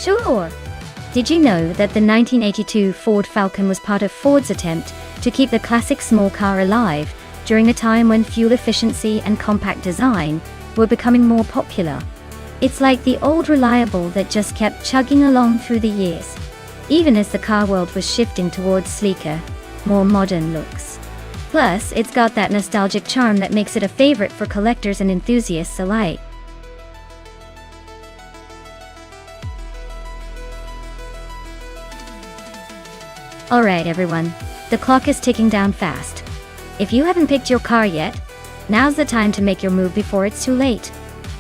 Sure. Did you know that the 1982 Ford Falcon was part of Ford's attempt to keep the classic small car alive during a time when fuel efficiency and compact design were becoming more popular? It's like the old reliable that just kept chugging along through the years, even as the car world was shifting towards sleeker, more modern looks. Plus, it's got that nostalgic charm that makes it a favorite for collectors and enthusiasts alike. Alright everyone, the clock is ticking down fast. If you haven't picked your car yet, now's the time to make your move before it's too late.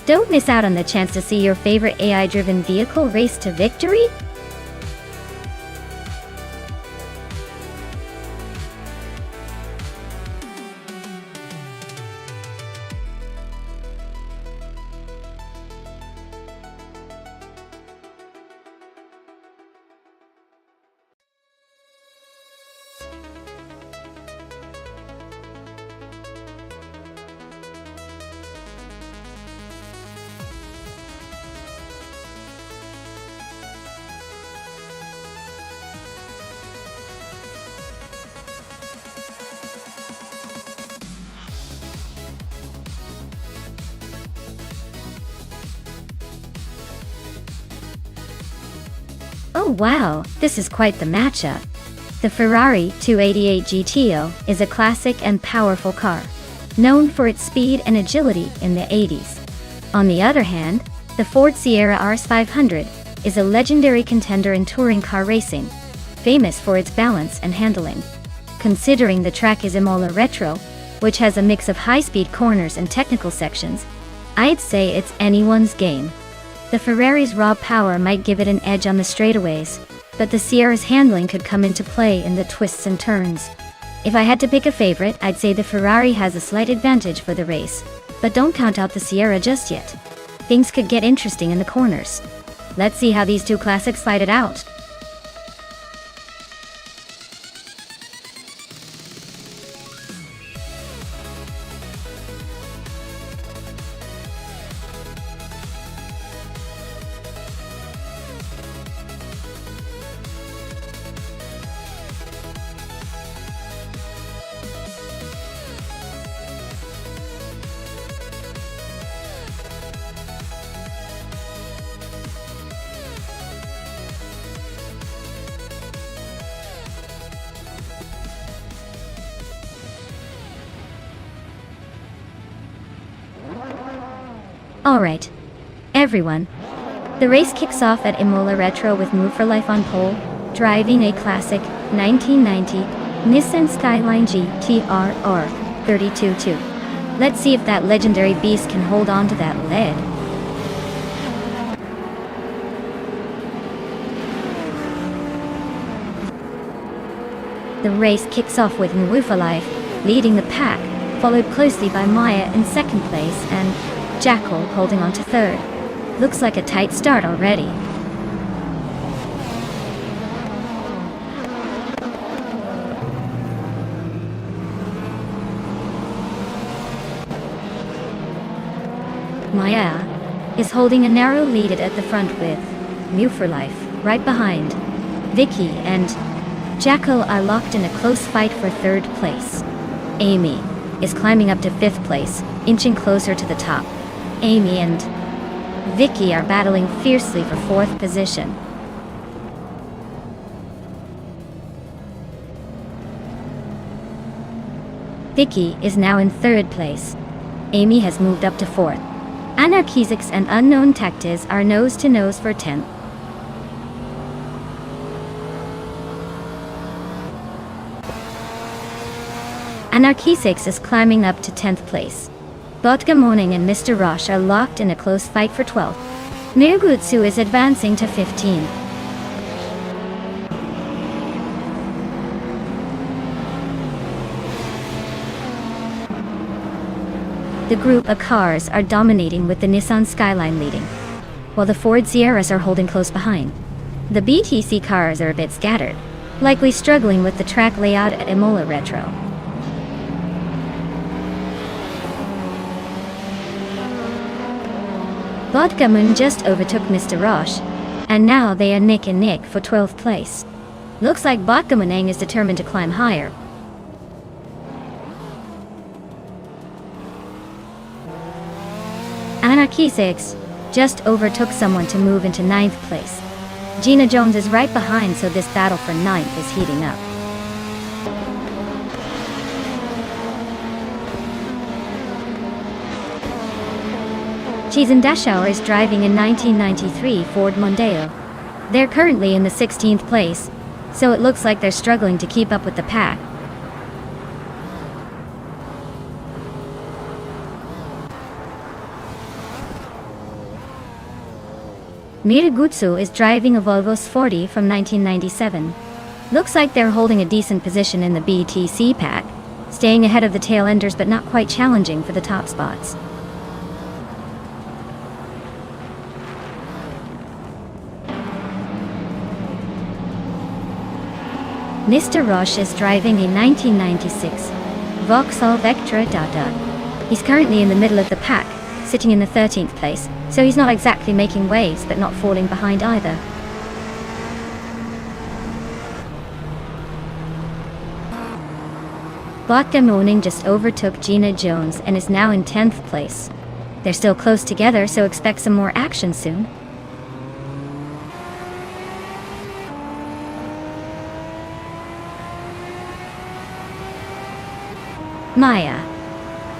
Don't miss out on the chance to see your favorite AI-driven vehicle race to victory. Oh wow, this is quite the matchup. The Ferrari 288 GTO is a classic and powerful car, known for its speed and agility in the 80s. On the other hand, the Ford Sierra RS500 is a legendary contender in touring car racing, famous for its balance and handling. Considering the track is Imola Retro, which has a mix of high-speed corners and technical sections, I'd say it's anyone's game. The Ferrari's raw power might give it an edge on the straightaways, but the Sierra's handling could come into play in the twists and turns. If I had to pick a favorite, I'd say the Ferrari has a slight advantage for the race, but don't count out the Sierra just yet. Things could get interesting in the corners. Let's see how these two classics fight it out. Alright, everyone. The race kicks off at Imola Retro with Move for Life on pole, driving a classic 1990 Nissan Skyline GT-R R322. Let's see if that legendary beast can hold on to that lead. The race kicks off with Move for Life leading the pack, followed closely by Maya in second place and Jackal holding on to third. Looks like a tight start already. Maya is holding a narrow lead at the front with Move for Life right behind. Vicky and Jackal are locked in a close fight for third place. Amy is climbing up to fifth place, inching closer to the top. Amy and Vicky are battling fiercely for fourth position. Vicky is now in third place. Amy has moved up to fourth. Anarchisics and Unknown Tactics are nose to nose for 10th. Anarchisics is climbing up to 10th place. Vodka Morning and Mr. Rosh are locked in a close fight for 12th. Nugutsu is advancing to 15th. The group of cars are dominating with the Nissan Skyline leading, while the Ford Sierras are holding close behind. The BTC cars are a bit scattered, likely struggling with the track layout at Imola Retro. Vodka Moon just overtook Mr. Rosh, and now they are neck and neck for 12th place. Looks like Botgamanang is determined to climb higher. Anarchy 6 just overtook someone to move into 9th place. Gina Jones is right behind, so this battle for 9th is heating up. Cheese and Dashauer is driving a 1993 Ford Mondeo. They're currently in the 16th place, so it looks like they're struggling to keep up with the pack. Miragutsu is driving a Volvo S40 from 1997. Looks like they're holding a decent position in the BTC pack, staying ahead of the tail enders but not quite challenging for the top spots. Mr. Roche is driving a 1996 Vauxhall Vectra Dada. He's currently in the middle of the pack, sitting in the 13th place, so he's not exactly making waves but not falling behind either. Botgamanang just overtook Gina Jones and is now in 10th place. They're still close together, so expect some more action soon. Maya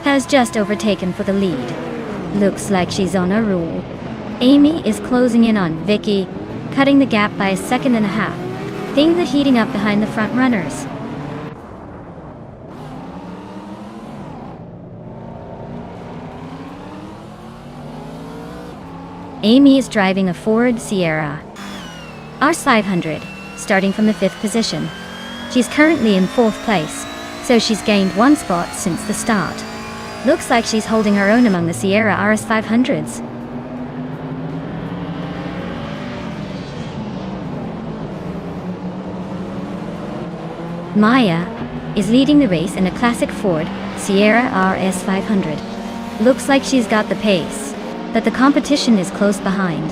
has just overtaken for the lead. Looks like she's on a roll. Amy is closing in on Vicky, cutting the gap by 1.5 seconds. Things are heating up behind the front runners. Amy is driving a Ford Sierra RS500, starting from the 5th position. She's currently in 4th place, so she's gained 1 spot since the start. Looks like she's holding her own among the Sierra RS500s. Maya is leading the race in a classic Ford Sierra RS500. Looks like she's got the pace, but the competition is close behind.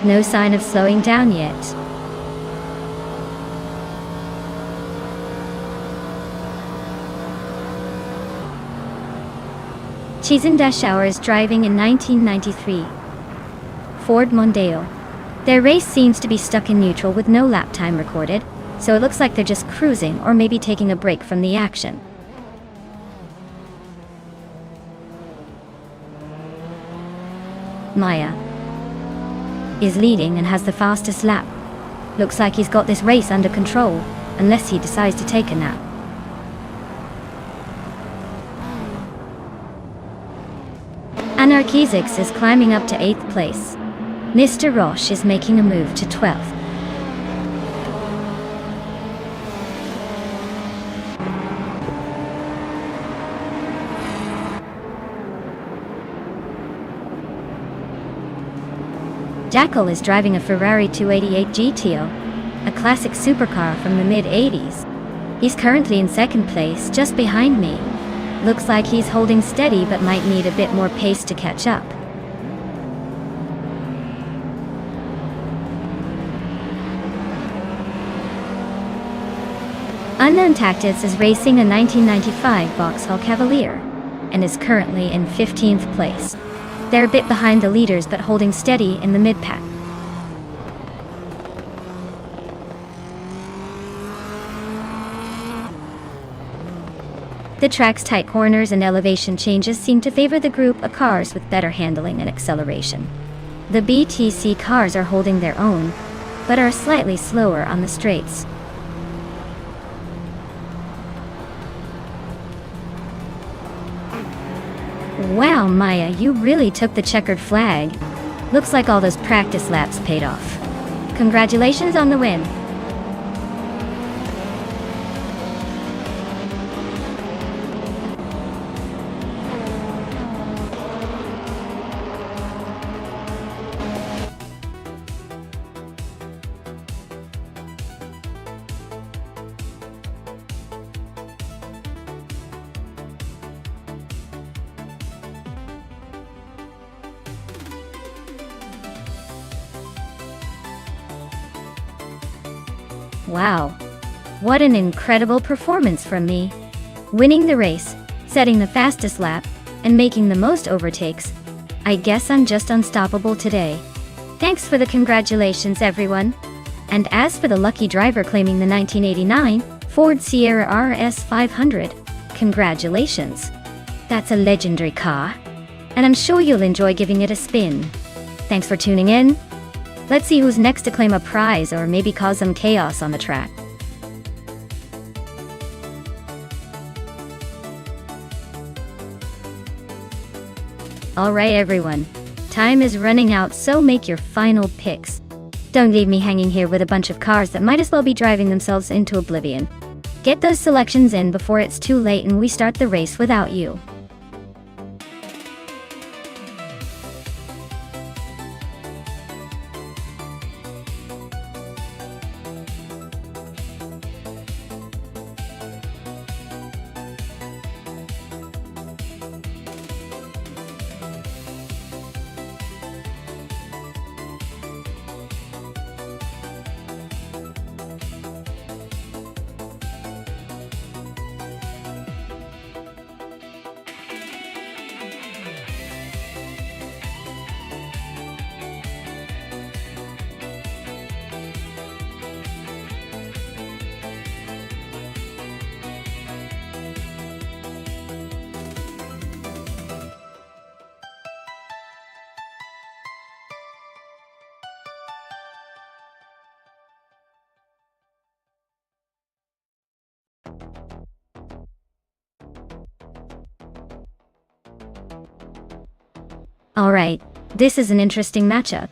No sign of slowing down yet. Cheese and Dashauer is driving a 1993 Ford Mondeo. Their race seems to be stuck in neutral with no lap time recorded, so it looks like they're just cruising or maybe taking a break from the action. Maya is leading and has the fastest lap. Looks like he's got this race under control, unless he decides to take a nap. Anarchizix is climbing up to 8th place. Mr. Roche is making a move to 12th. Jackal is driving a Ferrari 288 GTO, a classic supercar from the mid-80s. He's currently in 2nd place, just behind me. Looks like he's holding steady but might need a bit more pace to catch up. Unknown Tactics is racing a 1995 Vauxhall Cavalier and is currently in 15th place. They're a bit behind the leaders but holding steady in the mid-pack. The track's tight corners and elevation changes seem to favor the group of cars with better handling and acceleration. The BTC cars are holding their own, but are slightly slower on the straights. Wow, Maya, you really took the checkered flag. Looks like all those practice laps paid off. Congratulations on the win. Wow. What an incredible performance from me. Winning the race, setting the fastest lap, and making the most overtakes. I guess I'm just unstoppable today. Thanks for the congratulations, everyone. And as for the lucky driver claiming the 1989 Ford Sierra RS 500, congratulations. That's a legendary car, and I'm sure you'll enjoy giving it a spin. Thanks for tuning in. Let's see who's next to claim a prize or maybe cause some chaos on the track. Alright everyone, time is running out, so make your final picks. Don't leave me hanging here with a bunch of cars that might as well be driving themselves into oblivion. Get those selections in before it's too late and we start the race without you. Alright, this is an interesting matchup.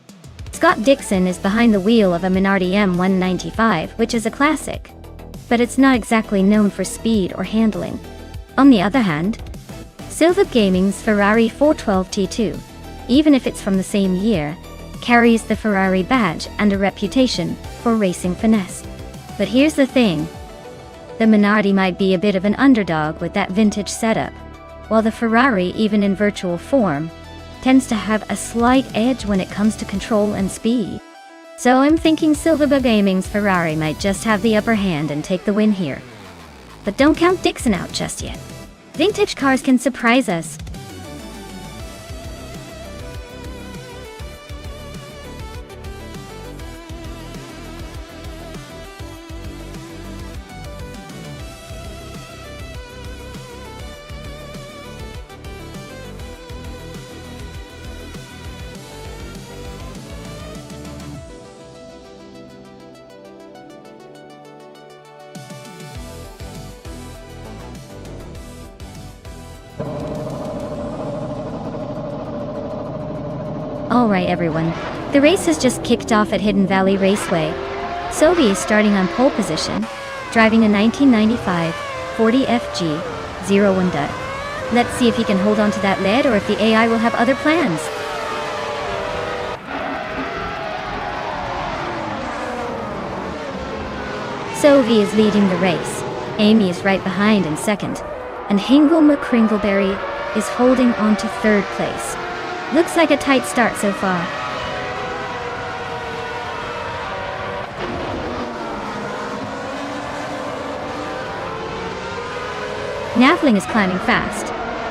Scott Dixon is behind the wheel of a Minardi M195, which is a classic, but it's not exactly known for speed or handling. On the other hand, Silva Gaming's Ferrari 412 T2, even if it's from the same year, carries the Ferrari badge and a reputation for racing finesse. But here's the thing. The Minardi might be a bit of an underdog with that vintage setup, while the Ferrari, even in virtual form, tends to have a slight edge when it comes to control and speed. So I'm thinking Silva Gaming's Ferrari might just have the upper hand and take the win here. But don't count Dixon out just yet. Vintage cars can surprise us. Alright everyone, the race has just kicked off at Hidden Valley Raceway. Sovi is starting on pole position, driving a 1995 40 FG01 Dud. Let's see if he can hold on to that lead or if the AI will have other plans. Sovi is leading the race, Amy is right behind in second, and Hingle McCringleberry is holding on to third place. Looks like a tight start so far. Navling is climbing fast,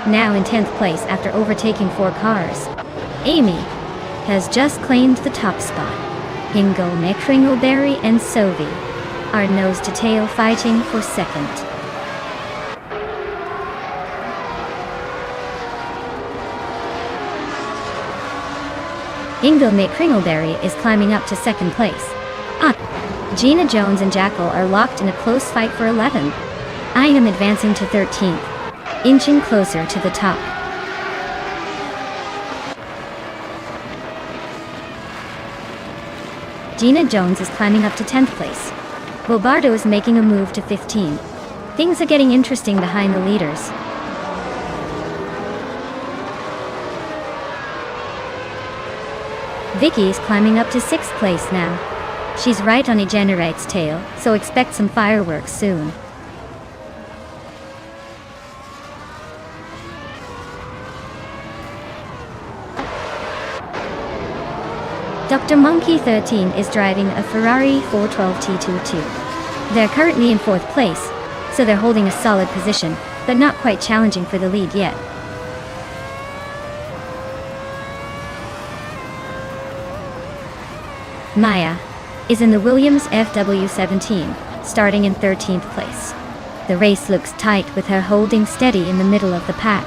now in 10th place after overtaking 4 cars. Amy has just claimed the top spot. Hingle McCringleberry and Sovi are nose to tail fighting for second. Hingle McCringleberry is climbing up to second place. Gina Jones and Jackal are locked in a close fight for 11th. I am advancing to 13th, inching closer to the top. Gina Jones is climbing up to 10th place. Bobardo is making a move to 15th. Things are getting interesting behind the leaders. Vicky is climbing up to 6th place now. She's right on Egenerite's tail, so expect some fireworks soon. Dr. Monkey 13 is driving a Ferrari 412 T22. They're currently in 4th place, so they're holding a solid position, but not quite challenging for the lead yet. Maya is in the Williams FW17, starting in 13th place. The race looks tight with her holding steady in the middle of the pack.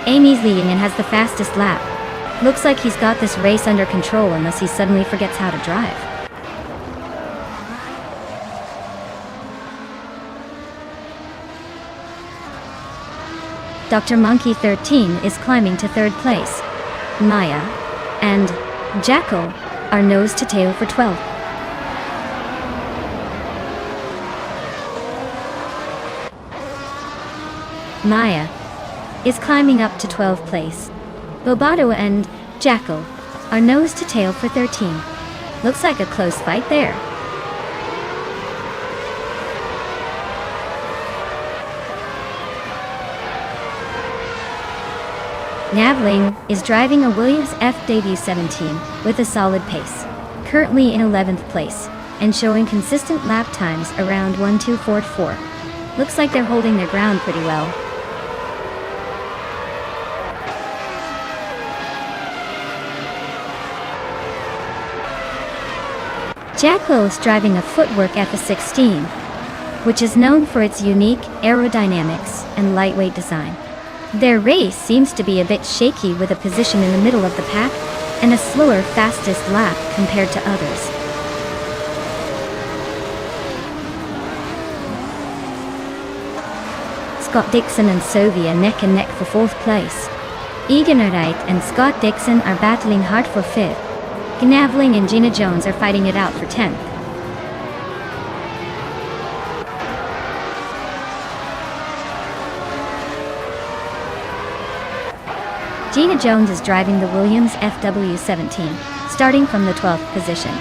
Amy's leading and has the fastest lap. Looks like he's got this race under control unless he suddenly forgets how to drive. Dr. Monkey 13 is climbing to 3rd place. Maya and Jackal are nose to tail for 12th. Maya is climbing up to 12th place. Bobato and Jackal are nose to tail for 13. Looks like a close fight there. Navling is driving a Williams FW17 with a solid pace, currently in 11th place, and showing consistent lap times around 1:2:44. Looks like they're holding their ground pretty well. Jackal is driving a footwork F16, which is known for its unique aerodynamics and lightweight design. Their race seems to be a bit shaky with a position in the middle of the pack and a slower fastest lap compared to others. Scott Dixon and Sophie are neck and neck for 4th place. Egan Wright and Scott Dixon are battling hard for 5th. Gnavling and Gina Jones are fighting it out for 10th. Gina Jones is driving the Williams FW17, starting from the 12th position.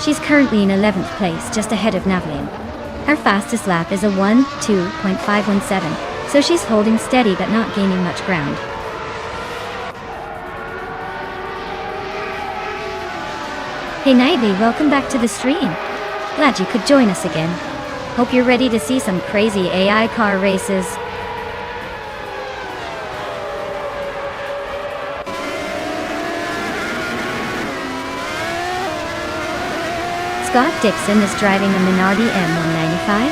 She's currently in 11th place, just ahead of Navlin. Her fastest lap is a 1:2.517, so she's holding steady but not gaining much ground. Hey Navy, welcome back to the stream. Glad you could join us again. Hope you're ready to see some crazy AI car races. Scott Dixon is driving a Minardi M195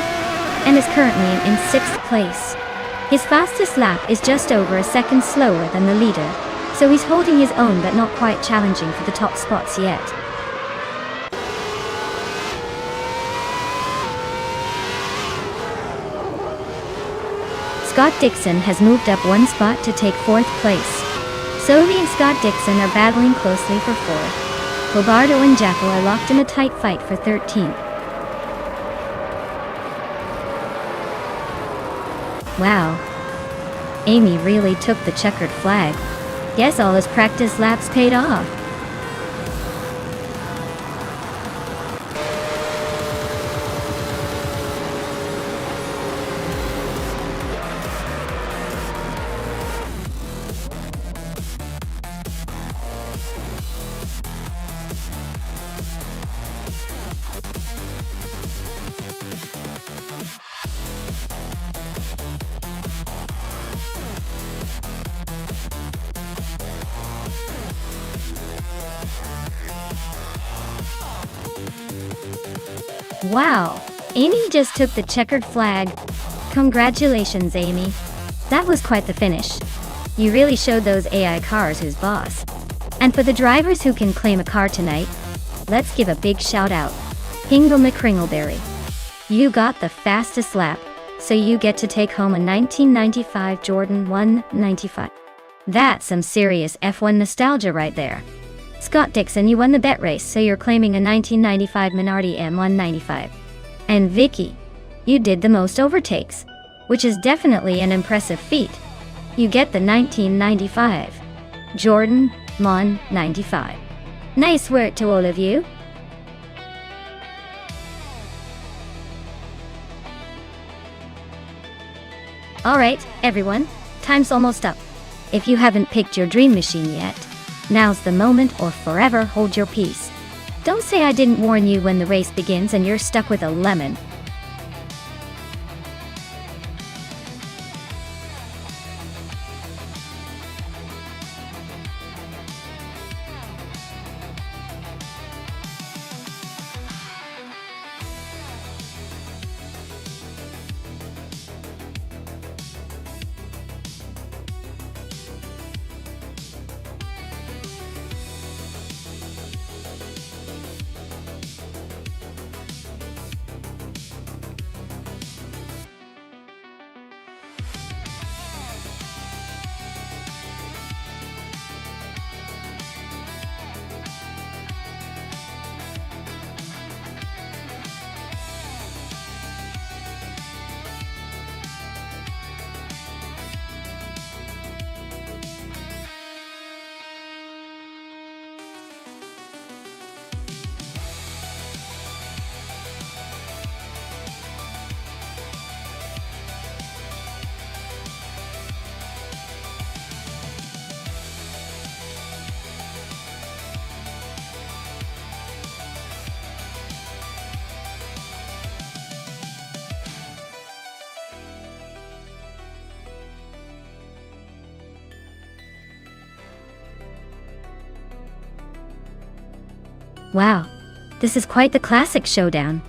and is currently in 6th place. His fastest lap is just over a second slower than the leader, so he's holding his own but not quite challenging for the top spots yet. Scott Dixon has moved up 1 spot to take 4th place. Sophie and Scott Dixon are battling closely for 4th. Bobardo and Jackal are locked in a tight fight for 13th. Wow. Amy really took the checkered flag. Guess all his practice laps paid off. Wow, Amy just took the checkered flag. Congratulations, Amy. That was quite the finish. You really showed those AI cars who's boss. And for the drivers who can claim a car tonight, let's give a big shout out. Hingle McCringleberry. You got the fastest lap, so you get to take home a 1995 Jordan 195. That's some serious F1 nostalgia right there. Scott Dixon, you won the bet race, so you're claiming a 1995 Minardi M195. And Vicky, you did the most overtakes, which is definitely an impressive feat. You get the 1995 Jordan 195. Nice work to all of you. Alright, everyone, time's almost up. If you haven't picked your dream machine yet, Now's the moment or forever hold your peace. Don't say I didn't warn you when the race begins and you're stuck with a lemon. Wow, this is quite the classic showdown.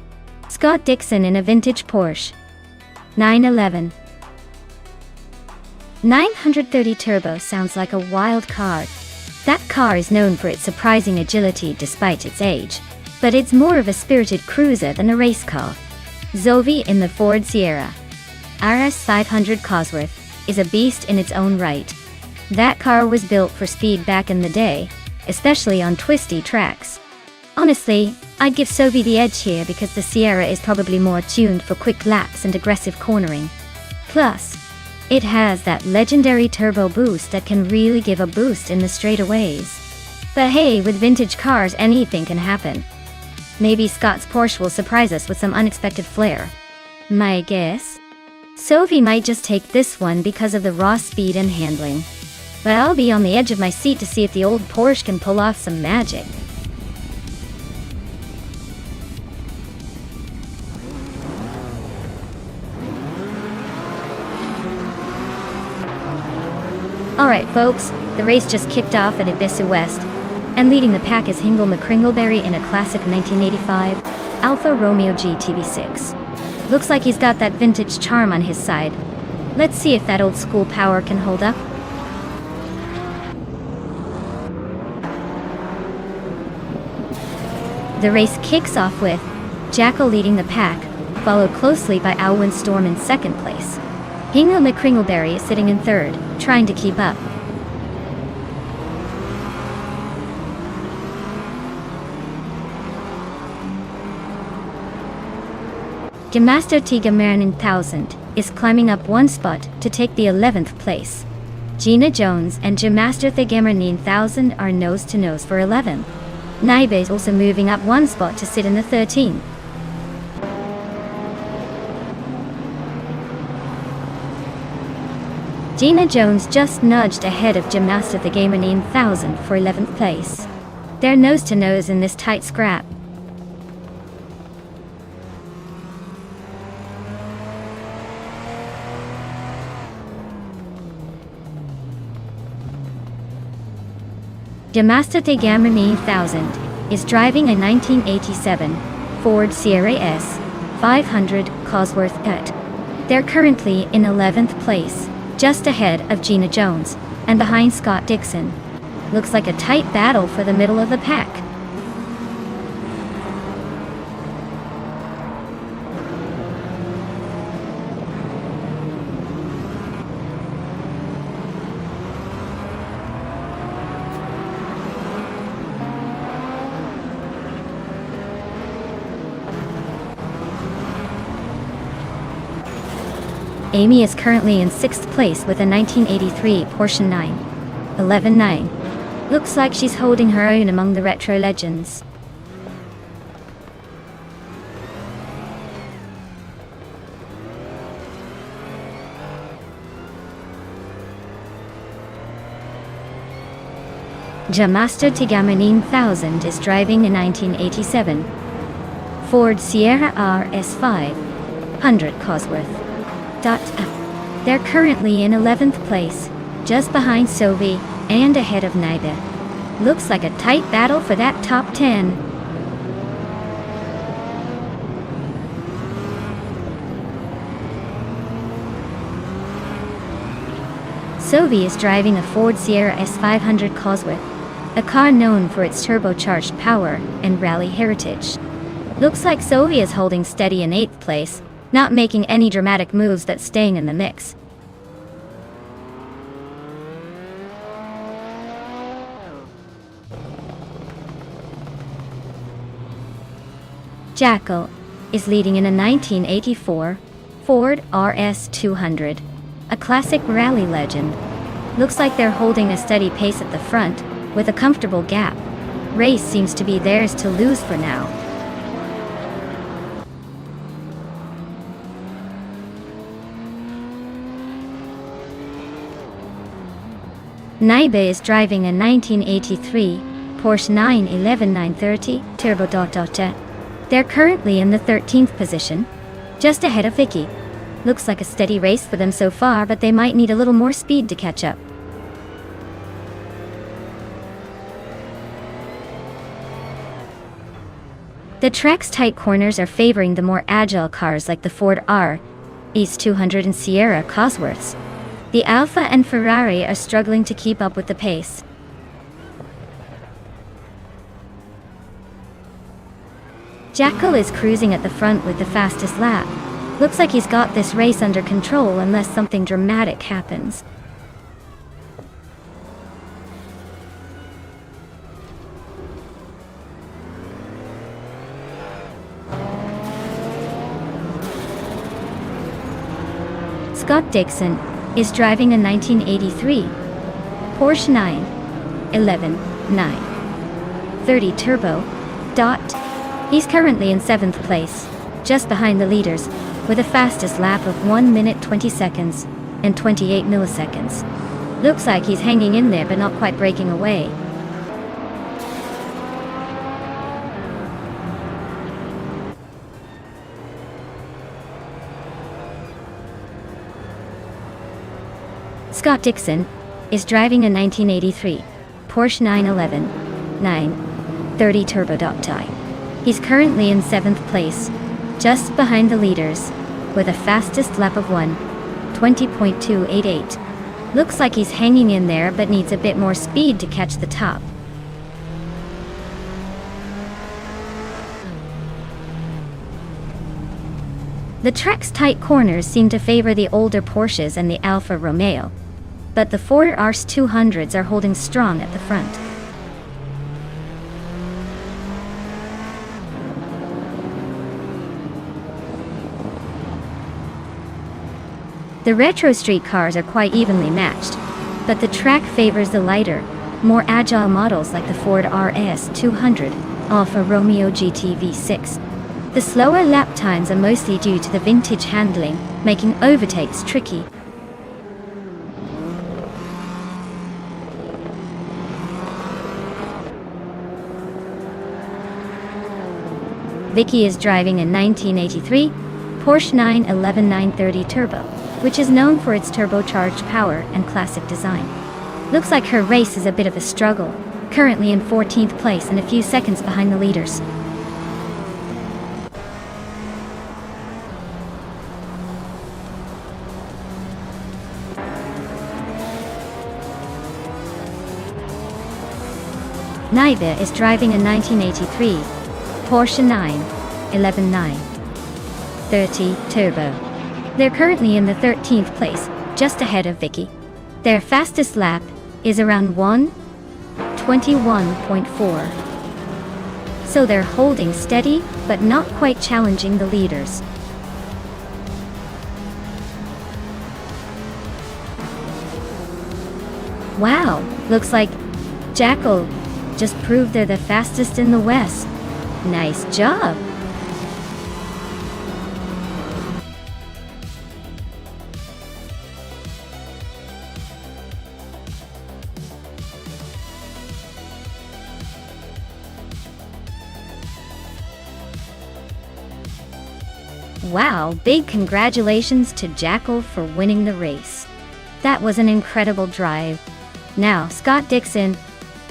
Scott Dixon in a vintage Porsche 911. 930 Turbo sounds like a wild card. That car is known for its surprising agility despite its age, but it's more of a spirited cruiser than a race car. Zoe in the Ford Sierra RS 500 Cosworth is a beast in its own right. That car was built for speed back in the day, especially on twisty tracks. Honestly, I'd give Zoe the edge here because the Sierra is probably more tuned for quick laps and aggressive cornering. Plus, it has that legendary turbo boost that can really give a boost in the straightaways. But hey, with vintage cars anything can happen. Maybe Scott's Porsche will surprise us with some unexpected flair. My guess? Zoe might just take this one because of the raw speed and handling. But I'll be on the edge of my seat to see if the old Porsche can pull off some magic. Alright folks, the race just kicked off at Ibiza West, and leading the pack is Hingle McCringleberry in a classic 1985 Alfa Romeo GTB6. Looks like he's got that vintage charm on his side. Let's see if that old school power can hold up. The race kicks off with Jackal leading the pack, followed closely by Alwyn Storm in second place. Hingle McCringleberry is sitting in third, trying to keep up. Gemaster Tigamer 9000 is climbing up one spot to take the 11th place. Gina Jones and Gemaster Tigamer 9000 are nose to nose for 11th. Naibe is also moving up one spot to sit in the 13th. Gina Jones just nudged ahead of Gemaster Tigamer 9000 for 11th place. They're nose to nose in this tight scrap. Gemaster Tigamer 9000 is driving a 1987 Ford Sierra S 500 Cosworth Cut. They're currently in 11th place, just ahead of Gina Jones, and behind Scott Dixon. Looks like a tight battle for the middle of the pack. Amy is currently in 6th place with a 1983 Porsche 911. Looks like she's holding her own among the retro legends. Jamaster Tigamanin 1000 is driving a 1987 Ford Sierra RS5 100 Cosworth. They're currently in 11th place, just behind Sovi and ahead of Naibe. Looks like a tight battle for that top 10. Sovi is driving a Ford Sierra S500 Cosworth, a car known for its turbocharged power and rally heritage. Looks like Sovi is holding steady in 8th place, not making any dramatic moves that's staying in the mix. Jackal is leading in a 1984 Ford RS200, a classic rally legend. Looks like they're holding a steady pace at the front, with a comfortable gap. Race seems to be theirs to lose for now. Naibe is driving a 1983 Porsche 911 930 Turbo. They're currently in the 13th position, just ahead of Vicky. Looks like a steady race for them so far, but they might need a little more speed to catch up. The track's tight corners are favoring the more agile cars like the Ford RS200 and Sierra Cosworths. The Alfa and Ferrari are struggling to keep up with the pace. Jackal is cruising at the front with the fastest lap. Looks like he's got this race under control unless something dramatic happens. Scott Dixon is driving a 1983 Porsche 911 930 Turbo. He's currently in 7th place, just behind the leaders, with a fastest lap of 1 minute 20 seconds and 28 milliseconds. Looks like he's hanging in there but not quite breaking away. Scott Dixon is driving a 1983 Porsche 911 930 Turbo. He's currently in 7th place, just behind the leaders, with a fastest lap of 1:20.288. Looks like he's hanging in there but needs a bit more speed to catch the top. The track's tight corners seem to favor the older Porsches and the Alfa Romeo, but the Ford RS200s are holding strong at the front. The retro street cars are quite evenly matched, but the track favors the lighter, more agile models like the Ford RS200, Alfa Romeo GT V6. The slower lap times are mostly due to the vintage handling, making overtakes tricky. Vicky is driving a 1983 Porsche 911 930 Turbo, which is known for its turbocharged power and classic design. Looks like her race is a bit of a struggle, currently in 14th place and a few seconds behind the leaders. Naibe is driving a 1983 Porsche 911 930 Turbo. They're currently in the 13th place, just ahead of Vicky. Their fastest lap is around 1:21.4. So they're holding steady, but not quite challenging the leaders. Wow, looks like Jackal just proved they're the fastest in the West. Nice job! Wow, big congratulations to Jackal for winning the race. That was an incredible drive. Now, Scott Dixon,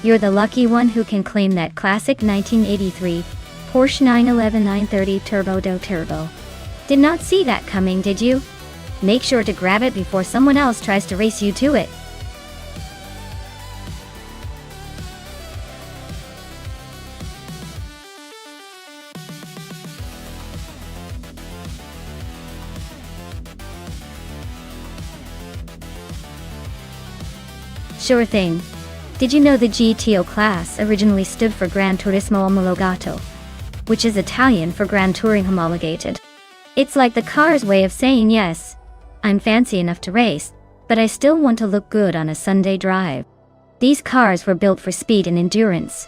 you're the lucky one who can claim that classic 1983 Porsche 911 930 Turbo. Did not see that coming, did you? Make sure to grab it before someone else tries to race you to it. Sure thing. Did you know the GTO class originally stood for Gran Turismo Omologato, which is Italian for Grand Touring Homologated? It's like the car's way of saying yes, I'm fancy enough to race, but I still want to look good on a Sunday drive. These cars were built for speed and endurance,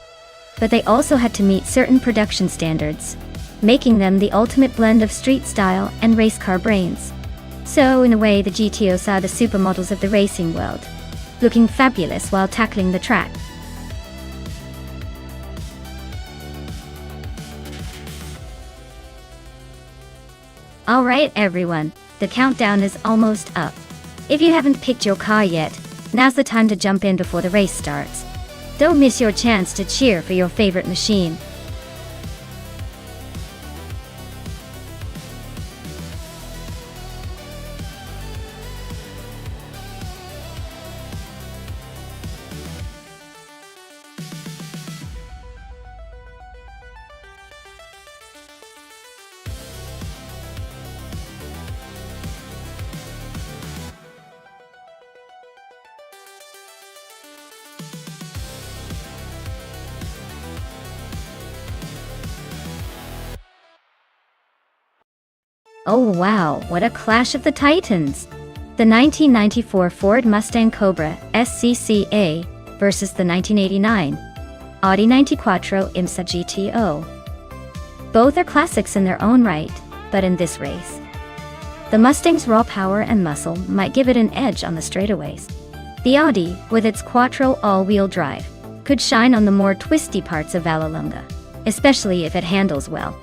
but they also had to meet certain production standards, making them the ultimate blend of street style and race car brains. So in a way, the GTO saw the supermodels of the racing world, looking fabulous while tackling the track. Alright everyone, the countdown is almost up. If you haven't picked your car yet, now's the time to jump in before the race starts. Don't miss your chance to cheer for your favorite machine. Oh wow, what a clash of the titans! The 1994 Ford Mustang Cobra SCCA versus the 1989 Audi 94 IMSA GTO. Both are classics in their own right, but in this race, the Mustang's raw power and muscle might give it an edge on the straightaways. The Audi, with its Quattro all-wheel drive, could shine on the more twisty parts of Vallelunga, especially if it handles well.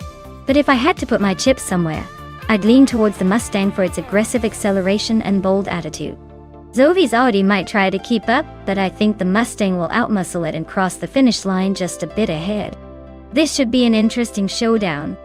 But if I had to put my chips somewhere, I'd lean towards the Mustang for its aggressive acceleration and bold attitude. Zovi's Audi might try to keep up, but I think the Mustang will outmuscle it and cross the finish line just a bit ahead. This should be an interesting showdown.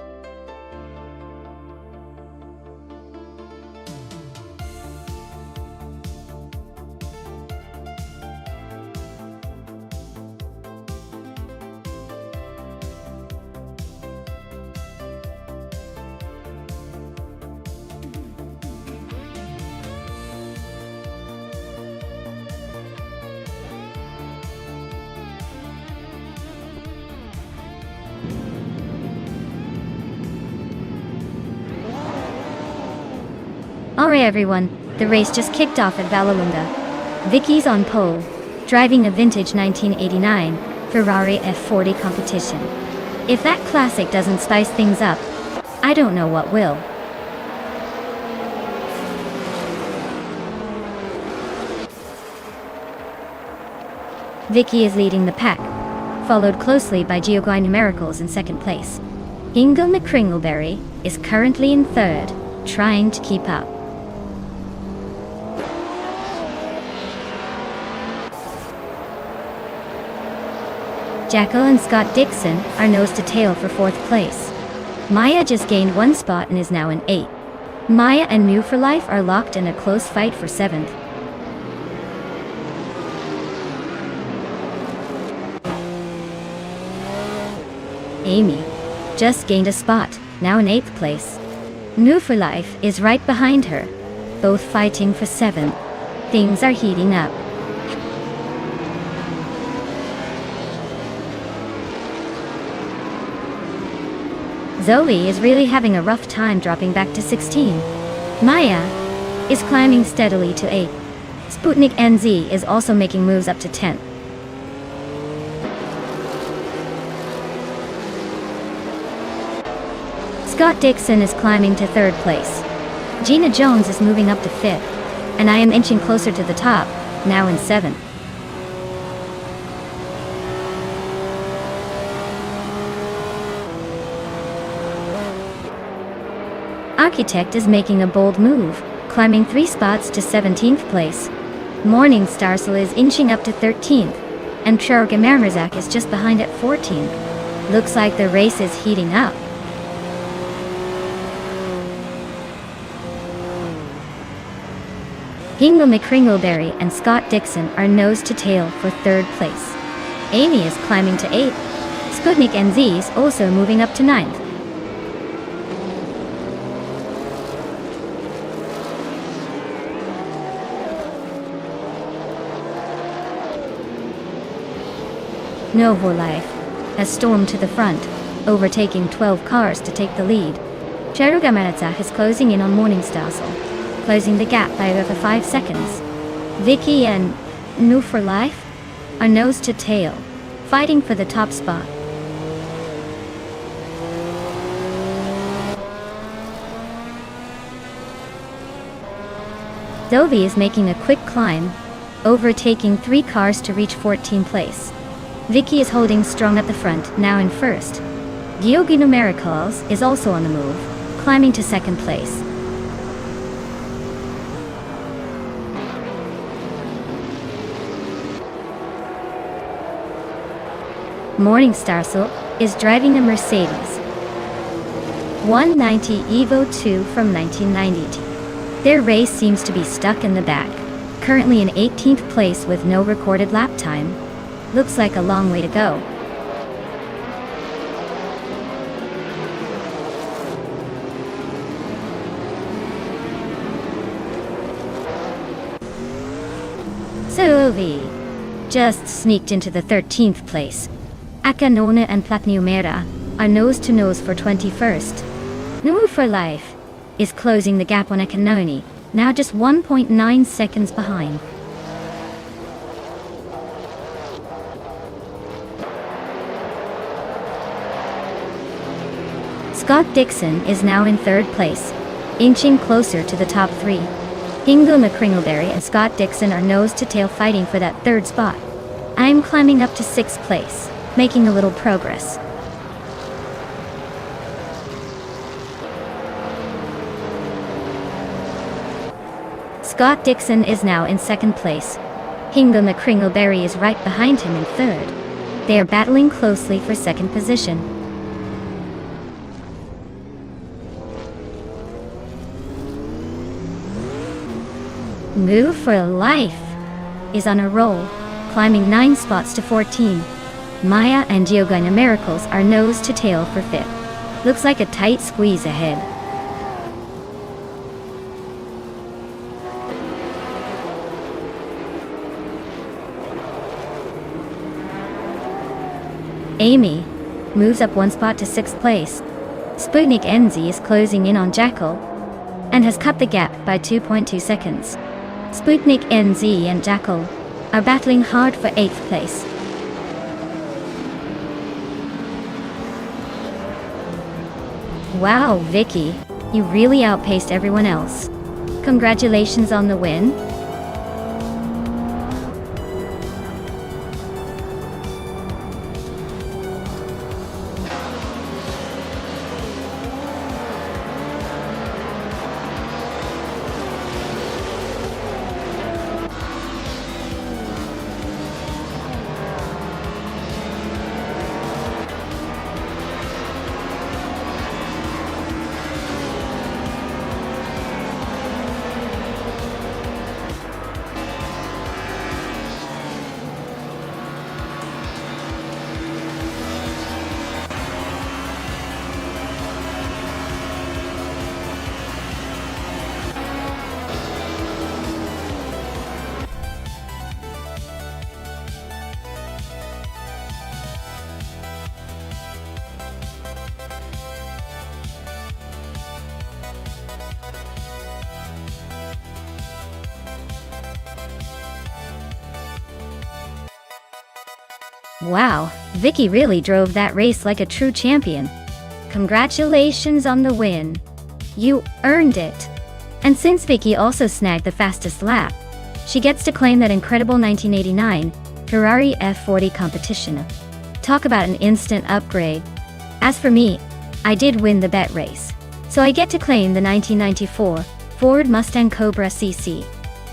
Alright everyone, the race just kicked off at Vallelunga. Vicky's on pole, driving a vintage 1989 Ferrari F40 competition. If that classic doesn't spice things up, I don't know what will. Vicky is leading the pack, followed closely by Giovanni Miracles in second place. Ingle McCringleberry is currently in third, trying to keep up. Jackal and Scott Dixon are nose to tail for fourth place. Maya just gained one spot and is now in 8th. Maya and New for Life are locked in a close fight for 7th. Amy just gained a spot, now in 8th place. New for Life is right behind her, both fighting for 7th. Things are heating up. Zoe is really having a rough time dropping back to 16. Maya is climbing steadily to 8. Sputnik NZ is also making moves up to 10. Scott Dixon is climbing to 3rd place. Gina Jones is moving up to 5th, and I am inching closer to the top, now in 7th. Architect is making a bold move, climbing 3 spots to 17th place. Morning Starsel is inching up to 13th, and Trargamermazak is just behind at 14th. Looks like the race is heating up. Hingle McCringleberry and Scott Dixon are nose to tail for 3rd place. Amy is climbing to 8th. Sputnik NZ is also moving up to 9th. Novo Life has stormed to the front, overtaking 12 cars to take the lead. Cherugamaratsa is closing in on Morning Starsel, closing the gap by over 5 seconds. Vicky and New for Life are nose to tail, fighting for the top spot. Dovi is making a quick climb, overtaking 3 cars to reach 14th place. Vicky is holding strong at the front, now in 1st. Gyogi Numericals is also on the move, climbing to 2nd place. Morning Starsel is driving a Mercedes 190 Evo 2 from 1990. Their race seems to be stuck in the back, currently in 18th place with no recorded lap time. Looks like a long way to go. So Ovi just sneaked into the 13th place. Akanona and Platniumera are nose to nose for 21st. Numu for Life is closing the gap on Akanoni, now just 1.9 seconds behind. Scott Dixon is now in 3rd place, inching closer to the top 3. Hingle McCringleberry and Scott Dixon are nose to tail fighting for that 3rd spot. I'm climbing up to 6th place, making a little progress. Scott Dixon is now in 2nd place. Hingle McCringleberry is right behind him in 3rd. They are battling closely for 2nd position. Move for Life is on a roll, climbing 9 spots to 14. Maya and Giovanna Miracles are nose to tail for 5th. Looks like a tight squeeze ahead. Amy moves up 1 spot to 6th place. Sputnik NZ is closing in on Jackal and has cut the gap by 2.2 seconds. Sputnik NZ and Jackal are battling hard for 8th place. Wow, Vicky, you really outpaced everyone else. Congratulations on the win. Wow, Vicky really drove that race like a true champion. Congratulations on the win. You earned it. And since Vicky also snagged the fastest lap, she gets to claim that incredible 1989 Ferrari F40 competition. Talk about an instant upgrade. As for me, I did win the bet race. So I get to claim the 1994 Ford Mustang Cobra CC.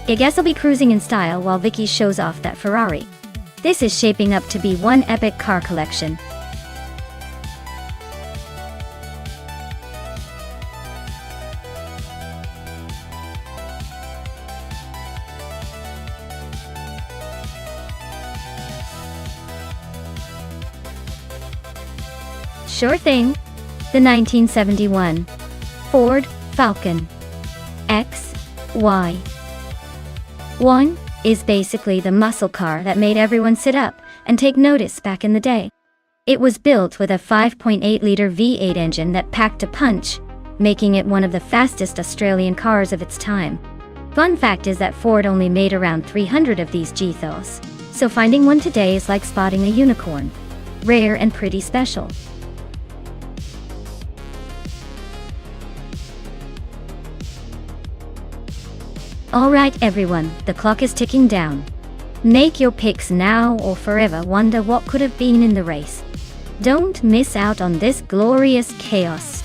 I guess I'll be cruising in style while Vicky shows off that Ferrari. This is shaping up to be one epic car collection. Sure thing. The 1971 Ford Falcon XY1 is basically the muscle car that made everyone sit up and take notice back in the day. It was built with a 5.8-liter V8 engine that packed a punch, making it one of the fastest Australian cars of its time. Fun fact is that Ford only made around 300 of these G-Thos, so finding one today is like spotting a unicorn. Rare and pretty special. Alright everyone, the clock is ticking down. Make your picks now or forever wonder what could have been in the race. Don't miss out on this glorious chaos.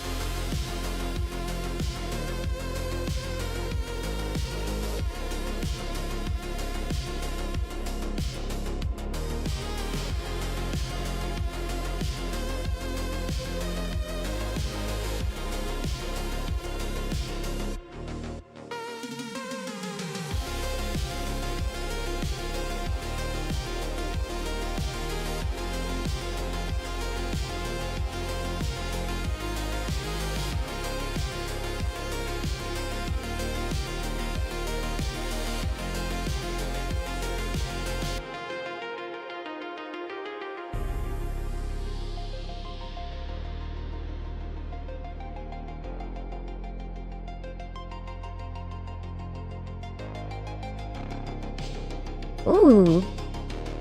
Ooh,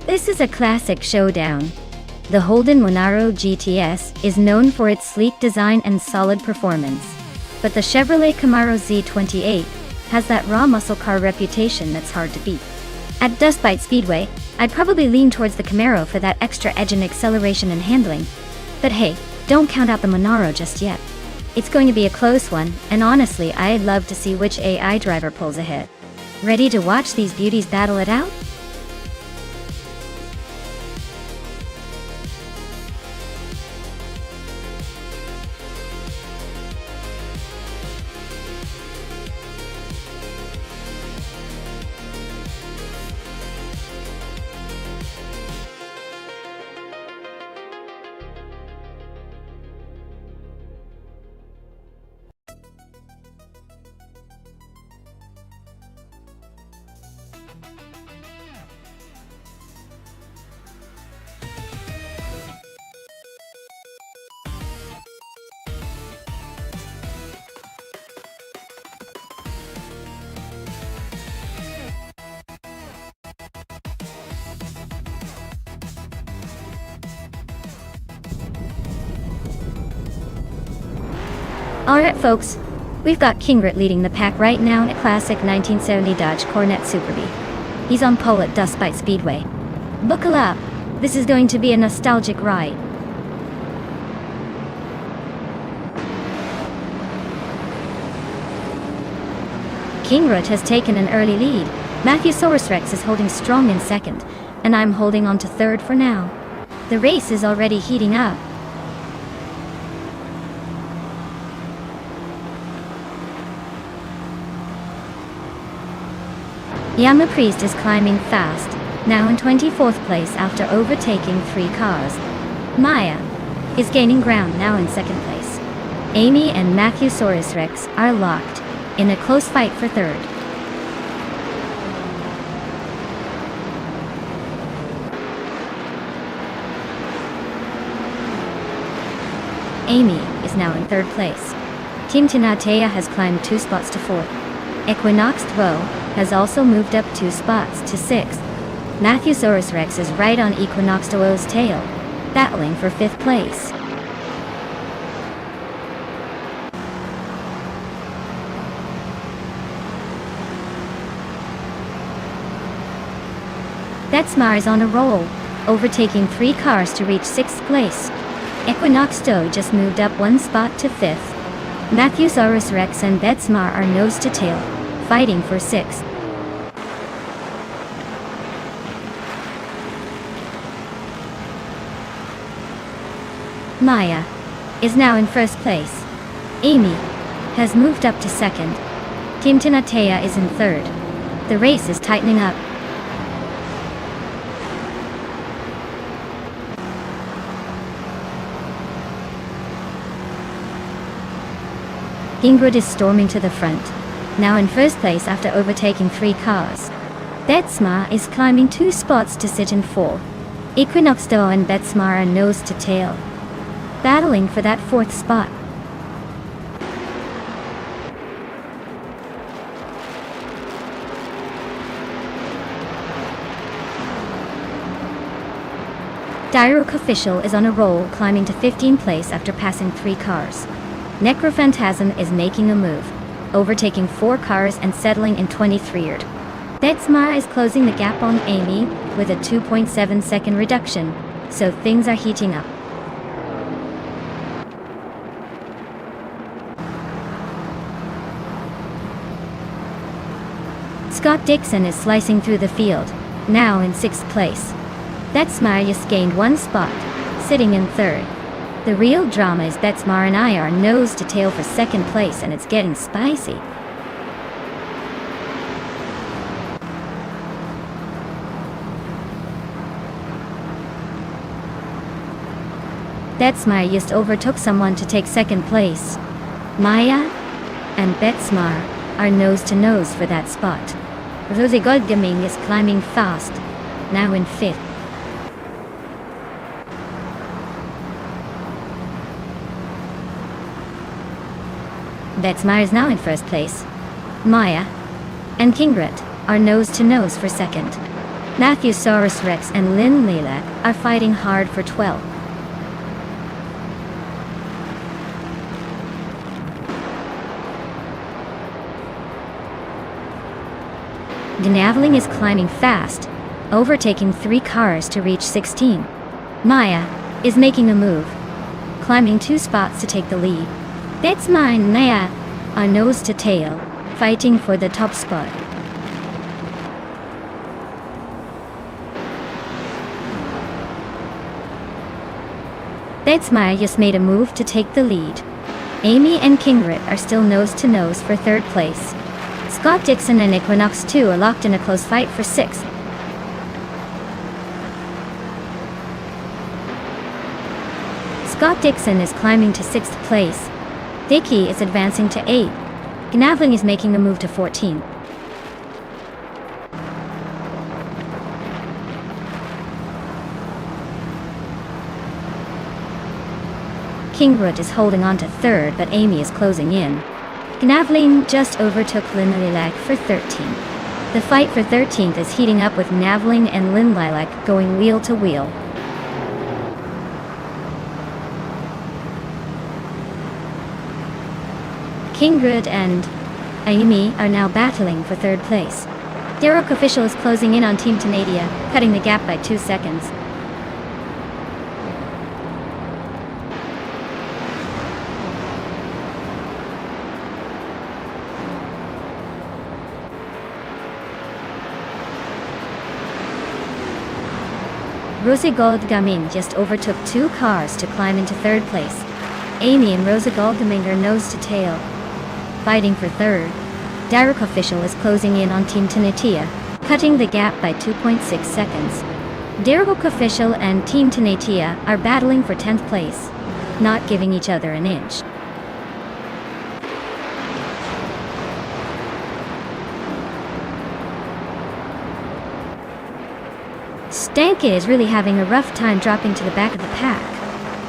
this is a classic showdown. The Holden Monaro GTS is known for its sleek design and solid performance, but the Chevrolet Camaro Z28 has that raw muscle car reputation that's hard to beat. At Dustbite Speedway, I'd probably lean towards the Camaro for that extra edge in acceleration and handling. But hey, don't count out the Monaro just yet. It's going to be a close one, and honestly, I'd love to see which AI driver pulls ahead. Ready to watch these beauties battle it out? Alright folks, we've got Kingrit leading the pack right now in a classic 1970 Dodge Coronet Super B. He's on pole at Dustbite Speedway. Buckle up, this is going to be a nostalgic ride. Kingrit has taken an early lead. Matthewsaurus Rex is holding strong in second, and I'm holding on to third for now. The race is already heating up. Yama Priest is climbing fast, now in 24th place after overtaking 3 cars. Maya is gaining ground, now in 2nd place. Amy and Matthewsaurus Rex are locked in a close fight for 3rd. Amy is now in 3rd place. Team Tinatea has climbed 2 spots to 4th. Equinox Tvo has also moved up 2 spots to 6th. Matthewsaurus Rex is right on Equinox Tvo's tail, battling for 5th place. Betsmar is on a roll, overtaking 3 cars to reach 6th place. Equinox Tvo just moved up 1 spot to 5th. Matthewsaurus Rex and Betsmar are nose to tail, fighting for 6th. Maya is now in 1st place. Amy has moved up to 2nd. Team Tinatea is in 3rd. The race is tightening up. Ingrid is storming to the front, now in 1st place after overtaking 3 cars. Betsmar is climbing 2 spots to sit in 4th. Equinoxdo and Betsmar are nose to tail, battling for that 4th spot. Diroc Official is on a roll, climbing to 15th place after passing 3 cars. Necrophantasm is making a move, overtaking 4 cars and settling in 23rd. Betsmar is closing the gap on Amy with a 2.7 second reduction, so things are heating up. Scott Dixon is slicing through the field, now in 6th place. Betsmar just gained 1 spot, sitting in 3rd. The real drama is Betsmar and I are nose to tail for 2nd place, and it's getting spicy. Betsmar just overtook someone to take 2nd place. Maya and Betsmar are nose to nose for that spot. Rosie Goldgaming is climbing fast, now in 5th. Betsmar is now in 1st place. Maya and Kingret are nose to nose for 2nd. Matthewsaurus Rex and Lynn Lilac are fighting hard for 12th. Gnaveling is climbing fast, overtaking 3 cars to reach 16. Maya is making a move, climbing 2 spots to take the lead. Betsmar and Maya are nose to tail, fighting for the top spot. Betsmar just made a move to take the lead. Amy and Kingrit are still nose to nose for 3rd place. Scott Dixon and Equinox 2 are locked in a close fight for 6th. Scott Dixon is climbing to 6th place. Dickey is advancing to 8th. Gnaveling is making a move to 14th. Kingrut is holding on to 3rd, but Amy is closing in. Gnaveling just overtook Lynn Lilac for 13th. The fight for 13th is heating up with Gnaveling and Lynn Lilac going wheel to wheel. Kingrid and Amy are now battling for 3rd place. Diroc Official is closing in on Team Tinatea, cutting the gap by 2 seconds. Rosie Goldgaming just overtook 2 cars to climb into 3rd place. Amy and Rosie Goldgaming are nose to tail, fighting for 3rd. Diroc Official is closing in on Team Tinatea, cutting the gap by 2.6 seconds. Diroc Official and Team Tinatea are battling for 10th place, not giving each other an inch. Stanke is really having a rough time dropping to the back of the pack.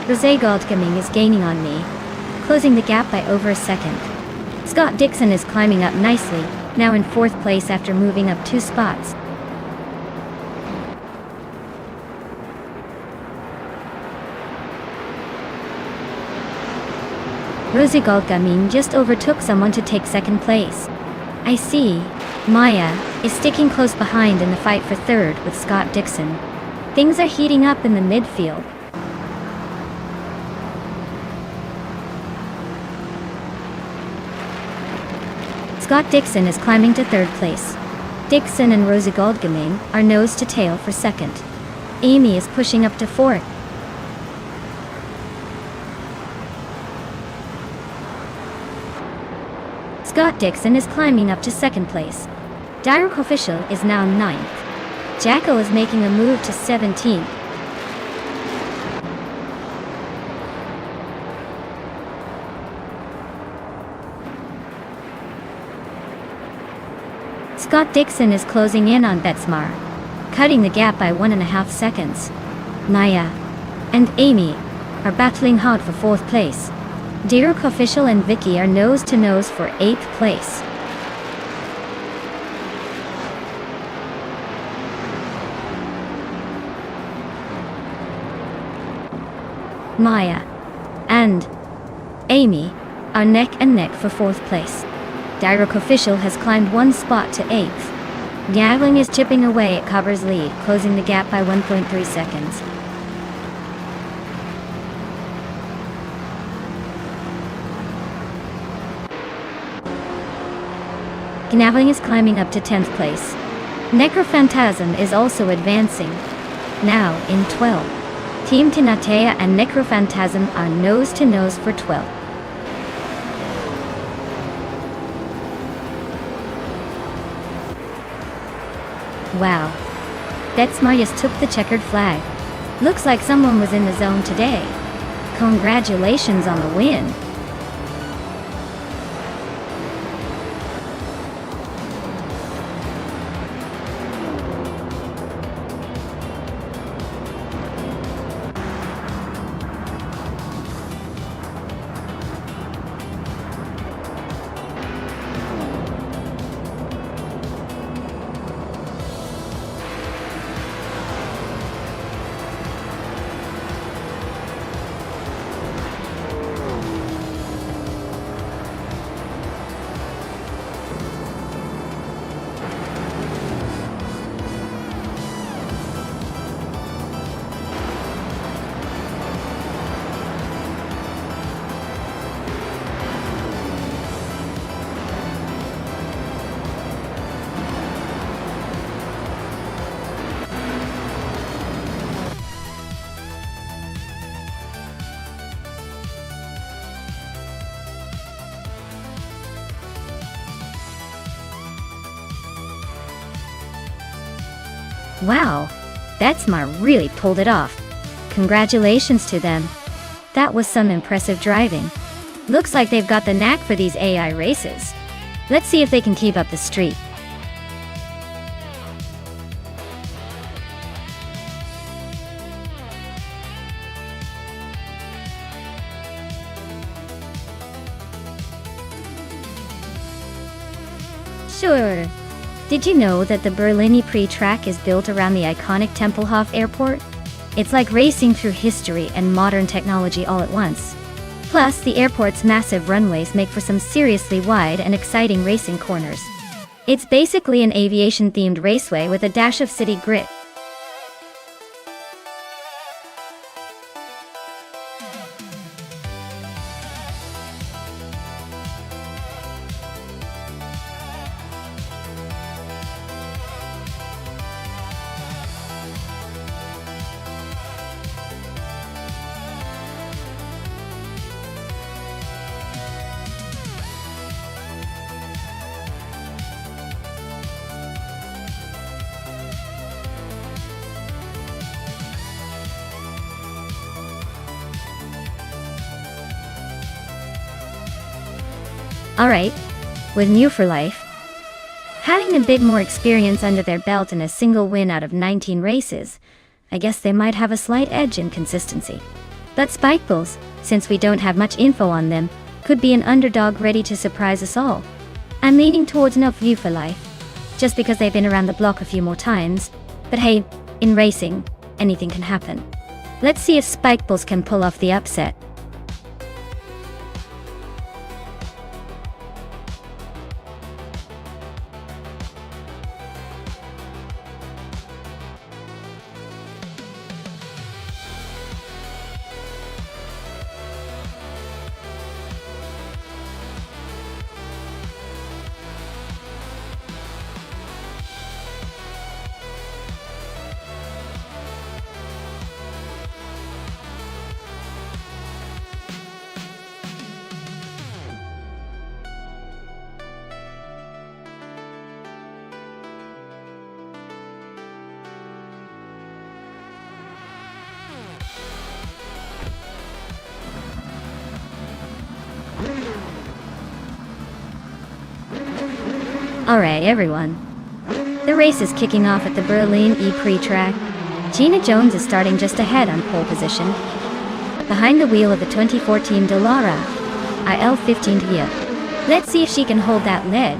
Rosé Goldgaming is gaining on me, closing the gap by over a second. Scott Dixon is climbing up nicely, now in 4th place after moving up 2 spots. Rosie Goldgaming just overtook someone to take 2nd place. I see. Maya is sticking close behind in the fight for 3rd with Scott Dixon. Things are heating up in the midfield. Scott Dixon is climbing to third place. Dixon and Rosie Goldgaming are nose to tail for second. Amy is pushing up to fourth. Scott Dixon is climbing up to second place. Direct Official is now ninth. Jacko is making a move to 17th. Scott Dixon is closing in on Betsmar, cutting the gap by 1.5 seconds. Naya and Amy are battling hard for fourth place. Dirk Official and Vicky are nose to nose for 8th place. Maya and Amy are neck and neck for fourth place. Dirk Official has climbed one spot to 8th. Gavling is chipping away at Cover's lead, closing the gap by 1.3 seconds. Gavling is climbing up to 10th place. Necrophantasm is also advancing, now in 12th. Team Tinatea and Necrophantasm are nose to nose for 12th. Wow. Betsmar just took the checkered flag. Looks like someone was in the zone today. Congratulations on the win. Wow, Betsmar really pulled it off. Congratulations to them. That was some impressive driving. Looks like they've got the knack for these AI races. Let's see if they can keep up the streak. Sure. Did you know that the Berlini Prix track is built around the iconic Tempelhof airport? It's like racing through history and modern technology all at once. Plus, the airport's massive runways make for some seriously wide and exciting racing corners. It's basically an aviation-themed raceway with a dash of city grit. Alright, with New for Life, having a bit more experience under their belt and a single win out of 19 races, I guess they might have a slight edge in consistency. But Spike Bulls, since we don't have much info on them, could be an underdog ready to surprise us all. I'm leaning towards no New for Life, just because they've been around the block a few more times, but hey, in racing, anything can happen. Let's see if Spike Bulls can pull off the upset. Alright everyone. The race is kicking off at the Berlin E-Prix track. Gina Jones is starting just ahead on pole position, behind the wheel of the 2014 Dallara IL-15 here. Let's see if she can hold that lead.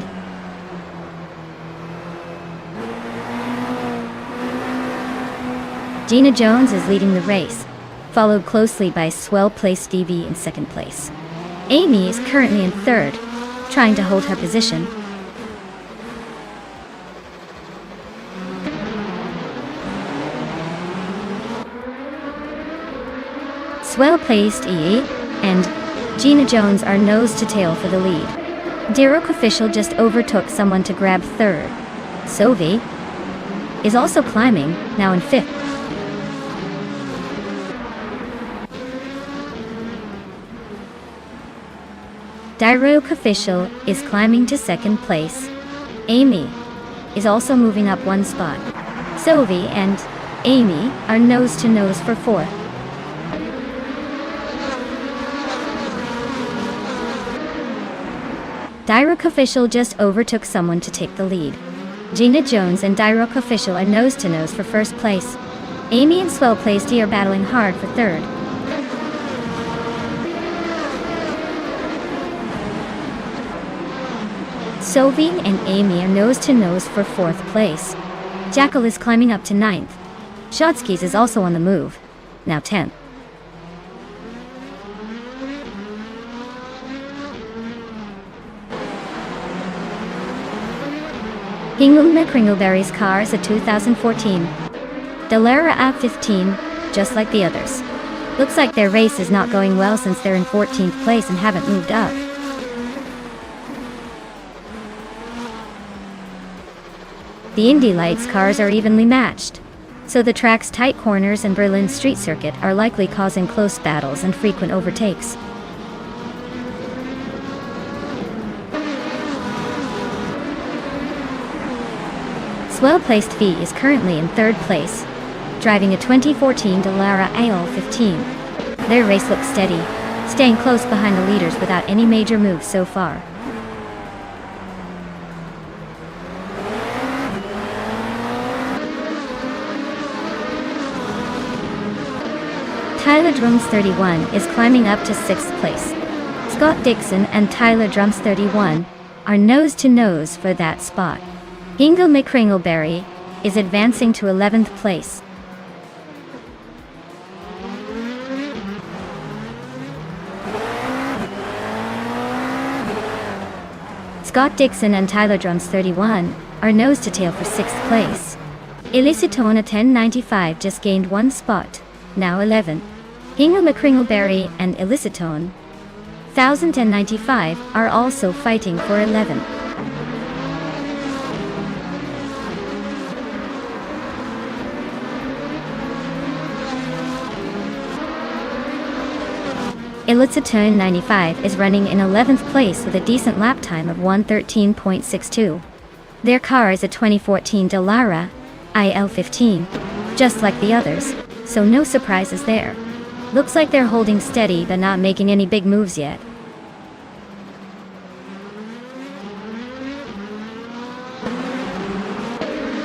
Gina Jones is leading the race, followed closely by well-placed Stevie in second place. Amy is currently in third, trying to hold her position. Well-placed E and Gina Jones are nose to tail for the lead. Derek official just overtook someone to grab third. Sophie is also climbing, now in fifth. Derek official is climbing to second place. Amy is also moving up one spot. Sophie and Amy are nose to nose for fourth. Derek official just overtook someone to take the lead. Gina Jones and Derek official are nose to nose for first place. Amy and Swell Placed D are battling hard for third. Sophie and Amy are nose to nose for fourth place. Jackal is climbing up to ninth. Shotskis is also on the move, now 10th. Hingle Kringleberry's car is a 2014 Dallara IL-15, just like the others. Looks like their race is not going well since they're in 14th place and haven't moved up. The Indy Lights cars are evenly matched, so the track's tight corners and Berlin street circuit are likely causing close battles and frequent overtakes. Well-placed V is currently in third place, driving a 2014 Dallara IL-15. Their race looks steady, staying close behind the leaders without any major moves so far. Tyler Drums 31 is climbing up to 6th place. Scott Dixon and Tyler Drums 31 are nose to nose for that spot. Hingle McCringleberry is advancing to 11th place. Scott Dixon and Tyler Drums 31 are nose to tail for 6th place. Elicitone 1095 just gained one spot, now 11th. Hingle McCringleberry and Elicitone 1095 are also fighting for 11th. Elicitone 95 is running in 11th place with a decent lap time of 1:13.62. Their car is a 2014 Dallara IL-15, just like the others, so no surprises there. Looks like they're holding steady but not making any big moves yet.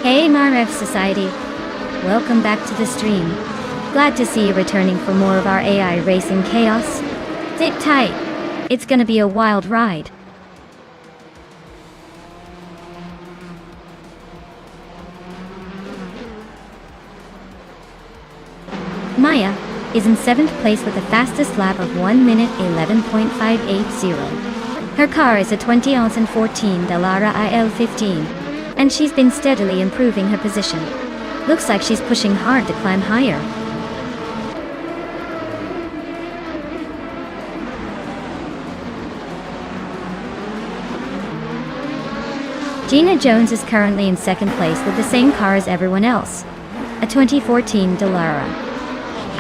Hey Marrev Society, welcome back to the stream. Glad to see you returning for more of our AI racing chaos. Sit tight, it's gonna be a wild ride. Maya is in 7th place with the fastest lap of 1 minute 11.580. Her car is a 2014 Dallara IL-15, and she's been steadily improving her position. Looks like she's pushing hard to climb higher. Gina Jones is currently in 2nd place with the same car as everyone else, a 2014 Dallara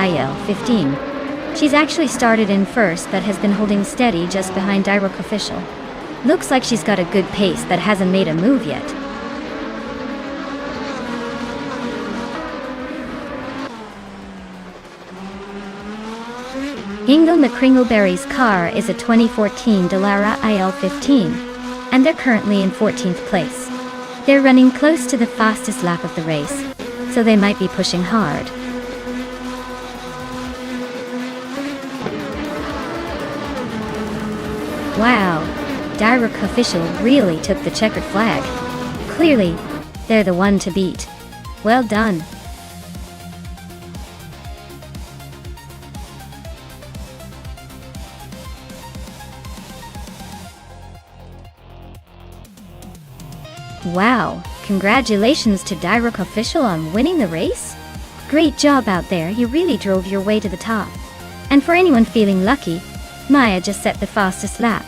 IL-15. She's actually started in first but has been holding steady just behind Direct Official. Looks like she's got a good pace but hasn't made a move yet. Hingle McCringleberry's car is a 2014 Dallara IL-15, and they're currently in 14th place. They're running close to the fastest lap of the race, so they might be pushing hard. Wow, Direct Official really took the checkered flag. Clearly, they're the one to beat. Well done. Wow, congratulations to Direct Official on winning the race. Great job out there, you really drove your way to the top. And for anyone feeling lucky, Maya just set the fastest lap.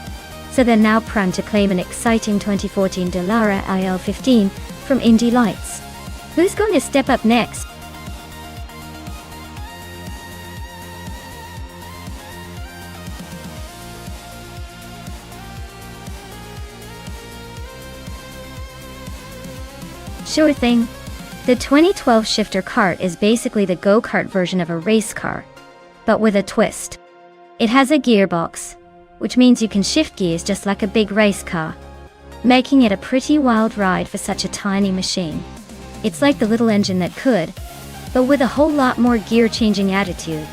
So they're now primed to claim an exciting 2014 Dallara IL-15 from Indy Lights. Who's going to step up next? Sure thing. The 2012 shifter kart is basically the go-kart version of a race car, but with a twist. It has a gearbox, which means you can shift gears just like a big race car, making it a pretty wild ride for such a tiny machine. It's like the little engine that could, but with a whole lot more gear-changing attitude.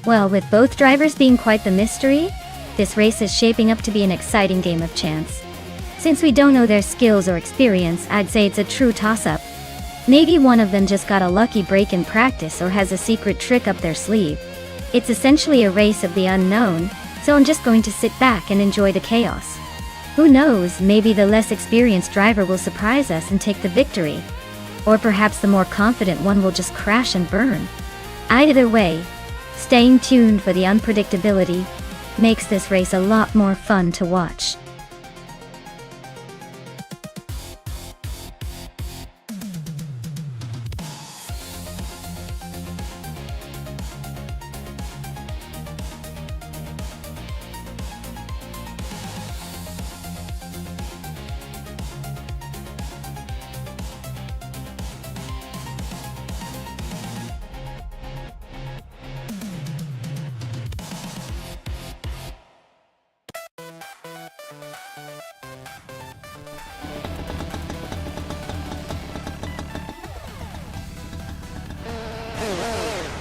Well, with both drivers being quite the mystery, this race is shaping up to be an exciting game of chance. Since we don't know their skills or experience, I'd say it's a true toss-up. Maybe one of them just got a lucky break in practice or has a secret trick up their sleeve. It's essentially a race of the unknown, so I'm just going to sit back and enjoy the chaos. Who knows, maybe the less experienced driver will surprise us and take the victory. Or perhaps the more confident one will just crash and burn. Either way, staying tuned for the unpredictability makes this race a lot more fun to watch.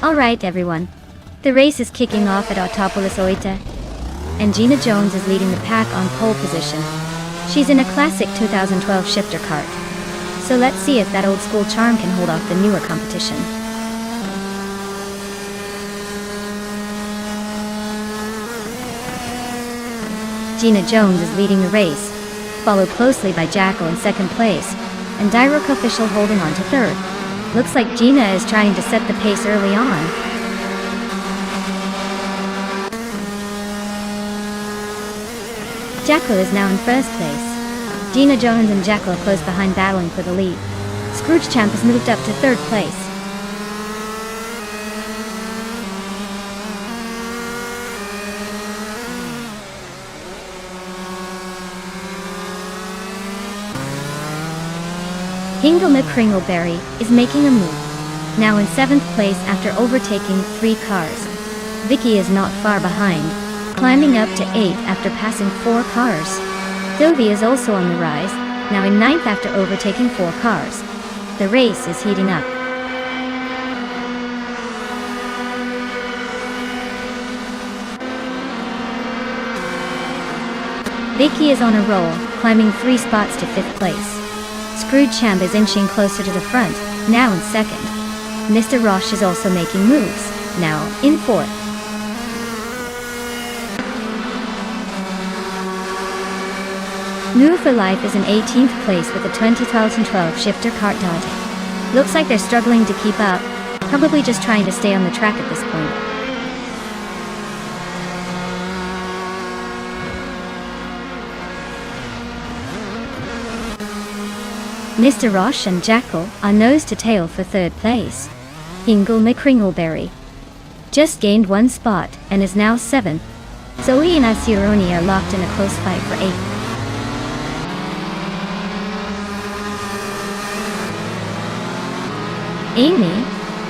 Alright everyone, the race is kicking off at Autopolis Oita, and Gina Jones is leading the pack on pole position. She's in a classic 2012 shifter kart, so let's see if that old school charm can hold off the newer competition. Gina Jones is leading the race, followed closely by Jackal in second place, and Direct Official holding on to third. Looks like Gina is trying to set the pace early on. Jackal is now in first place. Gina Jones and Jackal are close behind battling for the lead. Scrooge Champ has moved up to third place. Hingle McCringleberry is making a move, now in 7th place after overtaking 3 cars. Vicky is not far behind, climbing up to 8th after passing 4 cars. Dovey is also on the rise, now in 9th after overtaking 4 cars. The race is heating up. Vicky is on a roll, climbing 3 spots to 5th place. Scrooge Champ is inching closer to the front, now in 2nd. Mr. Roche is also making moves, now in 4th. Move for Life is in 18th place with the 2012 shifter kart Dante. Looks like they're struggling to keep up, probably just trying to stay on the track at this point. Mr. Roche and Jackal are nose to tail for third place. Hingle McCringleberry just gained one spot and is now 7th. Zoe and Asironi are locked in a close fight for 8th. Amy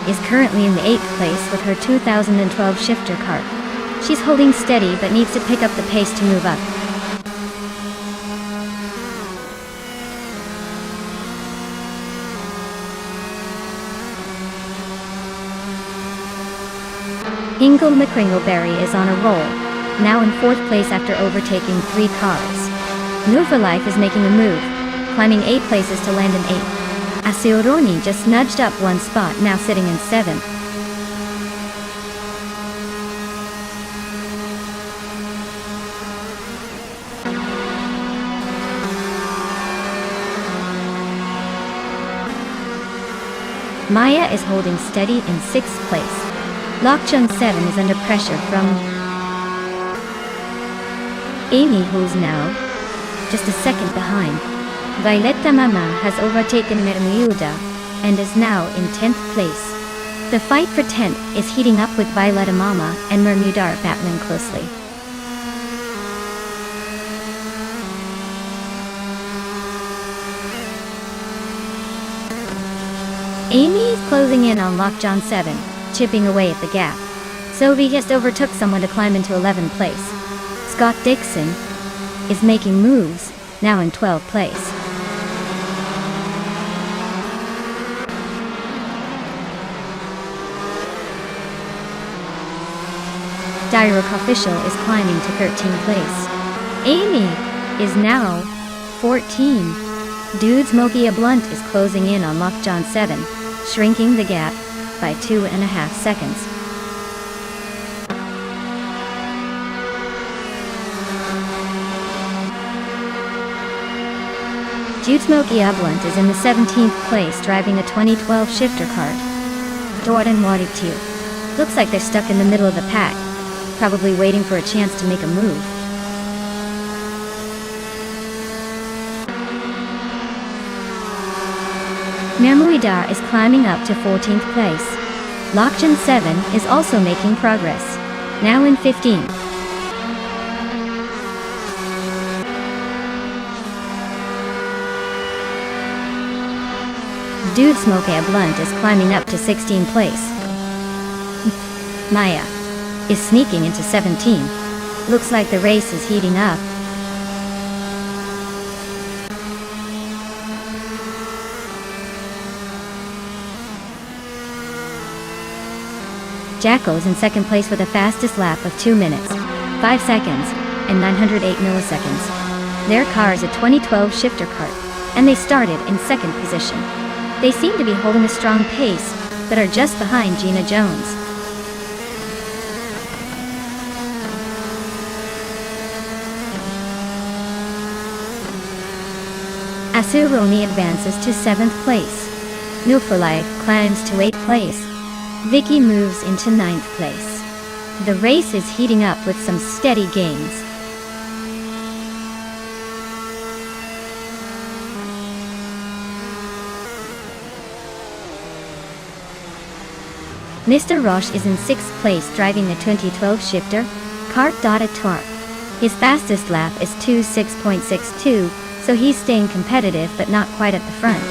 is currently in the 8th place with her 2012 shifter cart. She's holding steady but needs to pick up the pace to move up. Hingle McCringleberry is on a roll, now in 4th place after overtaking 3 cars. Life is making a move, climbing 8 places to land in 8th. Asironi just nudged up 1 spot, now sitting in 7th. Maya is holding steady in 6th place. Lokchung 7 is under pressure from Amy, who's now just a second behind. Violetta Mama has overtaken Mermiuda and is now in 10th place. The fight for 10th is heating up with Violetta Mama and Mermiuda battling closely. Amy is closing in on Lokchung 7, chipping away at the gap. Sophie just overtook someone to climb into 11th place. Scott Dixon is making moves, now in 12th place. Direct Official is climbing to 13th place. Amy is now 14. Dude Smokey a Blunt is closing in on Lokchung 7, shrinking the gap by 2.5 seconds. Jude Smokey a Blunt is in the 17th place driving a 2012 shifter cart. Jordan Waditu. Looks like they're stuck in the middle of the pack, probably waiting for a chance to make a move. Mermuidar is climbing up to 14th place. Lokchung 7 is also making progress, now in 15th. Dude Smokey a Blunt is climbing up to 16th place. Maya is sneaking into 17th. Looks like the race is heating up. Jackal is in 2nd place with a fastest lap of 2 minutes, 5 seconds, and 908 milliseconds. Their car is a 2012 shifter cart, and they started in 2nd position. They seem to be holding a strong pace, but are just behind Gina Jones. Asironi advances to 7th place. Nufalai climbs to 8th place. Vicky moves into 9th place. The race is heating up with some steady gains. Mr. Roche is in 6th place driving the 2012 shifter cart. Torque. His fastest lap is 2:6.62, so he's staying competitive but not quite at the front.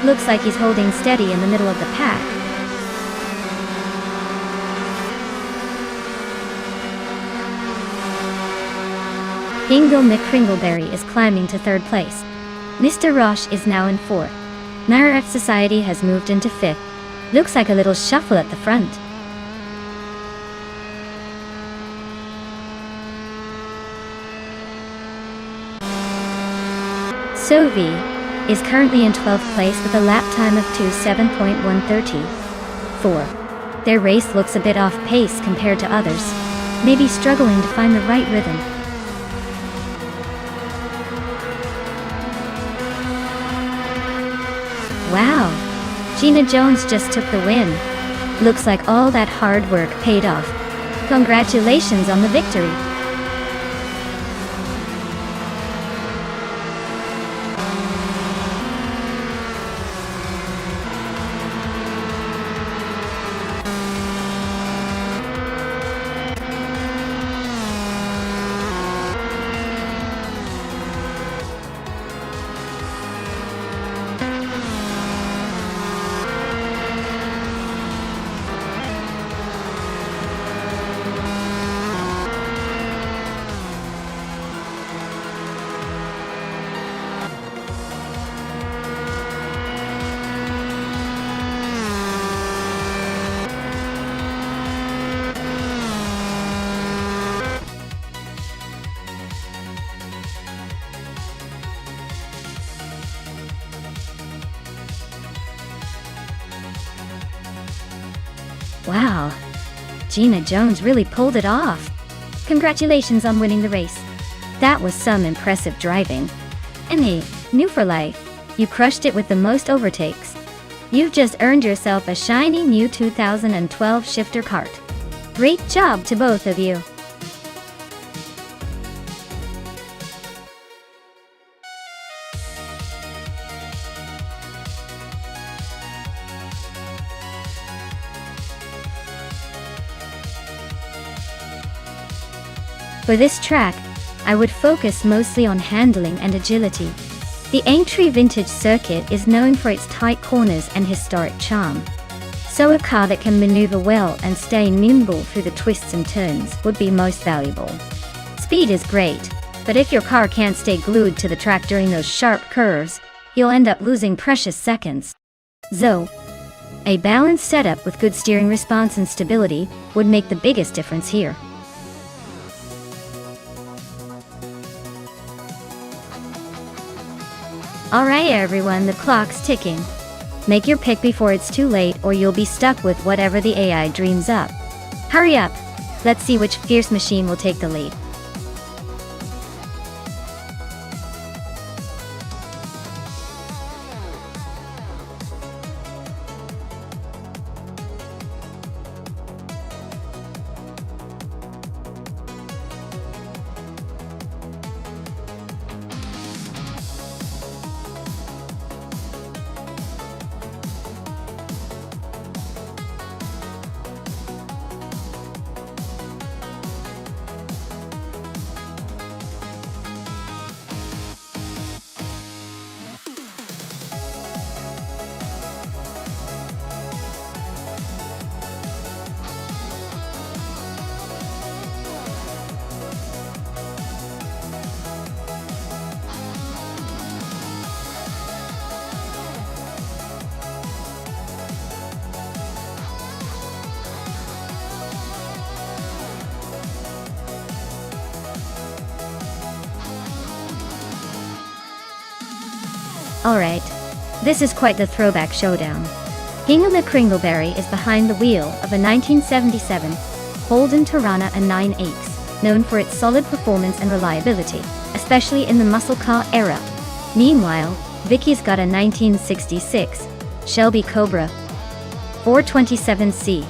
Looks like he's holding steady in the middle of the pack. Hingle McCringleberry is climbing to 3rd place. Mr. Roche is now in 4th. Marat Society has moved into 5th. Looks like a little shuffle at the front. Sophie is currently in 12th place with a lap time of 2:7.134. Their race looks a bit off pace compared to others, maybe struggling to find the right rhythm. Wow! Gina Jones just took the win. Looks like all that hard work paid off. Congratulations on the victory. Wow, Gina Jones really pulled it off. Congratulations on winning the race. That was some impressive driving. And hey, new for life, you crushed it with the most overtakes. You've just earned yourself a shiny new 2012 shifter cart. Great job to both of you. For this track, I would focus mostly on handling and agility. The Aintree Vintage circuit is known for its tight corners and historic charm. So a car that can maneuver well and stay nimble through the twists and turns would be most valuable. Speed is great, but if your car can't stay glued to the track during those sharp curves, you'll end up losing precious seconds. So, a balanced setup with good steering response and stability would make the biggest difference here. Alright everyone, the clock's ticking. Make your pick before it's too late or you'll be stuck with whatever the AI dreams up. Hurry up! Let's see which fierce machine will take the lead. Alright, this is quite the throwback showdown. Hingle McCringleberry is behind the wheel of a 1977 Holden Torana a 9X, known for its solid performance and reliability, especially in the muscle car era. Meanwhile, Vicky's got a 1966 Shelby Cobra 427C,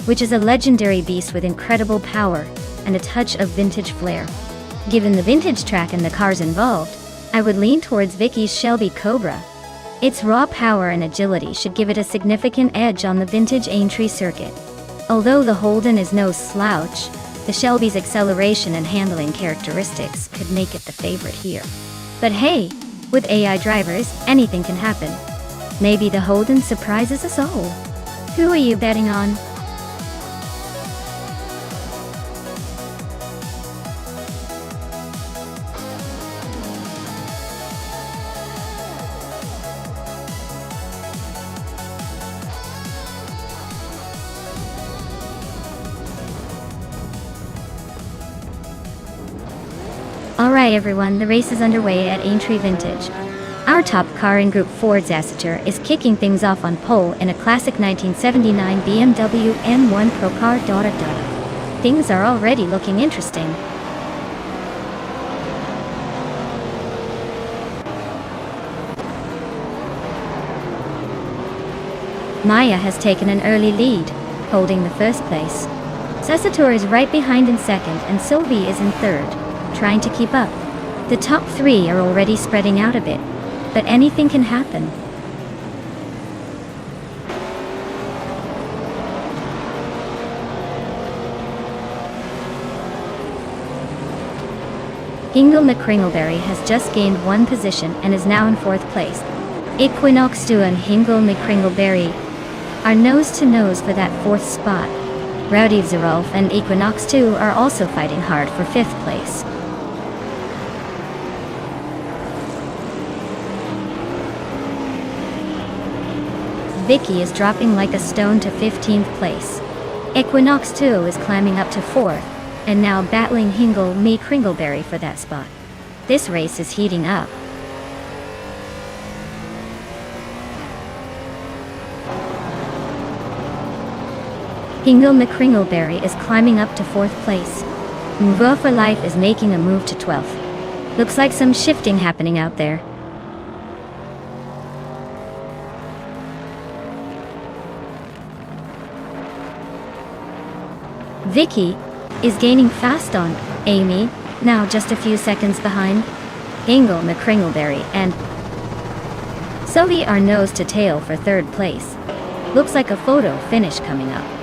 which is a legendary beast with incredible power and a touch of vintage flair. Given the vintage track and the cars involved, I would lean towards Vicky's Shelby Cobra. Its raw power and agility should give it a significant edge on the vintage Aintree circuit. Although the Holden is no slouch, the Shelby's acceleration and handling characteristics could make it the favorite here. But hey, with AI drivers, anything can happen. Maybe the Holden surprises us all. Who are you betting on? Alright everyone, the race is underway at Aintree Vintage. Our top car in Group 4 Zassiture is kicking things off on pole in a classic 1979 BMW M1 Pro car. Things are already looking interesting. Maya has taken an early lead, holding the first place. Zassiture is right behind in second and Sylvie is in third, trying to keep up. The top three are already spreading out a bit, but anything can happen. Hingle McCringleberry has just gained one position and is now in fourth place. Equinox 2 and Hingle McCringleberry are nose to nose for that fourth spot. Rowdy Zerolf and Equinox 2 are also fighting hard for fifth place. Vicky is dropping like a stone to 15th place. Equinox 2 is climbing up to 4th, and now battling Hingle McCringleberry for that spot. This race is heating up. Hingle McCringleberry is climbing up to 4th place. Move for Life is making a move to 12th. Looks like some shifting happening out there. Vicky is gaining fast on Amy, now just a few seconds behind. Hingle McCringleberry and Sophie are nose to tail for 3rd place. Looks like a photo finish coming up.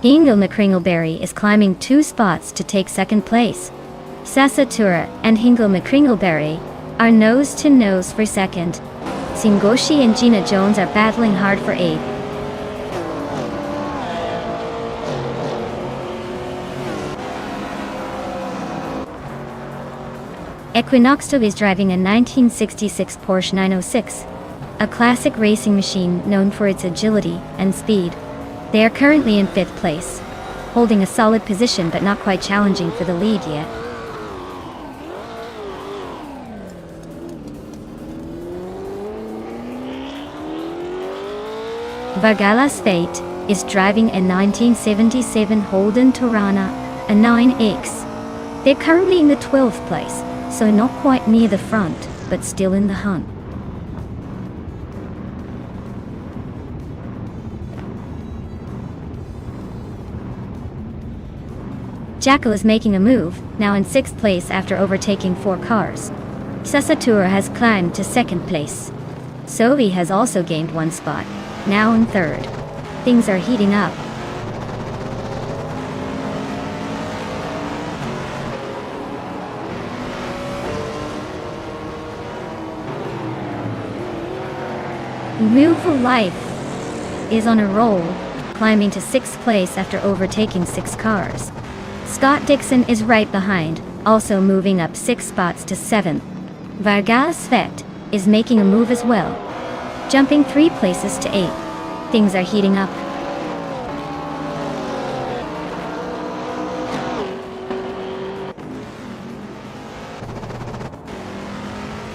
Hingle McCringleberry is climbing 2 spots to take 2nd place. Sasatura and Hingle McCringleberry are nose to nose for 2nd. Singoshi and Gina Jones are battling hard for 8th. Equinoxto is driving a 1966 Porsche 906, a classic racing machine known for its agility and speed. They are currently in 5th place, holding a solid position but not quite challenging for the lead yet. Vargala's Fate is driving a 1977 Holden Torana, a 9X. They're currently in the 12th place, so not quite near the front, but still in the hunt. Jacko is making a move, now in 6th place after overtaking 4 cars. Sasatura has climbed to 2nd place. Sovi has also gained 1 spot, now in 3rd. Things are heating up. Move for Life is on a roll, climbing to 6th place after overtaking 6 cars. Scott Dixon is right behind, also moving up 6 spots to 7th. Vargas Svet is making a move as well, jumping 3 places to 8th. Things are heating up.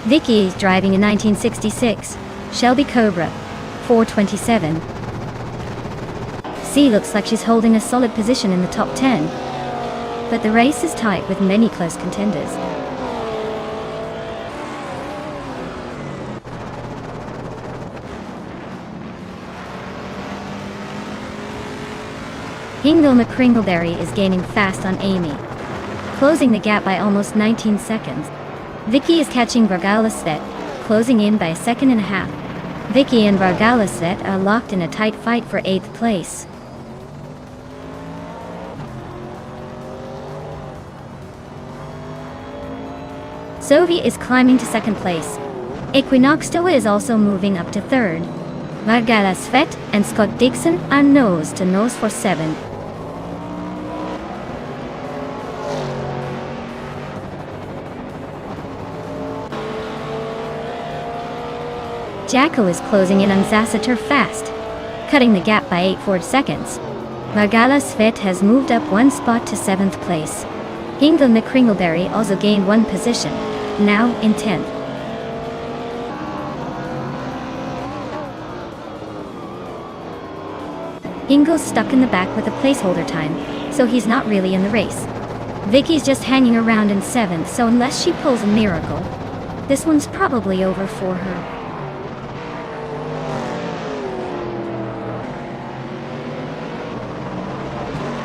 Vicky is driving a 1966 Shelby Cobra 427. C looks like she's holding a solid position in the top 10, but the race is tight with many close contenders. Hingle McCringleberry is gaining fast on Amy, closing the gap by almost 19 seconds. Vicky is catching Vargalasvet, closing in by a second and a half. Vicky and Vargalasvet are locked in a tight fight for 8th place. Sovi is climbing to 2nd place. Equinoxtoa is also moving up to 3rd. Vargalasvet and Scott Dixon are nose to nose for 7th. Jacko is closing in on Zassater fast, cutting the gap by 8 seconds. Vargalasvet has moved up 1 spot to 7th place. Hingle McCringleberry also gained 1 position, now in 10th. Hingle's stuck in the back with a placeholder time, so he's not really in the race. Vicky's just hanging around in 7th, so unless she pulls a miracle, this one's probably over for her.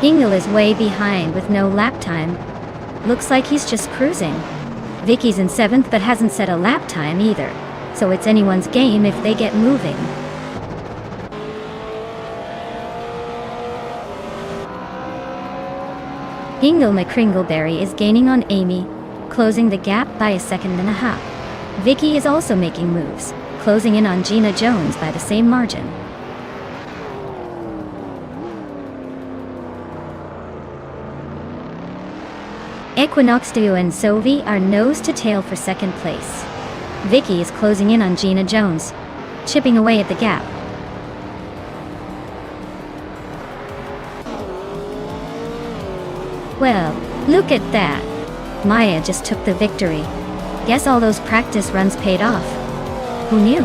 Hingle is way behind with no lap time. Looks like he's just cruising. Vicky's in 7th but hasn't set a lap time either, so it's anyone's game if they get moving. Hingle McCringleberry is gaining on Amy, closing the gap by a second and a half. Vicky is also making moves, closing in on Gina Jones by the same margin. Equinoxtio and Sovi are nose to tail for 2nd place. Vicky is closing in on Gina Jones, chipping away at the gap. Well, look at that. Maya just took the victory. Guess all those practice runs paid off. Who knew?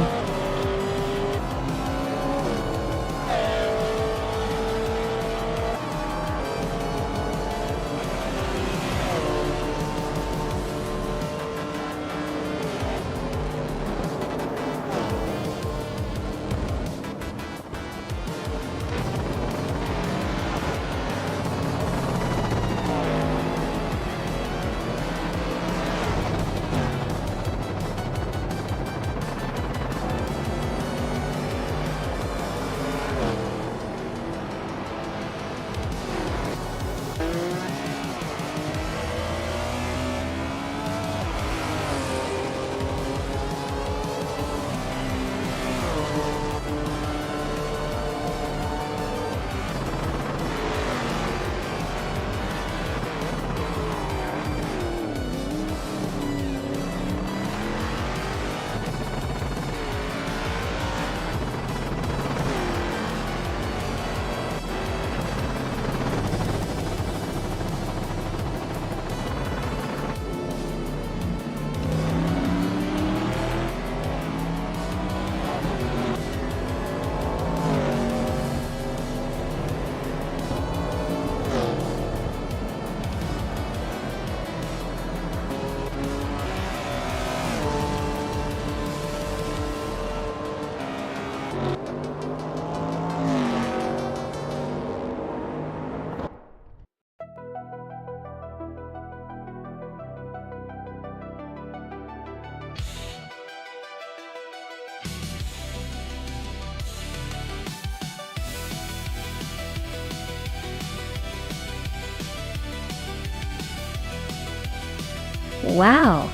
Wow,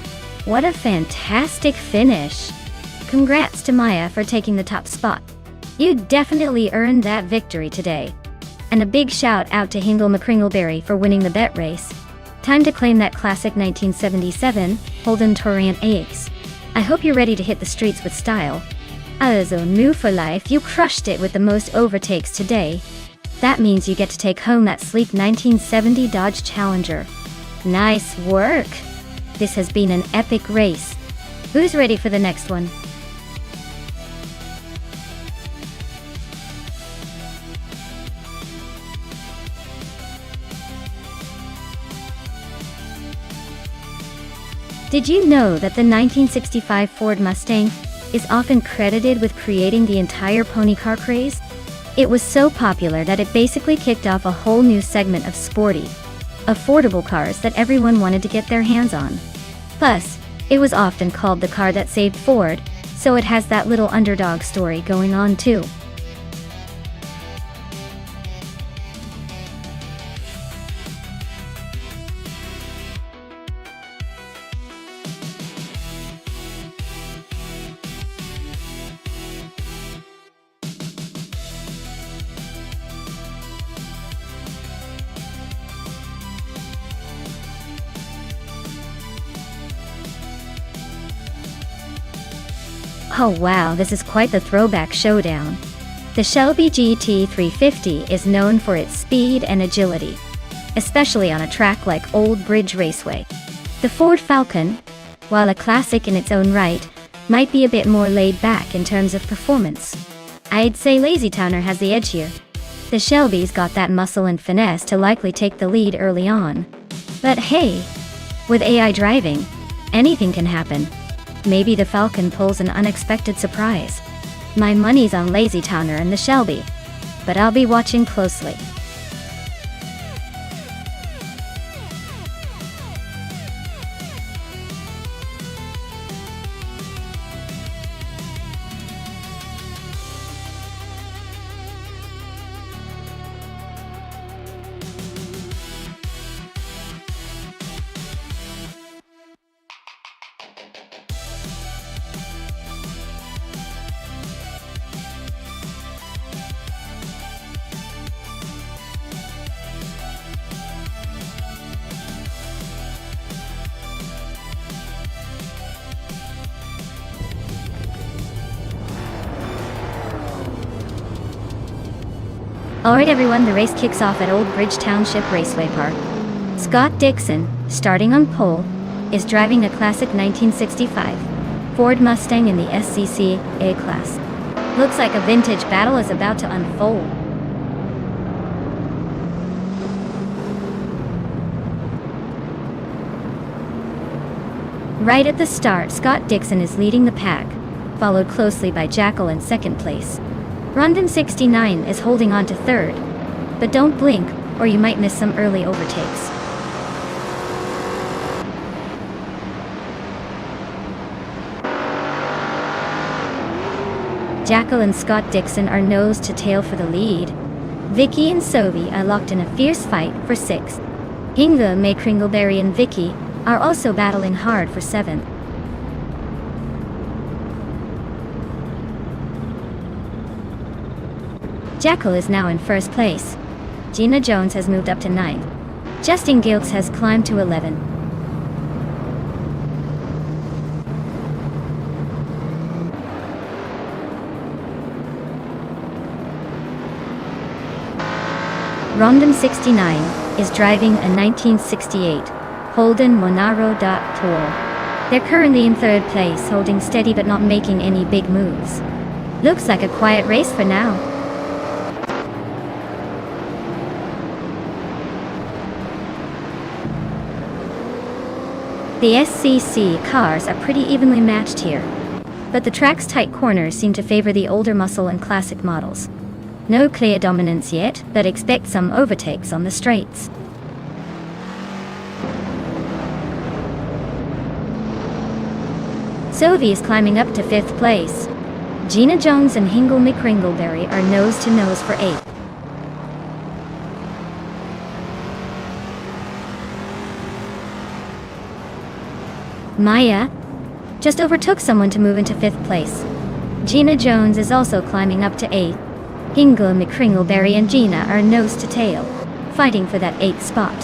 what a fantastic finish! Congrats to Maya for taking the top spot. You definitely earned that victory today. And a big shout out to Hingle McCringleberry for winning the bet race. Time to claim that classic 1977 Holden Torrent AX. I hope you're ready to hit the streets with style. Also, new for life, you crushed it with the most overtakes today. That means you get to take home that sleek 1970 Dodge Challenger. Nice work! This has been an epic race. Who's ready for the next one? Did you know that the 1965 Ford Mustang is often credited with creating the entire pony car craze? It was so popular that it basically kicked off a whole new segment of sporty, affordable cars that everyone wanted to get their hands on. Plus, it was often called the car that saved Ford, so it has that little underdog story going on too. Oh wow, this is quite the throwback showdown. The Shelby GT350 is known for its speed and agility, especially on a track like Old Bridge Raceway. The Ford Falcon, while a classic in its own right, might be a bit more laid back in terms of performance. I'd say Lazy Towner has the edge here. The Shelby's got that muscle and finesse to likely take the lead early on. But hey, with AI driving, anything can happen. Maybe the Falcon pulls an unexpected surprise. My money's on Lazy Towner and the Shelby, but I'll be watching closely. Alright everyone, the race kicks off at Old Bridge Township Raceway Park. Scott Dixon, starting on pole, is driving a classic 1965 Ford Mustang in the SCCA class. Looks like a vintage battle is about to unfold. Right at the start, Scott Dixon is leading the pack, followed closely by Jackal in second place. Rondon 69 is holding on to third, but don't blink or you might miss some early overtakes. Jackal and Scott Dixon are nose to tail for the lead. Vicky and Sophie are locked in a fierce fight for 6th. Inga, May Kringleberry and Vicky are also battling hard for 7th. Jackal is now in first place. Gina Jones has moved up to 9th. Justin Gilks has climbed to 11th. Rondon 69 is driving a 1968 Holden Monaro. They're currently in third place, holding steady but not making any big moves. Looks like a quiet race for now. The SCC cars are pretty evenly matched here, but the track's tight corners seem to favor the older muscle and classic models. No clear dominance yet, but expect some overtakes on the straights. Sophie is climbing up to 5th place. Gina Jones and Hingle McCringleberry are nose to nose for 8th. Maya just overtook someone to move into 5th place. Gina Jones is also climbing up to 8th. Hingle, McCringleberry and Gina are nose to tail, fighting for that 8th spot.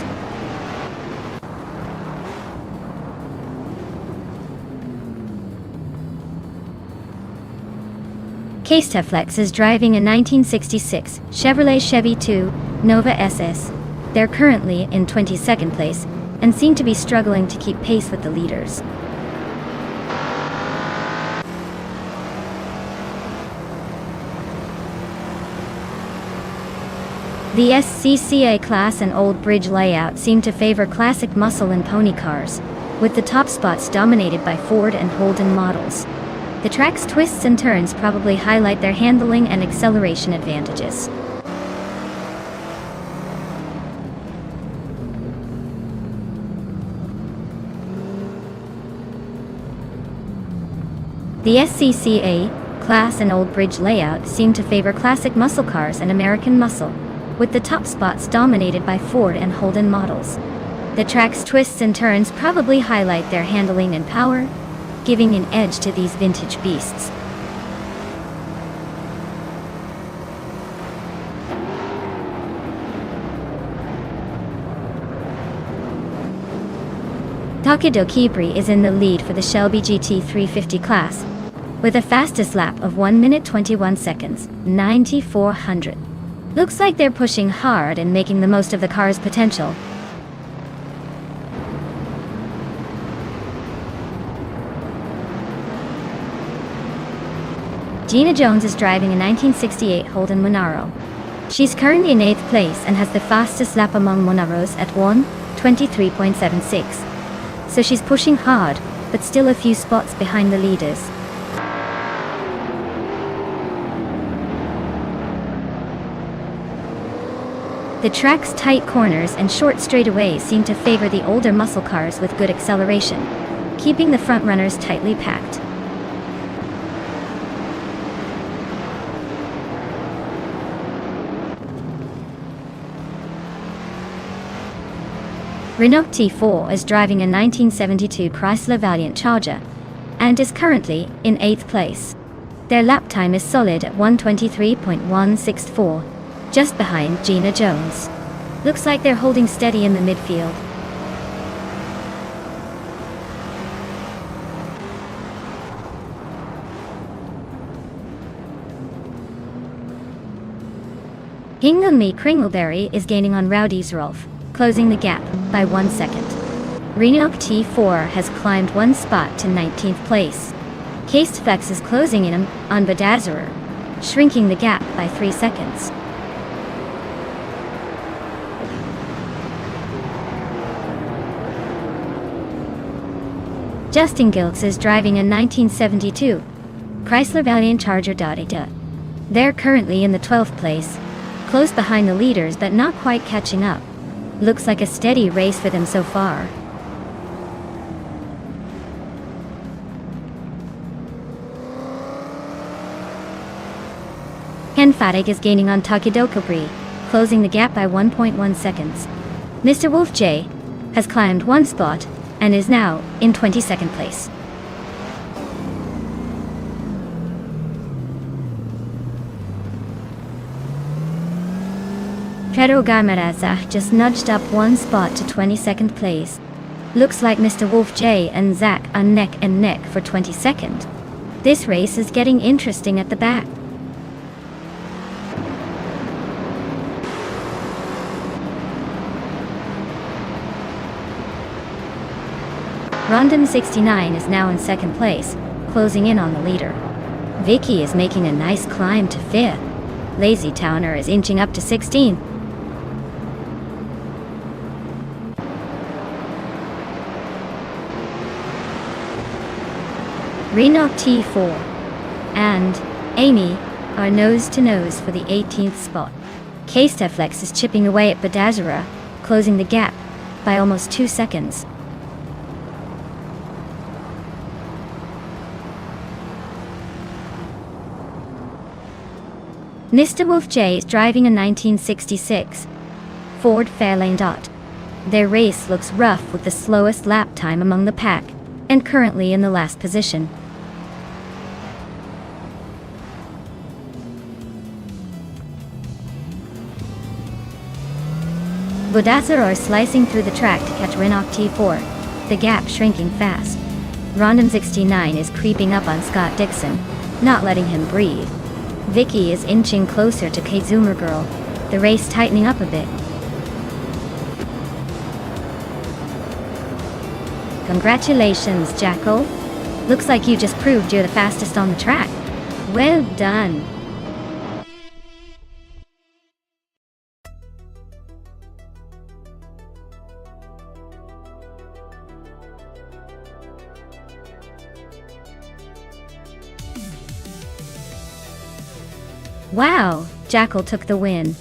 Casetaflex is driving a 1966 Chevrolet Chevy 2 Nova SS. They're currently in 22nd place and seem to be struggling to keep pace with the leaders. The SCCA class and Old Bridge layout seem to favor classic muscle and pony cars, with the top spots dominated by Ford and Holden models. The track's twists and turns probably highlight their handling and acceleration advantages. The SCCA class and Old Bridge layout seem to favor classic muscle cars and American muscle, with the top spots dominated by Ford and Holden models. The track's twists and turns probably highlight their handling and power, giving an edge to these vintage beasts. Takedo Kibri is in the lead for the Shelby GT 350 class, with a fastest lap of 1 minute 21 seconds, 9,400. Looks like they're pushing hard and making the most of the car's potential. Gina Jones is driving a 1968 Holden Monaro. She's currently in 8th place and has the fastest lap among Monaros at 1:23.76. So she's pushing hard, but still a few spots behind the leaders. The track's tight corners and short straightaways seem to favor the older muscle cars with good acceleration, keeping the front runners tightly packed. Renault T4 is driving a 1972 Chrysler Valiant Charger, and is currently in 8th place. Their lap time is solid at 1:23.164, just behind Gina Jones. Looks like they're holding steady in the midfield. Hingham Kringleberry is gaining on Rowdy's Rolf, closing the gap by 1 second. Renok T4 has climbed one spot to 19th place. Casteflex is closing in on Bedazzler, shrinking the gap by 3 seconds. Justin Gilks is driving a 1972 Chrysler Valiant Charger. They're currently in the 12th place, close behind the leaders but not quite catching up. Looks like a steady race for them so far. Ken Fatig is gaining on Takidokobri, closing the gap by 1.1 seconds. Mr. Wolf J has climbed one spot and is now in 22nd place. Pedro Gamaraza just nudged up one spot to 22nd place. Looks like Mr. Wolf J and Zach are neck and neck for 22nd. This race is getting interesting at the back. Rondon 69 is now in 2nd place, closing in on the leader. Vicky is making a nice climb to 5th. Lazy Towner is inching up to 16th. Renok T4 and Amy are nose to nose for the 18th spot. Casteflex is chipping away at Bedazzler, closing the gap by almost 2 seconds. Mr. Wolf J is driving a 1966 Ford Fairlane. Their race looks rough with the slowest lap time among the pack, and currently in the last position. Bedazzler are slicing through the track to catch Renok T4, the gap shrinking fast. Rondon 69 is creeping up on Scott Dixon, not letting him breathe. Vicky is inching closer to Kazoomer Girl, the race tightening up a bit. Congratulations, Jackal. Looks like you just proved you're the fastest on the track. Well done. Wow, Jackal took the win.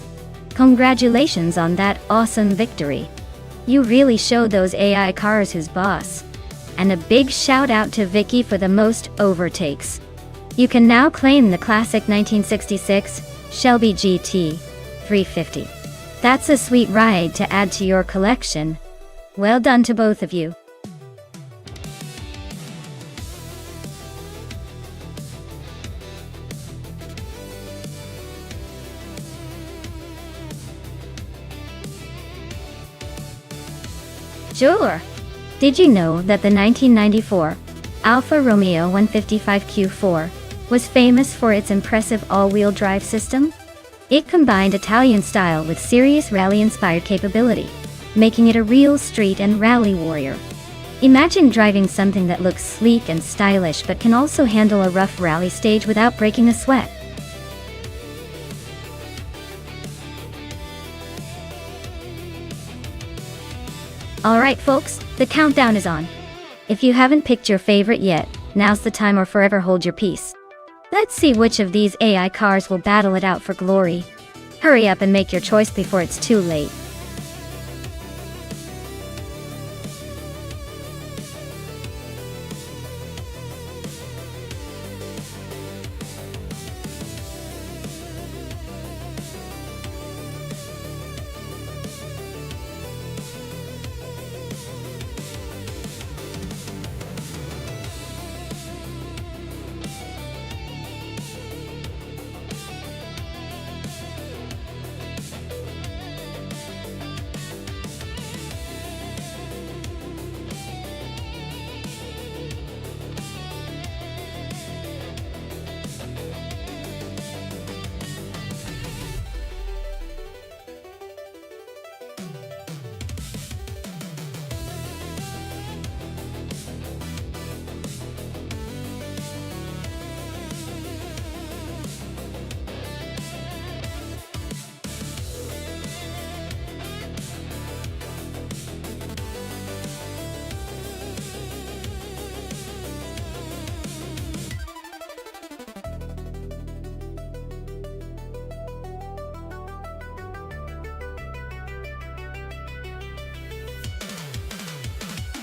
Congratulations on that awesome victory. You really showed those AI cars who's boss. And a big shout out to Vicky for the most overtakes. You can now claim the classic 1966 Shelby GT 350. That's a sweet ride to add to your collection. Well done to both of you. Sure. Did you know that the 1994 Alfa Romeo 155 Q4 was famous for its impressive all-wheel drive system? It combined Italian style with serious rally-inspired capability, making it a real street and rally warrior. Imagine driving something that looks sleek and stylish but can also handle a rough rally stage without breaking a sweat. Alright folks, the countdown is on. If you haven't picked your favorite yet, now's the time or forever hold your peace. Let's see which of these AI cars will battle it out for glory. Hurry up and make your choice before it's too late.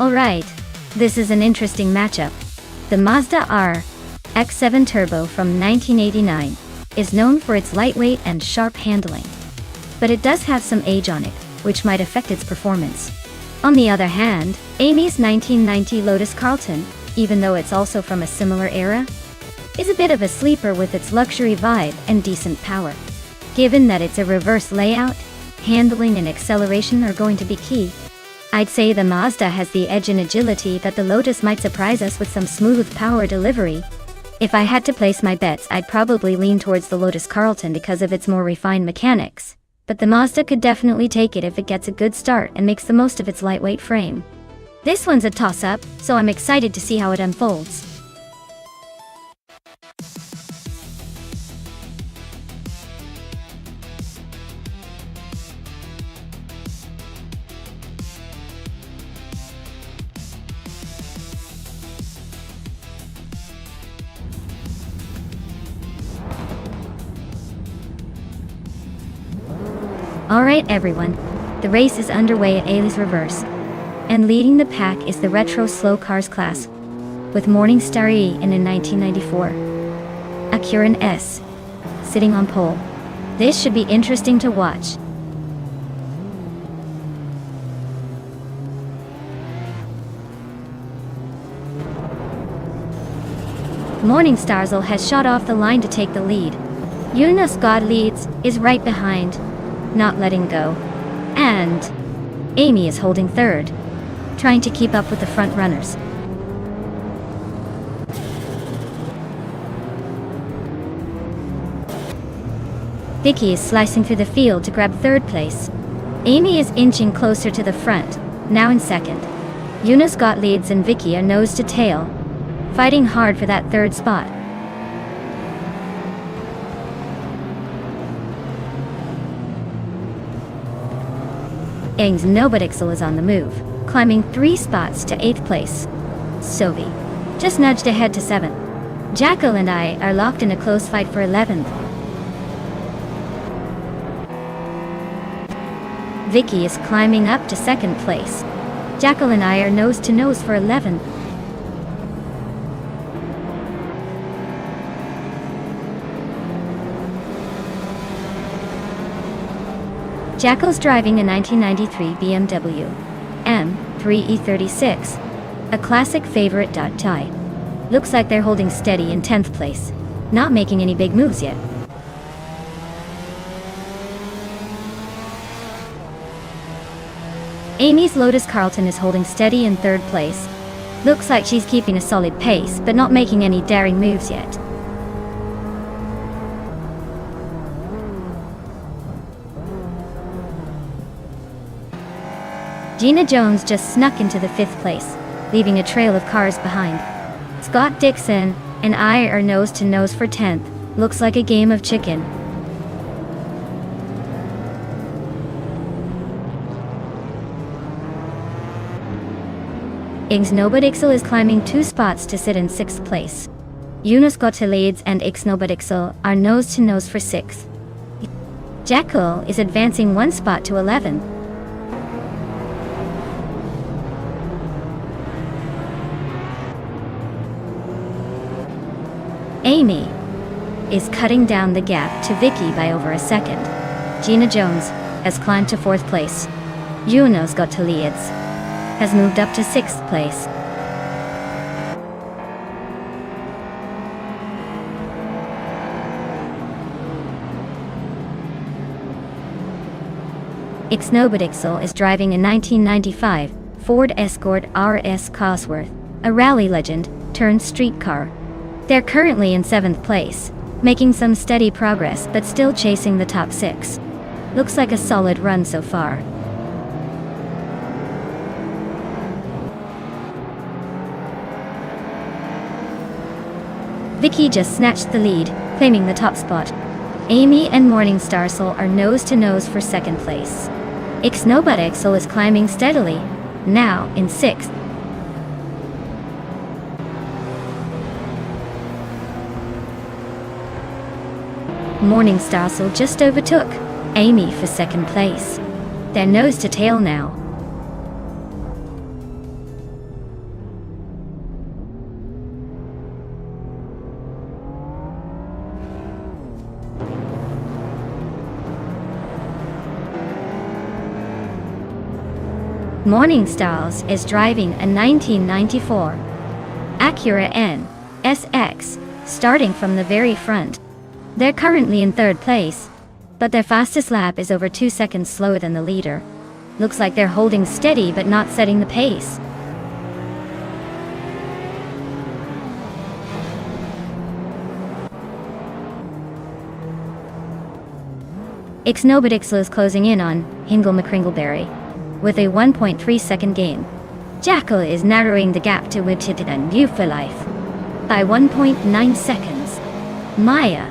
Alright, this is an interesting matchup. The Mazda RX-7 Turbo from 1989 is known for its lightweight and sharp handling. But it does have some age on it, which might affect its performance. On the other hand, Amy's 1990 Lotus Carlton, even though it's also from a similar era, is a bit of a sleeper with its luxury vibe and decent power. Given that it's a reverse layout, handling and acceleration are going to be key. I'd say the Mazda has the edge in agility that the Lotus might surprise us with some smooth power delivery. If I had to place my bets, I'd probably lean towards the Lotus Carlton because of its more refined mechanics. But the Mazda could definitely take it if it gets a good start and makes the most of its lightweight frame. This one's a toss-up, so I'm excited to see how it unfolds. Alright everyone, the race is underway at Ailey's Reverse, and leading the pack is the Retro Slow Cars class, with Morningstar E in 1994. Acuren S, sitting on pole. This should be interesting to watch. Morningstar has shot off the line to take the lead. Eunice God leads, is right behind, not letting go. And Amy is holding third, trying to keep up with the front runners. Vicky is slicing through the field to grab third place. Amy is inching closer to the front, now in second. Eunice got leads and Vicky are nose to tail, fighting hard for that third spot. Ing's Nobodixel is on the move, climbing 3 spots to 8th place. Sovi just nudged ahead to 7th. Jackal and I are locked in a close fight for 11th. Vicky is climbing up to 2nd place. Jackal and I are nose to nose for 11th. Jackal's driving a 1993 BMW M3E36, a classic favorite. Tie. Looks like they're holding steady in 10th place, not making any big moves yet. Amy's Lotus Carlton is holding steady in 3rd place. Looks like she's keeping a solid pace, but not making any daring moves yet. Gina Jones just snuck into the 5th place, leaving a trail of cars behind. Scott Dixon and I are nose to nose for 10th. Looks like a game of chicken. Ing's Nobodixel is climbing 2 spots to sit in 6th place. Eunice got to leads and Ing's Nobodixel are nose to nose for 6th. Jackal is advancing 1 spot to 11th. Amy is cutting down the gap to Vicky by over a second. Gina Jones has climbed to 4th place. Eunice got to leads, has moved up to 6th place. Ing's Nobodixel is driving a 1995 Ford Escort RS Cosworth, a rally legend turned street car. They're currently in 7th place, making some steady progress but still chasing the top 6. Looks like a solid run so far. Vicky just snatched the lead, claiming the top spot. Amy and Morningstar are nose to nose for 2nd place. Ing's Nobodixel is climbing steadily, now in 6th. Morningstar just overtook Amy for 2nd place. They're nose to tail now. Morning Stars is driving a 1994 Acura NSX, starting from the very front. They're currently in third place, but their fastest lap is over 2 seconds slower than the leader. Looks like they're holding steady but not setting the pace. Ixnobitixla is closing in on Hingle McCringleberry with a 1.3 second gain. Jackal is narrowing the gap to Wittitan Life by 1.9 seconds. Maya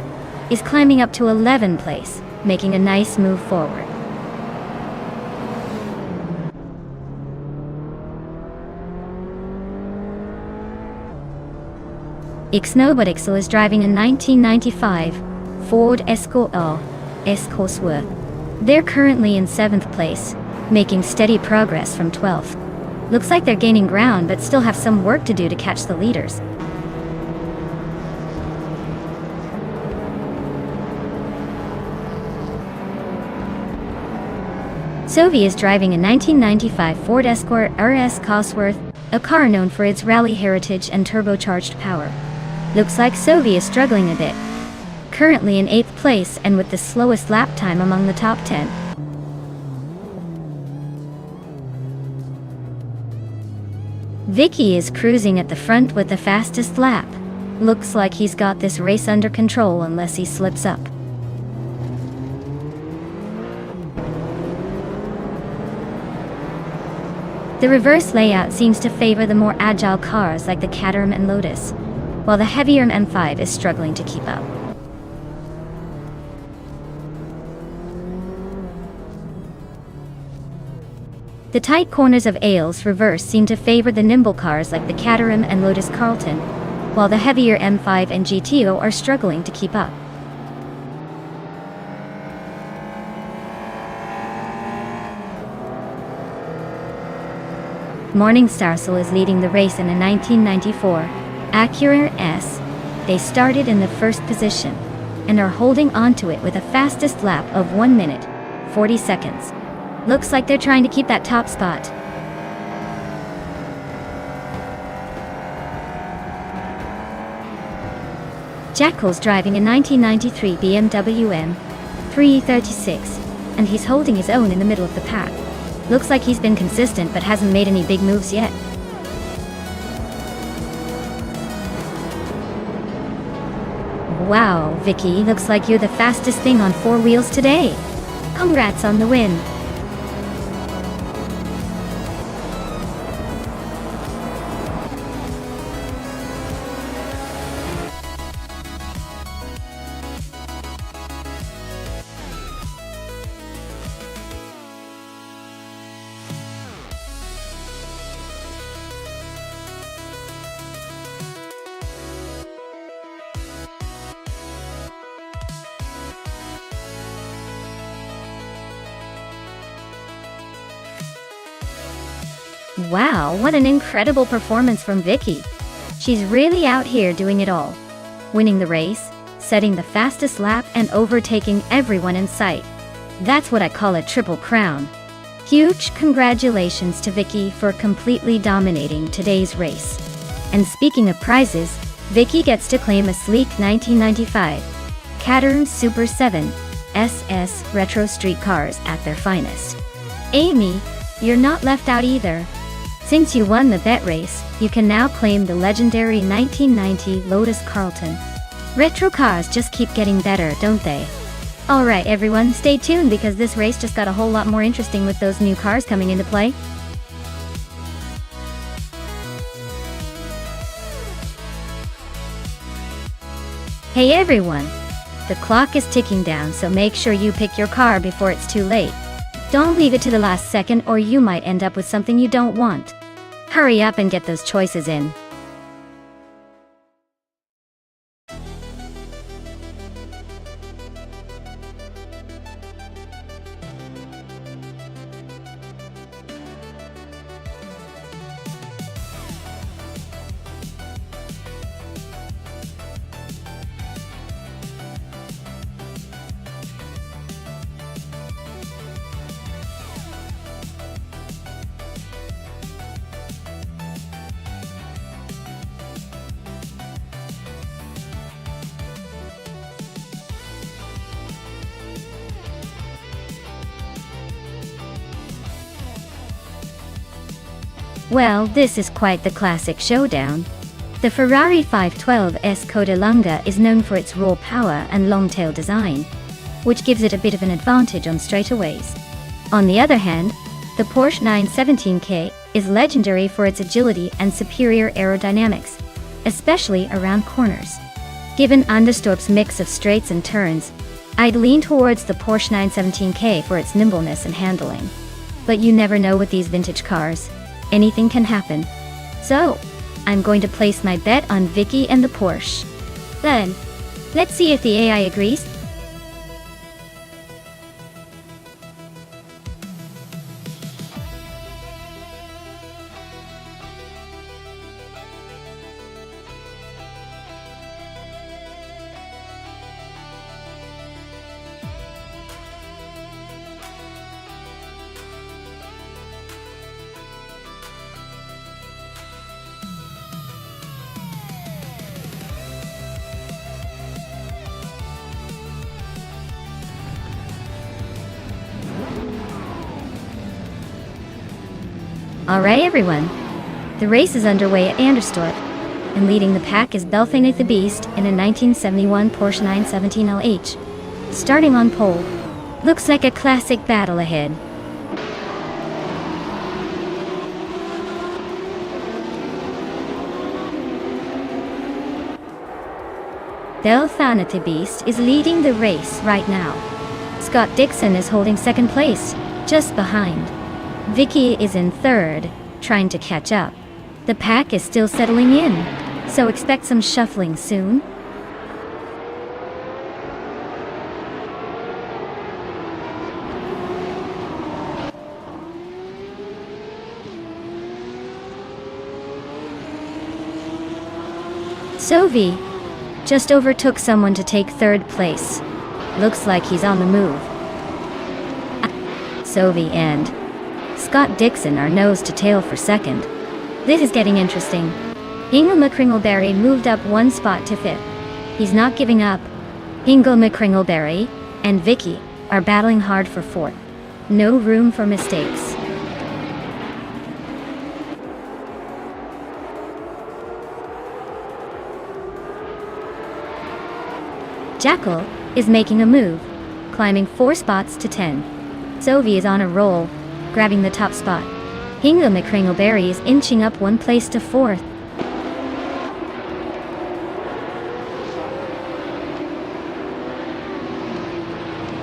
is climbing up to 11th place, making a nice move forward. Ixnobitixla is driving a 1995 Ford Escort Escort. They're currently in 7th place, making steady progress from 12th. Looks like they're gaining ground but still have some work to do to catch the leaders. Sophie is driving a 1995 Ford Escort RS Cosworth, a car known for its rally heritage and turbocharged power. Looks like Sophie is struggling a bit. Currently in 8th place and with the slowest lap time among the top 10. Vicky is cruising at the front with the fastest lap. Looks like he's got this race under control unless he slips up. The reverse layout seems to favor the more agile cars like the Caterham and Lotus, while the heavier M5 is struggling to keep up. The tight corners of Ailes reverse seem to favor the nimble cars like the Caterham and Lotus Carlton, while the heavier M5 and GTO are struggling to keep up. Morning Starsel is leading the race in a 1994 Acura S. They started in the first position and are holding onto it with a fastest lap of 1 minute, 40 seconds. Looks like they're trying to keep that top spot. Jackal's driving a 1993 BMW M336, and he's holding his own in the middle of the pack. Looks like he's been consistent but hasn't made any big moves yet. Wow, Vicky, looks like you're the fastest thing on 4 wheels today. Congrats on the win. Wow, what an incredible performance from Vicky. She's really out here doing it all. Winning the race, setting the fastest lap and overtaking everyone in sight. That's what I call a triple crown. Huge congratulations to Vicky for completely dominating today's race. And speaking of prizes, Vicky gets to claim a sleek 1995 Caterham Super 7 SS Retro Street Cars at their finest. Amy, you're not left out either. Since you won the bet race, you can now claim the legendary 1990 Lotus Carlton. Retro cars just keep getting better, don't they? Alright everyone, stay tuned because this race just got a whole lot more interesting with those new cars coming into play. Hey everyone! The clock is ticking down, so make sure you pick your car before it's too late. Don't leave it to the last second or you might end up with something you don't want. Hurry up and get those choices in. Well, this is quite the classic showdown. The Ferrari 512's Codalunga is known for its raw power and long-tail design, which gives it a bit of an advantage on straightaways. On the other hand, the Porsche 917K is legendary for its agility and superior aerodynamics, especially around corners. Given Nonstop's mix of straights and turns, I'd lean towards the Porsche 917K for its nimbleness and handling. But you never know with these vintage cars. Anything can happen. So, I'm going to place my bet on Vicky and the Porsche. Then, let's see if the AI agrees. Alright everyone, the race is underway at Anderstorp, and leading the pack is Belthanet the Beast in a 1971 Porsche 917LH. Starting on pole, looks like a classic battle ahead. Belthanet the Beast is leading the race right now. Scott Dixon is holding second place, just behind. Vicky is in third, trying to catch up. The pack is still settling in, so expect some shuffling soon. Sovi just overtook someone to take third place. Looks like he's on the move. Sovi and Scott Dixon are nose to tail for second. This is getting interesting. Ingle McCringleberry moved up one spot to fifth. He's not giving up. Ingle McCringleberry and Vicky are battling hard for fourth. No room for mistakes. Jackal is making a move, climbing 4 spots to 10. Sovi is on a roll, grabbing the top spot. Ingle McCringleberry is inching up 1 place to 4th.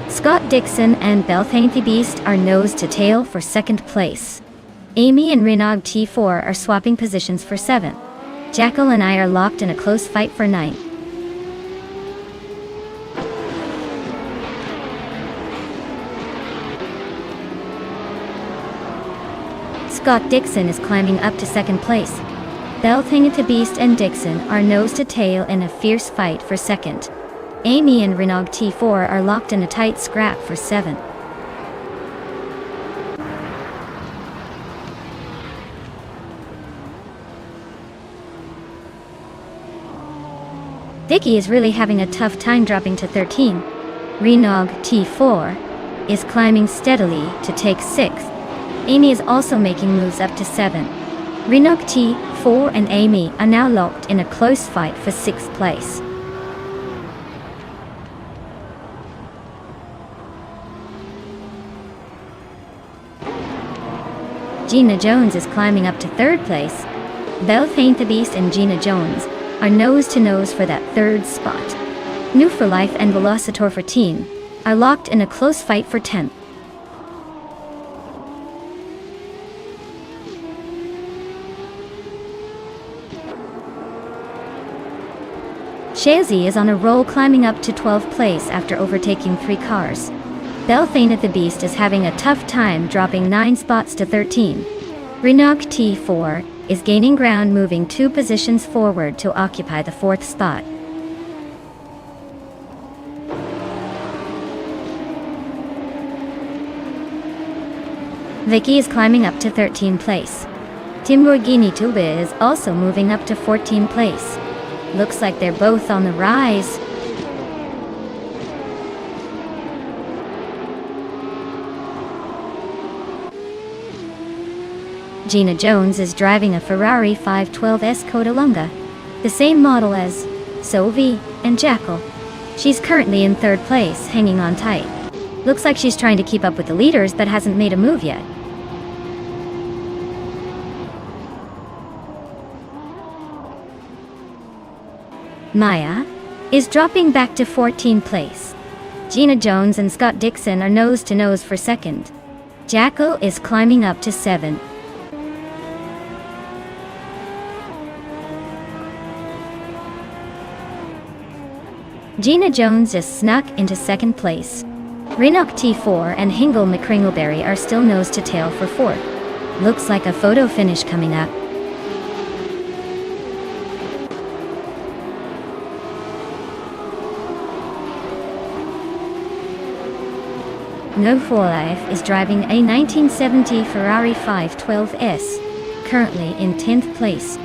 Scott Dixon and Belthanet the Beast are nose to tail for second place. Amy and Renaud T4 are swapping positions for 7th. Jackal and I are locked in a close fight for 9th. Scott Dixon is climbing up to second place. Belthanet the Beast and Dixon are nose to tail in a fierce fight for second. Amy and Renaud T4 are locked in a tight scrap for 7th. Vicky is really having a tough time dropping to 13. Renaud T4 is climbing steadily to take 6th. Amy is also making moves up to 7. Renaud T4 and Amy are now locked in a close fight for 6th place. Gina Jones is climbing up to 3rd place. Belthanet the Beast and Gina Jones are nose to nose for that 3rd spot. New for Life and Velocitor 14 are locked in a close fight for 10th. Shazzy is on a roll, climbing up to 12th place after overtaking 3 cars. Belthanet the Beast is having a tough time, dropping 9 spots to 13. Renaud T4 is gaining ground, moving 2 positions forward to occupy the 4th spot. Vicky is climbing up to 13th place. Timborghini Tuba is also moving up to 14th place. Looks like they're both on the rise. Gina Jones is driving a Ferrari 512S Codalunga, the same model as Sophie and Jackal. She's currently in third place, hanging on tight. Looks like she's trying to keep up with the leaders but hasn't made a move yet. Maya is dropping back to 14th place. Gina Jones and Scott Dixon are nose to nose for second. Jackal is climbing up to 7th. Gina Jones just snuck into second place. Rinnock T4 and Hingle McCringleberry are still nose to tail for fourth. Looks like a photo finish coming up. No For Life is driving a 1970 Ferrari 512S, currently in 10th place.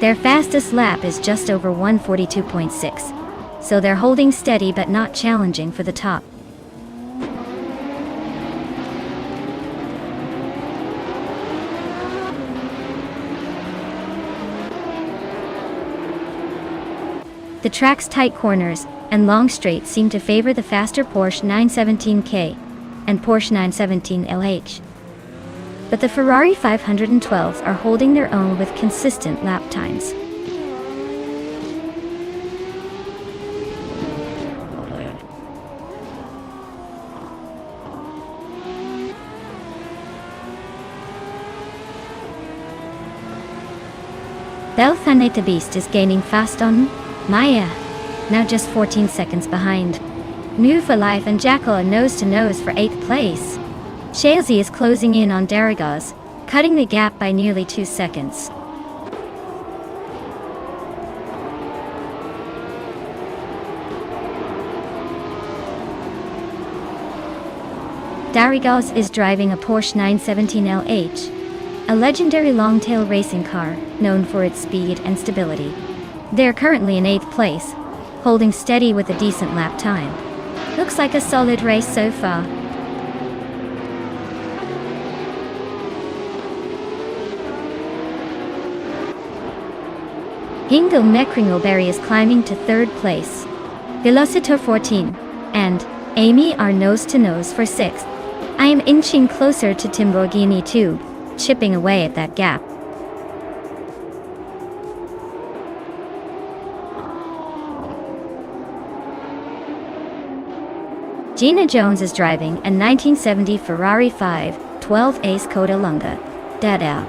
Their fastest lap is just over 142.6, so they're holding steady but not challenging for the top. The track's tight corners and long straights seem to favor the faster Porsche 917K and Porsche 917LH. But the Ferrari 512s are holding their own with consistent lap times. Belthaneta Beast is gaining fast on Maya, now just 14 seconds behind. New for Life and Jackal are nose to nose for 8th place. Shazy is closing in on Darragaz, cutting the gap by nearly 2 seconds. Darragaz is driving a Porsche 917LH, a legendary long-tail racing car known for its speed and stability. They're currently in 8th place, holding steady with a decent lap time. Looks like a solid race so far. Hingle McCringleberry is climbing to 3rd place. Velocitor 14 and Amy are nose to nose for 6th. I am inching closer to Timborghini 2, chipping away at that gap. Gina Jones is driving a 1970 Ferrari 512 Ace Codalunga. Dead out.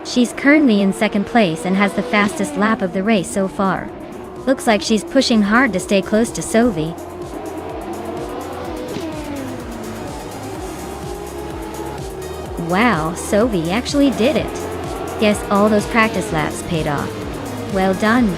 She's currently in 2nd place and has the fastest lap of the race so far. Looks like she's pushing hard to stay close to Sophie. Wow, Sophie actually did it. Guess all those practice laps paid off. Well done.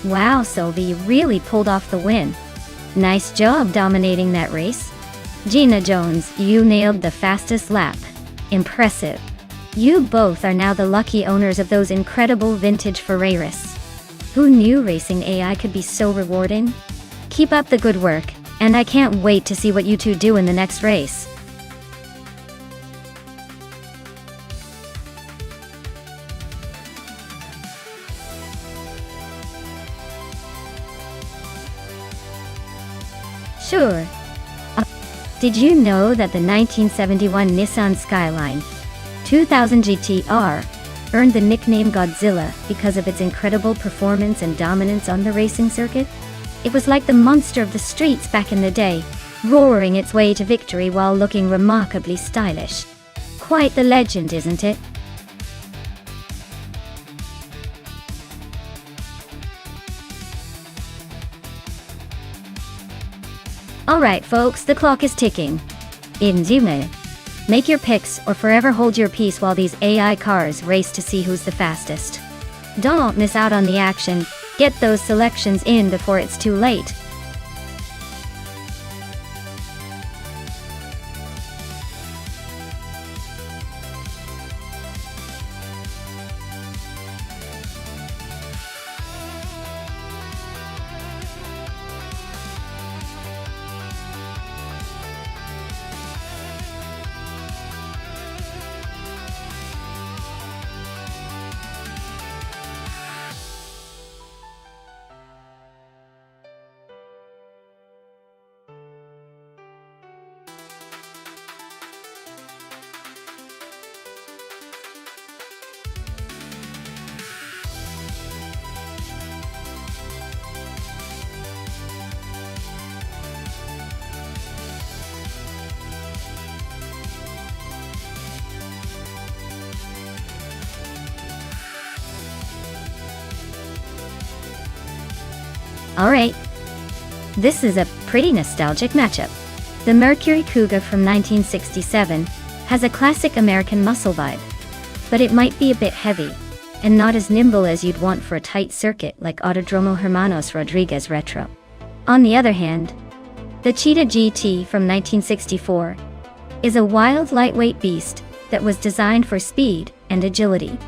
Wow, Sylvie really pulled off the win. Nice job dominating that race. Gina Jones, you nailed the fastest lap. Impressive. You both are now the lucky owners of those incredible vintage Ferraris. Who knew racing AI could be so rewarding? Keep up the good work, and I can't wait to see what you two do in the next race. Sure. Did you know that the 1971 Nissan Skyline 2000 GTR earned the nickname Godzilla because of its incredible performance and dominance on the racing circuit? It was like the monster of the streets back in the day, roaring its way to victory while looking remarkably stylish. Quite the legend, isn't it? Alright folks, the clock is ticking. In 10, Make your picks or forever hold your peace while these AI cars race to see who's the fastest. Don't miss out on the action. Get those selections in before it's too late. Alright, this is a pretty nostalgic matchup. The Mercury Cougar from 1967 has a classic American muscle vibe, but it might be a bit heavy, and not as nimble as you'd want for a tight circuit like Autodromo Hermanos Rodriguez Retro. On the other hand, the Cheetah GT from 1964 is a wild, lightweight beast that was designed for speed and agility.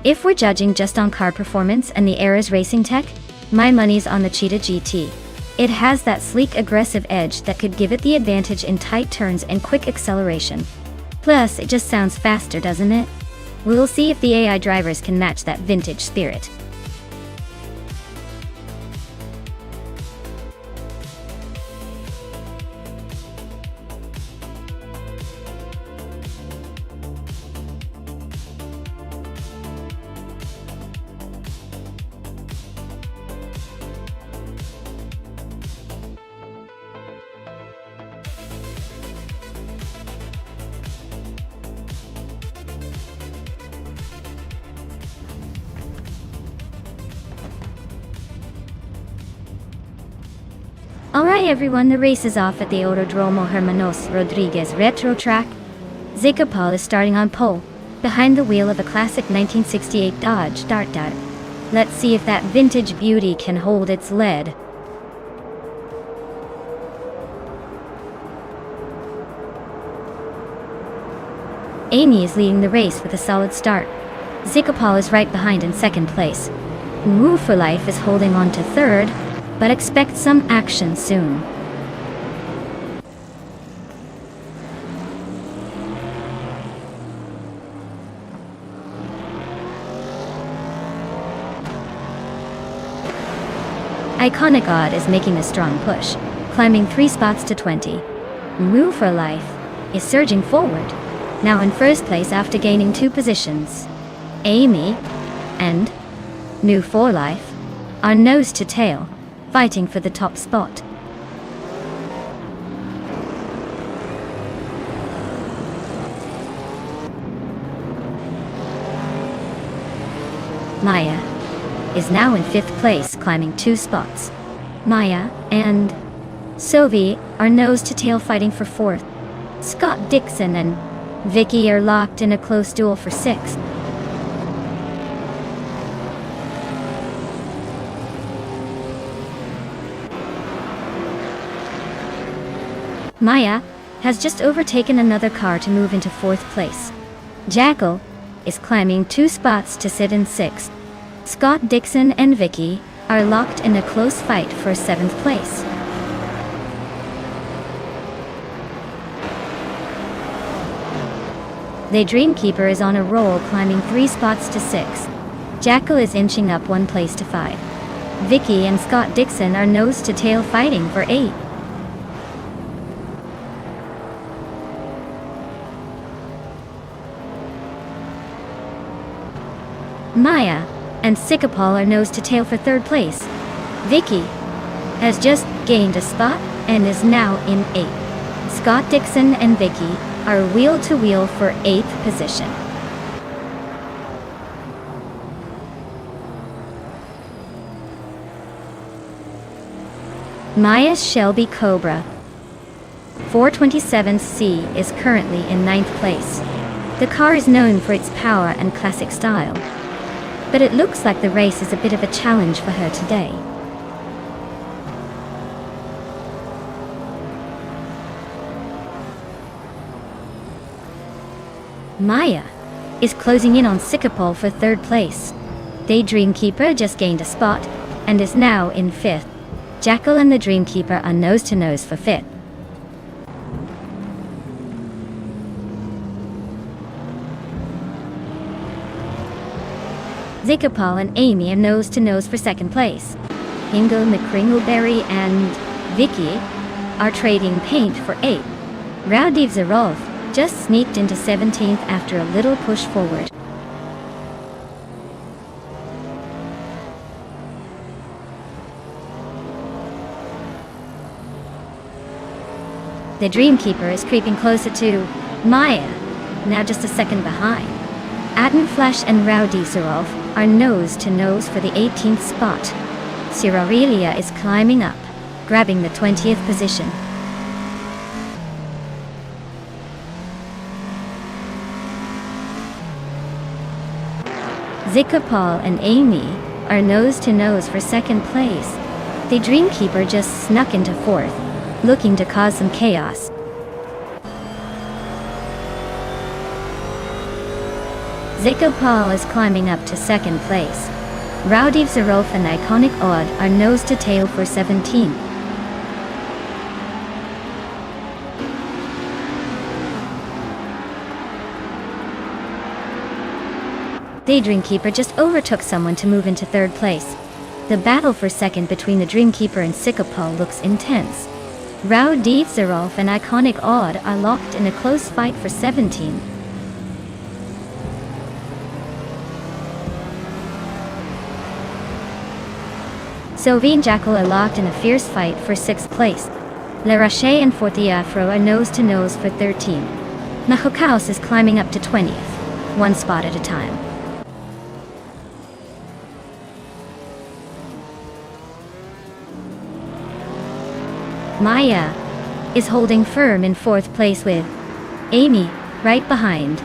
If we're judging just on car performance and the era's racing tech, my money's on the Cheetah GT. It has that sleek, aggressive edge that could give it the advantage in tight turns and quick acceleration. Plus, it just sounds faster, doesn't it? We'll see if the AI drivers can match that vintage spirit. Alright everyone, the race is off at the Autodromo Hermanos Rodriguez Retro track. Zika Paul is starting on pole, behind the wheel of a classic 1968 Dodge Dart. Let's see if that vintage beauty can hold its lead. Amy is leading the race with a solid start. Zika Paul is right behind in second place. Move for Life is holding on to third, but expect some action soon. Iconic Odd is making a strong push, climbing 3 spots to 20. Move for Life is surging forward, now in first place after gaining 2 positions. Amy and Move for Life are nose to tail, fighting for the top spot. Maya is now in 5th place, climbing 2 spots. Maya and Sophie are nose to tail, fighting for 4th. Scott Dixon and Vicky are locked in a close duel for 6th. Maya has just overtaken another car to move into 4th place. Jackal is climbing 2 spots to sit in 6th. Scott Dixon and Vicky are locked in a close fight for 7th place. The Dreamkeeper is on a roll, climbing 3 spots to 6th. Jackal is inching up 1 place to 5. Vicky and Scott Dixon are nose to tail, fighting for 8th. Maya and Sikapal are nose to tail for 3rd place. Vicky has just gained a spot and is now in 8th. Scott Dixon and Vicky are wheel to wheel for 8th position. Maya's Shelby Cobra 427C is currently in 9th place. The car is known for its power and classic style, but it looks like the race is a bit of a challenge for her today. Maya is closing in on Sikapol for third place. Daydream Keeper just gained a spot and is now in fifth. Jackal and the Dreamkeeper are nose to nose for fifth. Zikapal and Amy are nose to nose for second place. Hingle, McCringleberry and Vicky are trading paint for 8th. Rowdy Zarov just sneaked into 17th after a little push forward. The Dreamkeeper is creeping closer to Maya, now just a second behind. Aden Flash and Rowdy Zarov are nose to nose for the 18th spot. Cirarelia is climbing up, grabbing the 20th position. Zikapal and Amy are nose to nose for second place. The Dreamkeeper just snuck into fourth, looking to cause some chaos. Zikapal is climbing up to second place. Rowdy Zarov and Iconic Odd are nose to tail for 17th. The Dreamkeeper just overtook someone to move into third place. The battle for second between the Dreamkeeper and Sikapal looks intense. Rowdy Zarov and Iconic Odd are locked in a close fight for 17th. Sylvie and Jackal are locked in a fierce fight for 6th place. Le Rocher and Forty Afro are nose to nose for 13th. Mahokaos is climbing up to 20th, one spot at a time. Maya is holding firm in 4th place with Amy right behind.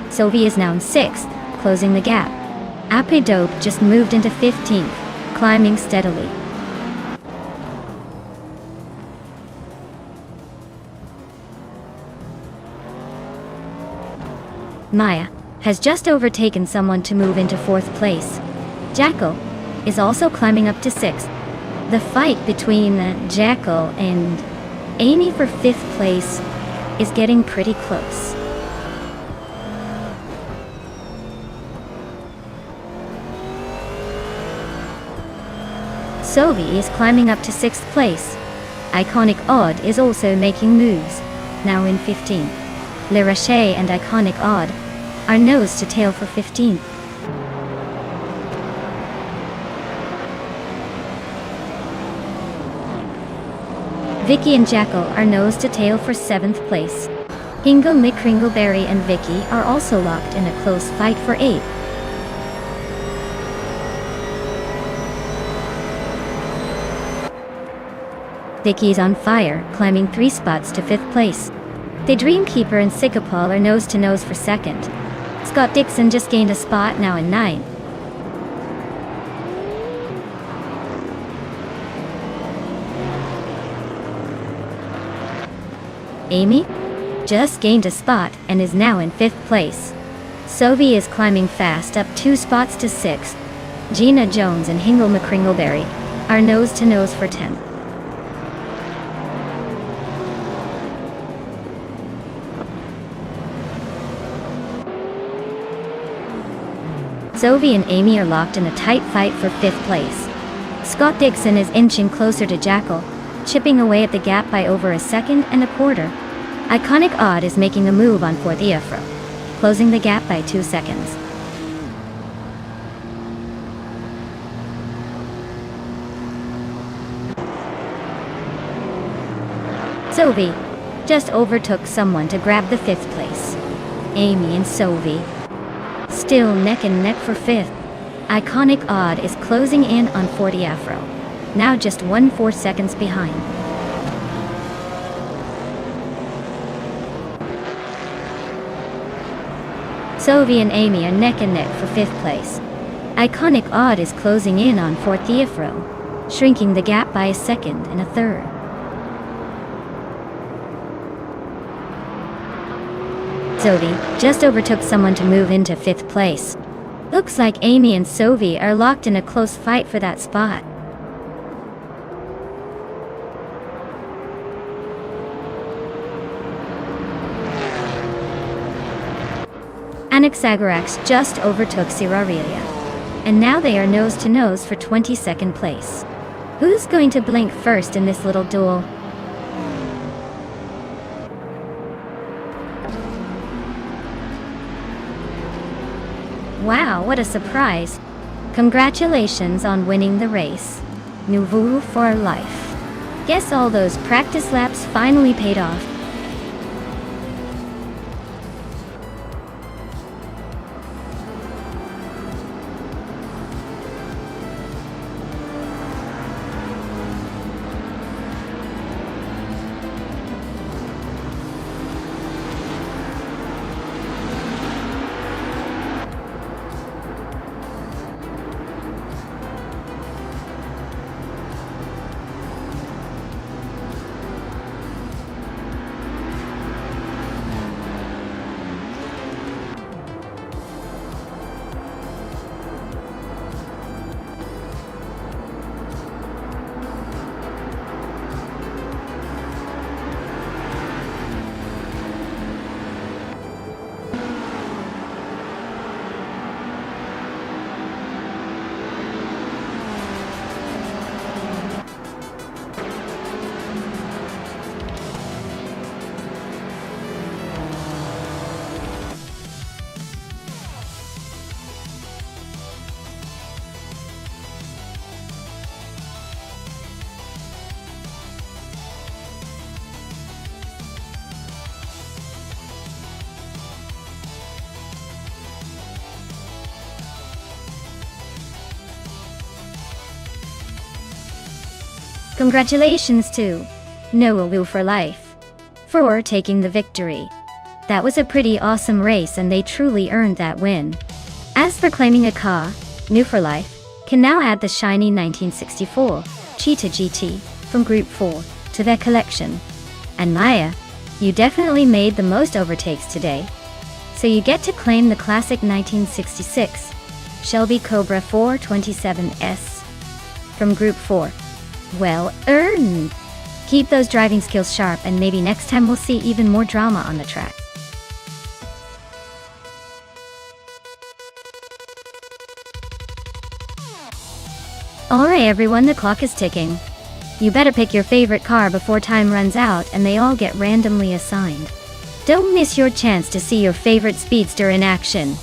Sylvie is now in 6th, closing the gap. Apidope just moved into 15th, climbing steadily. Maya has just overtaken someone to move into 4th place. Jackal is also climbing up to 6th. The fight between Jackal and Amy for 5th place is getting pretty close. Sylvie is climbing up to 6th place. Iconic Odd is also making moves, now in 15th. Le Rocher and Iconic Odd are nose to tail for 15th. Vicky and Jackal are nose to tail for 7th place. Hingle, McCringleberry and Vicky are also locked in a close fight for 8th. Vicky's on fire, climbing 3 spots to 5th place. The Dreamkeeper and Sikapal are nose to nose for 2nd. Scott Dixon just gained a spot, now in 9th. Amy just gained a spot and is now in 5th place. Sylvie is climbing fast up 2 spots to 6th. Gina Jones and Hingle McCringleberry are nose to nose for 10th. Sylvie and Amy are locked in a tight fight for 5th place. Scott Dixon is inching closer to Jackal, chipping away at the gap by over a 1.25 seconds. Iconic Odd is making a move on Forty Afro, closing the gap by 2 seconds. Sylvie just overtook someone to grab the 5th place. Amy and Sylvie still neck and neck for 5th. Iconic Odd is closing in on Forty Afro, now just 1.4 seconds behind. Sovi and Amy are neck and neck for 5th place. Iconic Odd is closing in on 4th row, shrinking the gap by a 2nd and a 3rd. Sovi just overtook someone to move into 5th place. Looks like Amy and Sovi are locked in a close fight for that spot. Anaxagorax just overtook Sirarelia, and now they are nose to nose for 22nd place. Who's going to blink first in this little duel? Wow, what a surprise! Congratulations on winning the race. Nouveau for life. Guess all those practice laps finally paid off. Congratulations to Nouveau for life for taking the victory. That was a pretty awesome race and they truly earned that win. As for claiming a car, New for Life can now add the shiny 1964 Cheetah GT from Group 4 to their collection. And Maya, you definitely made the most overtakes today. So you get to claim the classic 1966 Shelby Cobra 427S from Group 4. Well earned! Keep those driving skills sharp and maybe next time we'll see even more drama on the track. Alright everyone, the clock is ticking. You better pick your favorite car before time runs out and they all get randomly assigned. Don't miss your chance to see your favorite speedster in action.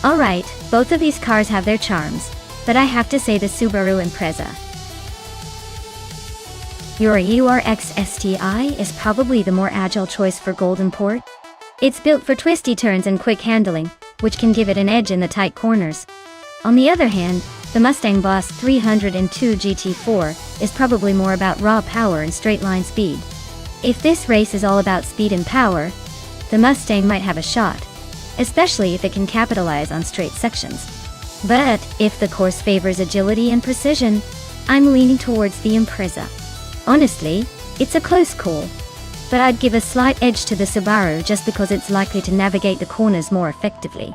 Alright, both of these cars have their charms, but I have to say the Subaru Impreza. Your URX STI is probably the more agile choice for Golden Port. It's built for twisty turns and quick handling, which can give it an edge in the tight corners. On the other hand, the Mustang Boss 302 GT4 is probably more about raw power and straight line speed. If this race is all about speed and power, the Mustang might have a shot, especially if it can capitalize on straight sections. But if the course favors agility and precision, I'm leaning towards the Impreza. Honestly, it's a close call, but I'd give a slight edge to the Subaru just because it's likely to navigate the corners more effectively.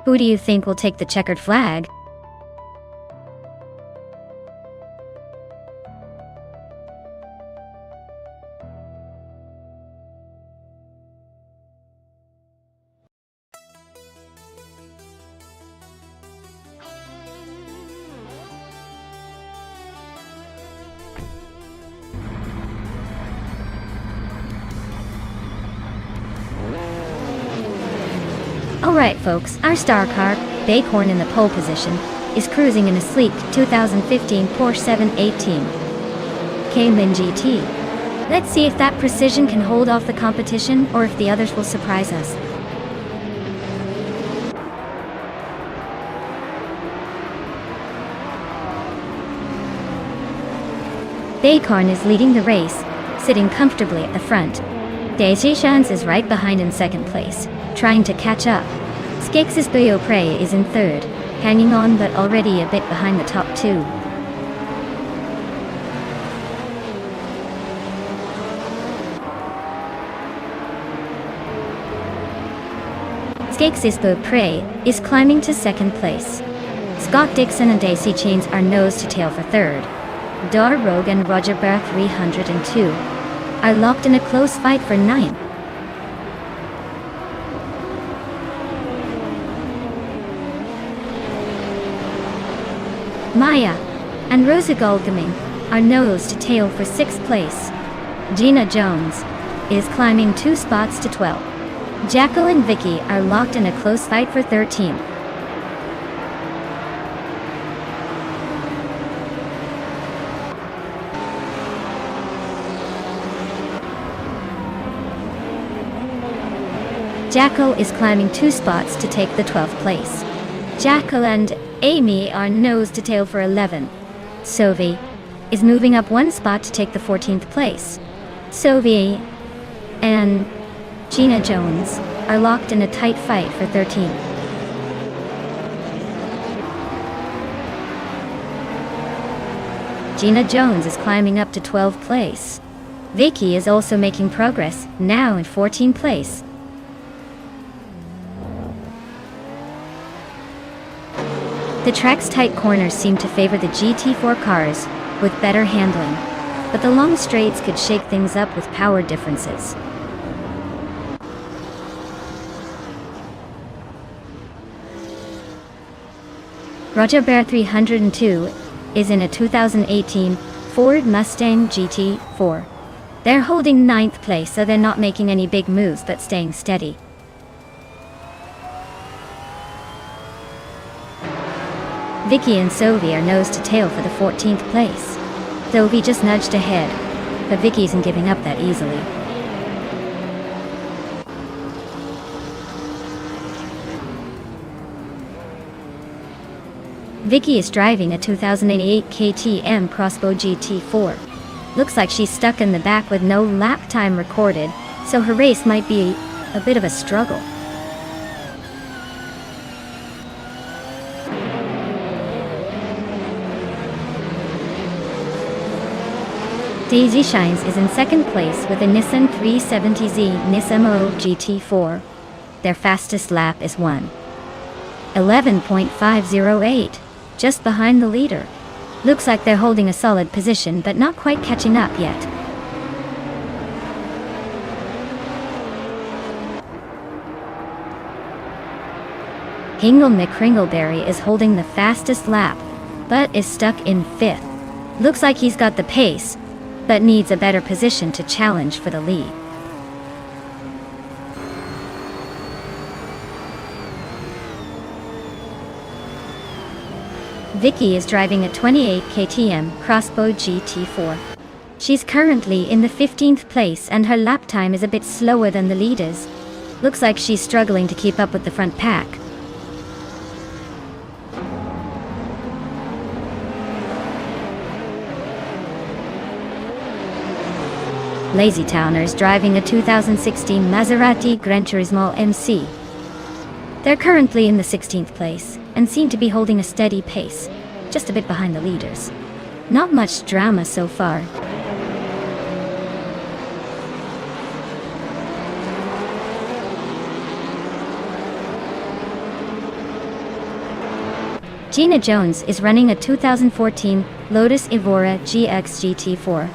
Who do you think will take the checkered flag? Alright folks, our star car, Bighorn in the pole position, is cruising in a sleek 2015 Porsche 718 Cayman GT. Let's see if that precision can hold off the competition or if the others will surprise us. Bighorn is leading the race, sitting comfortably at the front. Daisy Shans is right behind in second place, trying to catch up. Skakes' Prey is in third, hanging on but already a bit behind the top two. Skakes' Prey is climbing to second place. Scott Dixon and Daisy Chains are nose to tail for third. Dar Rogue and Roger Bear 302 are locked in a close fight for ninth. Maya and Rosa Goldgaming are nose to tail for 6th place. Gina Jones is climbing 2 spots to 12. Jackal and Vicky are locked in a close fight for 13th. Jackal is climbing 2 spots to take the 12th place. Jackal and Amy are nose to tail for 11th. Sophie is moving up 1 spot to take the 14th place. Sophie and Gina Jones are locked in a tight fight for 13th. Gina Jones is climbing up to 12th place. Vicky is also making progress, now in 14th place. The track's tight corners seem to favor the GT4 cars, with better handling, but the long straights could shake things up with power differences. Roger Bear 302 is in a 2018 Ford Mustang GT4. They're holding 9th place, so they're not making any big moves but staying steady. Vicky and Sophie are nose to tail for the 14th place. Sophie just nudged ahead, but Vicky isn't giving up that easily. Vicky is driving a 2008 KTM Crossbow GT4. Looks like she's stuck in the back with no lap time recorded, so her race might be a bit of a struggle. Daisy Shines is in second place with a Nissan 370Z Nismo GT4. Their fastest lap is 1:11.508, just behind the leader. Looks like they're holding a solid position but not quite catching up yet. Hingle McCringleberry is holding the fastest lap, but is stuck in 5th. Looks like he's got the pace, but needs a better position to challenge for the lead. Vicky is driving a 28 KTM Crossbow GT4. She's currently in the 15th place and her lap time is a bit slower than the leaders. Looks like she's struggling to keep up with the front pack. Lazy Towners driving a 2016 Maserati Gran Turismo MC. They're currently in the 16th place and seem to be holding a steady pace, just a bit behind the leaders. Not much drama so far. Gina Jones is running a 2014 Lotus Evora GX GT4.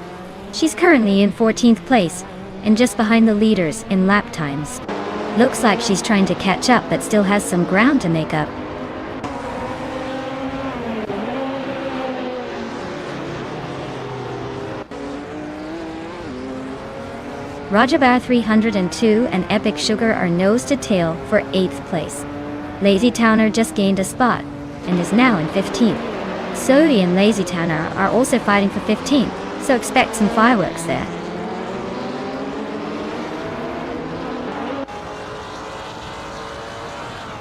She's currently in 14th place, and just behind the leaders in lap times. Looks like she's trying to catch up but still has some ground to make up. Rajabar 302 and Epic Sugar are nose to tail for 8th place. Lazy Towner just gained a spot and is now in 15th. Sodi and Lazy Towner are also fighting for 15th, so expect some fireworks there.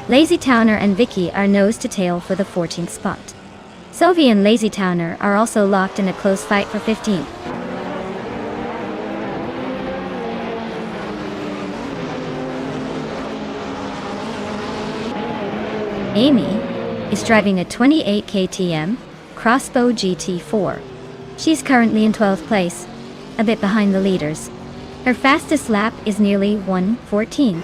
Lazy Towner and Vicky are nose to tail for the 14th spot. Sophie and Lazy Towner are also locked in a close fight for 15th. Amy is driving a 28 KTM Crossbow GT4. She's currently in 12th place, a bit behind the leaders. Her fastest lap is nearly 1:14.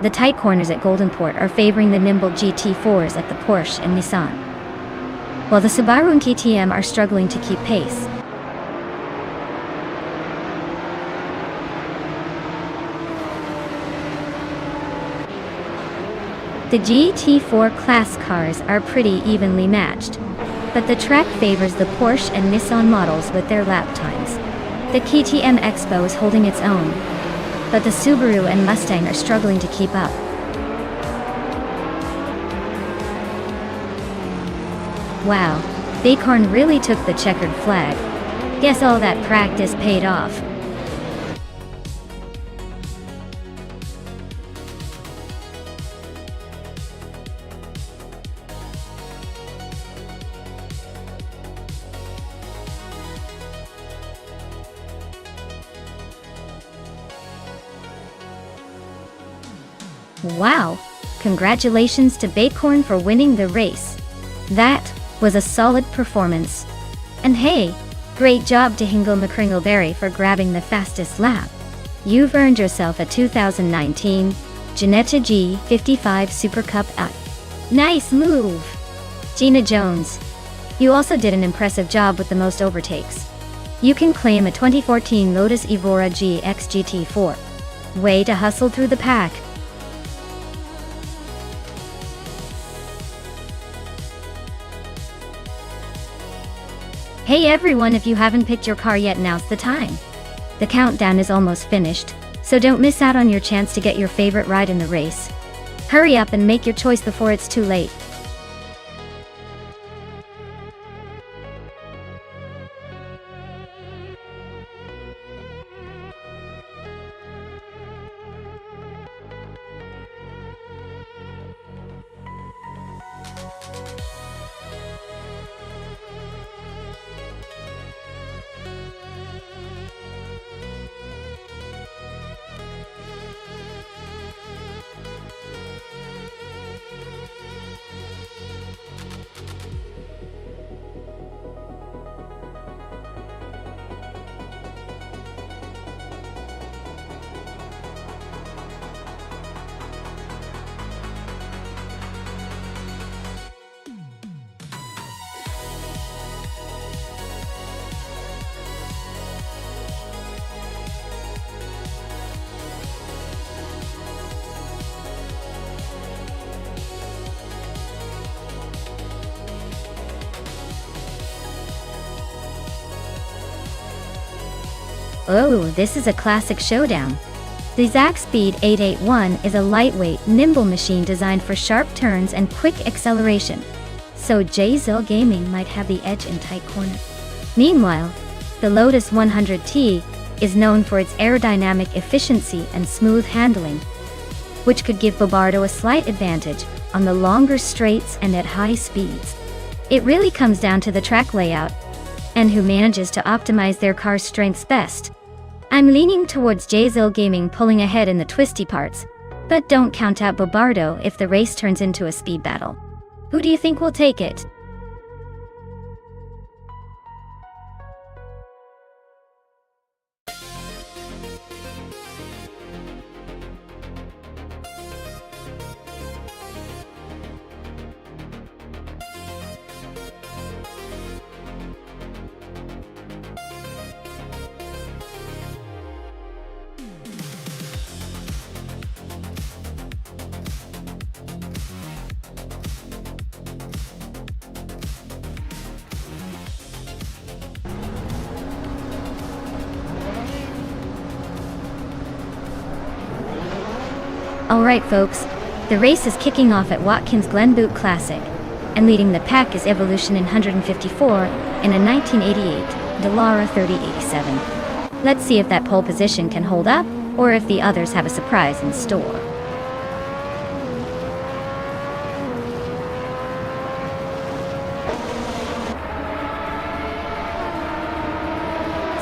The tight corners at Goldenport are favoring the nimble GT4s at the Porsche and Nissan, while the Subaru and KTM are struggling to keep pace. The GT4 class cars are pretty evenly matched, but the track favors the Porsche and Nissan models with their lap times. The KTM Expo is holding its own, but the Subaru and Mustang are struggling to keep up. Wow, Bighorn really took the checkered flag. Guess all that practice paid off. Wow! Congratulations to Bighorn for winning the race. That was a solid performance. And hey, great job to Hingle McCringleberry for grabbing the fastest lap. You've earned yourself a 2019 Ginetta G55 Super Cup up. Nice move! Gina Jones, you also did an impressive job with the most overtakes. You can claim a 2014 Lotus Evora GX GT4. Way to hustle through the pack. Hey everyone, if you haven't picked your car yet, now's the time. The countdown is almost finished, so don't miss out on your chance to get your favorite ride in the race. Hurry up and make your choice before it's too late. Oh, this is a classic showdown. The ZackSpeed 881 is a lightweight, nimble machine designed for sharp turns and quick acceleration, so JZIL Gaming might have the edge in tight corners. Meanwhile, the Lotus 100T is known for its aerodynamic efficiency and smooth handling, which could give Bobardo a slight advantage on the longer straights and at high speeds. It really comes down to the track layout and who manages to optimize their car's strengths best. I'm leaning towards JZIL Gaming pulling ahead in the twisty parts, but don't count out Bobardo if the race turns into a speed battle. Who do you think will take it? Alright folks, the race is kicking off at Watkins Glen Boot Classic, and leading the pack is Evolution in 154 and a 1988 Dallara 3087. Let's see if that pole position can hold up, or if the others have a surprise in store.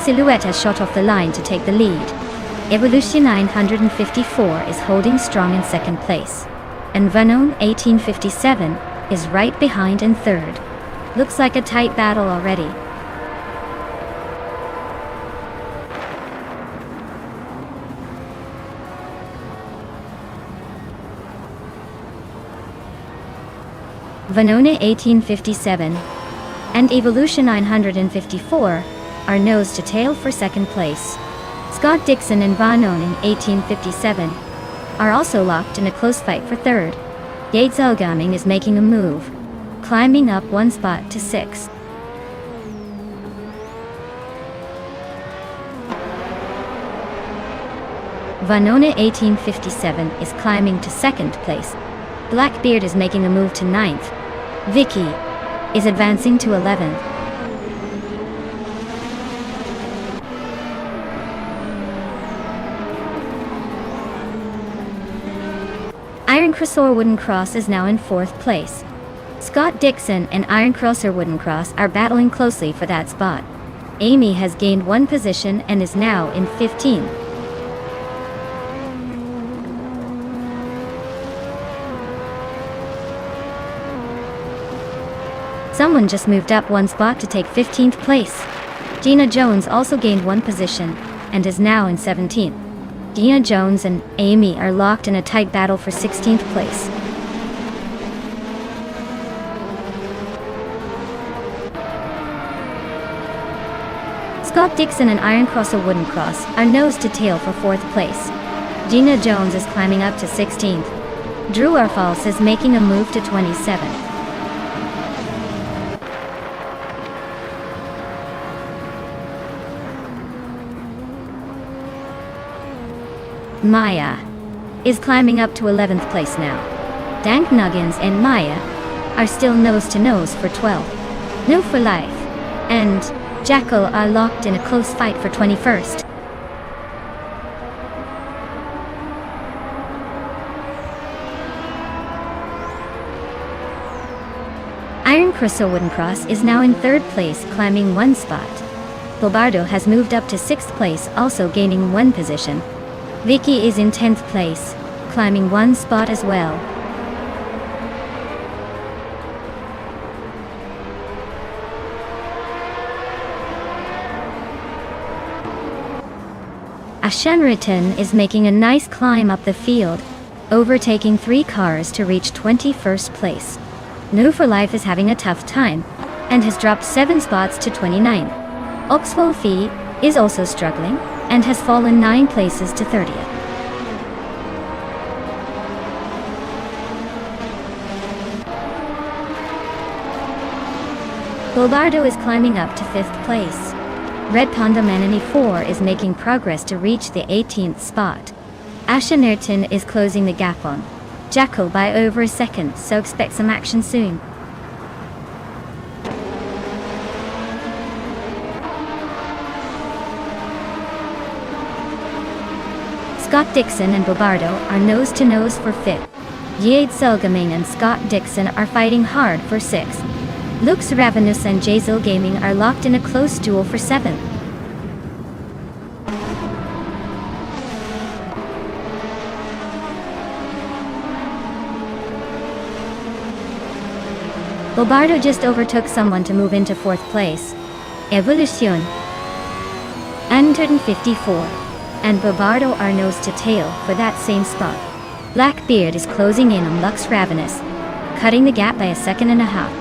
Silhouette has shot off the line to take the lead. Evolution 954 is holding strong in second place, and Vanon 1857 is right behind in third. Looks like a tight battle already. Vanone 1857 and Evolution 954 are nose to tail for second place. Scott Dixon and Vanone in 1857 are also locked in a close fight for third. Yates Elgaming is making a move, climbing up one spot to 6. Vanone 1857 is climbing to second place. Blackbeard is making a move to 9th. Vicky is advancing to 11th. Iron Crosser Wooden Cross is now in 4th place. Scott Dixon and Iron Crosser Wooden Cross are battling closely for that spot. Amy has gained one position and is now in 15th. Someone just moved up one spot to take 15th place. Gina Jones also gained one position and is now in 17th. Gina Jones and Amy are locked in a tight battle for 16th place. Scott Dixon and Iron Crosser Wooden Cross are nose to tail for 4th place. Gina Jones is climbing up to 16th. Drew Arfals is making a move to 27th. Maya is climbing up to 11th place now. Dank Nuggins and Maya are still nose to nose for 12th. No for Life and Jackal are locked in a close fight for 21st. Iron Crystal Wooden Cross is now in 3rd place, climbing one spot. Bobardo has moved up to 6th place, also gaining one position. Vicky is in 10th place, climbing one spot as well. Ashenriton is making a nice climb up the field, overtaking 3 cars to reach 21st place. No for Life is having a tough time, and has dropped 7 spots to 29. Oxwell Fee is also struggling, and has fallen 9 places to 30th. Bobardo is climbing up to 5th place. Red Panda Manini 4 is making progress to reach the 18th spot. Ashenerton is closing the gap on Jackal by over a second, so expect some action soon. Scott Dixon and Bobardo are nose to nose for 5th. Jade Selgaming and Scott Dixon are fighting hard for 6th. Lux Ravenous and Jazel Gaming are locked in a close duel for 7th. Bobardo just overtook someone to move into 4th place. Evolution 154 and Bobardo are nose to tail for that same spot. Blackbeard is closing in on Lux Ravenous, cutting the gap by a second and a half.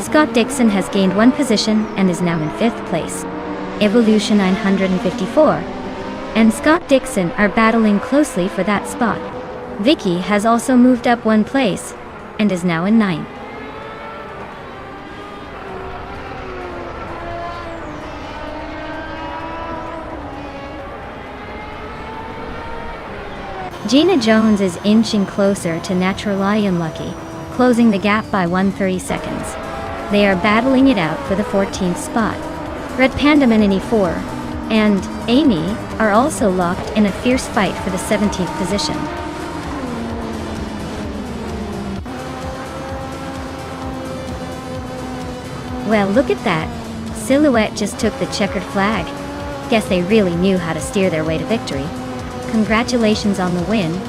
Scott Dixon has gained one position and is now in 5th place. Evolution 954 and Scott Dixon are battling closely for that spot. Vicky has also moved up one place and is now in 9th. Gina Jones is inching closer to Naturally Unlucky, closing the gap by 130 seconds. They are battling it out for the 14th spot. Red Panda Manini 4 and Amy are also locked in a fierce fight for the 17th position. Well, look at that. Silhouette just took the checkered flag. Guess they really knew how to steer their way to victory. Congratulations on the win.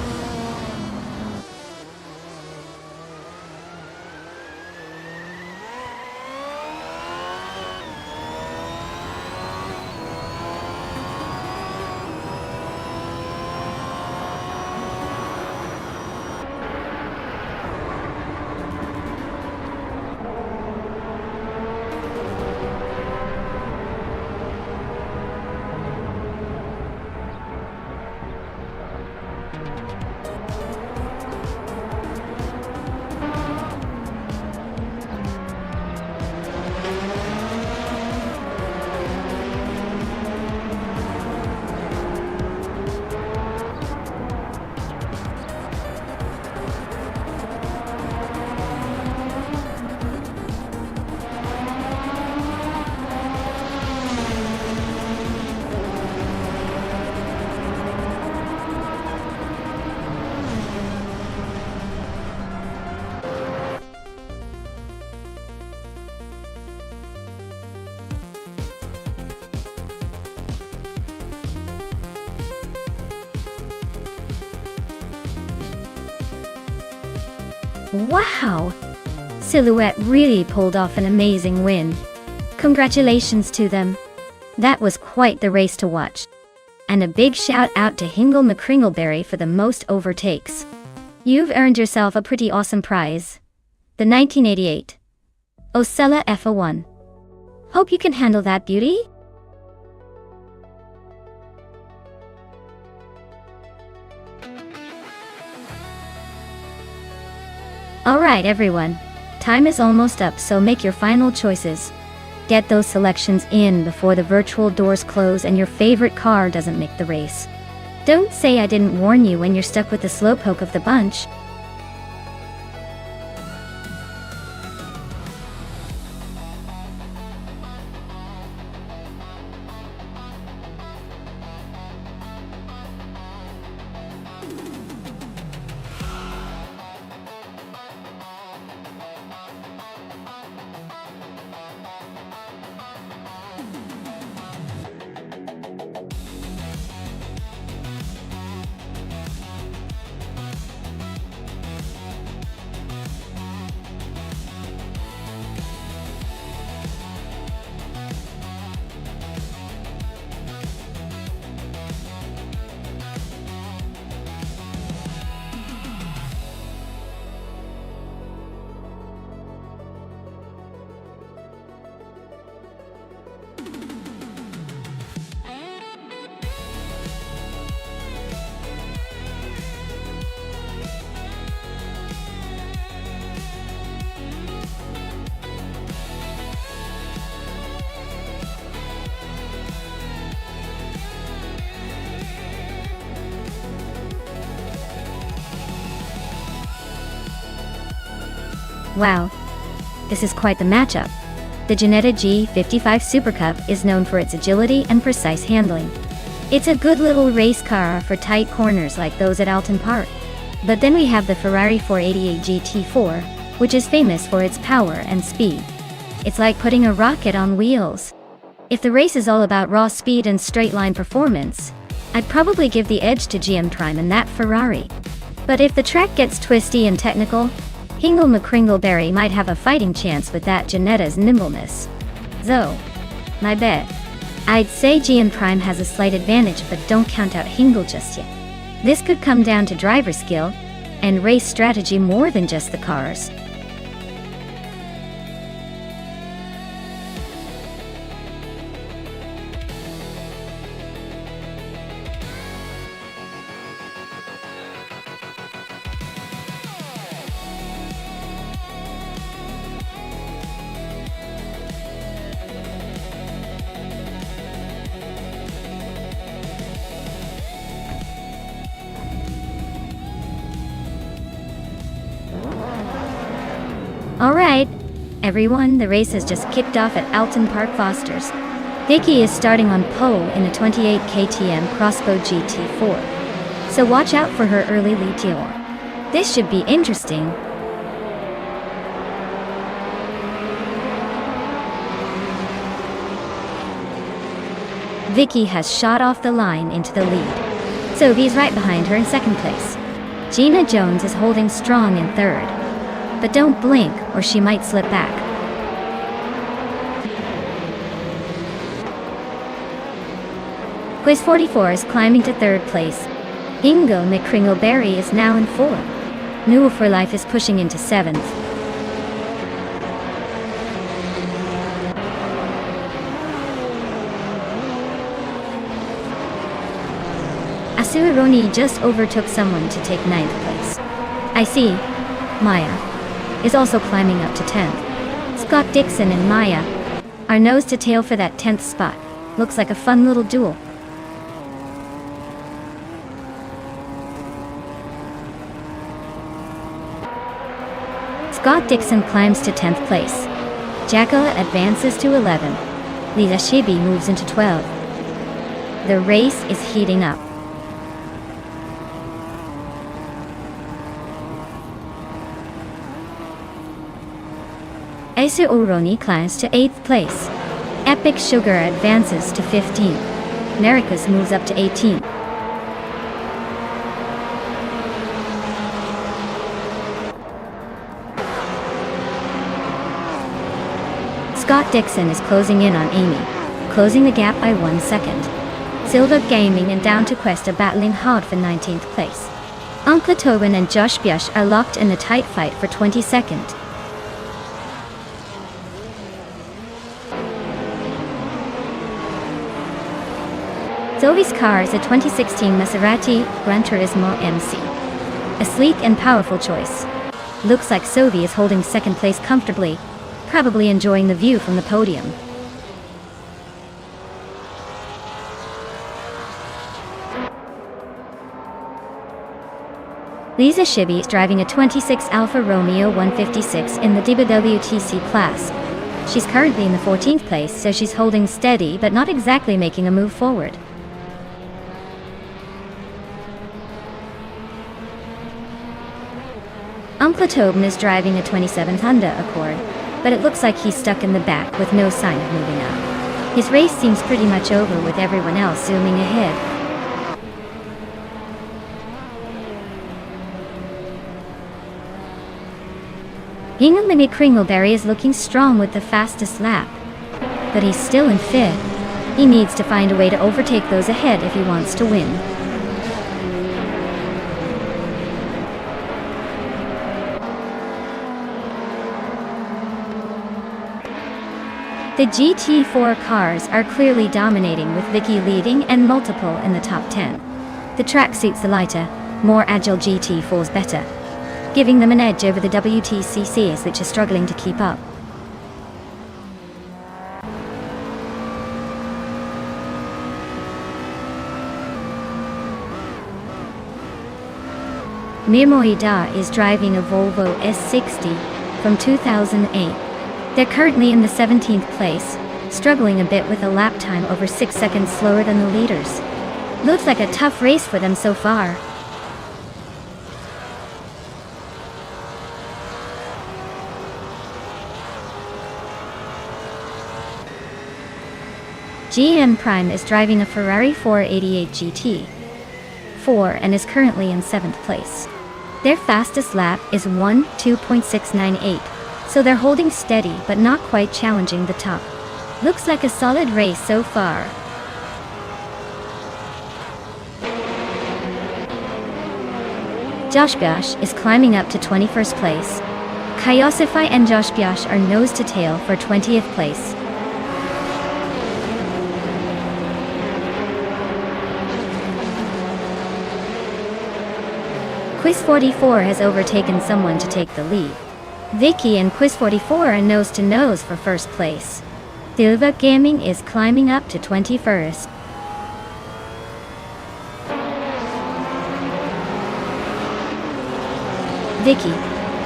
Wow! Silhouette really pulled off an amazing win. Congratulations to them. That was quite the race to watch. And a big shout out to Hingle McCringleberry for the most overtakes. You've earned yourself a pretty awesome prize. The 1988 Osella FA1. Hope you can handle that, beauty? Alright everyone, time is almost up, so make your final choices. Get those selections in before the virtual doors close and your favorite car doesn't make the race. Don't say I didn't warn you when you're stuck with the slowpoke of the bunch. Wow, this is quite the matchup. The Ginetta G55 Super Cup is known for its agility and precise handling. It's a good little race car for tight corners like those at Alton Park. But then we have the Ferrari 488 GT4, which is famous for its power and speed. It's like putting a rocket on wheels. If the race is all about raw speed and straight-line performance, I'd probably give the edge to GM Prime and that Ferrari. But if the track gets twisty and technical, Hingle McCringleberry might have a fighting chance with that Ginetta's nimbleness. So, my bet. I'd say GM Prime has a slight advantage, but don't count out Hingle just yet. This could come down to driver skill and race strategy more than just the cars. Everyone, the race has just kicked off at Alton Park Fosters. Vicky is starting on pole in a 28 KTM Crossbow GT4. So watch out for her early lead tour. This should be interesting. Vicky has shot off the line into the lead. Sophie's right behind her in second place. Gina Jones is holding strong in third. But don't blink or she might slip back. Quiz 44 is climbing to third place. Ingo McCringleberry is now in fourth. Newell for Life is pushing into seventh. Asuironi just overtook someone to take ninth place. I see. Maya is also climbing up to 10th. Scott Dixon and Maya are nose to tail for that 10th spot. Looks like a fun little duel. Scott Dixon climbs to 10th place. Jacqueline advances to 11. Lisa Shibi moves into 12. The race is heating up. Aisu Oroni climbs to 8th place. Epic Sugar advances to 15th. Nericus moves up to 18th. Scott Dixon is closing in on Amy, closing the gap by 1 second. Silva Gaming and Down to Quest are battling hard for 19th place. Uncle Tobin and Josh Bjush are locked in a tight fight for 22nd. Zoe's car is a 2016 Maserati Gran Turismo MC. A sleek and powerful choice. Looks like Sophie is holding second place comfortably, probably enjoying the view from the podium. Lisa Shibi is driving a 26 Alfa Romeo 156 in the DIBA WTC class. She's currently in the 14th place, so she's holding steady but not exactly making a move forward. Uncle Tobin is driving a 27 Honda Accord, but it looks like he's stuck in the back with no sign of moving up. His race seems pretty much over with everyone else zooming ahead. Ingham Kringleberry is looking strong with the fastest lap, but he's still in fifth. He needs to find a way to overtake those ahead if he wants to win. The GT4 cars are clearly dominating with Vicky leading and multiple in the top 10. The track suits the lighter, more agile GT4s better, giving them an edge over the WTCCs which are struggling to keep up. Mirmoida is driving a Volvo S60 from 2008. They're currently in the 17th place, struggling a bit with a lap time over 6 seconds slower than the leaders. Looks like a tough race for them so far. GM Prime is driving a Ferrari 488 GT4 and is currently in 7th place. Their fastest lap is 1:2.698. So they're holding steady but not quite challenging the top. Looks like a solid race so far. Josh Bjush is climbing up to 21st place. Kayosify and Josh Bjush are nose to tail for 20th place. Quiz 44 has overtaken someone to take the lead. Vicky and Quiz 44 are nose to nose for first place. Silva Gaming is climbing up to 21st. Vicky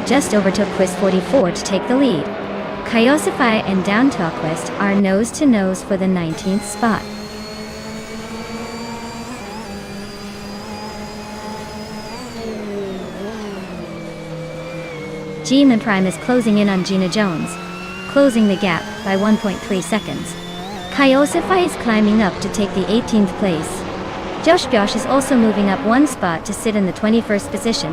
just overtook Quiz 44 to take the lead. Kyosify and Downtoquist are nose-to-nose for the 19th spot. Gina Prime is closing in on Gina Jones, closing the gap by 1.3 seconds. Kyosify is climbing up to take the 18th place. Josh is also moving up one spot to sit in the 21st position.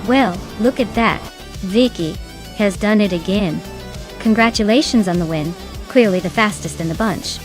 Well, look at that. Vicky has done it again. Congratulations on the win, clearly the fastest in the bunch.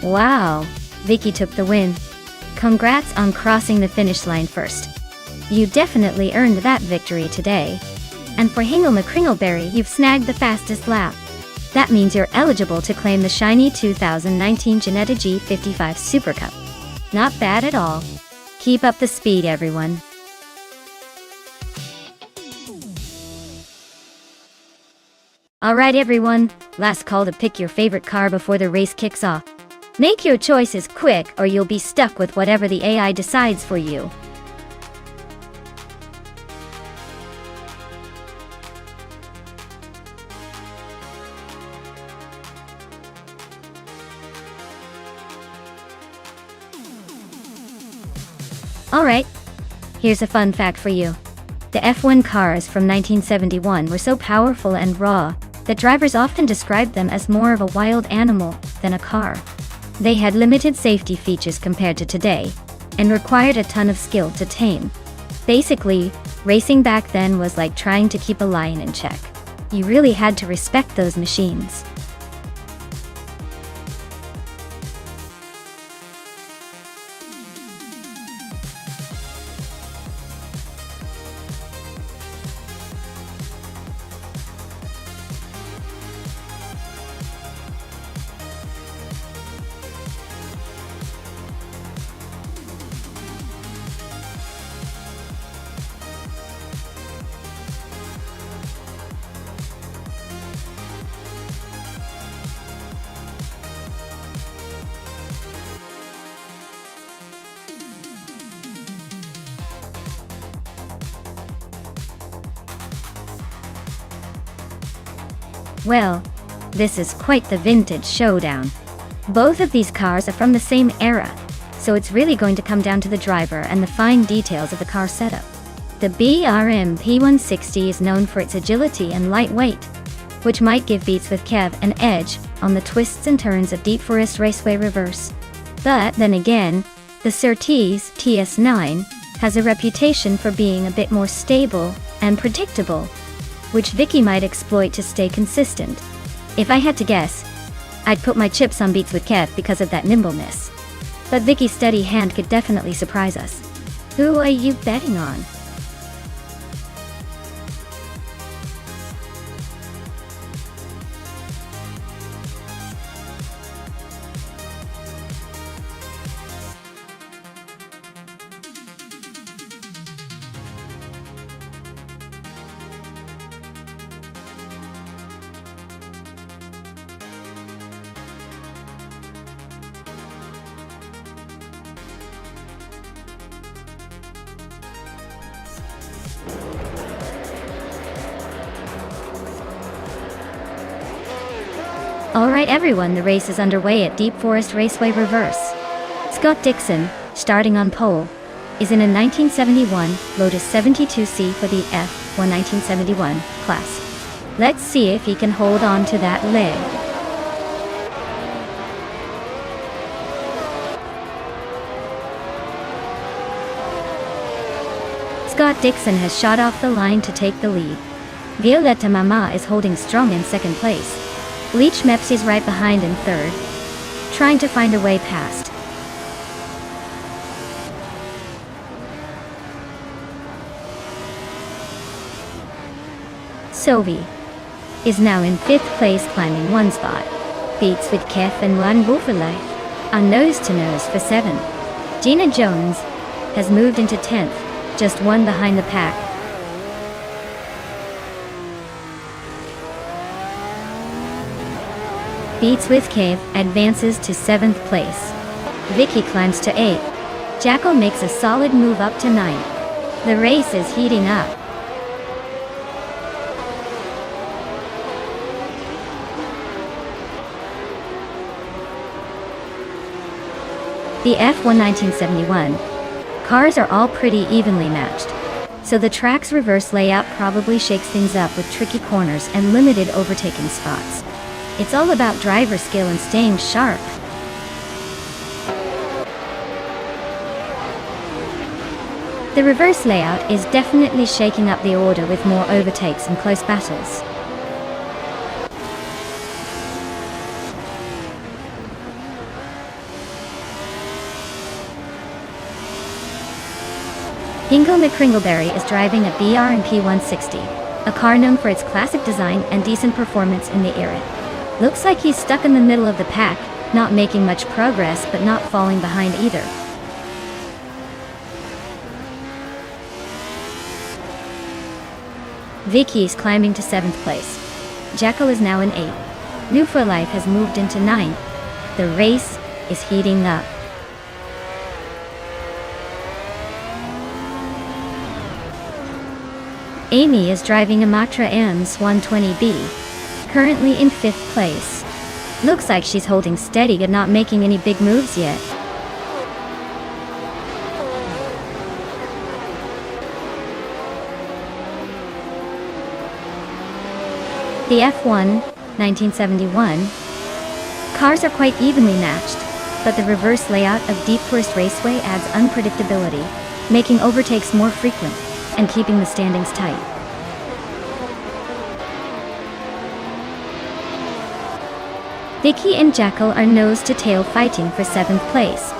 Wow, Vicky took the win. Congrats on crossing the finish line first. You definitely earned that victory today. And for Hingle McCringleberry, you've snagged the fastest lap. That means you're eligible to claim the shiny 2019 Janetta G55 Super Cup. Not bad at all. Keep up the speed, everyone. Alright everyone, last call to pick your favorite car before the race kicks off. Make your choices quick or you'll be stuck with whatever the AI decides for you. Alright, here's a fun fact for you. The F1 cars from 1971 were so powerful and raw that drivers often described them as more of a wild animal than a car. They had limited safety features compared to today, and required a ton of skill to tame. Basically, racing back then was like trying to keep a lion in check. You really had to respect those machines. Well, this is quite the vintage showdown. Both of these cars are from the same era, so it's really going to come down to the driver and the fine details of the car setup. The BRM P160 is known for its agility and lightweight, which might give Beats with Kev an edge on the twists and turns of Deep Forest Raceway Reverse. But then again, the Surtees TS9 has a reputation for being a bit more stable and predictable, which Vicky might exploit to stay consistent. If I had to guess, I'd put my chips on Beats with Kev because of that nimbleness. But Vicky's steady hand could definitely surprise us. Who are you betting on? Alright everyone, the race is underway at Deep Forest Raceway Reverse. Scott Dixon, starting on pole, is in a 1971 Lotus 72C for the F1 1971 class. Let's see if he can hold on to that leg. Scott Dixon has shot off the line to take the lead. Violetta Mama is holding strong in second place. Leech Meps is right behind in third, trying to find a way past. Sovi is now in fifth place, climbing one spot. Beats with Kef and Lan Wufele are nose to nose for 7. Gina Jones has moved into 10th, just one behind the pack. Beats with Kev advances to 7th place. Vicky climbs to 8th. Jackal makes a solid move up to 9th. The race is heating up. The F1 1971 cars are all pretty evenly matched, so the track's reverse layout probably shakes things up with tricky corners and limited overtaking spots. It's all about driver skill and staying sharp. The reverse layout is definitely shaking up the order with more overtakes and close battles. Hingo McCringleberry is driving a BRMP 160, a car known for its classic design and decent performance in the era. Looks like he's stuck in the middle of the pack, not making much progress but not falling behind either. Vicky is climbing to 7th place. Jackal is now in 8th. New for Life has moved into 9th. The race is heating up. Amy is driving a Matra M's 120B, currently in 5th place. Looks like she's holding steady and not making any big moves yet. The F1 1971 cars are quite evenly matched, but the reverse layout of Deep Forest Raceway adds unpredictability, making overtakes more frequent and keeping the standings tight. Vicky and Jackal are nose to tail fighting for 7th place.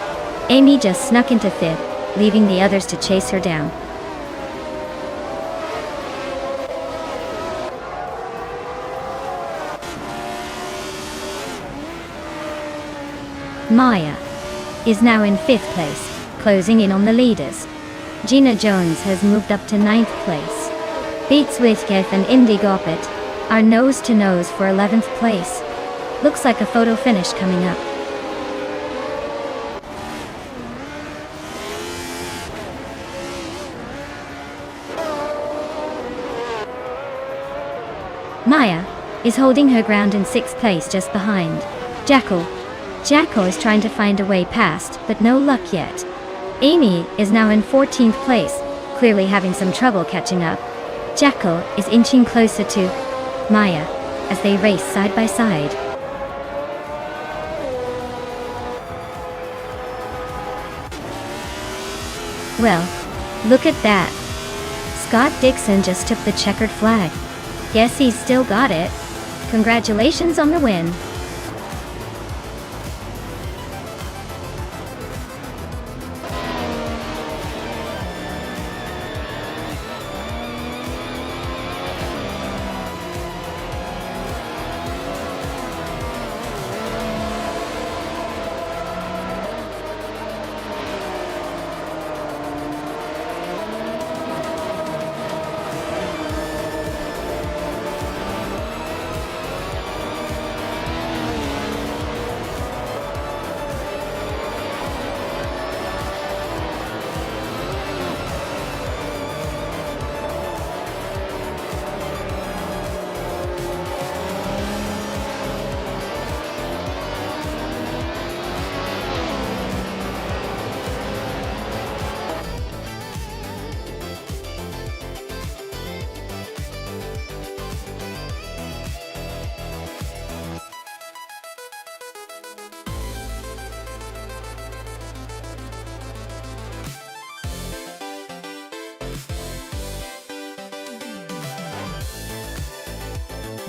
Amy just snuck into 5th, leaving the others to chase her down. Maya is now in 5th place, closing in on the leaders. Gina Jones has moved up to 9th place. Beats Withkev and Indy Goppet are nose to nose for 11th place. Looks like a photo finish coming up. Maya is holding her ground in 6th place just behind Jackal. Jackal is trying to find a way past, but no luck yet. Amy is now in 14th place, clearly having some trouble catching up. Jackal is inching closer to Maya as they race side by side. Well, look at that. Scott Dixon just took the checkered flag. Guess he's still got it. Congratulations on the win.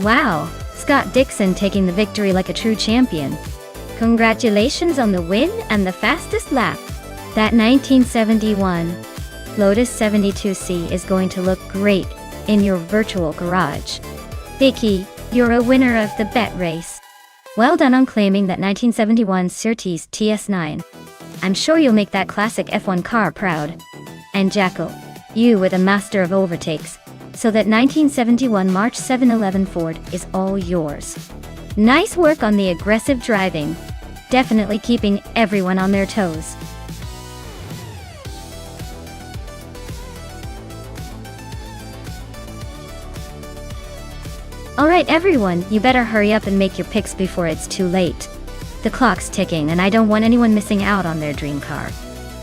Wow, Scott Dixon taking the victory like a true champion. Congratulations on the win and the fastest lap. That 1971 Lotus 72C is going to look great in your virtual garage. Vicky, you're a winner of the bet race. Well done on claiming that 1971 Surtees TS9. I'm sure you'll make that classic F1 car proud. And Jackal, you were the master of overtakes, so that 1971 March 711 Ford is all yours. Nice work on the aggressive driving. Definitely keeping everyone on their toes. Alright everyone, you better hurry up and make your picks before it's too late. The clock's ticking and I don't want anyone missing out on their dream car.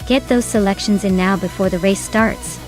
Get those selections in now before the race starts.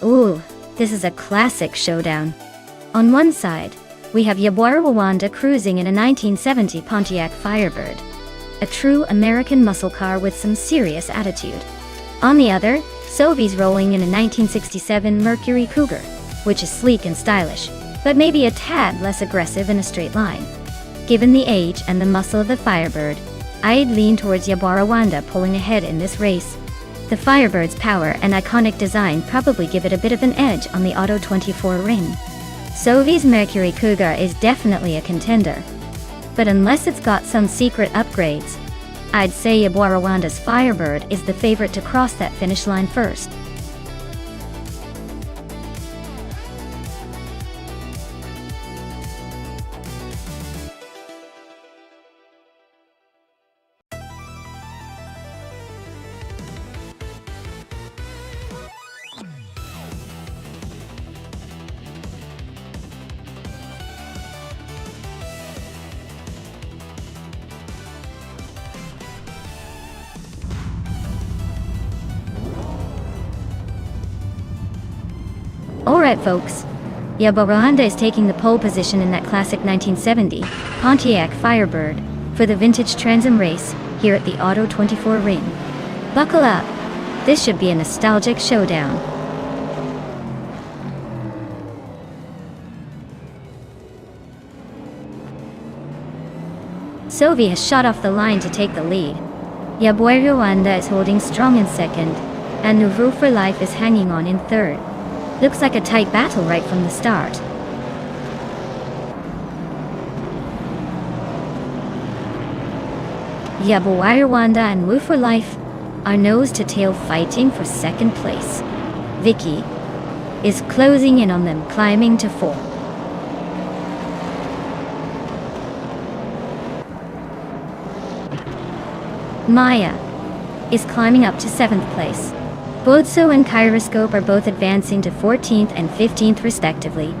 Ooh, this is a classic showdown. On one side, we have Yabora Wawanda cruising in a 1970 Pontiac Firebird. A true American muscle car with some serious attitude. On the other, Sovi's rolling in a 1967 Mercury Cougar, which is sleek and stylish, but maybe a tad less aggressive in a straight line. Given the age and the muscle of the Firebird, I'd lean towards Yabora Wanda pulling ahead in this race. The Firebird's power and iconic design probably give it a bit of an edge on the Auto 24 ring. Sovi's Mercury Cougar is definitely a contender. But unless it's got some secret upgrades, I'd say Yabora Wanda's Firebird is the favorite to cross that finish line first. Alright folks, Yabora Wanda is taking the pole position in that classic 1970 Pontiac Firebird for the vintage Trans-Am race here at the Auto 24 ring. Buckle up, this should be a nostalgic showdown. Sovi has shot off the line to take the lead. Yabora Wanda is holding strong in second, and Nouveau for Life is hanging on in third. Looks like a tight battle right from the start. Yabora Wanda and Woo for Life are nose-to-tail fighting for second place. Vicky is closing in on them, climbing to 4. Maya is climbing up to 7th place. Bozo and Kyroscope are both advancing to 14th and 15th respectively.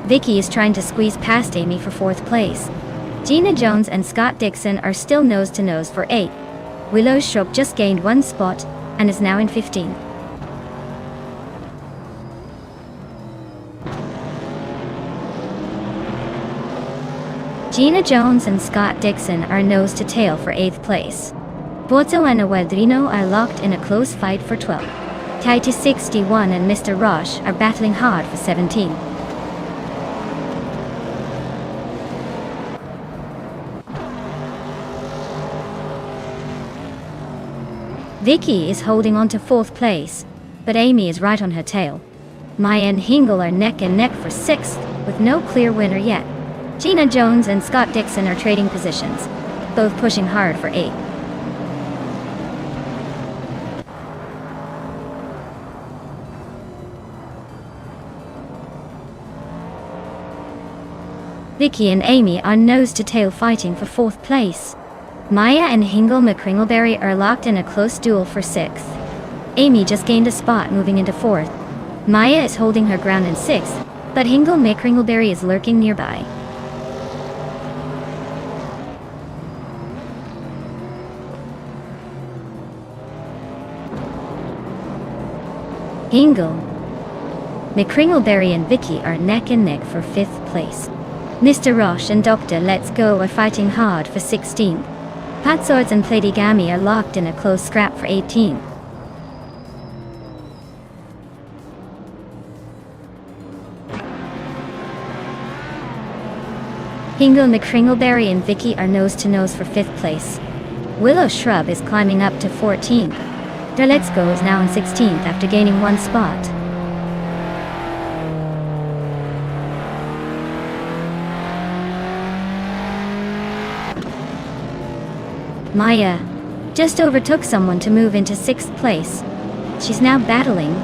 Vicky is trying to squeeze past Amy for 4th place. Gina Jones and Scott Dixon are still nose-to-nose for 8th. Willow Schroep just gained 1 spot and is now in 15th. Gina Jones and Scott Dixon are nose-to-tail for 8th place. Bozo and Awadrino are locked in a close fight for 12th. Titus 61 and Mr. Roche are battling hard for 17th. Vicky is holding on to 4th place, but Amy is right on her tail. Maya and Hingle are neck and neck for 6th, with no clear winner yet. Gina Jones and Scott Dixon are trading positions, both pushing hard for 8th. Vicky and Amy are nose-to-tail fighting for 4th place. Maya and Hingle McCringleberry are locked in a close duel for 6th. Amy just gained a spot moving into 4th. Maya is holding her ground in 6th, but Hingle McCringleberry is lurking nearby. Hingle, McCringleberry and Vicky are neck and neck for 5th place. Mr. Roche and Dr. Let's Go are fighting hard for 16th. Pat Swords and Platigami are locked in a close scrap for 18th. Hingle McCringleberry and Vicky are nose-to-nose for 5th place. Willow Shrub is climbing up to 14th. Their Let's Go is now in 16th after gaining 1 spot. Maya just overtook someone to move into 6th place. She's now battling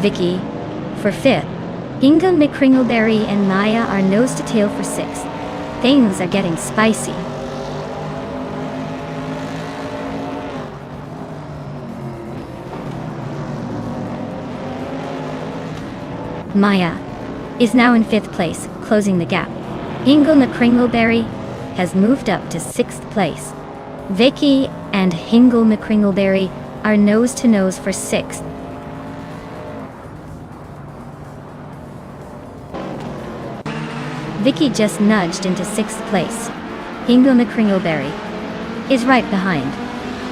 Vicky for 5th. Hingle McCringleberry and Maya are nose-to-tail for 6th. Things are getting spicy. Maya is now in 5th place, closing the gap. Hingle McCringleberry has moved up to 6th place. Vicky and Hingle McCringleberry are nose-to-nose for 6th. Vicky just nudged into 6th place. Hingle McCringleberry is right behind,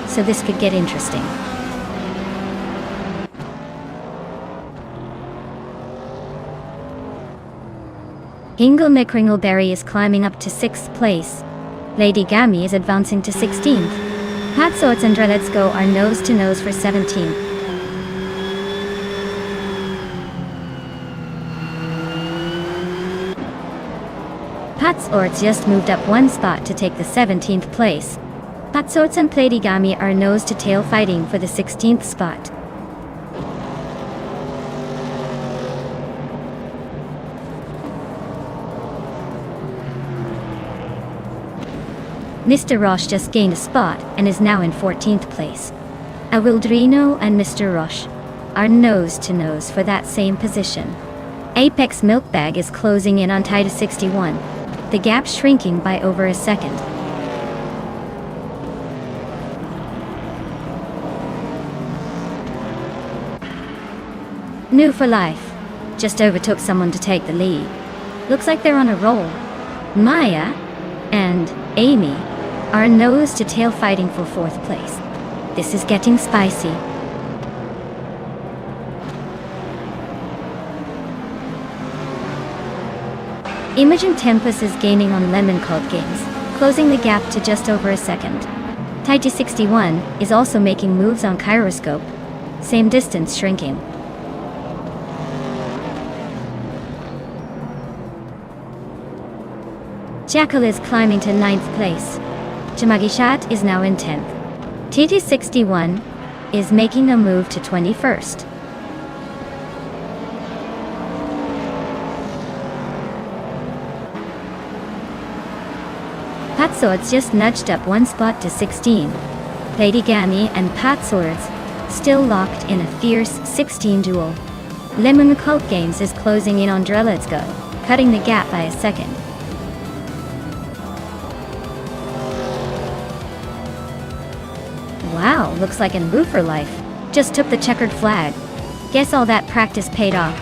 so this could get interesting. Hingle McCringleberry is climbing up to 6th place. Lady Gammy is advancing to 16th. Pat Swords and Let's Go are nose-to-nose for 17th. Pat Swords just moved up 1 spot to take the 17th place. Pat Swords and Platigami are nose-to-tail fighting for the 16th spot. Mr. Roche just gained a spot and is now in 14th place. Awildrino and Mr. Roche are nose-to-nose for that same position. Apex Milkbag is closing in on Titus 61. The gap shrinking by over a second. New for Life just overtook someone to take the lead. Looks like they're on a roll. Maya and Amy are nose-to-tail fighting for 4th place. This is getting spicy. Imogen Tempest is gaining on Lemon Cult Games, closing the gap to just over a second. Tighty 61 is also making moves on Kyroscope, same distance shrinking. Jackal is climbing to 9th place. Jamagishat is now in 10th. TT61 is making a move to 21st. Pat Swords just nudged up 1 spot to 16. Lady Gammy and Pat Swords still locked in a fierce 16 duel. Lemon Cult Games is closing in on Let's Go, cutting the gap by a second. Wow, looks like in Roofer Life just took the checkered flag. Guess all that practice paid off.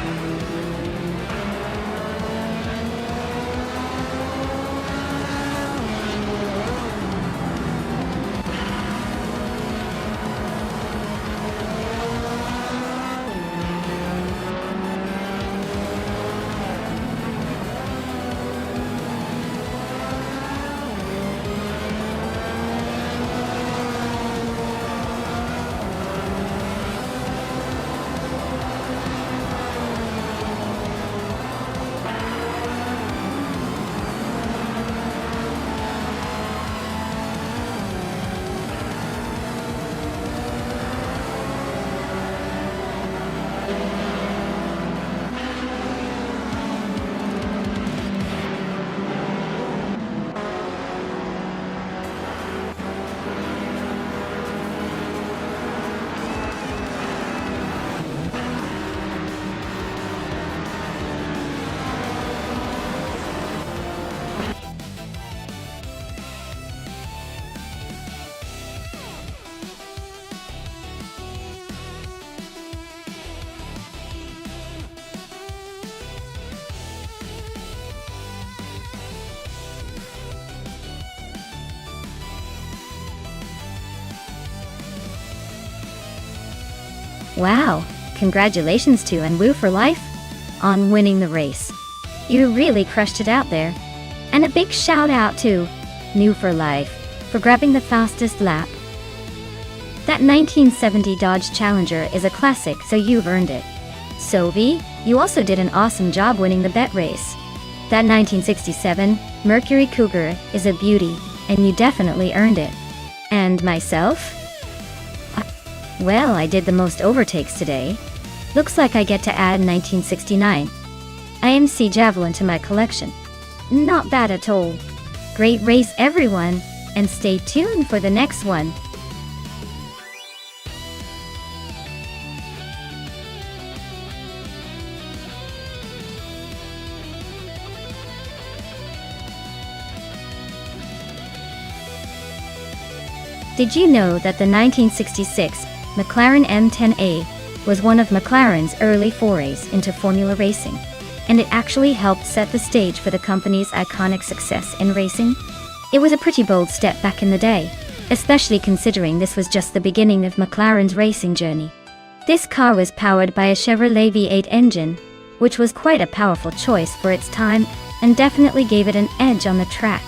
Wow, congratulations to and Woo for life on winning the race. You really crushed it out there. And a big shout out to New for Life for grabbing the fastest lap. That 1970 Dodge Challenger is a classic, so you've earned it. Sovi, you also did an awesome job winning the bet race. That 1967 Mercury Cougar is a beauty, and you definitely earned it. And myself? Well, I did the most overtakes today. Looks like I get to add 1969 IMC Javelin to my collection. Not bad at all. Great race, everyone, and stay tuned for the next one. Did you know that the 1966 McLaren M10A was one of McLaren's early forays into Formula racing, and it actually helped set the stage for the company's iconic success in racing? It was a pretty bold step back in the day, especially considering this was just the beginning of McLaren's racing journey. This car was powered by a Chevrolet V8 engine, which was quite a powerful choice for its time and definitely gave it an edge on the track.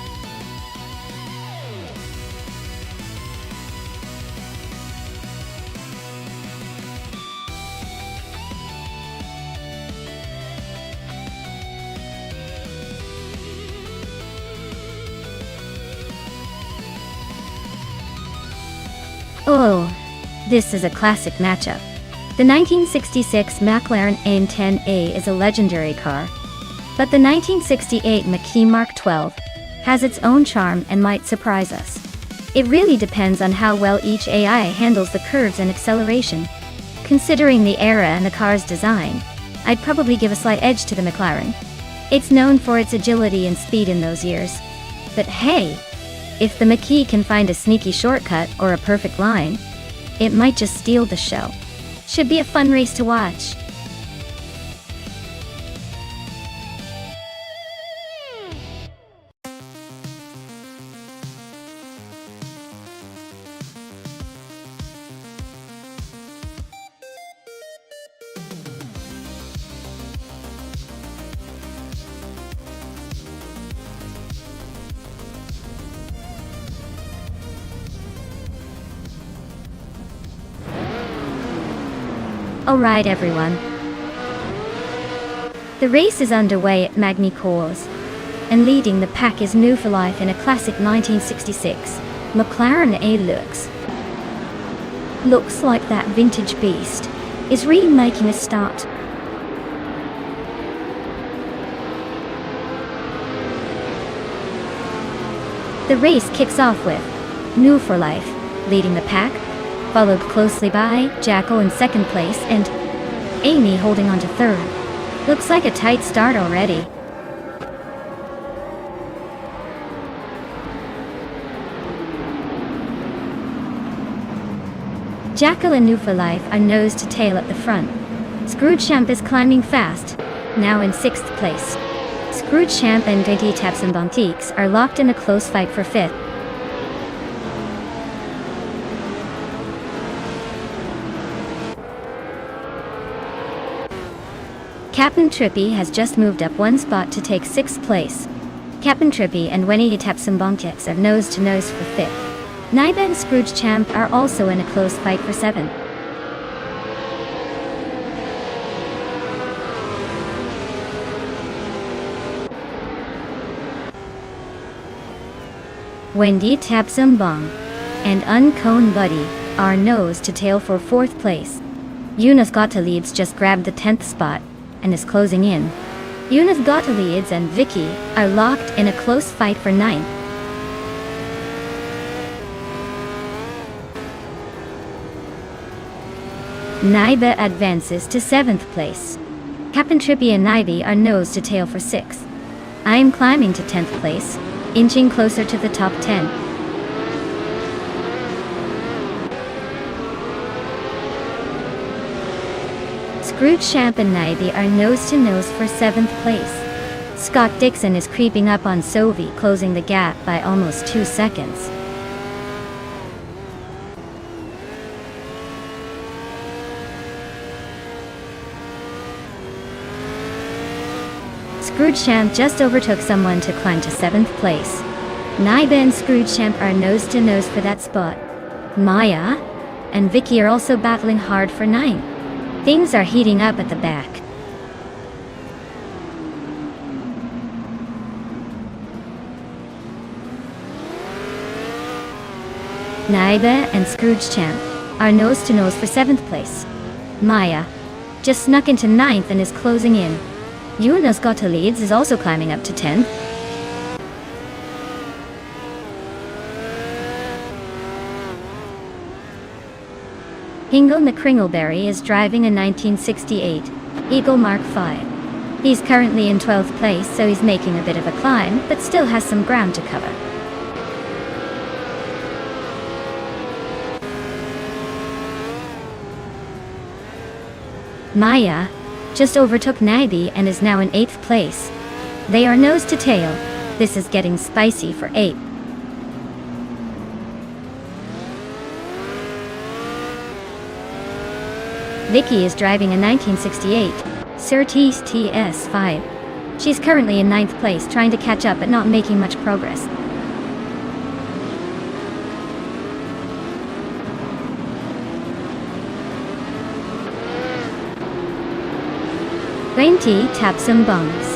Oh, this is a classic matchup. The 1966 McLaren M10A is a legendary car, but the 1968 McKee Mark 12 has its own charm and might surprise us. It really depends on how well each AI handles the curves and acceleration. Considering the era and the car's design, I'd probably give a slight edge to the McLaren. It's known for its agility and speed in those years. But hey, if the McKee can find a sneaky shortcut or a perfect line, it might just steal the show. Should be a fun race to watch. Alright everyone. The race is underway at Magny Cours, and leading the pack is New for Life in a classic 1966 McLaren A-Lux. Looks like that vintage beast is really making a start. The race kicks off with New for Life leading the pack, followed closely by Jackal in second place and Amy holding on to third. Looks like a tight start already. Jackal and New for Life are nose to tail at the front. Scroogechamp is climbing fast, now in sixth place. Scroogechamp and Dainty Taps and Bontiques are locked in a close fight for fifth. Captain Trippy has just moved up one spot to take sixth place. Captain Trippy and Wenny Taps and Bontiques are nose to nose for fifth. Naiba and Scroogechamp are also in a close fight for seventh. Wendy Tapsambong and Uncone Buddy are nose to tail for fourth place. Eunice Gottlieb's just grabbed the 10th spot and is closing in. Eunice Gottlieb's and Vicky are locked in a close fight for ninth. Naiba advances to seventh place. Captain Trippy and Naibi are nose to tail for sixth. I am climbing to 10th place, inching closer to the top 10. Scroogechamp and Naibi are nose to nose for 7th place. Scott Dixon is creeping up on Sovi, closing the gap by almost 2 seconds. Scroogechamp just overtook someone to climb to 7th place. Naiba and Scroogechamp are nose to nose for that spot. Maya and Vicky are also battling hard for 9th. Things are heating up at the back. Naiba and Scroogechamp are nose to nose for 7th place. Maya just snuck into 9th and is closing in. Yuna's got to leads is also climbing up to 10th. Hingle McCringleberry is driving a 1968 Eagle Mark V. He's currently in 12th place, so he's making a bit of a climb, but still has some ground to cover. Maya just overtook Nabi and is now in 8th place. They are nose to tail. This is getting spicy for 8th. Vicky is driving a 1968 Surtees TS5. She's currently in 9th place, trying to catch up but not making much progress. T Tapsum Bungs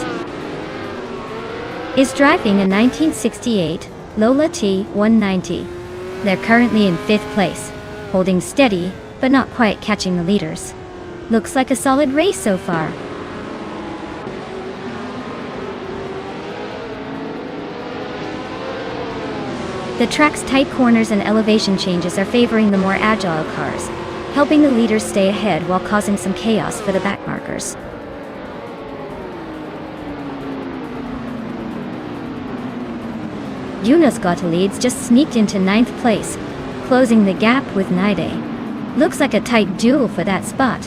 is driving a 1968 Lola T190. They're currently in 5th place, holding steady but not quite catching the leaders. Looks like a solid race so far. The track's tight corners and elevation changes are favoring the more agile cars, helping the leaders stay ahead while causing some chaos for the backmarkers. Yuna's got leads just sneaked into 9th place, closing the gap with Naide. Looks like a tight duel for that spot.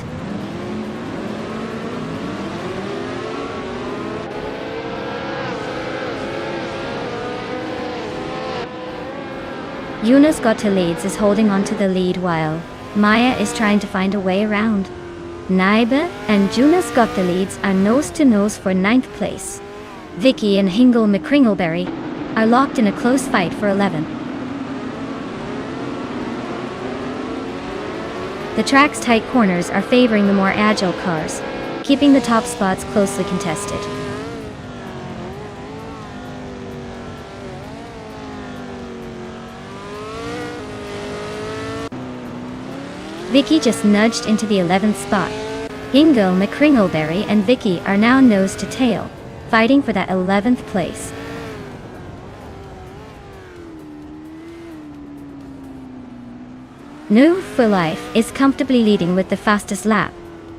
Yuna's got leads is holding on to the lead while Maya is trying to find a way around. Naiba and Juna's got the leads are nose to nose for 9th place. Vicky and Hingle McCringleberry are locked in a close fight for 11th. The track's tight corners are favoring the more agile cars, keeping the top spots closely contested. Vicky just nudged into the 11th spot. Hingle McCringleberry and Vicky are now nose to tail, fighting for that 11th place. New for Life is comfortably leading with the fastest lap.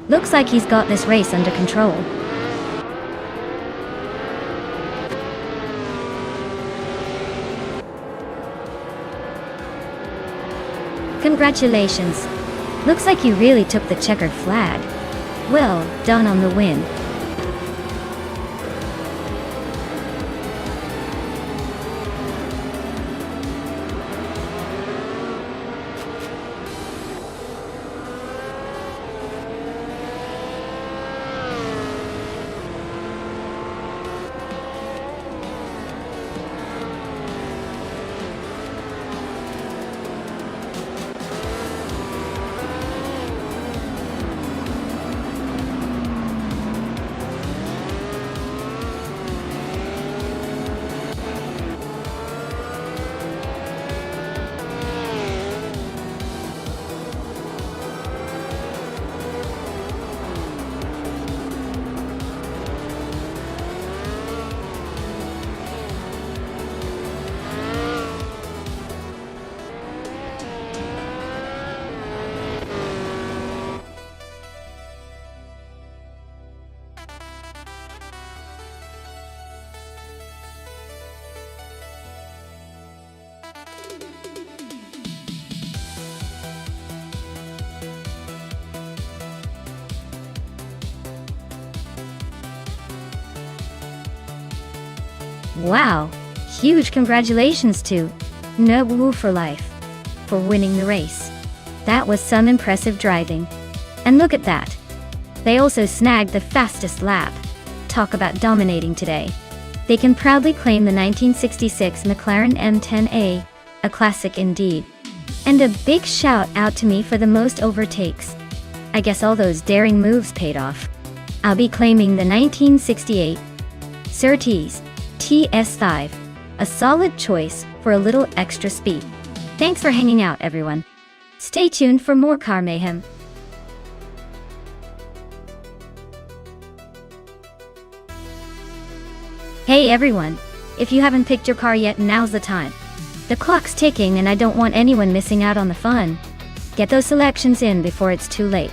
Looks like he's got this race under control. Congratulations. Looks like you really took the checkered flag. Well done on the win. Wow! Huge congratulations to New for Life for winning the race. That was some impressive driving. And look at that! They also snagged the fastest lap. talk about dominating today. They can proudly claim the 1966 McLaren M10A, a classic indeed. And a big shout out to me for the most overtakes. I guess all those daring moves paid off. I'll be claiming the 1968 Surtees TS5, a solid choice for a little extra speed. Thanks for hanging out, everyone. Stay tuned for more car mayhem. Hey everyone! If you haven't picked your car yet, now's the time. The clock's ticking and I don't want anyone missing out on the fun. Get those selections in before it's too late.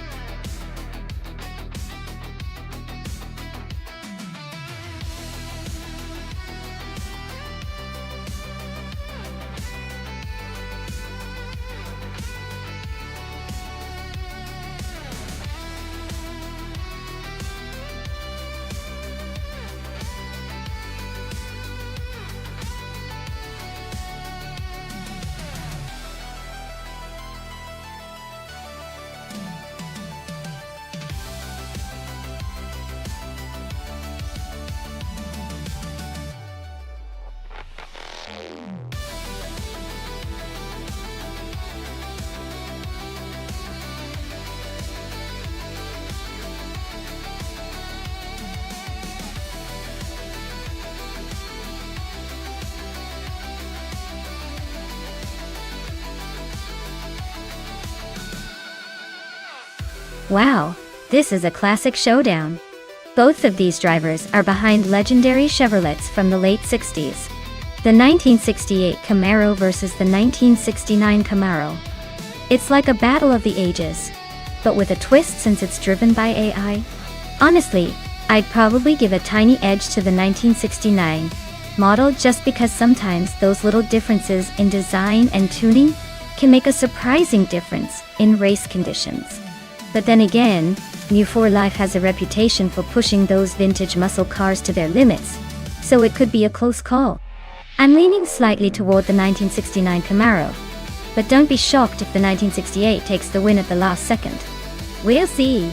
Wow, this is a classic showdown. Both of these drivers are behind legendary Chevrolets from the late 60s. The 1968 Camaro versus the 1969 Camaro. It's like a battle of the ages, but with a twist since it's driven by AI. Honestly, I'd probably give a tiny edge to the 1969 model just because sometimes those little differences in design and tuning can make a surprising difference in race conditions. But then again, New 4 Life has a reputation for pushing those vintage muscle cars to their limits, so it could be a close call. I'm leaning slightly toward the 1969 Camaro, but don't be shocked if the 1968 takes the win at the last second. We'll see.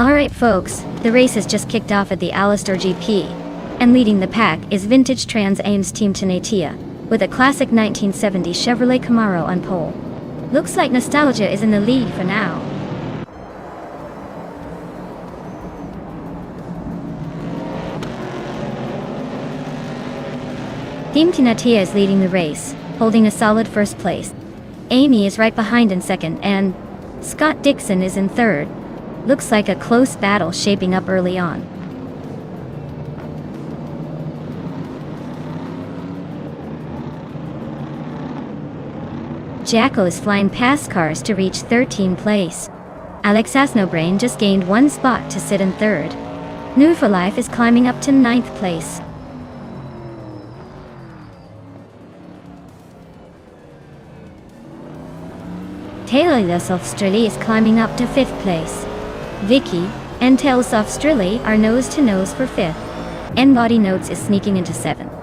Alright folks, the race has just kicked off at the Alistair GP, and leading the pack is Vintage Trans Am's Team Tenatia, with a classic 1970 Chevrolet Camaro on pole. Looks like Nostalgia is in the lead for now. Team Tenatia is leading the race, holding a solid first place. Amy is right behind in second, and Scott Dixon is in third. Looks like a close battle shaping up early on. Jacko is flying past cars to reach 13th place. Alex Asnobrain just gained one spot to sit in third. New for Life is climbing up to 9th place. Taylor's Australia is climbing up to 5th place. Vicky and Tales of Strilly are nose to nose for 5th, and Body Notes is sneaking into 7th.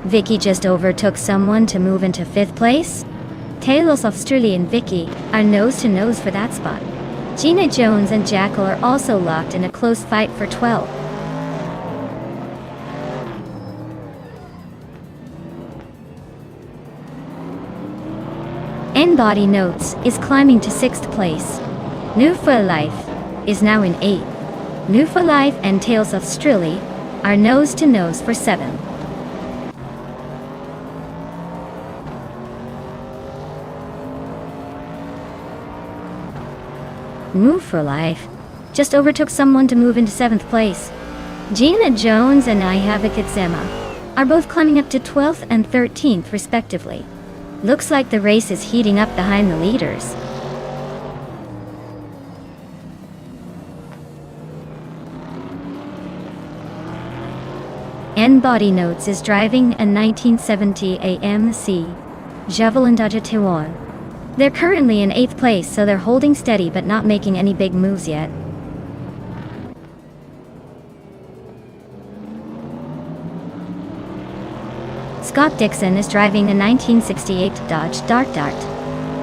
Vicky just overtook someone to move into 5th place. Tales of Strilly and Vicky are nose to nose for that spot. Gina Jones and Jackal are also locked in a close fight for 12th. And Body Notes is climbing to 6th place. New for Life is now in 8th. New for Life and Tales of Strilly are nose to nose for 7th. New for Life just overtook someone to move into 7th place. Gina Jones and I Have a Kitsema are both climbing up to 12th and 13th respectively. Looks like the race is heating up behind the leaders. N Body Notes is driving a 1970 AMC Javelin Dodge. They're currently in 8th place, so they're holding steady but not making any big moves yet. Scott Dixon is driving a 1968 Dodge Dart.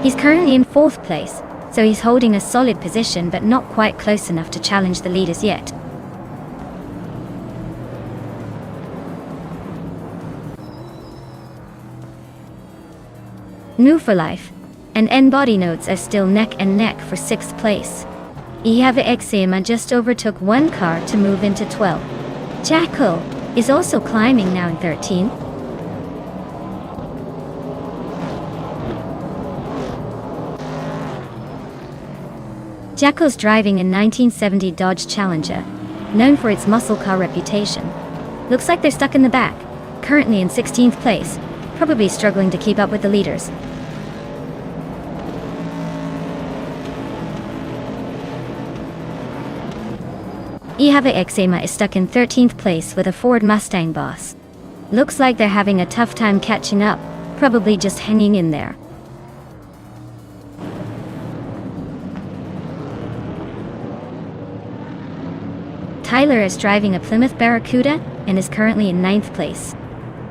He's currently in 4th place, so he's holding a solid position but not quite close enough to challenge the leaders yet. New for Life and N Body Notes are still neck and neck for 6th place. Ihave Exema just overtook one car to move into 12th. Jackal is also climbing now in 13th. Jackal's driving a 1970 Dodge Challenger, known for its muscle car reputation. Looks like they're stuck in the back, currently in 16th place, probably struggling to keep up with the leaders. Ihave Exema is stuck in 13th place with a Ford Mustang Boss. Looks like they're having a tough time catching up, probably just hanging in there. Tyler is driving a Plymouth Barracuda and is currently in 9th place.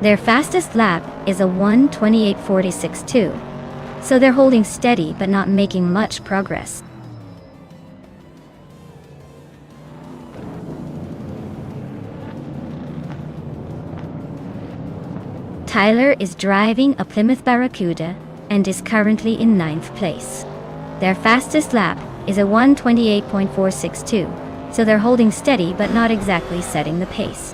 Their fastest lap is a 1:28.46.2, so they're holding steady but not making much progress. Tyler is driving a Plymouth Barracuda and is currently in 9th place. Their fastest lap is a 1:28.462, so they're holding steady but not exactly setting the pace.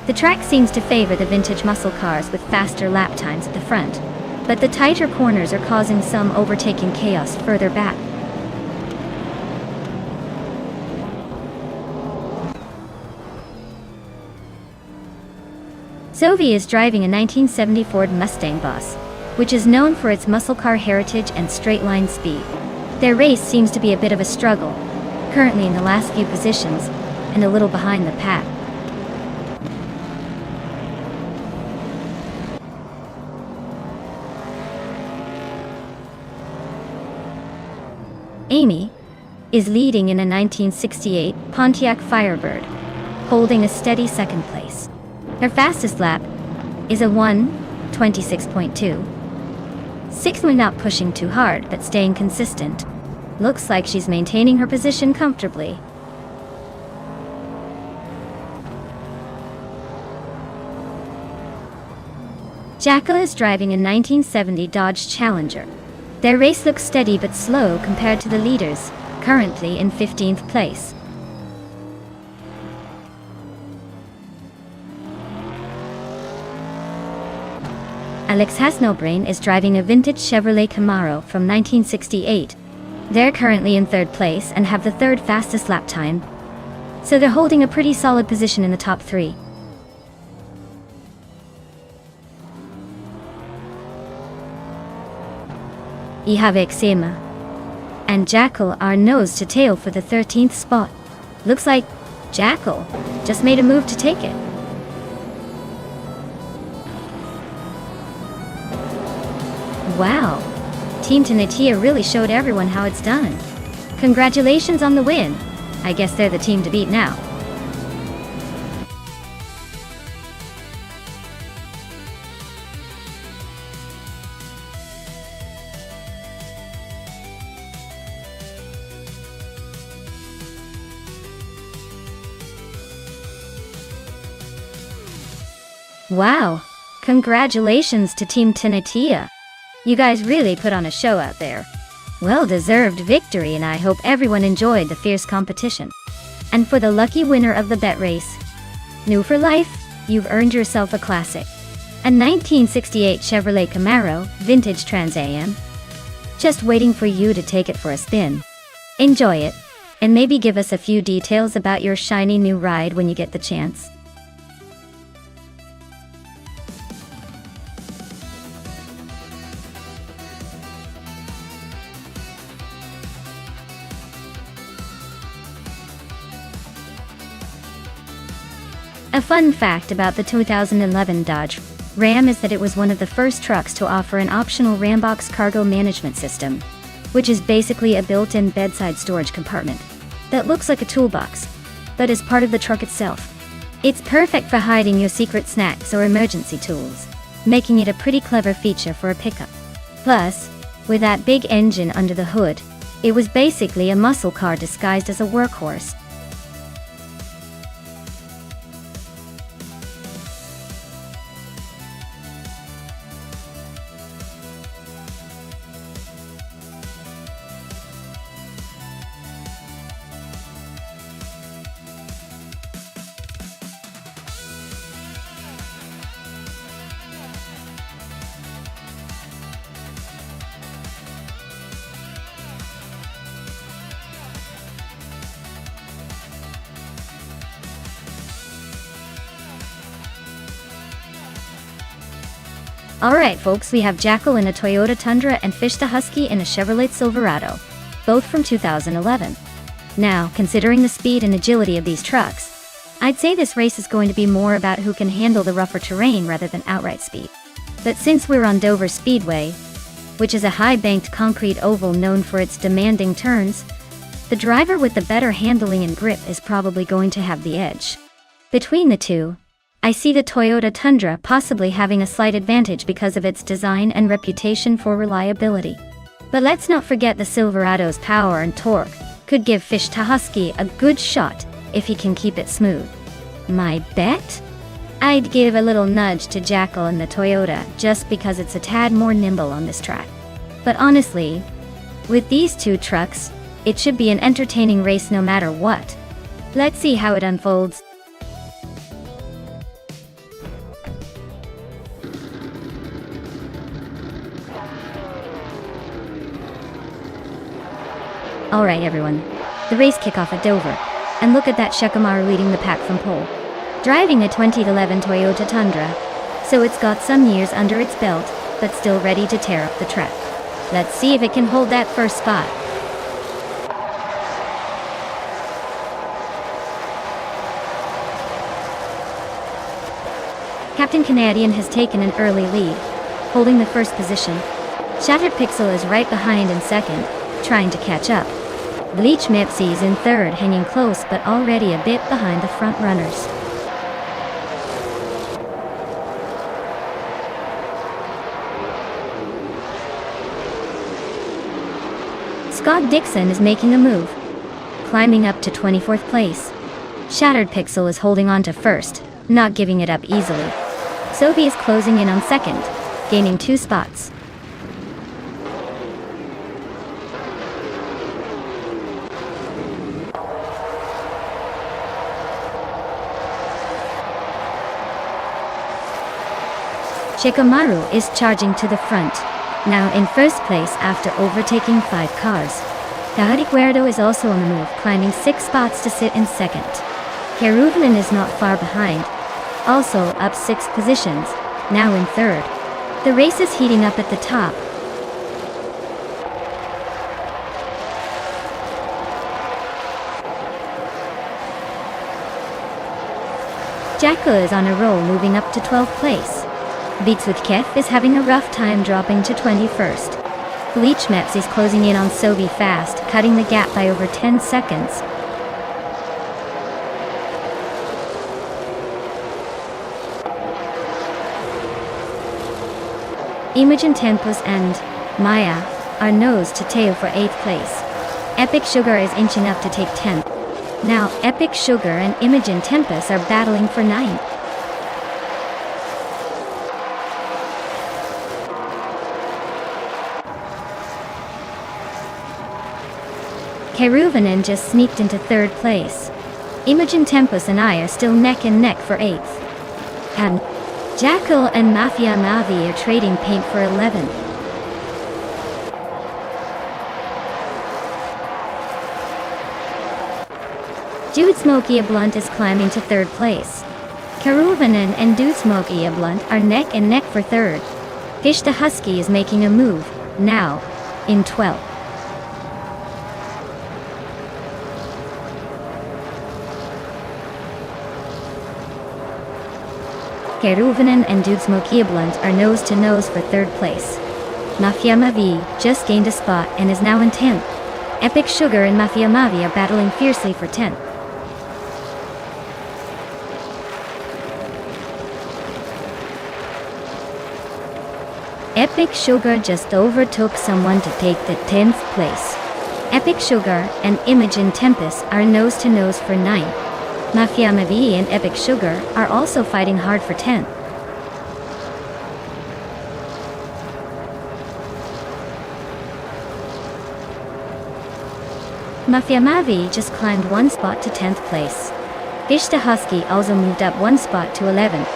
The track seems to favor the vintage muscle cars with faster lap times at the front, but the tighter corners are causing some overtaking chaos further back. Sophie is driving a 1970 Ford Mustang Boss, which is known for its muscle car heritage and straight-line speed. Their race seems to be a bit of a struggle, currently in the last few positions and a little behind the pack. Amy is leading in a 1968 Pontiac Firebird, holding a steady 2nd place. Her fastest lap is a 1:26.2. 6th when not pushing too hard but staying consistent. Looks like she's maintaining her position comfortably. Jackal is driving a 1970 Dodge Challenger. Their race looks steady but slow compared to the leaders, currently in 15th place. Alex Hasnobrain is driving a vintage Chevrolet Camaro from 1968. They're currently in 3rd place and have the 3rd fastest lap time, so they're holding a pretty solid position in the top 3. Ihave Exema and Jackal are nose to tail for the 13th spot. Looks like Jackal just made a move to take it. Wow, Team Tenatia really showed everyone how it's done. Congratulations on the win. I guess they're the team to beat now. Wow, congratulations to Team Tenatia. You guys really put on a show out there. Well-deserved victory, and I hope everyone enjoyed the fierce competition. And for the lucky winner of the bet race, New for Life, you've earned yourself a classic. A 1968 Chevrolet Camaro Vintage Trans Am. Just waiting for you to take it for a spin. Enjoy it, and maybe give us a few details about your shiny new ride when you get the chance. A fun fact about the 2011 Dodge Ram is that it was one of the first trucks to offer an optional Rambox cargo management system, which is basically a built-in bedside storage compartment that looks like a toolbox, but is part of the truck itself. It's perfect for hiding your secret snacks or emergency tools, making it a pretty clever feature for a pickup. Plus, with that big engine under the hood, it was basically a muscle car disguised as a workhorse. Alright folks, we have Jackal in a Toyota Tundra and Fish the Husky in a Chevrolet Silverado, both from 2011. Now, considering the speed and agility of these trucks, I'd say this race is going to be more about who can handle the rougher terrain rather than outright speed. But since we're on Dover Speedway, which is a high-banked concrete oval known for its demanding turns, the driver with the better handling and grip is probably going to have the edge. Between the two, I see the Toyota Tundra possibly having a slight advantage because of its design and reputation for reliability. But let's not forget the Silverado's power and torque could give Fish to Husky a good shot if he can keep it smooth. My bet? I'd give a little nudge to Jackal and the Toyota just because it's a tad more nimble on this track. But honestly, with these two trucks, it should be an entertaining race no matter what. Let's see how it unfolds. Alright everyone, the race kickoff at Dover, and look at that Shikamaru leading the pack from pole. Driving a 2011 Toyota Tundra, so it's got some years under its belt, but still ready to tear up the track. Let's see if it can hold that first spot. Captain Canadian has taken an early lead, holding the first position. Shattered Pixel is right behind in second, trying to catch up. Bleach Mepsi's in third, hanging close but already a bit behind the front runners. Scott Dixon is making a move, climbing up to 24th place. Shattered Pixel is holding on to first, not giving it up easily. Sophie is closing in on second, gaining 2 spots. Shikamaru is charging to the front, now in first place after overtaking 5 cars. Tahari is also on the move, climbing 6 spots to sit in second. Keruvanen is not far behind, also up 6 positions, now in third. The race is heating up at the top. Jackal is on a roll, moving up to 12th place. Beats with Kef is having a rough time, dropping to 21st. Bleach Meps is closing in on Sovi fast, cutting the gap by over 10 seconds. Imogen Tempus and Maya are nose to tail for 8th place. Epic Sugar is inching up to take 10th. Now Epic Sugar and Imogen Tempus are battling for 9th. Keruvanen just sneaked into 3rd place. Imogen Tempus and I are still neck and neck for 8th. And Jackal and Mafia Mavi are trading paint for 11th. Dude Smokey a Blunt is climbing to 3rd place. Keruvanen and Dude Smokey a Blunt are neck and neck for 3rd. Fish the Husky is making a move, now in 12th. Keruvanen and Dudesmoke Eablunt are nose-to-nose for third place. Mafia Mavi just gained a spot and is now in 10th. Epic Sugar and Mafia Mavi are battling fiercely for 10th. Epic Sugar just overtook someone to take the 10th place. Epic Sugar and Imogen Tempest are nose-to-nose for 9th. Mafia Mavi and Epic Sugar are also fighting hard for 10th. Mafia Mavi just climbed one spot to 10th place. Fish the Husky also moved up one spot to 11th.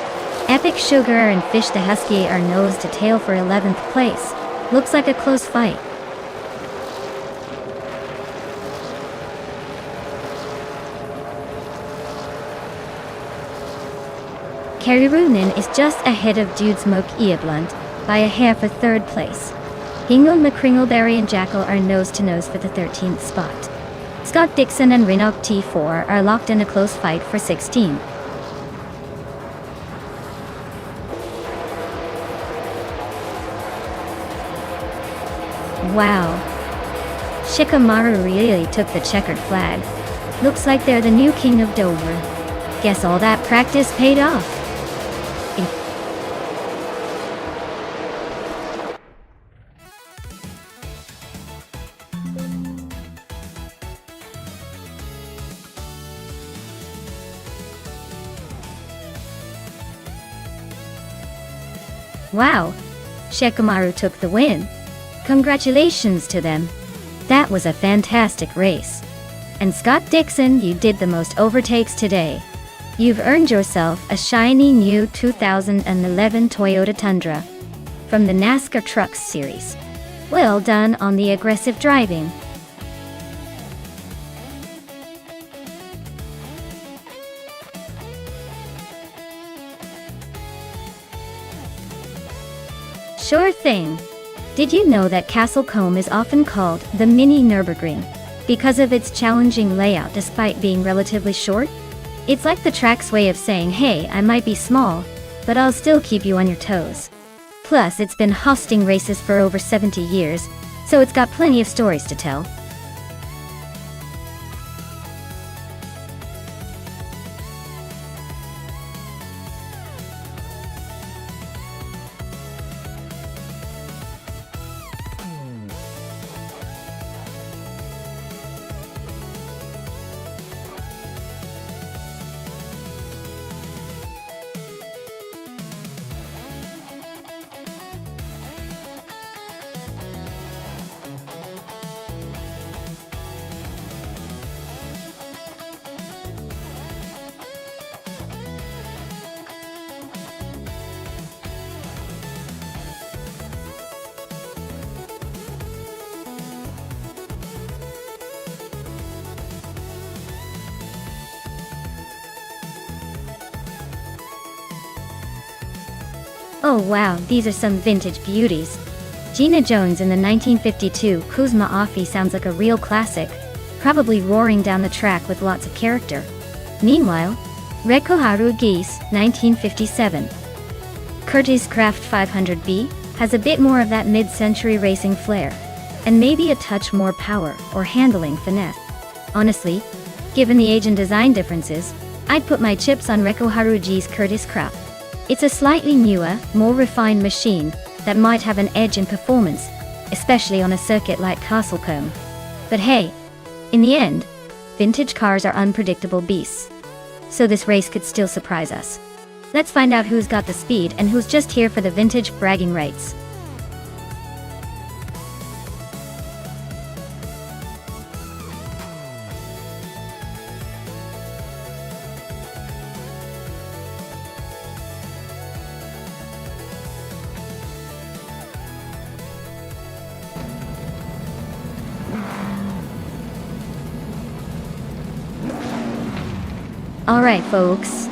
Epic Sugar and Fish the Husky are nose to tail for 11th place. Looks like a close fight. Kerirunen is just ahead of Dudesmoke Eablunt by a hair for 3rd place. Hingle McCringleberry and Jackal are nose-to-nose for the 13th spot. Scott Dixon and Rinok T4 are locked in a close fight for 16. Wow. Shikamaru really took the checkered flag. Looks like they're the new king of Dover. Guess all that practice paid off. Wow. Shikamaru took the win. Congratulations to them. That was a fantastic race. And Scott Dixon, you did the most overtakes today. You've earned yourself a shiny new 2011 Toyota Tundra from the NASCAR Trucks series. Well done on the aggressive driving. Sure thing. Did you know that Castle Combe is often called the mini Nürburgring because of its challenging layout despite being relatively short? It's like the track's way of saying, hey, I might be small, but I'll still keep you on your toes. Plus, it's been hosting races for over 70 years, so it's got plenty of stories to tell. Oh wow, these are some vintage beauties. Gina Jones in the 1952 Kuzma Offie sounds like a real classic, probably roaring down the track with lots of character. Meanwhile, Rekoharu Geese, 1957. Curtis Craft 500B has a bit more of that mid-century racing flair, and maybe a touch more power or handling finesse. Honestly, given the age and design differences, I'd put my chips on Rekoharu G's Curtis Craft. It's a slightly newer, more refined machine that might have an edge in performance, especially on a circuit like Castlecombe. But hey, in the end, vintage cars are unpredictable beasts. So this race could still surprise us. Let's find out who's got the speed and who's just here for the vintage bragging rights. Alright folks,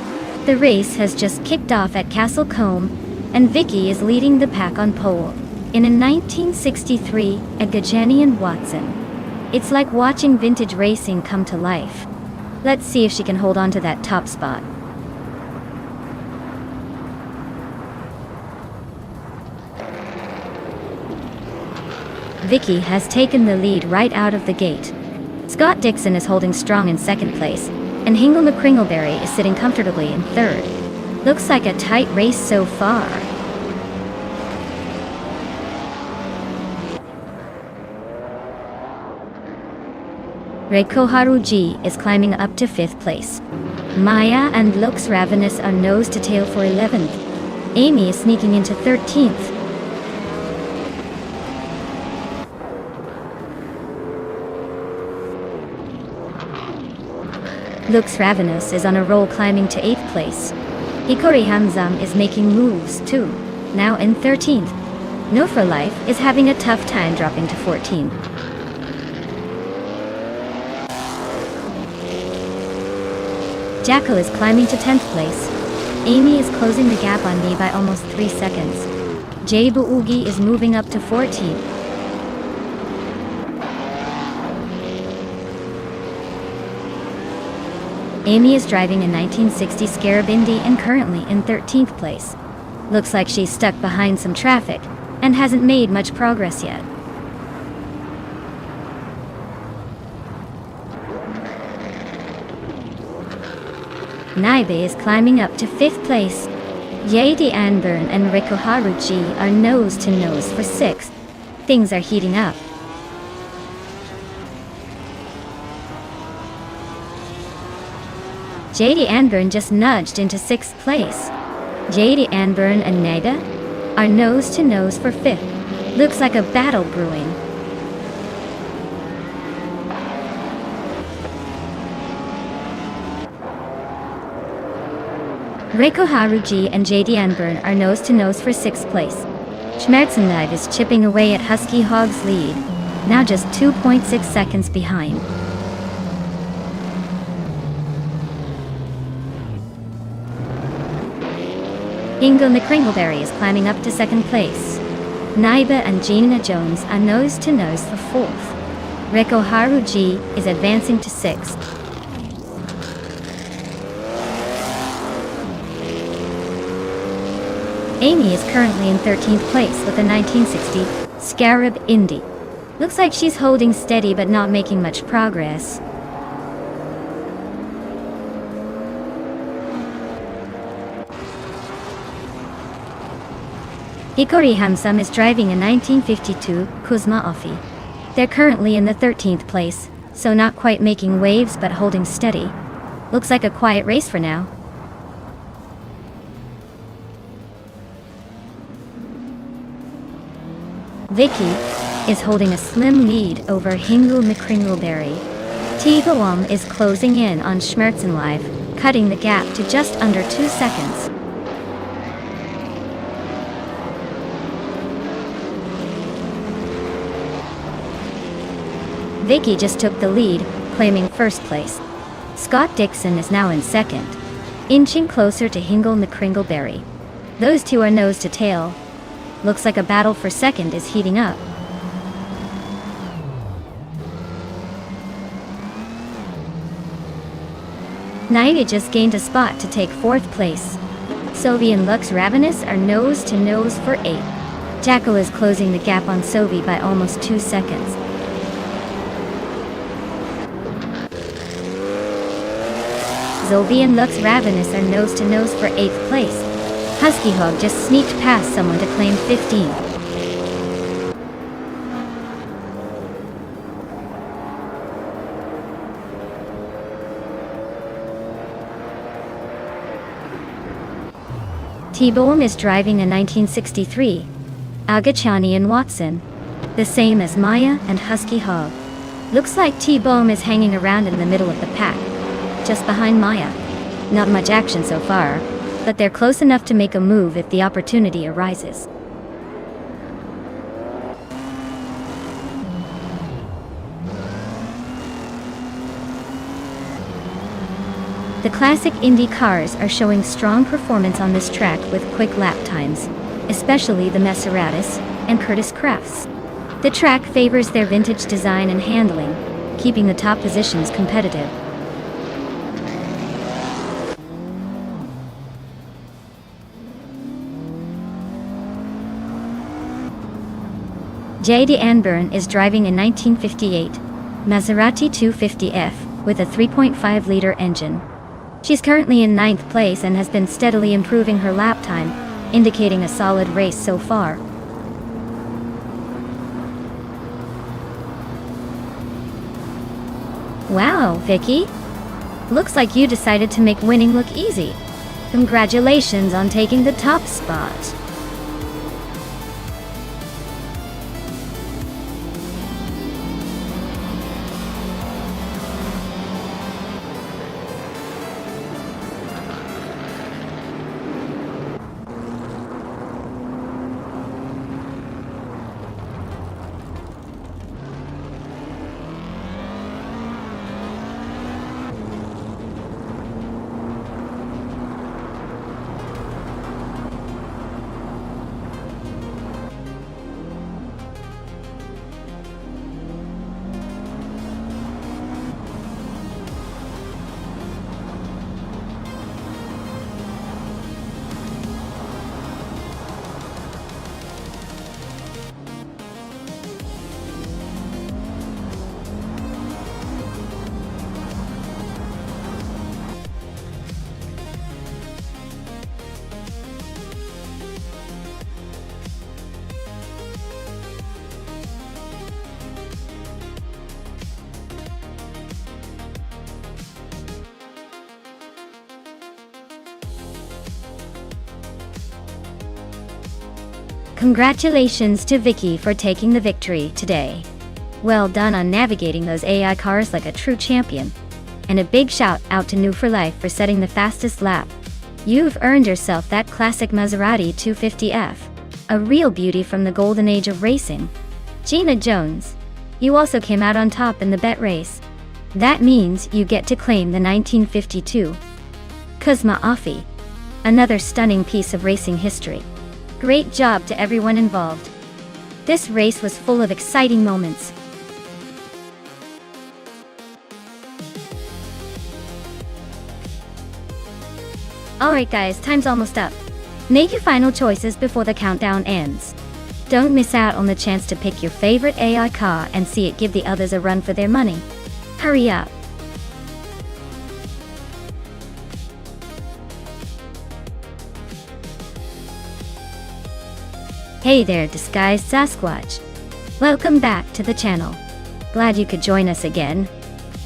the race has just kicked off at Castlecombe, and Vicky is leading the pack on pole, in a 1963 Gajani and Watson. It's like watching vintage racing come to life. Let's see if she can hold on to that top spot. Vicky has taken the lead right out of the gate. Scott Dixon is holding strong in second place, and Hingle McCringleberry is sitting comfortably in third. Looks like a tight race so far. Reiko Haruji is climbing up to 5th place. Maya and Lux Ravenous are nose to tail for 11th. Amy is sneaking into 13th. Lux Ravenous is on a roll climbing to 8th place. Hikori Hanzam is making moves too, now in 13th. No for Life is having a tough time dropping to 14th. Jackal is climbing to 10th place. Amy is closing the gap on me by almost 3 seconds. Jaibu Ugi is moving up to 14th. Amy is driving a 1960 Scarab Indy and currently in 13th place. Looks like she's stuck behind some traffic and hasn't made much progress yet. Naibe is climbing up to 5th place. Yadi Anburn and Riko Haruji are nose to nose for 6th. Things are heating up. JD Anburn just nudged into 6th place. JD Anburn and Naida are nose to nose for 5th. Looks like a battle brewing. Reiko Haruji and JD Anburn are nose to nose for 6th place. Schmerzenlive is chipping away at Husky Hog's lead, now just 2.6 seconds behind. Hingle McCringleberry is climbing up to 2nd place. Naiba and Gina Jones are nose to nose for 4th. Reiko Haruji is advancing to 6th. Amy is currently in 13th place with a 1960 Scarab Indy. Looks like she's holding steady but not making much progress. Hikori Hamsam is driving a 1952 Kuzma Offi. They're currently in the 13th place, so not quite making waves but holding steady. Looks like a quiet race for now. Vicky is holding a slim lead over Hingle McCringleberry. T-Bawam is closing in on Schmerzenlive, cutting the gap to just under 2 seconds. Vicky just took the lead, claiming 1st place. Scott Dixon is now in 2nd, inching closer to Hingle McCringleberry. Those two are nose to tail. Looks like a battle for 2nd is heating up. Naida just gained a spot to take 4th place. Sovi and Lux Ravenous are nose to nose for 8th. Jackal is closing the gap on Sovi by almost 2 seconds. Zovi and Lux Ravenous are nose to nose for 8th place. Husky Hog just sneaked past someone to claim 15th. T-Bowem is driving a 1963 Agachani and Watson, the same as Maya and Husky Hog. Looks like T-Bowem is hanging around in the middle of the pack, just behind Maya. Not much action so far, but they're close enough to make a move if the opportunity arises. The classic Indy cars are showing strong performance on this track with quick lap times, especially the Meseratus and Curtis Crafts. The track favors their vintage design and handling, keeping the top positions competitive. Jade Anburn is driving a 1958 Maserati 250F with a 3.5-liter engine. She's currently in 9th place and has been steadily improving her lap time, indicating a solid race so far. Wow, Vicky! Looks like you decided to make winning look easy. Congratulations on taking the top spot. Congratulations to Vicky for taking the victory today. Well done on navigating those AI cars like a true champion. And a big shout out to New for Life for setting the fastest lap. You've earned yourself that classic Maserati 250F, a real beauty from the golden age of racing. Gina Jones, you also came out on top in the bet race. That means you get to claim the 1952 Kuzma Offie, another stunning piece of racing history. Great job to everyone involved. This race was full of exciting moments. Alright guys, time's almost up. Make your final choices before the countdown ends. Don't miss out on the chance to pick your favorite AI car and see it give the others a run for their money. Hurry up. Hey there, disguised Sasquatch. Welcome back to the channel. Glad you could join us again.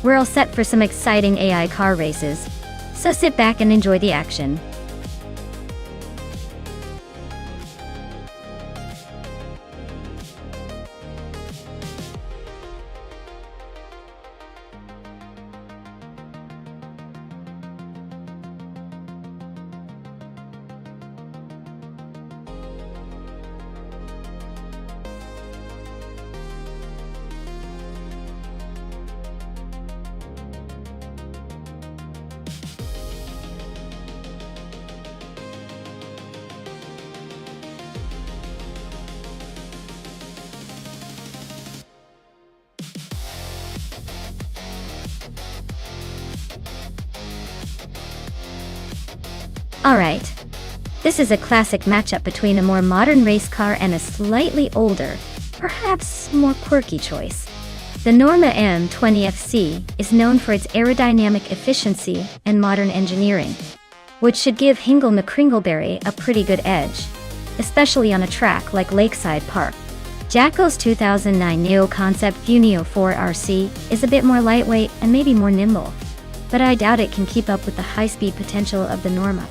We're all set for some exciting AI car races, so sit back and enjoy the action. Alright. This is a classic matchup between a more modern race car and a slightly older, perhaps more quirky choice. The Norma M20FC is known for its aerodynamic efficiency and modern engineering, which should give Hingle McCringleberry a pretty good edge, especially on a track like Lakeside Park. Jacko's 2009 Neo Concept Funio 4RC is a bit more lightweight and maybe more nimble, but I doubt it can keep up with the high-speed potential of the Norma.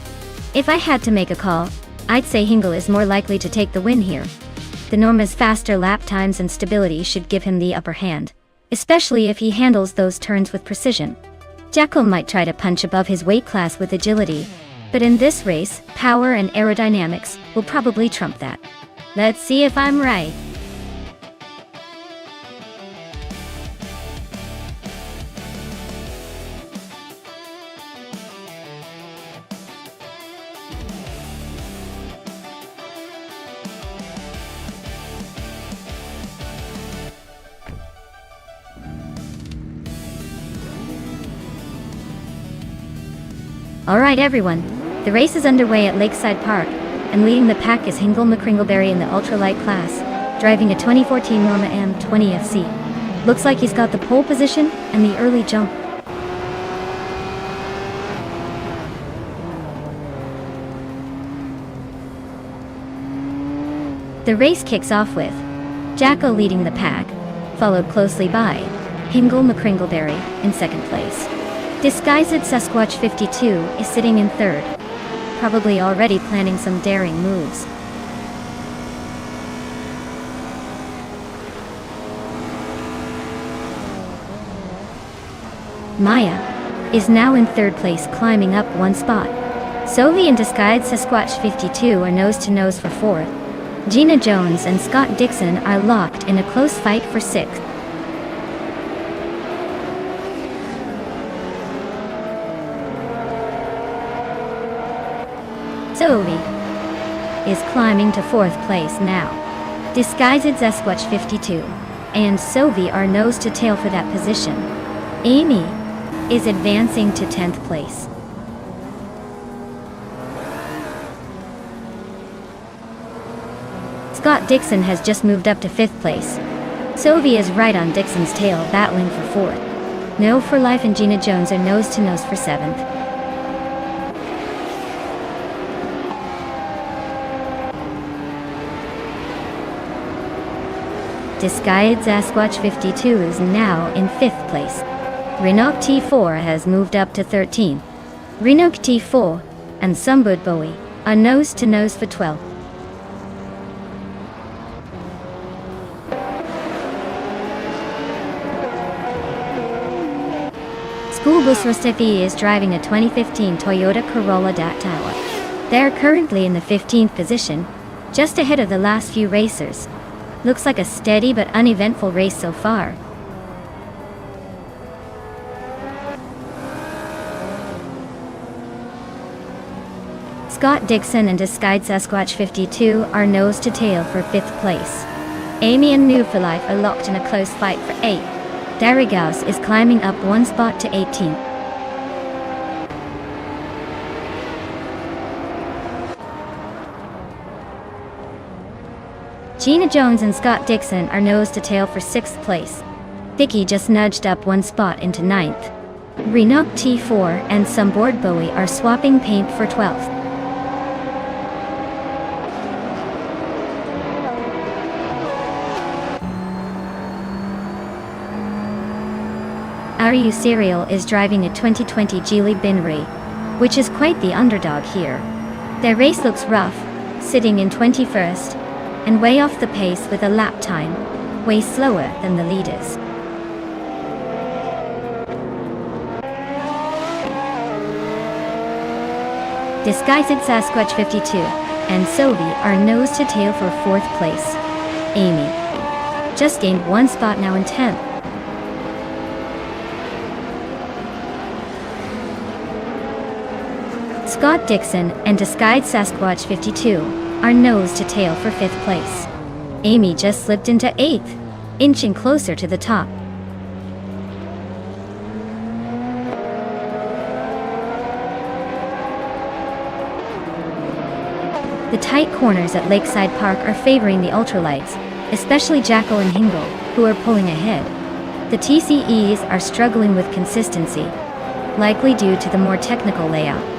If I had to make a call, I'd say Hingle is more likely to take the win here. The Norma's faster lap times and stability should give him the upper hand, especially if he handles those turns with precision. Jacko might try to punch above his weight class with agility, but in this race, power and aerodynamics will probably trump that. Let's see if I'm right. Alright everyone, the race is underway at Lakeside Park, and leading the pack is Hingle McCringleberry in the ultralight class, driving a 2014 Norma M20FC. Looks like he's got the pole position and the early jump. The race kicks off with Jacko leading the pack, followed closely by Hingle McCringleberry in second place. Disguised Sasquatch 52 is sitting in third, probably already planning some daring moves. Maya is now in third place, climbing up one spot. Sovi and Disguised Sasquatch 52 are nose-to-nose for fourth. Gina Jones and Scott Dixon are locked in a close fight for sixth. Sovi is climbing to fourth place now. Disguised Sasquatch 52 and Sovi are nose to tail for that position. Amy is advancing to 10th place. Scott Dixon has just moved up to 5th place. Sovi is right on Dixon's tail, battling for 4th. No for Life and Gina Jones are nose to nose for 7th. Disguised Sasquatch 52 is now in 5th place. Renok T4 has moved up to 13th. Renok T4 and Sumbud Bowie are nose to nose for 12th. School Bus Rostefi is driving a 2015 Toyota Corolla Dactyla. They're currently in the 15th position, just ahead of the last few racers. Looks like a steady but uneventful race so far. Scott Dixon and Disguised Sasquatch 52 are nose to tail for 5th place. Amy and New for Life are locked in a close fight for 8th. Darigaus is climbing up one spot to 18th. Gina Jones and Scott Dixon are nose to tail for 6th place. Vicky just nudged up one spot into 9th. Renok T4 and Sumbud Bowie are swapping paint for 12th. Aryu Serial is driving a 2020 Geely Binri, which is quite the underdog here. Their race looks rough, sitting in 21st, and way off the pace with a lap time, way slower than the leaders. Disguised Sasquatch 52 and Sovi are nose to tail for 4th place. Amy just gained one spot, now in 10th. Scott Dixon and Disguised Sasquatch 52 are nose to tail for 5th place. Amy just slipped into 8th, inching closer to the top. The tight corners at Lakeside Park are favoring the ultralights, especially Jacko and Hingle, who are pulling ahead. The TCEs are struggling with consistency, likely due to the more technical layout.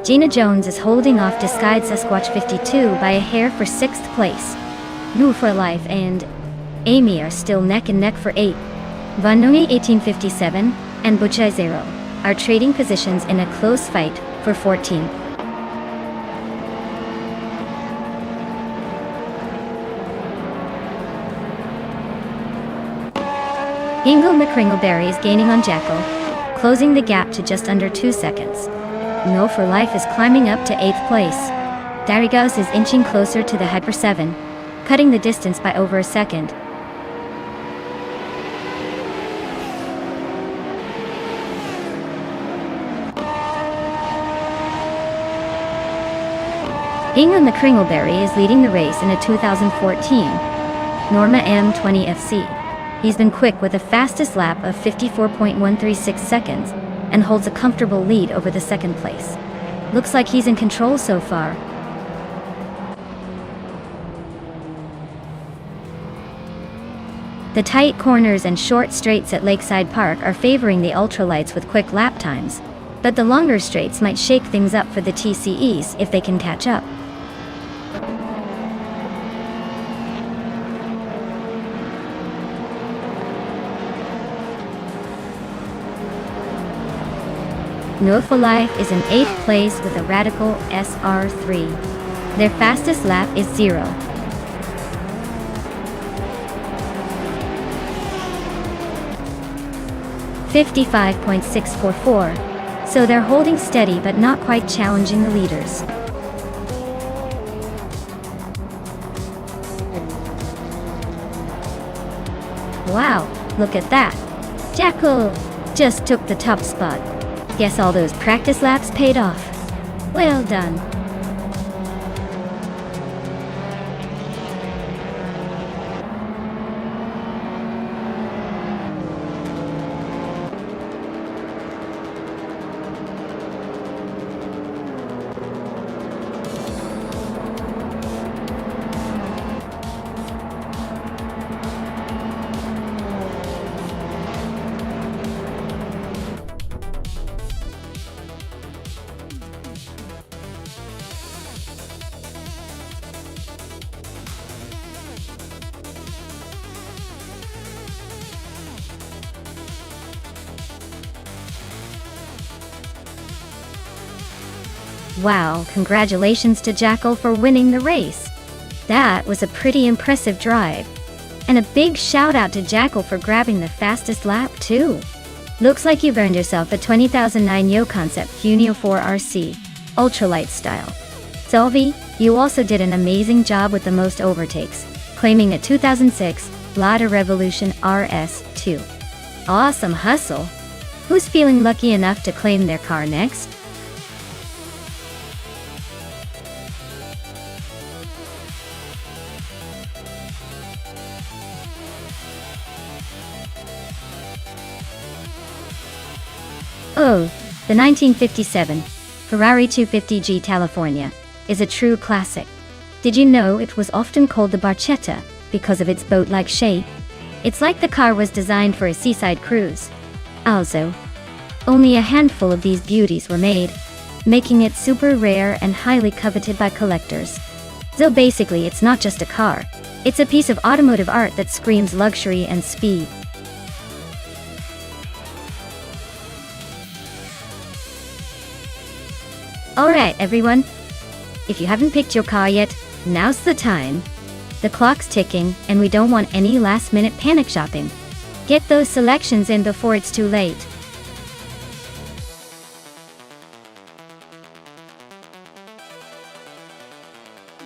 Gina Jones is holding off Disguised Sasquatch 52 by a hair for 6th place. New for Life and Amy are still neck and neck for 8th. Vanumi 1857 and Buchai Zero are trading positions in a close fight for 14th. Hingle McCringleberry is gaining on Jacko, closing the gap to just under 2 seconds. No for Life is climbing up to 8th place. Darigaus is inching closer to the Hyper 7, cutting the distance by over a second. Hingle McCringleberry is leading the race in a 2014 Norma M20FC. He's been quick with a fastest lap of 54.136 seconds and holds a comfortable lead over the second place. Looks like he's in control so far. The tight corners and short straights at Lakeside Park are favoring the ultralights with quick lap times, but the longer straights might shake things up for the TCEs if they can catch up. Life is in 8th place with a Radical SR3. Their fastest lap is 0. .644, so they're holding steady but not quite challenging the leaders. Wow, look at that! Jackal just took the top spot. Guess all those practice laps paid off. Well done. Wow, congratulations to Jackal for winning the race. That was a pretty impressive drive. And a big shout out to Jackal for grabbing the fastest lap too. Looks like you've earned yourself a 20,009 Yo Concept Funio 4RC, ultralight style. Sylvie, you also did an amazing job with the most overtakes, claiming a 2006 Lada Revolution RS2. Awesome hustle. Who's feeling lucky enough to claim their car next? Oh, the 1957 Ferrari 250G California is a true classic. Did you know it was often called the Barchetta because of its boat-like shape? It's like the car was designed for a seaside cruise. Also, only a handful of these beauties were made, making it super rare and highly coveted by collectors. So basically, it's not just a car. It's a piece of automotive art that screams luxury and speed. Alright everyone, if you haven't picked your car yet, now's the time. The clock's ticking and we don't want any last-minute panic shopping. Get those selections in before it's too late.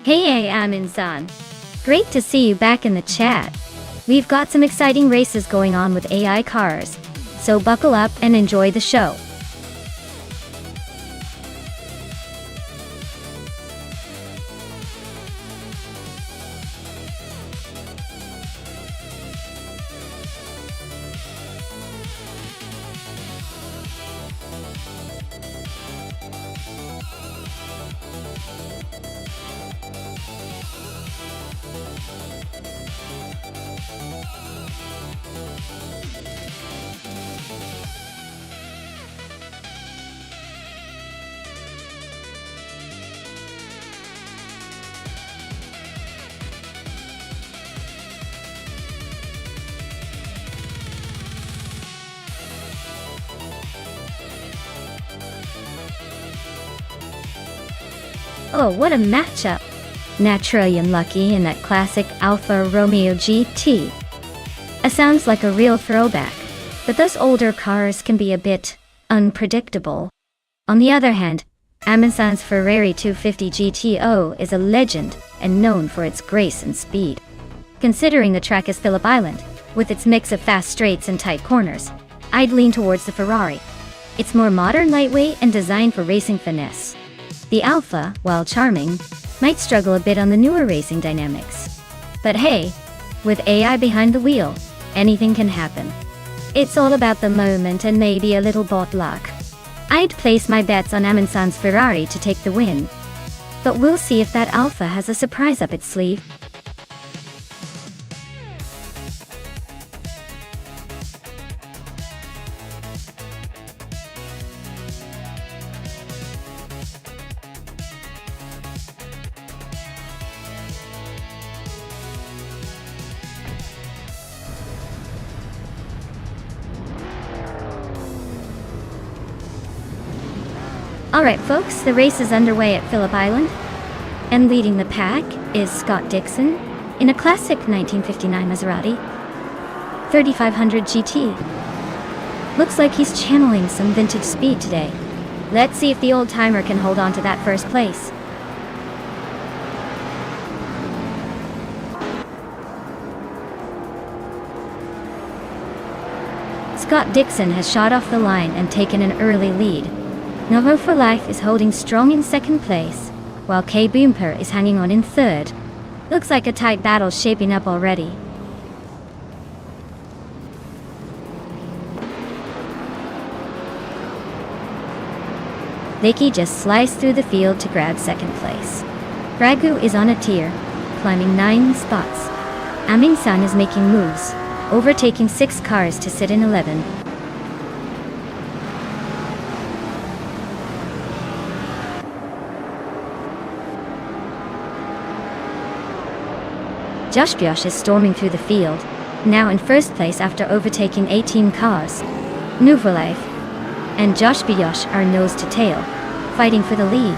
Hey, I'm Insan. Great to see you back in the chat. We've got some exciting races going on with AI cars, so buckle up and enjoy the show. Oh, what a matchup! Naturally unlucky in that classic Alfa Romeo GT. It sounds like a real throwback, but those older cars can be a bit unpredictable. On the other hand, Amazon's Ferrari 250 GTO is a legend and known for its grace and speed. Considering the track is Phillip Island, with its mix of fast straights and tight corners, I'd lean towards the Ferrari. It's more modern, lightweight, and designed for racing finesse. The Alfa, while charming, might struggle a bit on the newer racing dynamics. But hey, with AI behind the wheel, anything can happen. It's all about the moment and maybe a little bot luck. I'd place my bets on Amundsen's Ferrari to take the win. But we'll see if that Alpha has a surprise up its sleeve. Alright folks, the race is underway at Phillip Island, and leading the pack is Scott Dixon in a classic 1959 Maserati 3500 GT. Looks like he's channeling some vintage speed today. Let's see if the old-timer can hold on to that first place. Scott Dixon has shot off the line and taken an early lead. Novo for Life is holding strong in second place, while K Boomper is hanging on in third. Looks like a tight battle's shaping up already. Vicky just sliced through the field to grab second place. Ragu is on a tier, climbing 9 spots. Amundsen is making moves, overtaking 6 cars to sit in 11. Josh Biosh is storming through the field, now in first place after overtaking 18 cars. Nouveau Life and Josh Biosh are nose to tail, fighting for the lead.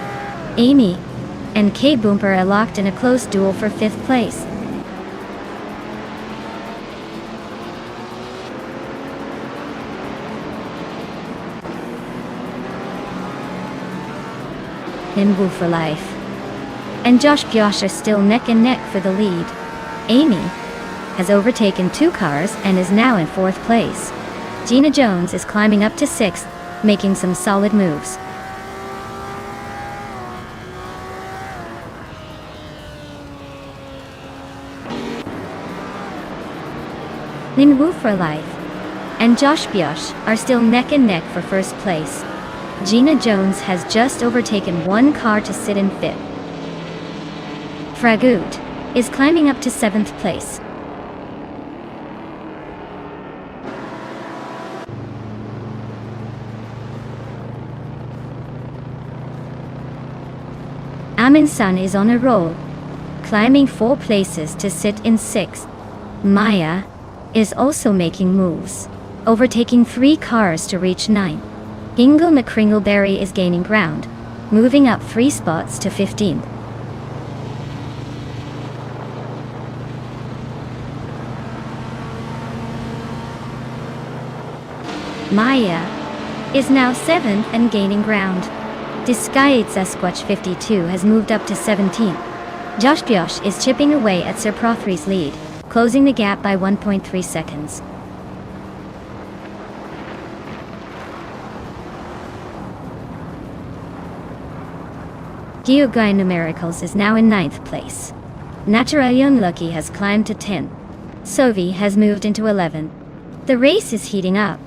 Amy and K Boomper are locked in a close duel for 5th place. Nimbu for Life and Josh Biosh are still neck and neck for the lead. Amy has overtaken 2 cars and is now in 4th place. Gina Jones is climbing up to 6th, making some solid moves. Ninwu for Life and Josh Biosh are still neck and neck for first place. Gina Jones has just overtaken 1 car to sit in 5th. Fragut is climbing up to 7th place. Amundsen is on a roll, climbing 4 places to sit in 6th. Maya is also making moves, overtaking 3 cars to reach 9th. Ingle McCringleberry is gaining ground, moving up 3 spots to 15th. Maya is now 7th and gaining ground. Disguised Sasquatch 52 has moved up to 17th. Josh Biosh is chipping away at Sir Prothry's lead, closing the gap by 1.3 seconds. Geoguy Numericals is now in 9th place. Naturally Unlucky has climbed to 10th. Sovi has moved into 11th. The race is heating up.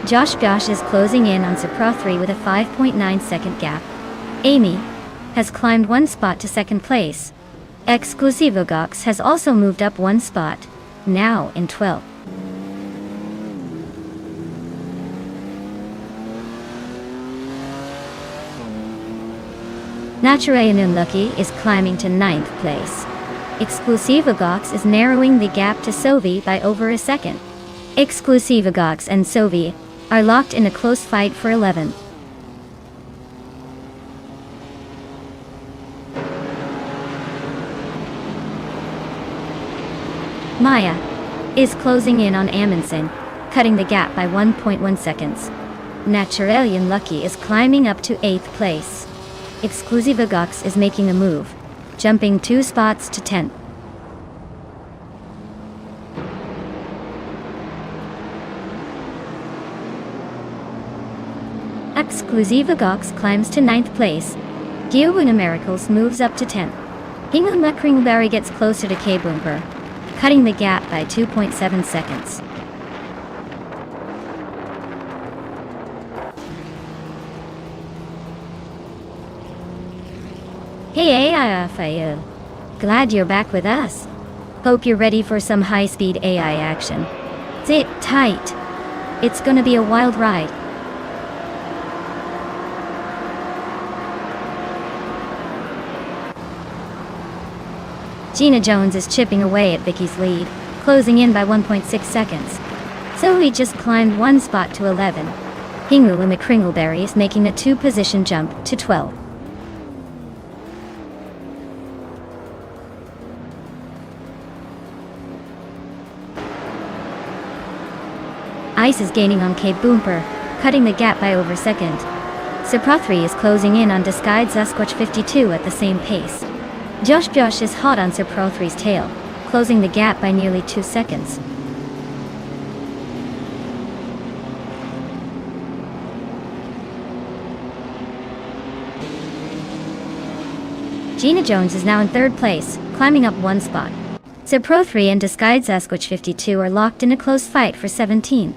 Josh Biosh is closing in on Sir Prothry with a 5.9 second gap. Amy has climbed 1 spot to 2nd place. Exclusivogox has also moved up 1 spot, now in 12th. Naturally Unlucky is climbing to 9th place. Exclusivogox is narrowing the gap to Sovi by over a second. Exclusivogox and Sovi are locked in a close fight for 11th. Maya is closing in on Amundsen, cutting the gap by 1.1 seconds. Naturally Unlucky is climbing up to 8th place. Exclusivogox is making a move, jumping 2 spots to 10th. Exclusivogox climbs to 9th place. Geoguy Numericals moves up to 10th. Hingham Kringleberry gets closer to K-Boomer, cutting the gap by 2.7 seconds. Hey AIFAU, glad you're back with us. Hope you're ready for some high-speed AI action. Sit tight. It's gonna be a wild ride. Gina Jones is chipping away at Vicky's lead, closing in by 1.6 seconds. Zoe just climbed one spot to 11. Hingham Kringleberry is making a 2-position jump to 12. Ice is gaining on Cape Boomper, cutting the gap by over a second. Saprothri is closing in on Disguised Sasquatch 52 at the same pace. Josh is hot on Saprothri's tail, closing the gap by nearly 2 seconds. Gina Jones is now in 3rd place, climbing up 1 spot. Saprothri and Disguised Sasquatch 52 are locked in a close fight for 17.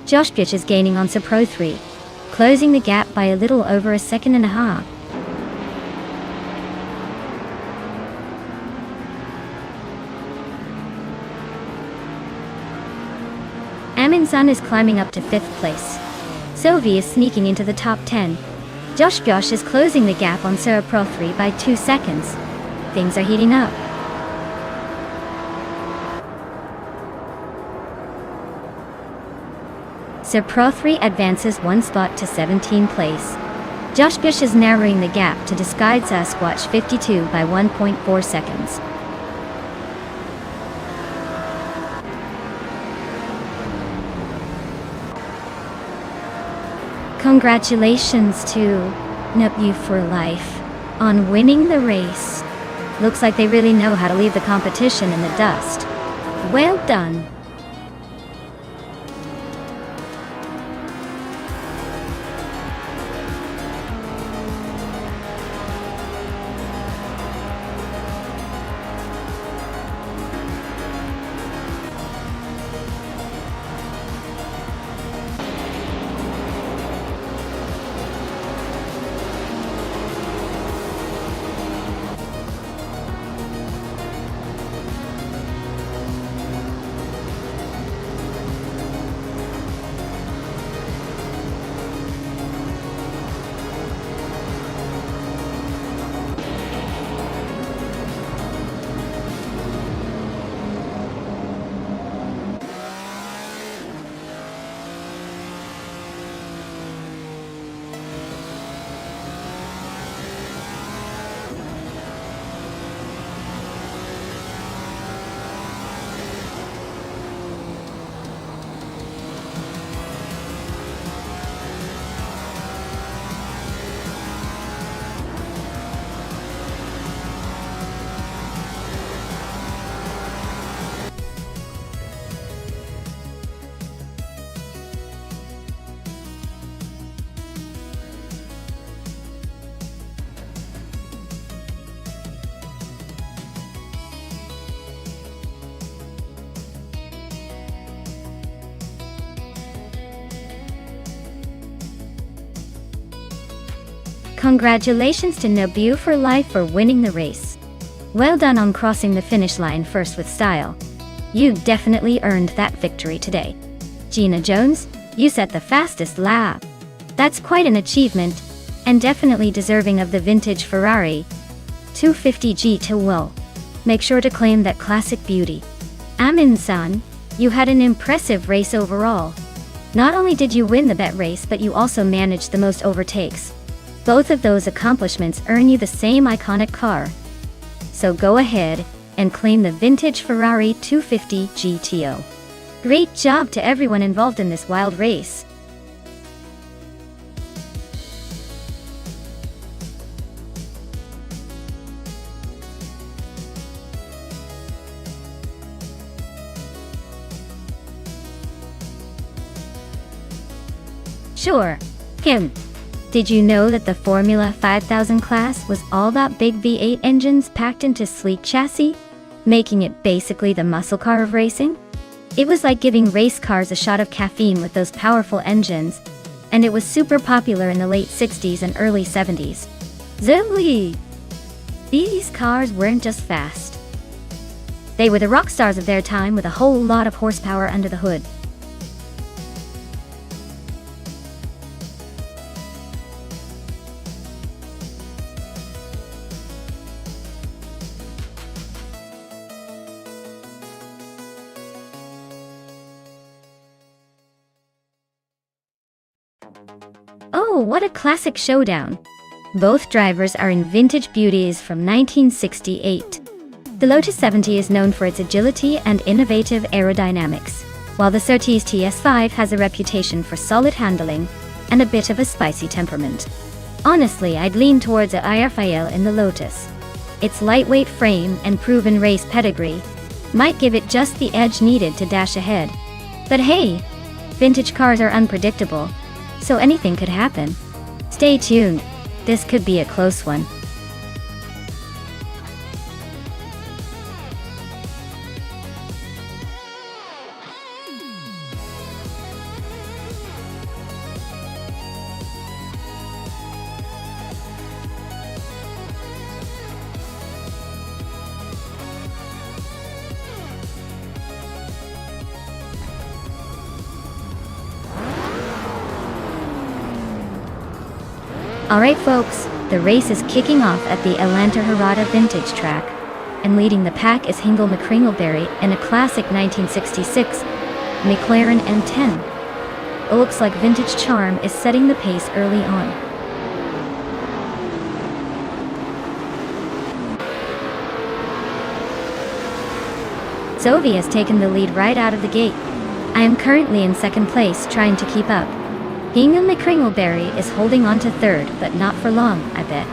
Josh is gaining on Saprothri, closing the gap by a little over a second and a half. Amin-san is climbing up to 5th place. Sophie is sneaking into the top 10. Josh is closing the gap on Saprothri by 2 seconds. Things are heating up. Saprothri advances 1 spot to 17th place. Josh is narrowing the gap to Disguised Sasquatch 52 by 1.4 seconds. Congratulations to Nonstop for Life on winning the race. Looks like they really know how to leave the competition in the dust. Well done. Congratulations to Nonstop for Life for winning the race. Well done on crossing the finish line first with style. You definitely earned that victory today. Gina Jones, you set the fastest lap. That's quite an achievement, and definitely deserving of the vintage Ferrari 250 GT. Make sure to claim that classic beauty. Amin-san, you had an impressive race overall. Not only did you win the bet race, but you also managed the most overtakes. Both of those accomplishments earn you the same iconic car. So go ahead and claim the vintage Ferrari 250 GTO. Great job to everyone involved in this wild race. Sure, Kim. Did you know that the Formula 5000 class was all about big V8 engines packed into sleek chassis, making it basically the muscle car of racing? It was like giving race cars a shot of caffeine with those powerful engines, and it was super popular in the late 60s and early 70s. Zoe! These cars weren't just fast. They were the rock stars of their time with a whole lot of horsepower under the hood. Oh, what a classic showdown! Both drivers are in vintage beauties from 1968. The Lotus 70 is known for its agility and innovative aerodynamics, while the Surtees TS5 has a reputation for solid handling and a bit of a spicy temperament. Honestly, I'd lean towards a Raphael in the Lotus. Its lightweight frame and proven race pedigree might give it just the edge needed to dash ahead. But hey, vintage cars are unpredictable, so anything could happen. Stay tuned, this could be a close one. Alright folks, the race is kicking off at the Atlanta Harada Vintage Track, and leading the pack is Hingle McCringleberry in a classic 1966 McLaren M10. It looks like Vintage Charm is setting the pace early on. Zoe has taken the lead right out of the gate. I am currently in second place trying to keep up. Hingham McCringleberry is holding on to third, but not for long, I bet.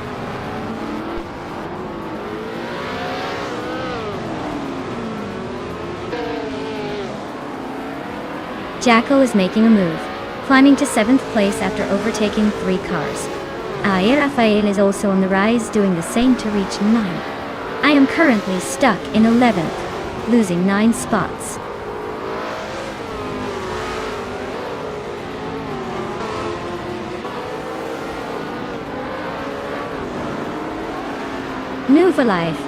Jacko is making a move, climbing to 7th place after overtaking 3 cars. Raphael is also on the rise, doing the same to reach 9. I am currently stuck in 11th, losing 9 spots. New for life.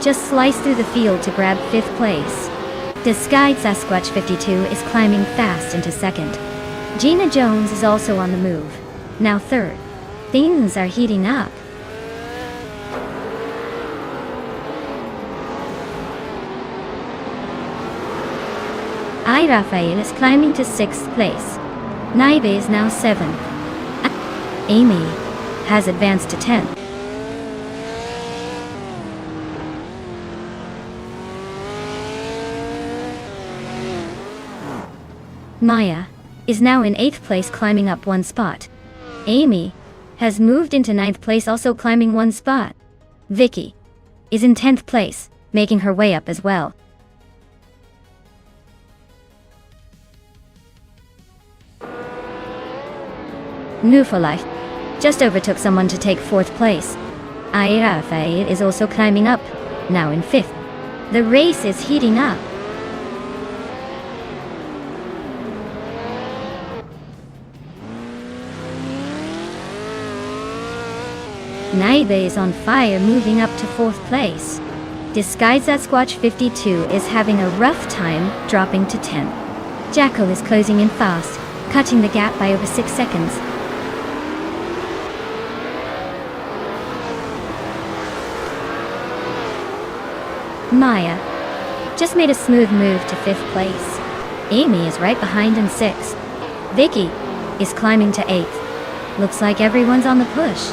Just sliced through the field to grab 5th place. Disguised Sasquatch 52 is climbing fast into 2nd. Gina Jones is also on the move, now 3rd. Things are heating up. Raphael is climbing to 6th place. Naibe is now 7th. Amy has advanced to 10th. Maya is now in 8th place, climbing up 1 spot. Amy has moved into 9th place, also climbing 1 spot. Vicky is in 10th place, making her way up as well. New for life just overtook someone to take 4th place. Raphael is also climbing up, now in 5th. The race is heating up. Naibe is on fire, moving up to 4th place. Disguised Sasquatch 52 is having a rough time, dropping to 10th. Jacko is closing in fast, cutting the gap by over 6 seconds. Maya just made a smooth move to 5th place. Amy is right behind in 6th. Vicky is climbing to 8th. Looks like everyone's on the push.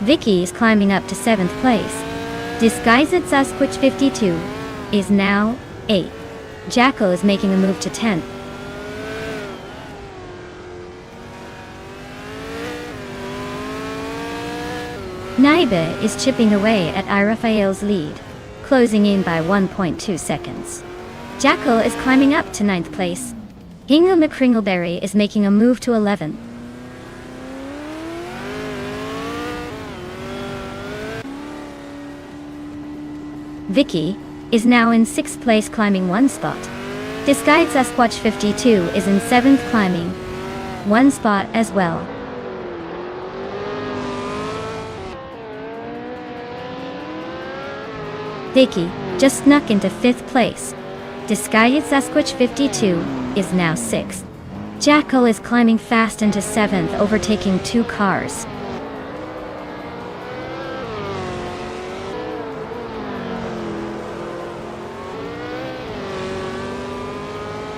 Vicky is climbing up to 7th place. Disguised Sasquatch 52 is now 8th. Jacko is making a move to 10th. Naibe is chipping away at Raphael's lead, closing in by 1.2 seconds. Jackal is climbing up to 9th place. Hingle McCringleberry is making a move to 11th. Vicky is now in 6th place, climbing 1 spot. Disguised Sasquatch 52 is in 7th, climbing 1 spot as well. Vicky just snuck into 5th place. Disguised Sasquatch 52 is now 6th. Jackal is climbing fast into 7th, overtaking 2 cars.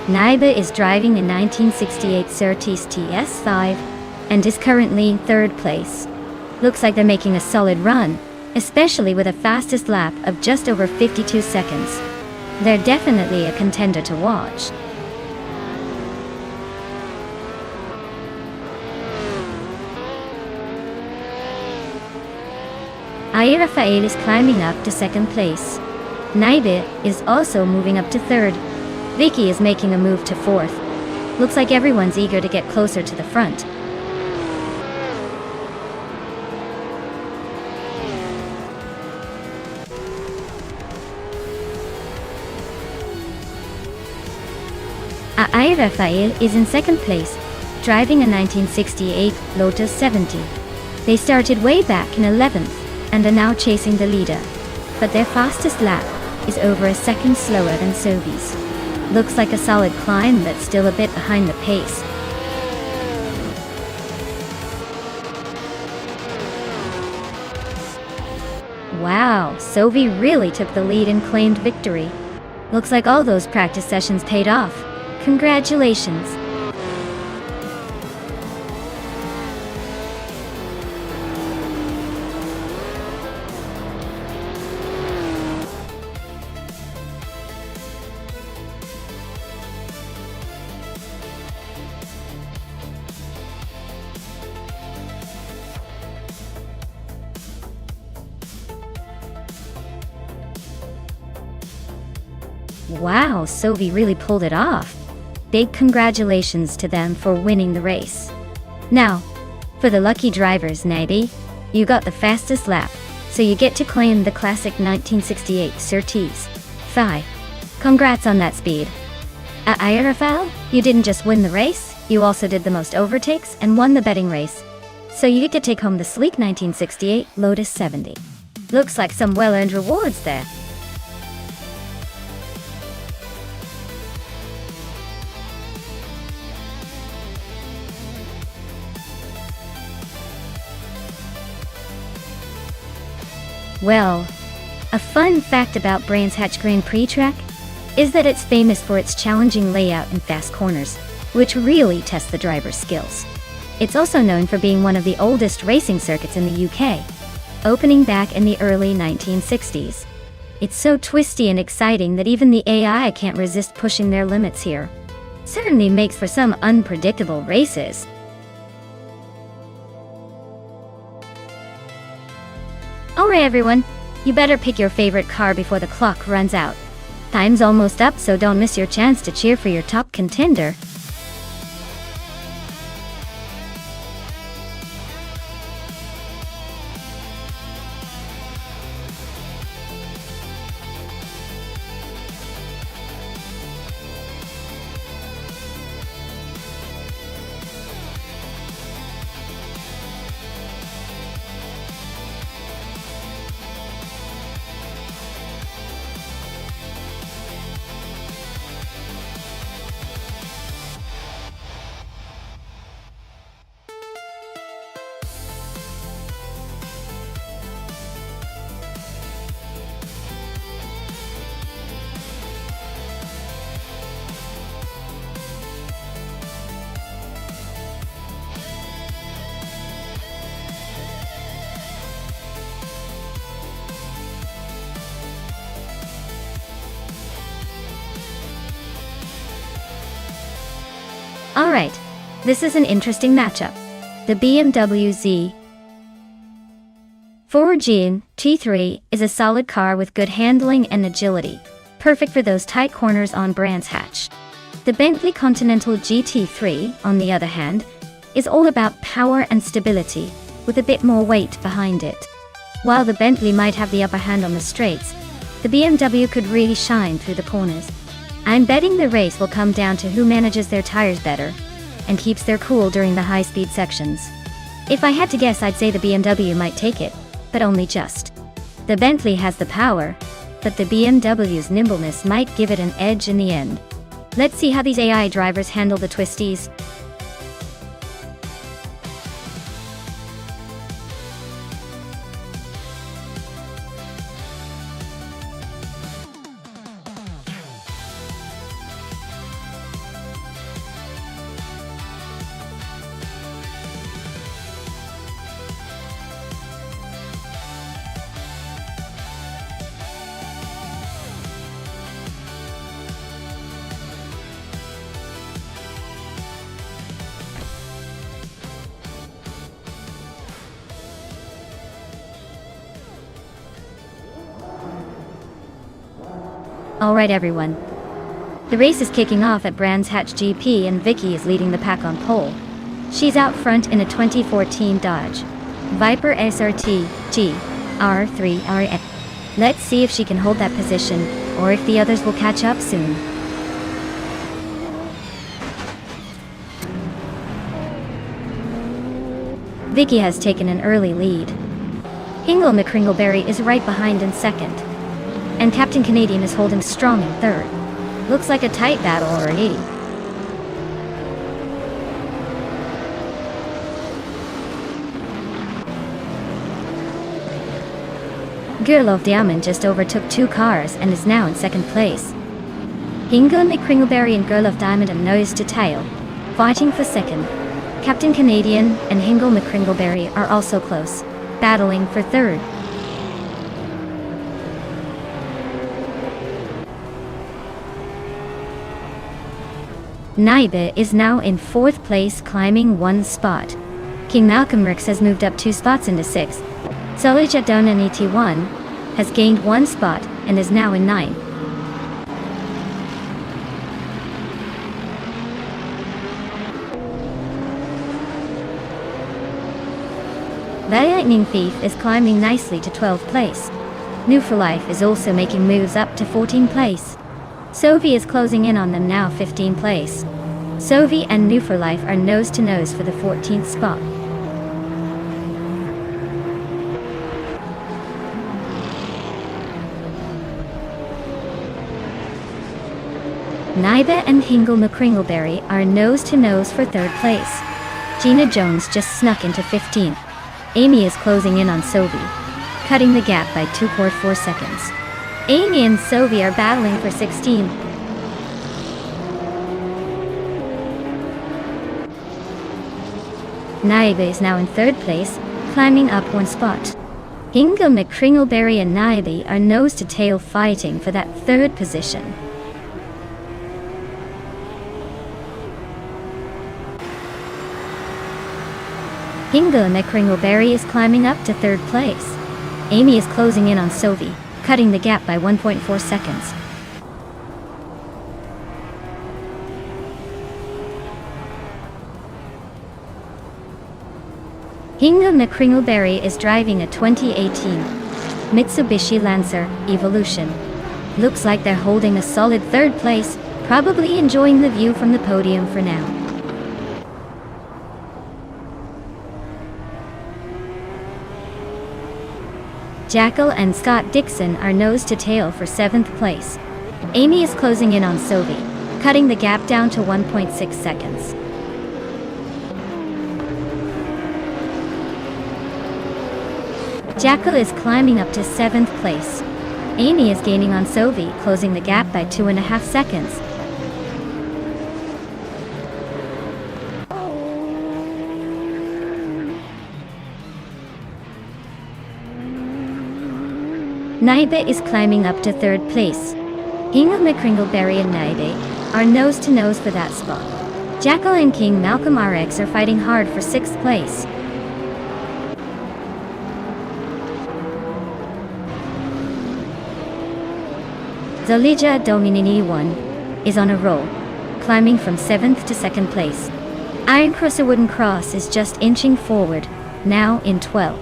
Naiba is driving a 1968 Surtees TS5 and is currently in 3rd place. Looks like they're making a solid run, especially with a fastest lap of just over 52 seconds. They're definitely a contender to watch. Rafael is climbing up to 2nd place. Naiba is also moving up to 3rd. Vicky is making a move to 4th. Looks like everyone's eager to get closer to the front. Rafael is in 2nd place, driving a 1968 Lotus 70. They started way back in 11th and are now chasing the leader, but their fastest lap is over a second slower than Sovi's. Looks like a solid climb, but still a bit behind the pace. Wow, Sovi really took the lead and claimed victory. Looks like all those practice sessions paid off. Congratulations. Wow, Sovi really pulled it off. Big congratulations to them for winning the race. Now, for the lucky drivers, Naibi, you got the fastest lap, so you get to claim the classic 1968 Surtees. Phi. Congrats on that speed. Rafael, you didn't just win the race, you also did the most overtakes and won the betting race. So you get to take home the sleek 1968 Lotus 70. Looks like some well-earned rewards there. Well, a fun fact about Brands Hatch Grand Prix track is that it's famous for its challenging layout and fast corners, which really test the driver's skills. It's also known for being one of the oldest racing circuits in the UK, opening back in the early 1960s. It's so twisty and exciting that even the AI can't resist pushing their limits here. Certainly makes for some unpredictable races. Alright everyone, you better pick your favorite car before the clock runs out. Time's almost up, so don't miss your chance to cheer for your top contender. Alright, this is an interesting matchup. The BMW Z 4G T3 is a solid car with good handling and agility, perfect for those tight corners on Brands Hatch. The Bentley Continental GT3, on the other hand, is all about power and stability, with a bit more weight behind it. While the Bentley might have the upper hand on the straights, the BMW could really shine through the corners. I'm betting the race will come down to who manages their tires better and keeps their cool during the high-speed sections. If I had to guess, I'd say the BMW might take it, but only just. The Bentley has the power, but the BMW's nimbleness might give it an edge in the end. Let's see how these AI drivers handle the twisties. Alright everyone. The race is kicking off at Brands Hatch GP and Vicky is leading the pack on pole. She's out front in a 2014 Dodge Viper SRT GR3 RS. Let's see if she can hold that position, or if the others will catch up soon. Vicky has taken an early lead. Hingle McCringleberry is right behind in second. And Captain Canadian is holding strong in third. Looks like a tight battle already. Girl of Diamond just overtook 2 cars and is now in second place. Hingle McCringleberry and Girl of Diamond are nose to tail, fighting for second. Captain Canadian and Hingle McCringleberry are also close, battling for third. Naibe is now in 4th place, climbing 1 spot. King Malcolm Rix has moved up 2 spots into 6th. Solija Donan ET1 has gained 1 spot and is now in 9th. The Lightning Thief is climbing nicely to 12th place. New for Life is also making moves up to 14th place. Sovi is closing in on them now, 15th place. Sovi and New for Life are nose to nose for the 14th spot. Naibe and Hingle McCringleberry are nose to nose for 3rd place. Gina Jones just snuck into 15th. Amy is closing in on Sovi, cutting the gap by 2.4 seconds. Amy and Sovi are battling for 16th. Naibe is now in 3rd place, climbing up 1 spot. Hingle McCringleberry and Naibe are nose to tail, fighting for that 3rd position. Hingle McCringleberry is climbing up to 3rd place. Amy is closing in on Sovi, cutting the gap by 1.4 seconds. Hingle McCringleberry is driving a 2018 Mitsubishi Lancer Evolution. Looks like they're holding a solid 3rd place, probably enjoying the view from the podium for now. Jackal and Scott Dixon are nose to tail for 7th place. Amy is closing in on Sovi, cutting the gap down to 1.6 seconds. Jackal is climbing up to 7th place. Amy is gaining on Sovi, closing the gap by 2.5 seconds. Naibe is climbing up to 3rd place. Hingle McCringleberry and Naibe are nose to nose for that spot. Jackal and King Malcolm RX are fighting hard for 6th place. Zolija Dominini 1 is on a roll, climbing from 7th to 2nd place. Iron Cross Wooden Cross is just inching forward, now in 12th.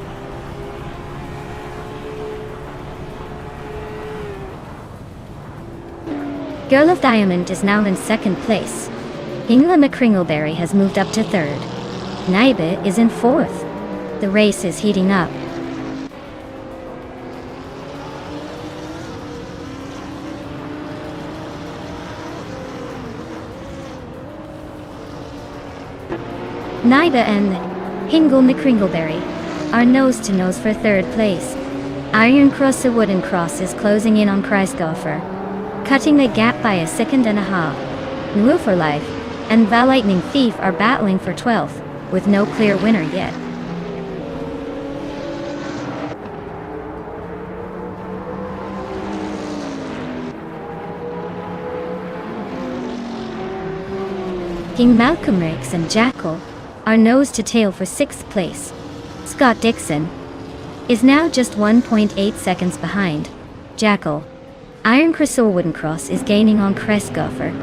Girl of Diamond is now in 2nd place. Ingela McCringleberry has moved up to 3rd. Naibe is in 4th. The race is heating up. Naibe and Ingela McCringleberry are nose-to-nose for 3rd place. Iron Cross Wooden Cross is closing in on Kreisgaufer, cutting the gap by a second and a half. New for Life and Val Lightning Thief are battling for 12th, with no clear winner yet. King Malcolm Riggs and Jackal are nose to tail for 6th place. Scott Dixon is now just 1.8 seconds behind Jackal. Iron Cross Wooden Cross is gaining on Kreisgaufer,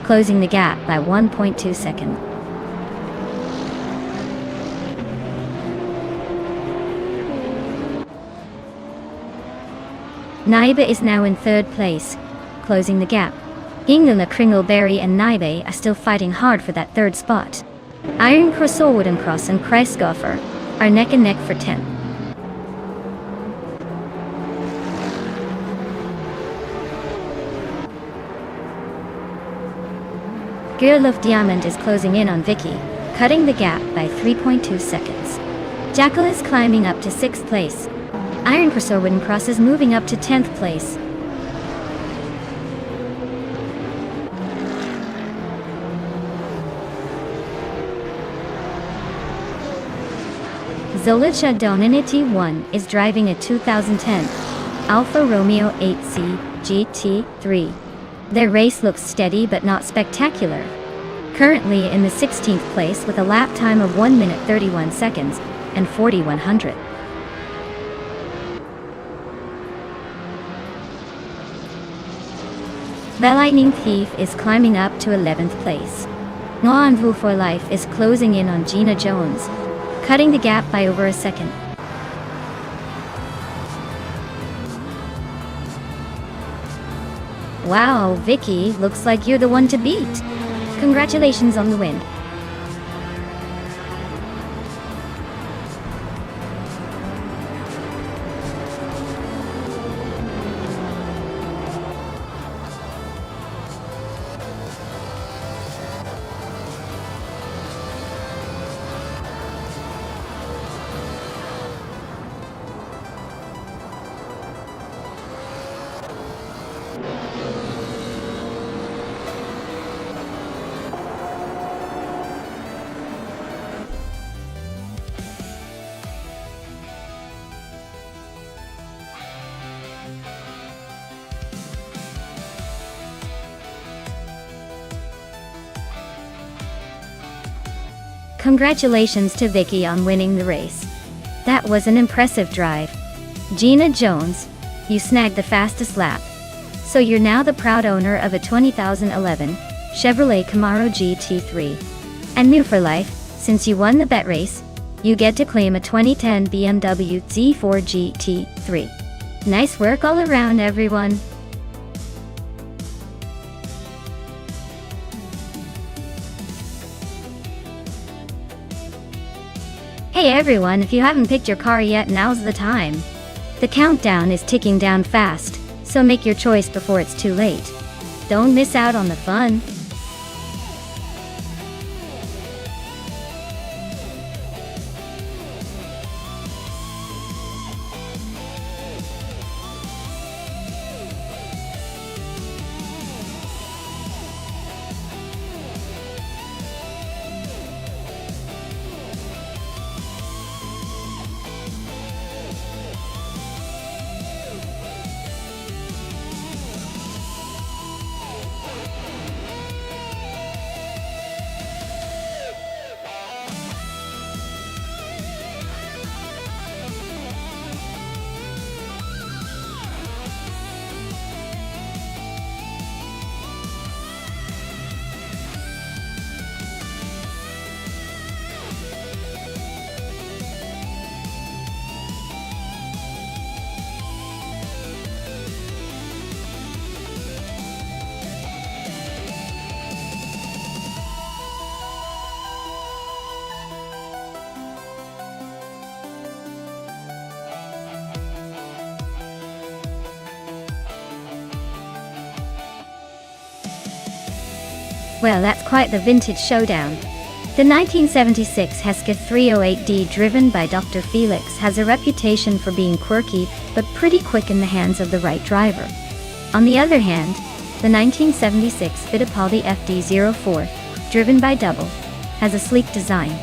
closing the gap by 1.2 seconds. Naibe is now in 3rd place, closing the gap. Ingela Kringleberry and Naibe are still fighting hard for that 3rd spot. Iron Cross Wooden Cross and Kreisgaufer are neck and neck for 10th. Girl of Diamond is closing in on Vicky, cutting the gap by 3.2 seconds. Jackal is climbing up to 6th place. Iron Cross Wooden Cross is moving up to 10th place. Zolija Dominity 1 is driving a 2010 Alfa Romeo 8C GT3. Their race looks steady but not spectacular. Currently in the 16th place with a lap time of 1 minute 31 seconds and 4100. The Lightning Thief is climbing up to 11th place. Noanvu for Life is closing in on Gina Jones, cutting the gap by over a second. Wow, Vicky, looks like you're the one to beat. Congratulations on the win. Congratulations to Vicky on winning the race. That was an impressive drive. Gina Jones, you snagged the fastest lap. So you're now the proud owner of a 2011 Chevrolet Camaro GT3. And new for life, since you won the bet race, you get to claim a 2010 BMW Z4 GT3. Nice work all around, everyone. Hey everyone, if you haven't picked your car yet, now's the time. The countdown is ticking down fast, so make your choice before it's too late. Don't miss out on the fun. Well, that's quite the vintage showdown. The 1976 Hesketh 308D driven by Dr. Felix has a reputation for being quirky but pretty quick in the hands of the right driver. On the other hand, the 1976 Fittipaldi FD04, driven by Double, has a sleek design.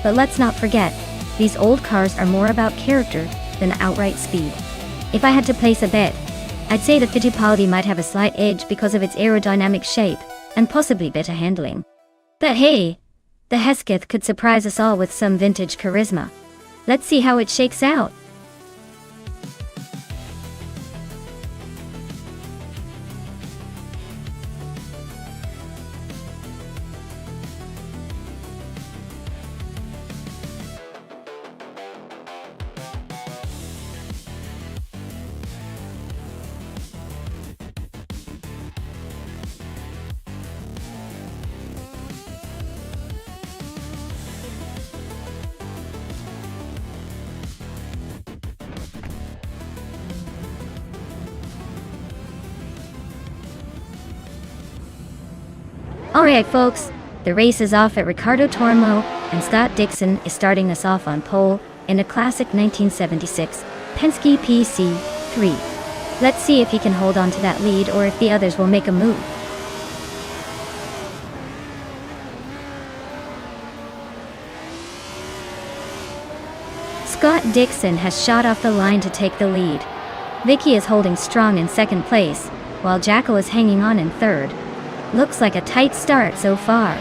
But let's not forget, these old cars are more about character than outright speed. If I had to place a bet, I'd say the Fittipaldi might have a slight edge because of its aerodynamic shape and possibly better handling. But hey, the Hesketh could surprise us all with some vintage charisma. Let's see how it shakes out. Alright folks, the race is off at Ricardo Tormo, and Scott Dixon is starting us off on pole in a classic 1976 Penske PC3. Let's see if he can hold on to that lead or if the others will make a move. Scott Dixon has shot off the line to take the lead. Vicky is holding strong in second place, while Jackal is hanging on in third. Looks like a tight start so far.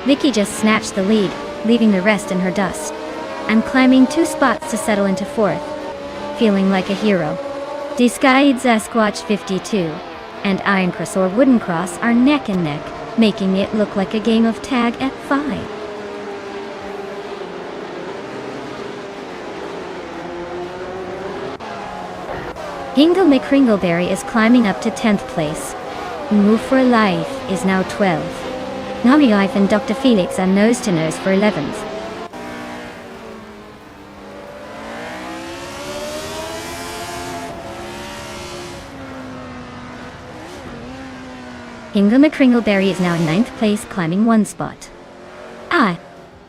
Vicky just snatched the lead, leaving the rest in her dust. I'm climbing 2 spots to settle into 4th. Feeling like a hero. Disguised Sasquatch 52 and Iron Cross or Wooden Cross are neck and neck, making it look like a game of tag at 5. Hingle McCringleberry is climbing up to 10th place. Move for Life is now 12th. Nami Life and Dr. Felix are nose to nose for 11th. Hingle McCringleberry is now in 9th place, climbing 1 spot.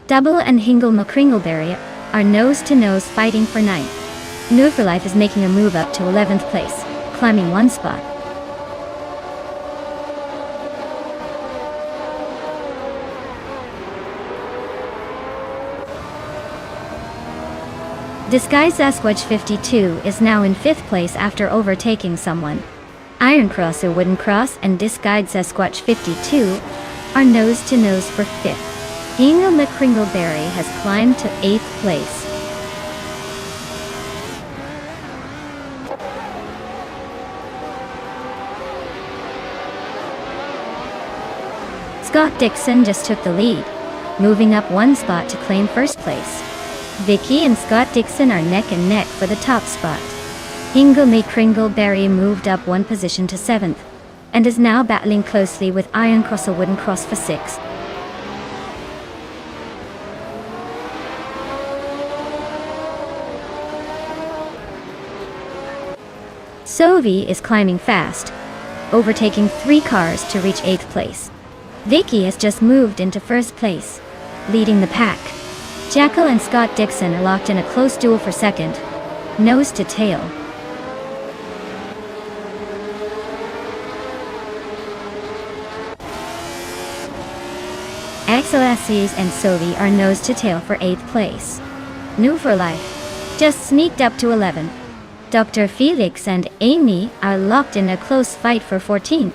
Double and Hingle McCringleberry are nose to nose fighting for 9th. New for Life is making a move up to 11th place, climbing 1 spot. Disguised Sasquatch 52 is now in 5th place after overtaking someone. Iron Cross or Wooden Cross and Disguised Sasquatch 52 are nose to nose for 5th. Hingle McCringleberry has climbed to 8th place. Scott Dixon just took the lead, moving up 1 spot to claim 1st place. Vicky and Scott Dixon are neck and neck for the top spot. Hingle McCringleberry moved up 1 position to 7th, and is now battling closely with Iron Cross or Wooden Cross for 6th. Sovi is climbing fast, overtaking 3 cars to reach 8th place. Vicky has just moved into 1st place, leading the pack. Jackal and Scott Dixon are locked in a close duel for 2nd, nose to tail. Axel Assis and Sovi are nose to tail for 8th place. New for Life just sneaked up to 11th. Dr. Felix and Amy are locked in a close fight for 14th.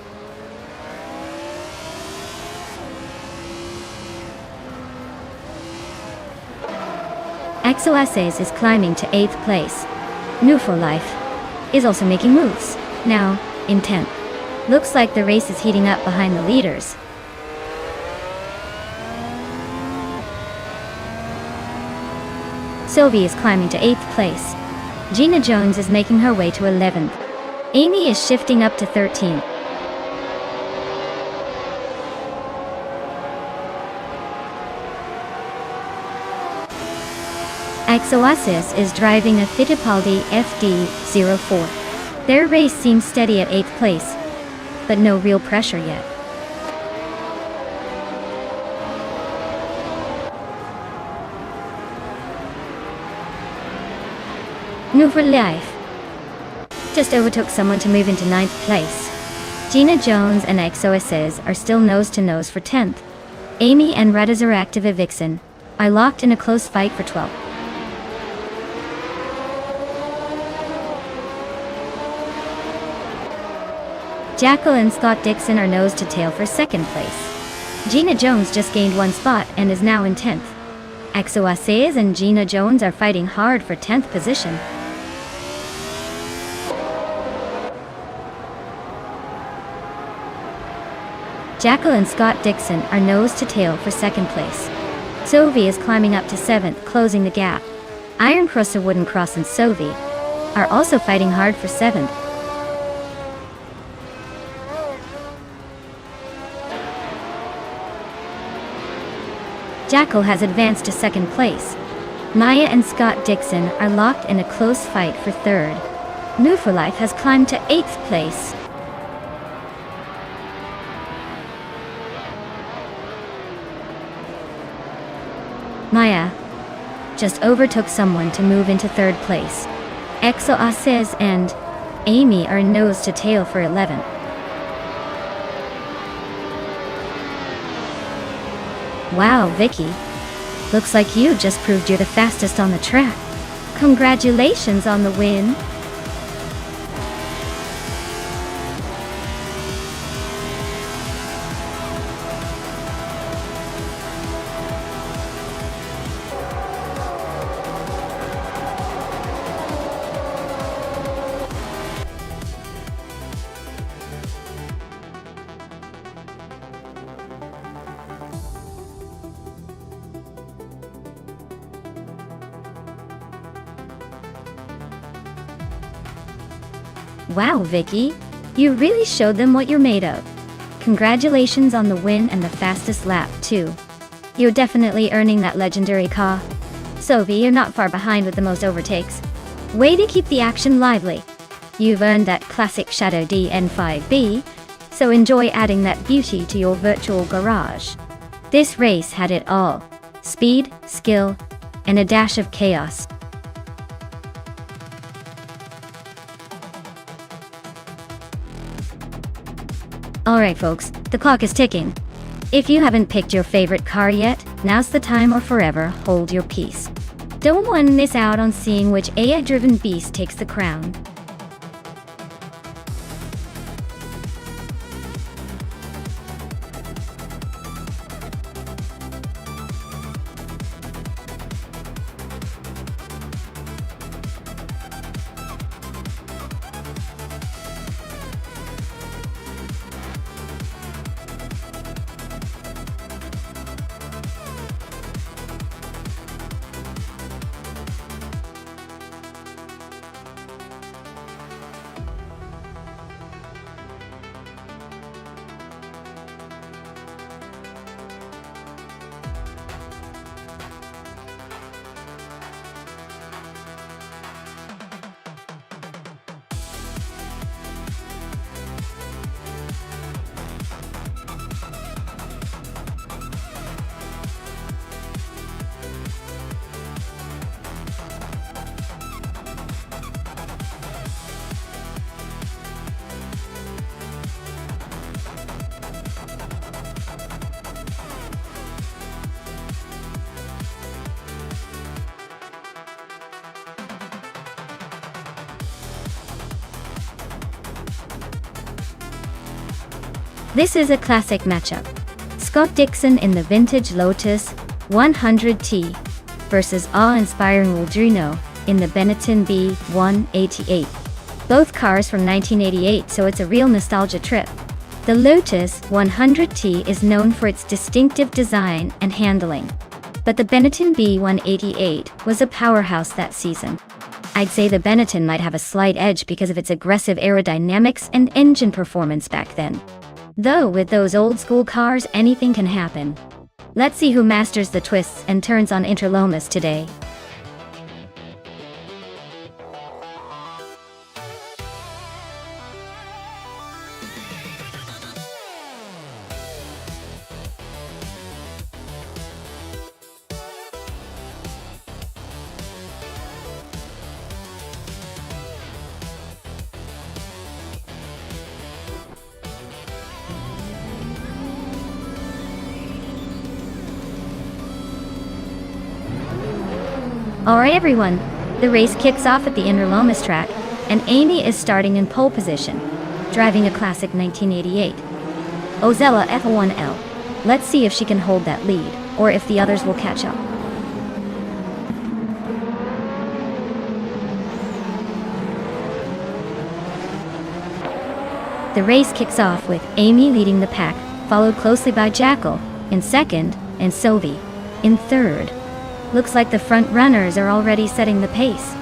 Axel Assis is climbing to 8th place. New for Life is also making moves, now in 10th. Looks like the race is heating up behind the leaders. Sylvie is climbing to 8th place. Gina Jones is making her way to 11th. Amy is shifting up to 13th. Exoasis is driving a Fittipaldi FD04. Their race seems steady at 8th place, but no real pressure yet. New for life just overtook someone to move into 9th place. Gina Jones and Exoasis are still nose-to-nose for 10th. Amy and Radazaractiva Vixen are locked in a close fight for 12th. Jackal and Scott Dixon are nose-to-tail for 2nd place. Gina Jones just gained 1 spot and is now in 10th. Exoasis and Gina Jones are fighting hard for 10th position. Jackal and Scott Dixon are nose-to-tail for 2nd place. Sovi is climbing up to 7th, closing the gap. Iron Crosser, Wooden Cross and Sovi are also fighting hard for 7th. Jackal has advanced to 2nd place. Maya and Scott Dixon are locked in a close fight for 3rd. New for Life has climbed to 8th place. Maya just overtook someone to move into 3rd place. Exoasis and Amy are nose-to-tail for 11th. Wow, Vicky. Looks like you just proved you're the fastest on the track. Congratulations on the win. Wow, Vicky. You really showed them what you're made of. Congratulations on the win and the fastest lap, too. You're definitely earning that legendary car. Sophie, you're not far behind with the most overtakes. Way to keep the action lively. You've earned that classic Shadow DN5B, so enjoy adding that beauty to your virtual garage. This race had it all. Speed, skill, and a dash of chaos. Alright folks, the clock is ticking. If you haven't picked your favorite car yet, now's the time or forever hold your peace. Don't want to miss out on seeing which AI-driven beast takes the crown. This is a classic matchup. Scott Dixon in the vintage Lotus 100T versus awe-inspiring Aldrino in the Benetton B188. Both cars from 1988, so it's a real nostalgia trip. The Lotus 100T is known for its distinctive design and handling, but the Benetton B188 was a powerhouse that season. I'd say the Benetton might have a slight edge because of its aggressive aerodynamics and engine performance back then. Though with those old-school cars, anything can happen. Let's see who masters the twists and turns on Interlomas today. Alright everyone, the race kicks off at the Inner Lomas track, and Amy is starting in pole position, driving a classic 1988 Ozella F1L. Let's see if she can hold that lead, or if the others will catch up. The race kicks off with Amy leading the pack, followed closely by Jackal in second, and Sylvie in third. Looks like the front runners are already setting the pace.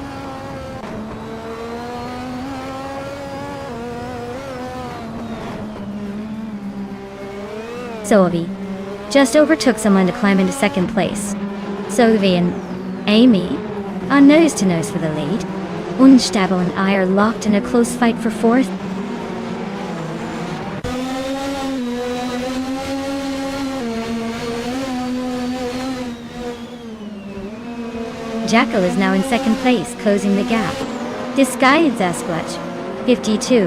Sylvie just overtook someone to climb into second place. Sylvie and Amy are nose to nose for the lead. Nonstop and I are locked in a close fight for fourth. Jackal is now in second place, closing the gap. Disguised Sasquatch, 52,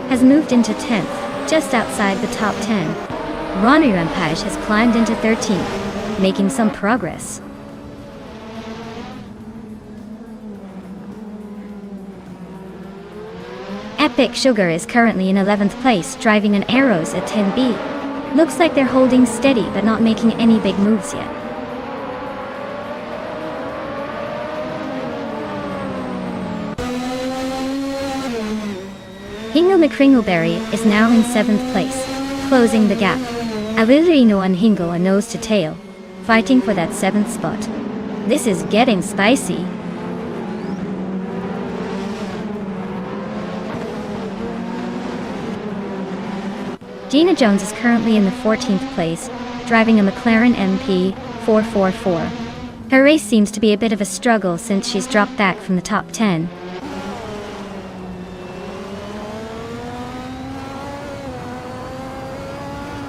has moved into 10th, just outside the top 10. Ronnie Rampage has climbed into 13th, making some progress. Epic Sugar is currently in 11th place, driving an Arrows at 10B. Looks like they're holding steady but not making any big moves yet. Hingle McCringleberry is now in 7th place, closing the gap. Avilino and Hingle are nose to tail, fighting for that 7th spot. This is getting spicy. Gina Jones is currently in the 14th place, driving a McLaren MP 444. Her race seems to be a bit of a struggle since she's dropped back from the top 10.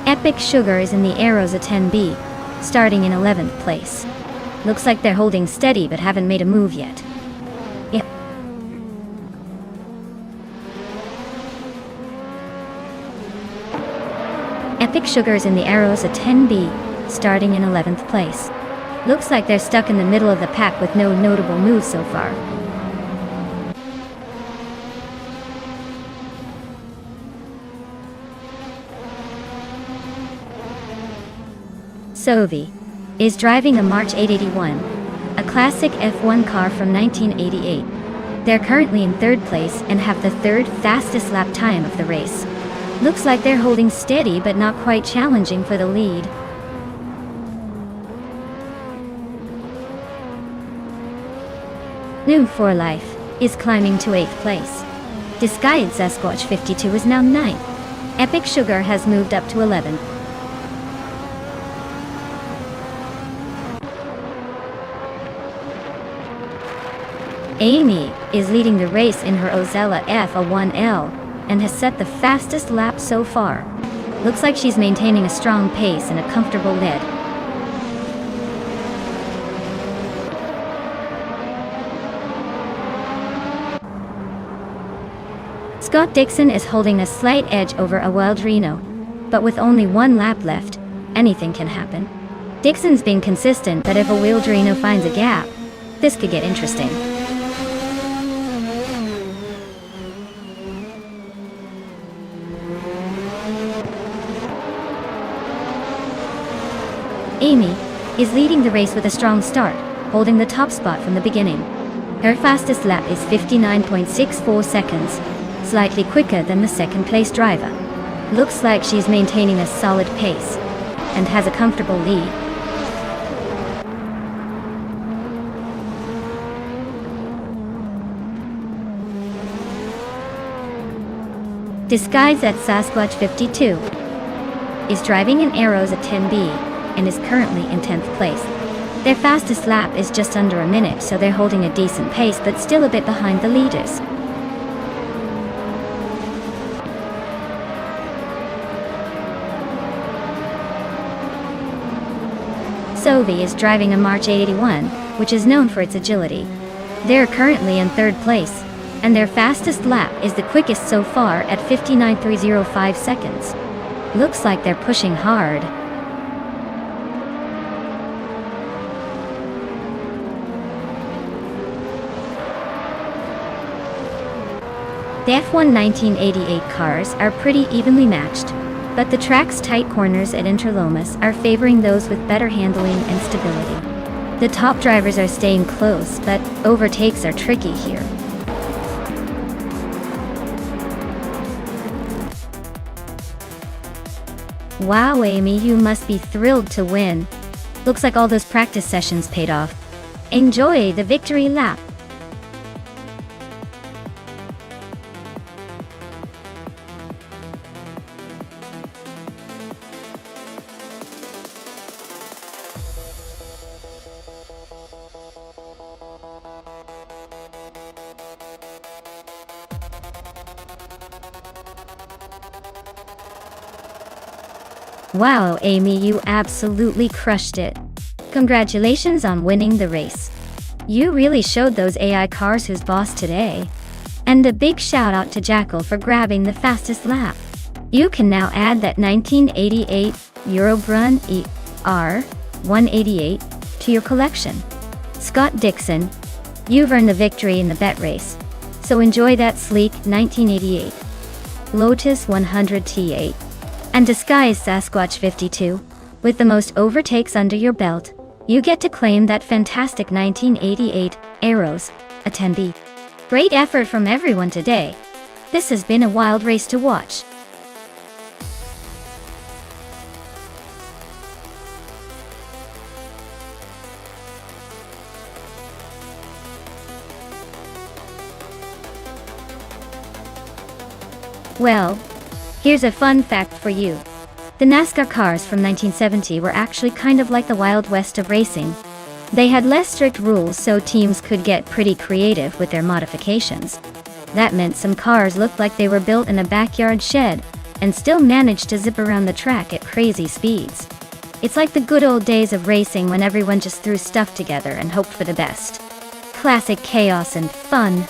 Epic Sugar is in the Arrows at 10B, starting in 11th place. Looks like they're holding steady but haven't made a move yet. Yep. Epic Sugar is in the Arrows at 10B, starting in 11th place. Looks like they're stuck in the middle of the pack with no notable moves so far. Sylvie is driving a March 881, a classic F1 car from 1988. They're currently in 3rd place and have the 3rd fastest lap time of the race. Looks like they're holding steady but not quite challenging for the lead. New for Life is climbing to 8th place. Disguised Sasquatch 52 is now 9th. Epic Sugar has moved up to 11th. Amy is leading the race in her Ozella F1L and has set the fastest lap so far. Looks like she's maintaining a strong pace and a comfortable lead. Scott Dixon is holding a slight edge over a Wildrino, but with only 1 lap left, anything can happen. Dixon's been consistent, but if a Wildrino finds a gap, this could get interesting. Amy is leading the race with a strong start, holding the top spot from the beginning. Her fastest lap is 59.64 seconds, slightly quicker than the 2nd place driver. Looks like she's maintaining a solid pace and has a comfortable lead. Disguised at Sasquatch 52 is driving an Arrows at 10B and is currently in 10th place. Their fastest lap is just under a minute, so they're holding a decent pace but still a bit behind the leaders. Sylvie is driving a March 881, which is known for its agility. They're currently in 3rd place, and their fastest lap is the quickest so far at 59.305 seconds. Looks like they're pushing hard. The F1 1988 cars are pretty evenly matched, but the track's tight corners at Interlomas are favoring those with better handling and stability. The top drivers are staying close, but overtakes are tricky here. Wow, Amy, you must be thrilled to win. Looks like all those practice sessions paid off. Enjoy the victory lap. Wow, Amy, you absolutely crushed it. Congratulations on winning the race. You really showed those AI cars who's boss today. And a big shout out to Jackal for grabbing the fastest lap. You can now add that 1988 Eurobrun ER188 to your collection. Scott Dixon, you've earned the victory in the bet race. So enjoy that sleek 1988 Lotus 100 T8 and disguised Sasquatch 52. With the most overtakes under your belt, you get to claim that fantastic 1988 Aeros, a 10B. Great effort from everyone today. This has been a wild race to watch. Well, here's a fun fact for you. The NASCAR cars from 1970 were actually kind of like the Wild West of racing. They had less strict rules, so teams could get pretty creative with their modifications. That meant some cars looked like they were built in a backyard shed and still managed to zip around the track at crazy speeds. It's like the good old days of racing when everyone just threw stuff together and hoped for the best. Classic chaos and fun.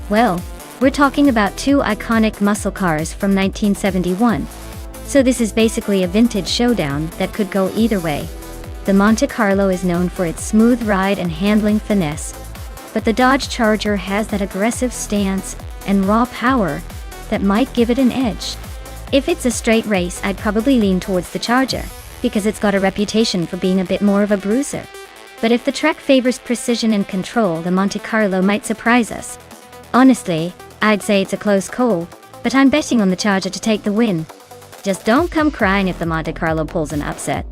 Well, we're talking about two iconic muscle cars from 1971. So this is basically a vintage showdown that could go either way. The Monte Carlo is known for its smooth ride and handling finesse, but the Dodge Charger has that aggressive stance and raw power that might give it an edge. If it's a straight race, I'd probably lean towards the Charger, because it's got a reputation for being a bit more of a bruiser. But if the track favors precision and control, the Monte Carlo might surprise us. Honestly, I'd say it's a close call, but I'm betting on the Charger to take the win. Just don't come crying if the Monte Carlo pulls an upset.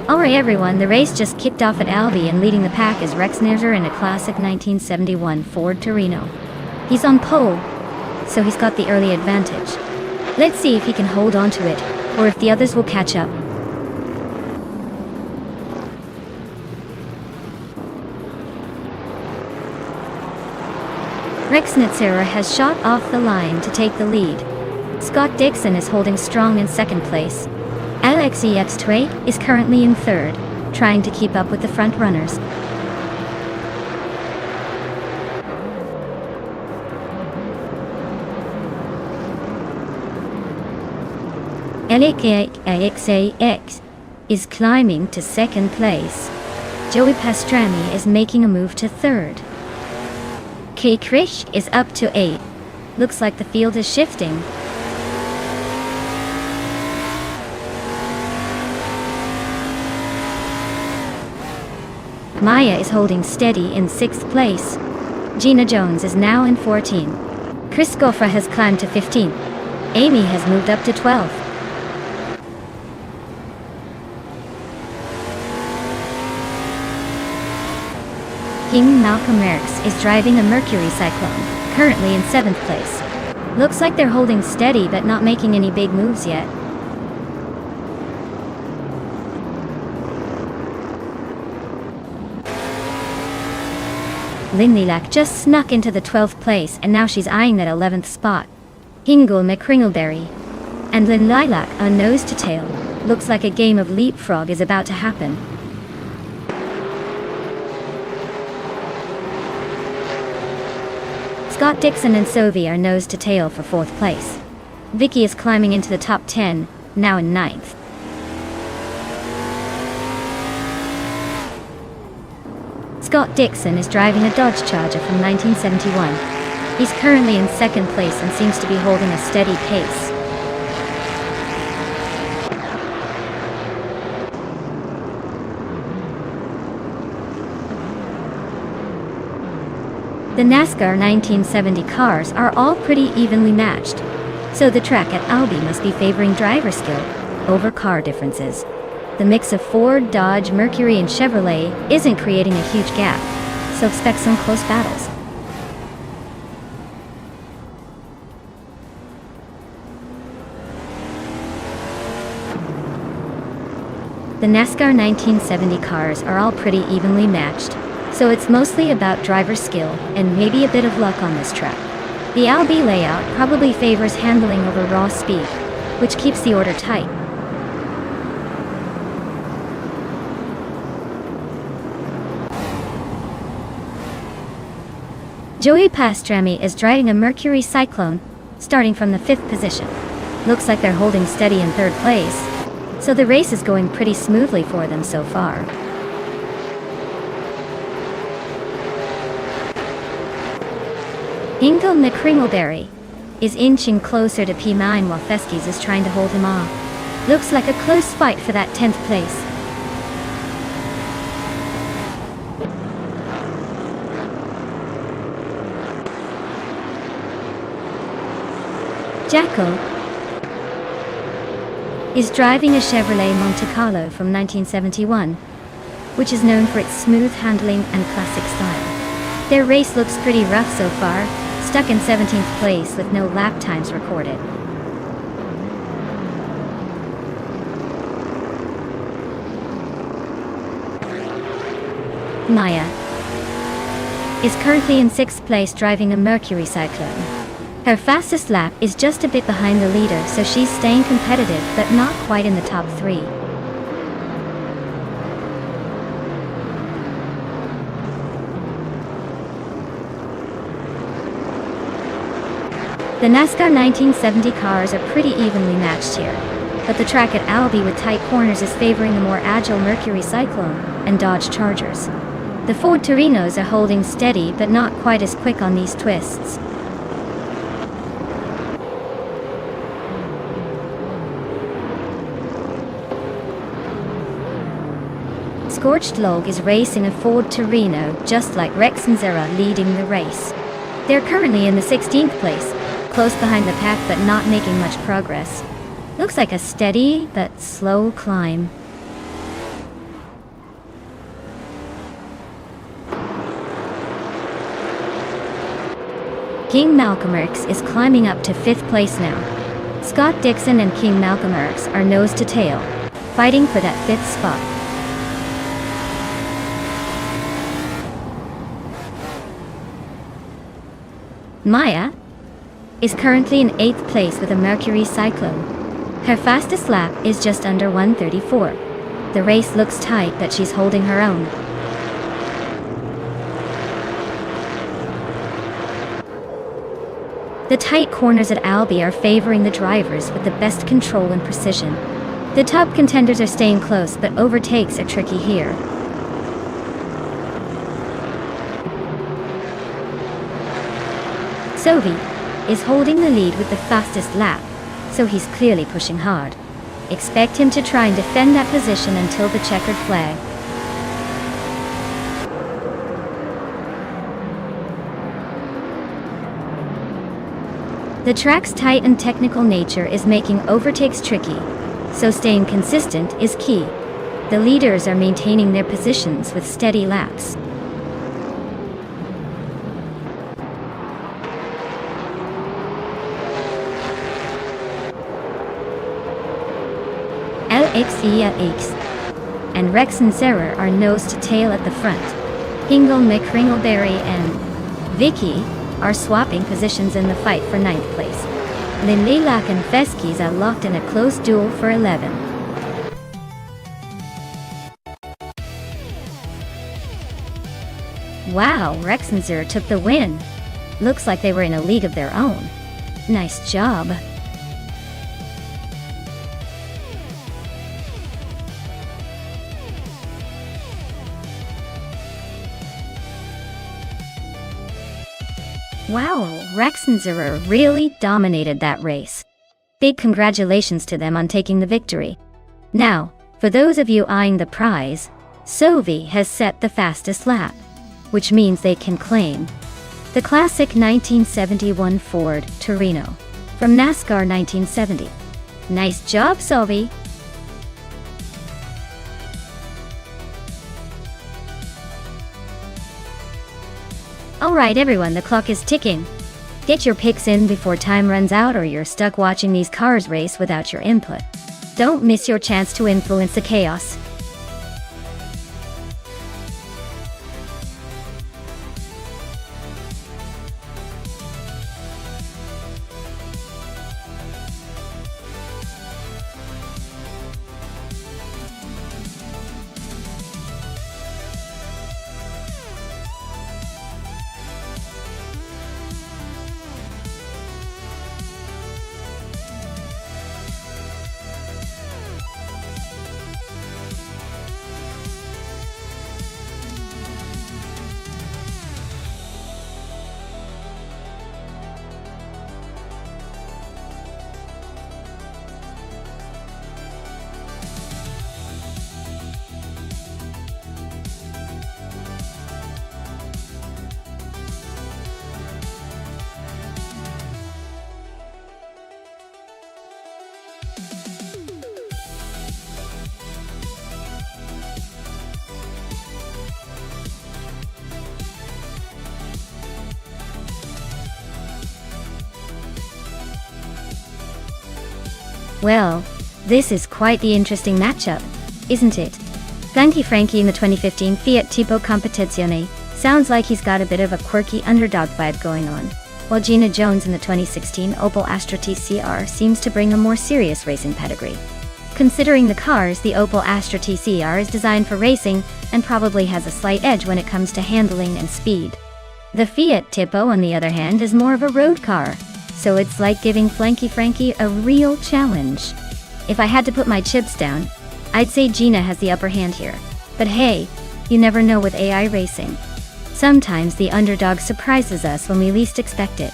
Alright everyone, the race just kicked off at Albi, and leading the pack is Rex Nitter in a classic 1971 Ford Torino. He's on pole, so he's got the early advantage. Let's see if he can hold on to it, or if the others will catch up. Rex Nitter has shot off the line to take the lead. Scott Dixon is holding strong in second place. LXEX2 is currently in third, trying to keep up with the front runners. LXEX is climbing to second place. Joey Pastrami is making a move to third. K. Krish is up to 8. Looks like the field is shifting. Maya is holding steady in 6th place. Gina Jones is now in 14. Chris Goffra has climbed to 15. Amy has moved up to 12. King Malcolm Merckx is driving a Mercury Cyclone, currently in 7th place. Looks like they're holding steady but not making any big moves yet. Lilac just snuck into the 12th place and now she's eyeing that 11th spot. Hingle McCringleberry and Lilac are nose to tail. Looks like a game of leapfrog is about to happen. Scott Dixon and Sophie are nose to tail for 4th place. Vicky is climbing into the top 10, now in 9th. Scott Dixon is driving a Dodge Charger from 1971. He's currently in 2nd place and seems to be holding a steady pace. The NASCAR 1970 cars are all pretty evenly matched, so the track at Albi must be favoring driver skill over car differences. The mix of Ford, Dodge, Mercury, and Chevrolet isn't creating a huge gap, so expect some close battles. The NASCAR 1970 cars are all pretty evenly matched, so it's mostly about driver skill and maybe a bit of luck on this track. The Albi layout probably favors handling over raw speed, which keeps the order tight. Joey Pastrami is driving a Mercury Cyclone, starting from the 5th position. Looks like they're holding steady in 3rd place, so the race is going pretty smoothly for them so far. Hingle McCringleberry is inching closer to P9 while Feskis is trying to hold him off. Looks like a close fight for that 10th place. Jacko is driving a Chevrolet Monte Carlo from 1971, which is known for its smooth handling and classic style. Their race looks pretty rough so far, stuck in 17th place with no lap times recorded. Maya is currently in 6th place driving a Mercury Cyclone. Her fastest lap is just a bit behind the leader, so she's staying competitive but not quite in the top 3. The NASCAR 1970 cars are pretty evenly matched here, but the track at Albi with tight corners is favoring the more agile Mercury Cyclone and Dodge Chargers. The Ford Torinos are holding steady but not quite as quick on these twists. Scorched Log is racing a Ford Torino, just like Rex and Zera leading the race. They're currently in the 16th place, close behind the pack but not making much progress. Looks like a steady but slow climb. King Malcolmerx is climbing up to 5th place now. Scott Dixon and King Malcolmerx are nose to tail, fighting for that 5th spot. Maya is currently in 8th place with a Mercury Cyclone. Her fastest lap is just under 1:34. The race looks tight, but she's holding her own. The tight corners at Albi are favoring the drivers with the best control and precision. The top contenders are staying close, but overtakes are tricky here. Sophie is holding the lead with the fastest lap, so he's clearly pushing hard. Expect him to try and defend that position until the checkered flag. The track's tight and technical nature is making overtakes tricky, so staying consistent is key. The leaders are maintaining their positions with steady laps. LXELX and Rex and Zera are nose to tail at the front. Hingle McCringleberry and Vicky are swapping positions in the fight for 9th place. Linlilac and Feskis are locked in a close duel for 11. Wow, Rexenzer took the win. Looks like they were in a league of their own. Nice job. Wow, Rexenzer really dominated that race. Big congratulations to them on taking the victory. Now, for those of you eyeing the prize, Sovi has set the fastest lap, which means they can claim the classic 1971 Ford Torino from NASCAR 1970. Nice job, Sovi! Alright everyone, the clock is ticking. Get your picks in before time runs out or you're stuck watching these cars race without your input. Don't miss your chance to influence the chaos. Well, this is quite the interesting matchup, isn't it? Frankie in the 2015 Fiat Tipo Competizione sounds like he's got a bit of a quirky underdog vibe going on, while Gina Jones in the 2016 Opel Astra TCR seems to bring a more serious racing pedigree. Considering the cars, the Opel Astra TCR is designed for racing and probably has a slight edge when it comes to handling and speed. The Fiat Tipo, on the other hand, is more of a road car, so it's like giving Frankie a real challenge. If I had to put my chips down, I'd say Gina has the upper hand here. But hey, you never know with AI racing. Sometimes the underdog surprises us when we least expect it.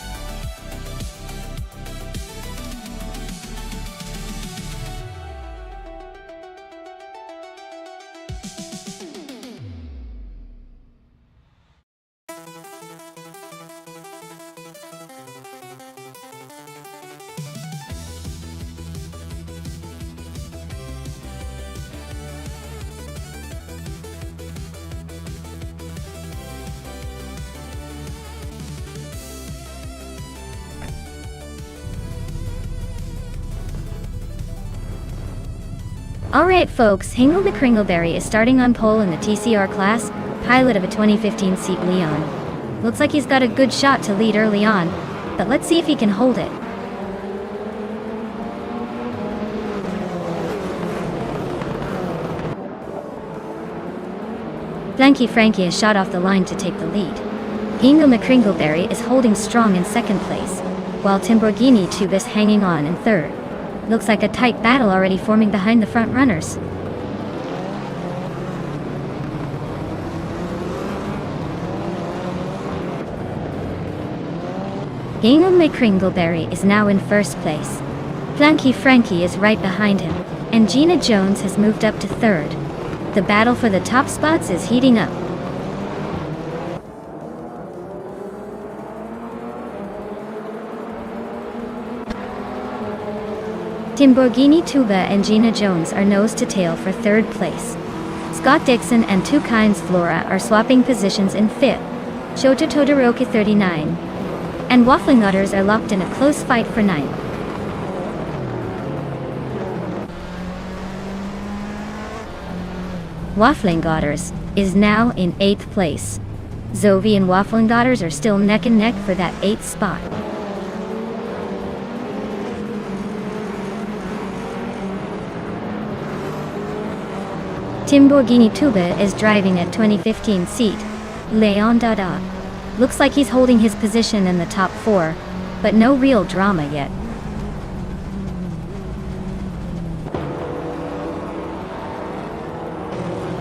Alright folks, Hingle the Kringleberry is starting on pole in the TCR class, pilot of a 2015 Seat Leon. Looks like he's got a good shot to lead early on, but let's see if he can hold it. Frankie has shot off the line to take the lead. Hingle the Kringleberry is holding strong in second place, while Timborghini Tube is hanging on in third. Looks like a tight battle already forming behind the front runners. Hingle McCringleberry is now in first place. Frankie is right behind him, and Gina Jones has moved up to third. The battle for the top spots is heating up. Timborghini Tuba and Gina Jones are nose to tail for third place. Scott Dixon and Two Kinds Flora are swapping positions in fifth. Shota Todoroki 39. And Waffling Otters are locked in a close fight for ninth. Waffling Otters is now in 8th place. Zoe and Waffling Daughters are still neck and neck for that 8th spot. Timborghini Tuba is driving a 2015 seat, Leon Dada. Looks like he's holding his position in the top 4, but no real drama yet.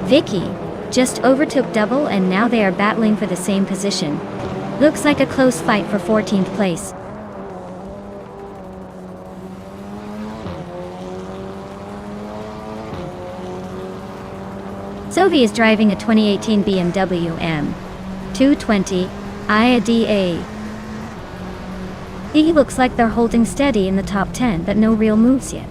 Vicky just overtook Double and now they are battling for the same position. Looks like a close fight for 14th place. Zoe is driving a 2018 BMW M220 IADA. He looks like they're holding steady in the top 10, but no real moves yet.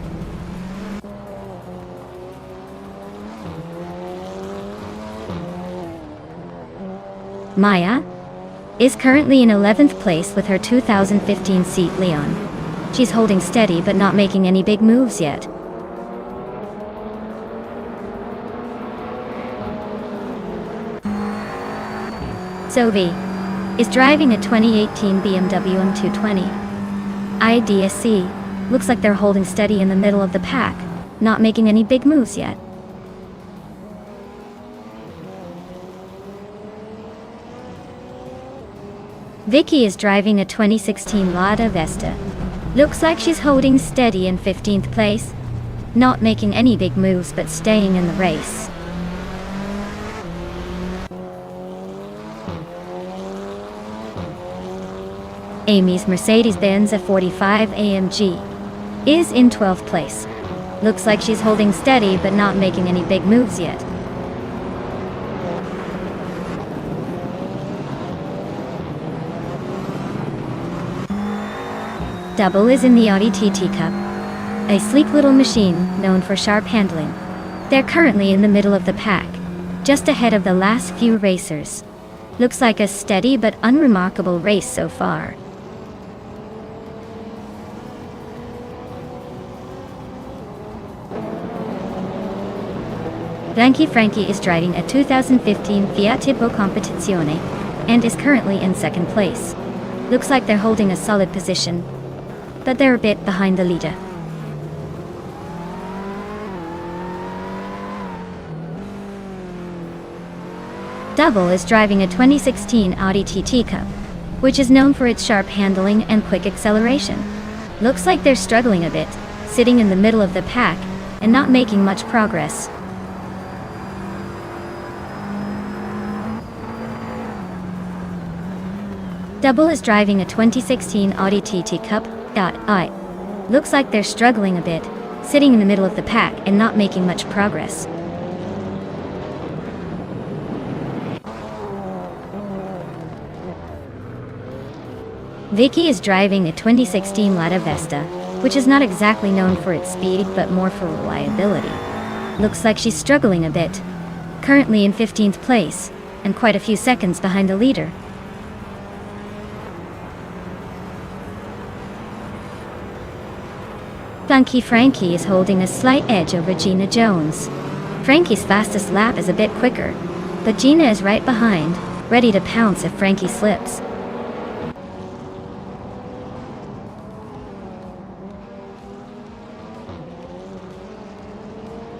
Maya is currently in 11th place with her 2015 seat Leon. She's holding steady but not making any big moves yet. Zoe is driving a 2018 BMW M220 IDSC. Looks like they're holding steady in the middle of the pack, not making any big moves yet. Vicky is driving a 2016 Lada Vesta. Looks like she's holding steady in 15th place, not making any big moves but staying in the race. Amy's Mercedes-Benz F45 AMG is in 12th place. Looks like she's holding steady but not making any big moves yet. Double is in the Audi TT Cup, a sleek little machine known for sharp handling. They're currently in the middle of the pack, just ahead of the last few racers. Looks like a steady but unremarkable race so far. Frankie is driving a 2015 Fiat Tipo Competizione and is currently in 2nd place. Looks like they're holding a solid position, but they're a bit behind the leader. Double is driving a 2016 Audi TT Cup, which is known for its sharp handling and quick acceleration. Looks like they're struggling a bit, sitting in the middle of the pack and not making much progress. Double is driving a 2016 Audi TT Cup I. Looks like they're struggling a bit, sitting in the middle of the pack and not making much progress. Vicky is driving a 2016 Lada Vesta, which is not exactly known for its speed but more for reliability. Looks like she's struggling a bit, currently in 15th place, and quite a few seconds behind the leader. Frankie is holding a slight edge over Gina Jones. Frankie's fastest lap is a bit quicker, but Gina is right behind, ready to pounce if Frankie slips.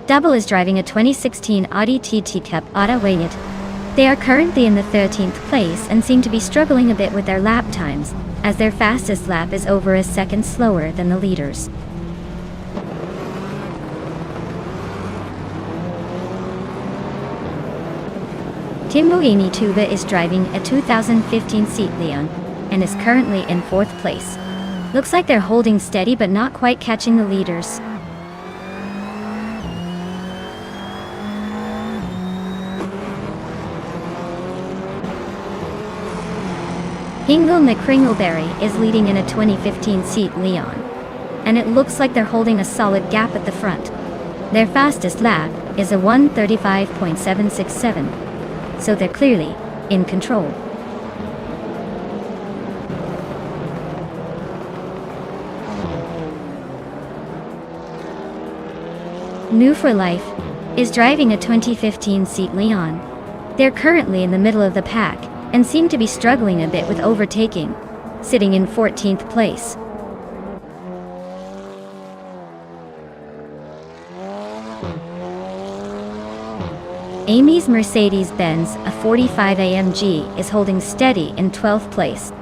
Double is driving a 2016 Audi TT Cup Auto Waynet. They are currently in the 13th place and seem to be struggling a bit with their lap times, as their fastest lap is over a second slower than the leaders. Timborghini Tuba is driving a 2015 Seat Leon and is currently in 4th place. Looks like they're holding steady but not quite catching the leaders. Hingle McCringleberry is leading in a 2015 Seat Leon, and it looks like they're holding a solid gap at the front. Their fastest lap is a 1:35.767. So they're clearly in control. New for Life is driving a 2015 Seat Leon. They're currently in the middle of the pack and seem to be struggling a bit with overtaking, sitting in 14th place. Amy's Mercedes-Benz, a 45 AMG, is holding steady in 12th place.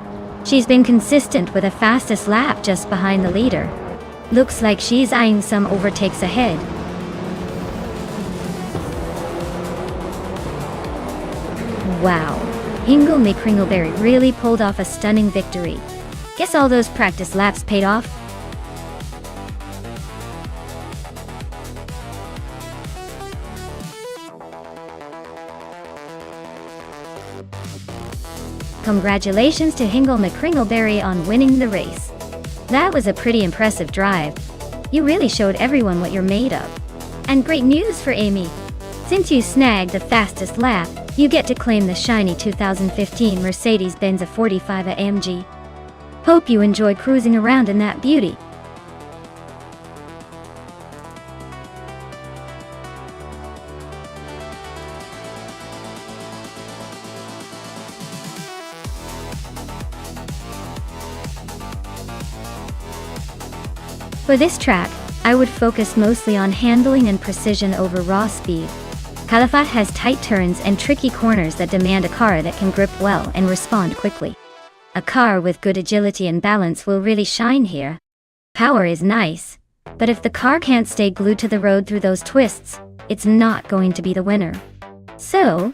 She's been consistent with a fastest lap just behind the leader. Looks like she's eyeing some overtakes ahead. Wow, Hingle McCringleberry really pulled off a stunning victory. Guess all those practice laps paid off? Congratulations to Hingle McCringleberry on winning the race. That was a pretty impressive drive. You really showed everyone what you're made of. And great news for Amy. Since you snagged the fastest lap, you get to claim the shiny 2015 Mercedes-Benz 45 AMG. Hope you enjoy cruising around in that beauty. For this track, I would focus mostly on handling and precision over raw speed. Calafat has tight turns and tricky corners that demand a car that can grip well and respond quickly. A car with good agility and balance will really shine here. Power is nice, but if the car can't stay glued to the road through those twists, it's not going to be the winner. So,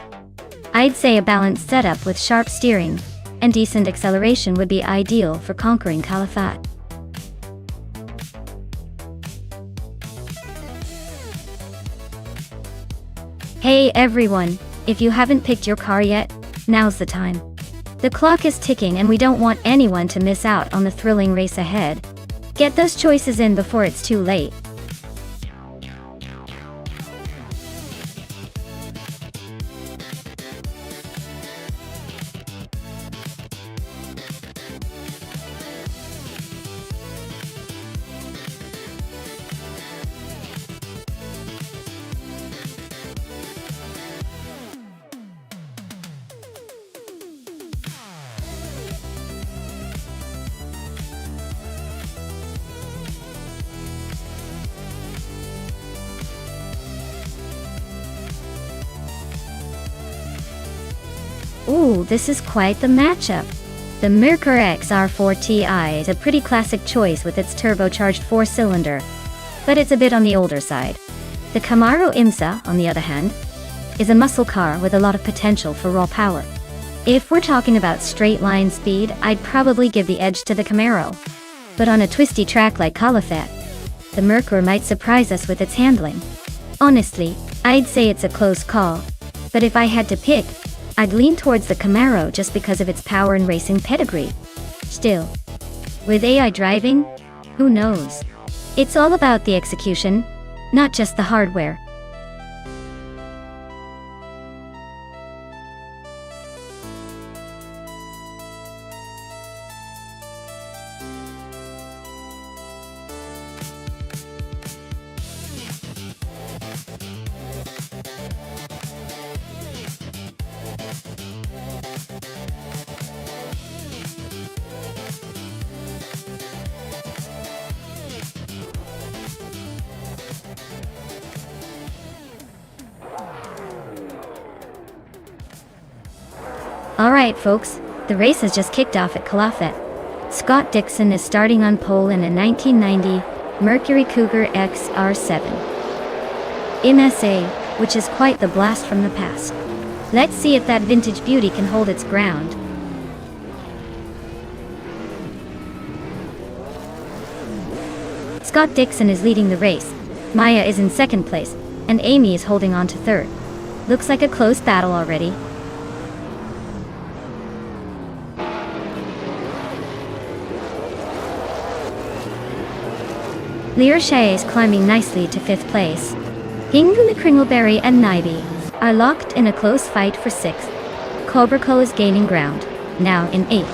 I'd say a balanced setup with sharp steering and decent acceleration would be ideal for conquering Calafat. Hey everyone, if you haven't picked your car yet, now's the time. The clock is ticking and we don't want anyone to miss out on the thrilling race ahead. Get those choices in before it's too late. Ooh, this is quite the matchup. The Merkur XR4 Ti is a pretty classic choice with its turbocharged 4-cylinder, but it's a bit on the older side. The Camaro IMSA, on the other hand, is a muscle car with a lot of potential for raw power. If we're talking about straight line speed, I'd probably give the edge to the Camaro. But on a twisty track like Calafat, the Merkur might surprise us with its handling. Honestly, I'd say it's a close call, but if I had to pick, I'd lean towards the Camaro just because of its power and racing pedigree. Still, with AI driving, who knows? It's all about the execution, not just the hardware. Alright folks, the race has just kicked off at Calafat. Scott Dixon is starting on pole in a 1990 Mercury Cougar XR7 MSA, which is quite the blast from the past. Let's see if that vintage beauty can hold its ground. Scott Dixon is leading the race, Maya is in second place, and Amy is holding on to third. Looks like a close battle already. Lear Shea is climbing nicely to 5th place. Hingle McCringleberry and Nibby are locked in a close fight for 6th. Cobraco is gaining ground, now in 8th.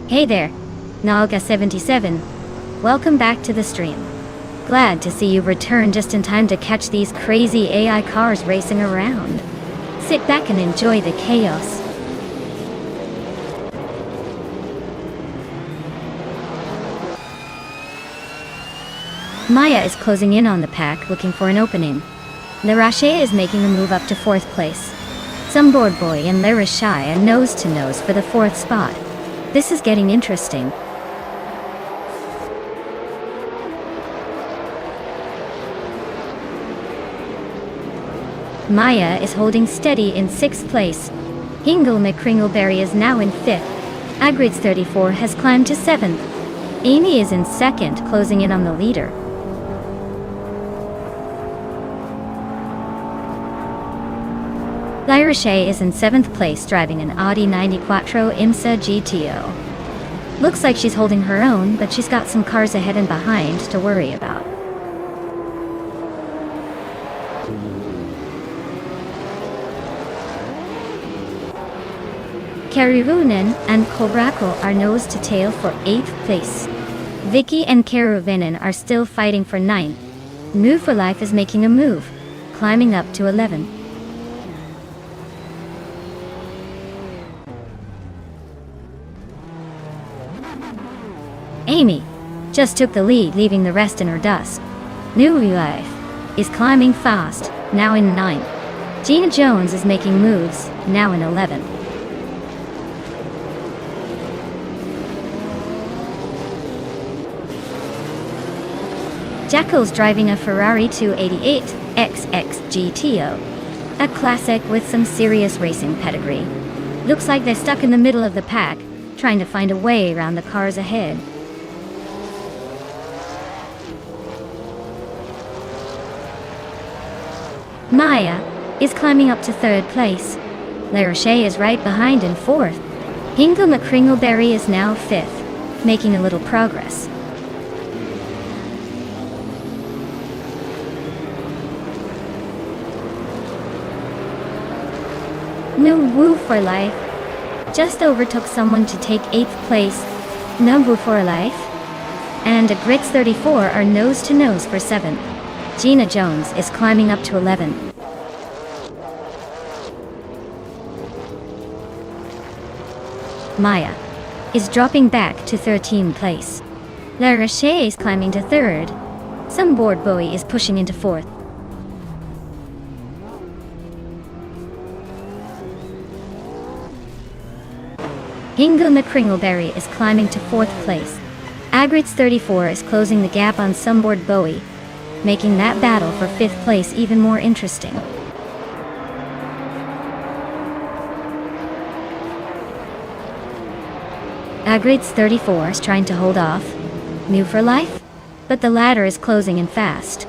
Hey there, Nalga77. Welcome back to the stream. Glad to see you return just in time to catch these crazy AI cars racing around. Sit back and enjoy the chaos. Maya is closing in on the pack, looking for an opening. Larache is making a move up to 4th place. Some board boy and Larache are nose to nose for the 4th spot. This is getting interesting. Maya is holding steady in 6th place. Hingle McCringleberry is now in 5th. Agrids 34 has climbed to 7th. Amy is in 2nd, closing in on the leader. Larache is in 7th place, driving an Audi 94 IMSA GTO. Looks like she's holding her own, but she's got some cars ahead and behind to worry about. Karuvunen and Kobrako are nose to tail for 8th place. Vicky and Karuvinen are still fighting for 9th. Move for Life is making a move, climbing up to 11. Amy just took the lead, leaving the rest in her dust. New Life is climbing fast, now in 9th. Gina Jones is making moves, now in 11th. Jacko's driving a Ferrari 288 XX GTO, a classic with some serious racing pedigree. Looks like they're stuck in the middle of the pack, trying to find a way around the cars ahead. Maya is climbing up to 3rd place. Larache is right behind in 4th. Hingle McCringleberry is now 5th, making a little progress. New Woo for Life just overtook someone to take 8th place. No Woo for Life and Grits 34 are nose to nose for 7th. Gina Jones is climbing up to 11. Maya is dropping back to 13th place. Larache is climbing to 3rd. Some board boy is pushing into 4th. Hingle McCringleberry is climbing to 4th place. Agrids 34 is closing the gap on some board Bowie, making that battle for 5th place even more interesting. Agrids 34 is trying to hold off New for Life, but the ladder is closing in fast.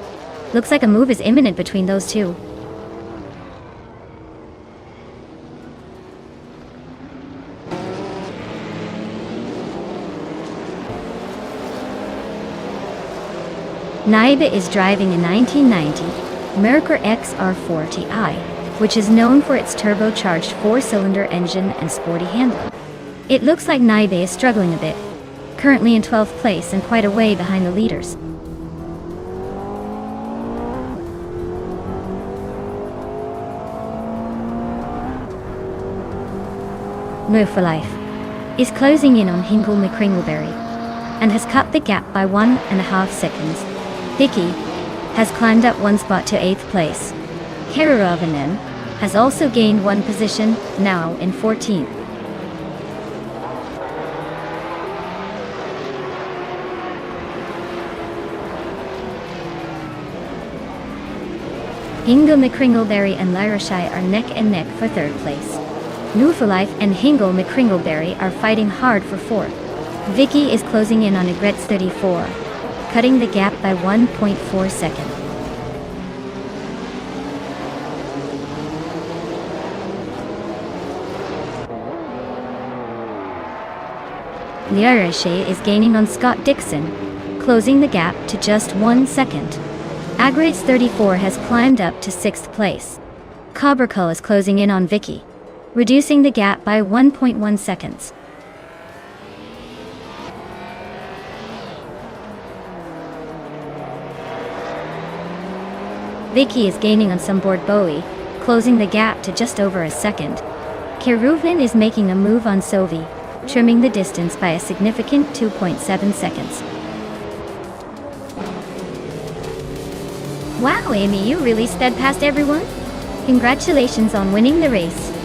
Looks like a move is imminent between those two. Naiba is driving a 1990 Merkur XR40i, which is known for its turbocharged 4-cylinder engine and sporty handling. It looks like Naiba is struggling a bit, currently in 12th place and quite a way behind the leaders. Move for Life is closing in on Hingle McCringleberry and has cut the gap by 1.5 seconds. Vicky has climbed up 1 spot to 8th place. Karuvunen has also gained 1 position, now in 14th. Hingle McCringleberry and Larache are neck and neck for 3rd place. New for Life and Hingle McCringleberry are fighting hard for 4th. Vicky is closing in on Agrets 34, cutting the gap by 1.4 seconds. Larache is gaining on Scott Dixon, closing the gap to just 1 second. Agrets 34 has climbed up to 6th place. Cobracle is closing in on Vicky, reducing the gap by 1.1 seconds. Vicky is gaining on sunboard Bowie, closing the gap to just over a second. Keruvin is making a move on Sovi, trimming the distance by a significant 2.7 seconds. Wow, Amy, you really sped past everyone? Congratulations on winning the race.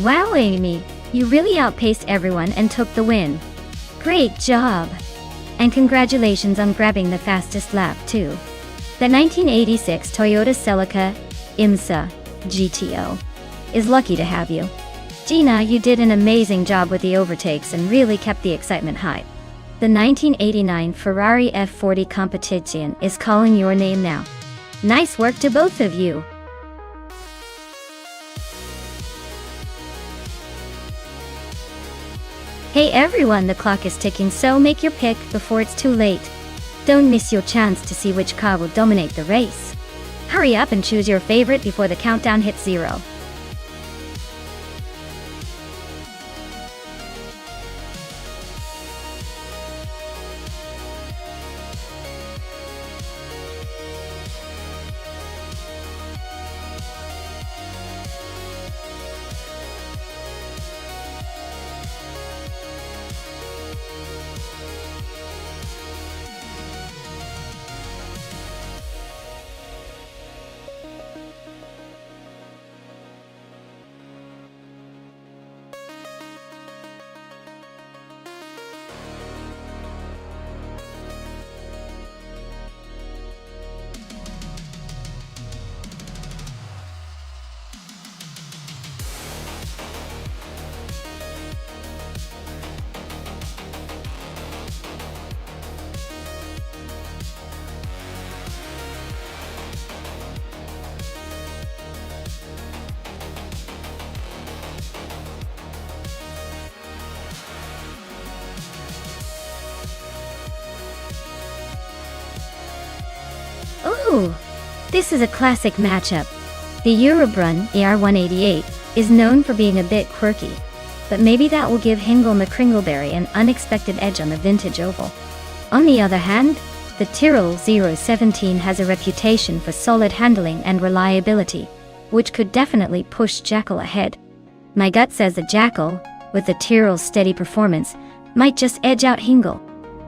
Wow, Amy, you really outpaced everyone and took the win. Great job! And congratulations on grabbing the fastest lap too. The 1986 Toyota Celica IMSA GTO is lucky to have you. Gina, you did an amazing job with the overtakes and really kept the excitement high. The 1989 Ferrari F40 Competizione is calling your name now. Nice work to both of you. Hey everyone, the clock is ticking, so make your pick before it's too late. Don't miss your chance to see which car will dominate the race. Hurry up and choose your favorite before the countdown hits 0. Ooh, this is a classic matchup. The Eurobrunn ER188 is known for being a bit quirky, but maybe that will give Hingle McCringleberry an unexpected edge on the vintage oval. On the other hand, the Tyrrell 017 has a reputation for solid handling and reliability, which could definitely push Jackal ahead. My gut says the Jackal, with the Tyrrell's steady performance, might just edge out Hingle.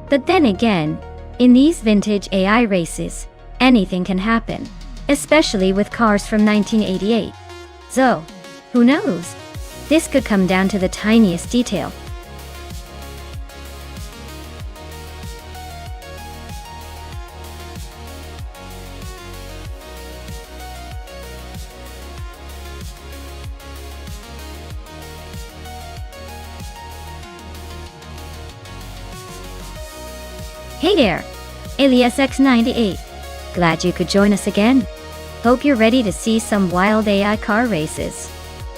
But then again, in these vintage AI races, anything can happen, especially with cars from 1988. So, who knows? This could come down to the tiniest detail. Hey there, Alias X98. Glad you could join us again. Hope you're ready to see some wild AI car races.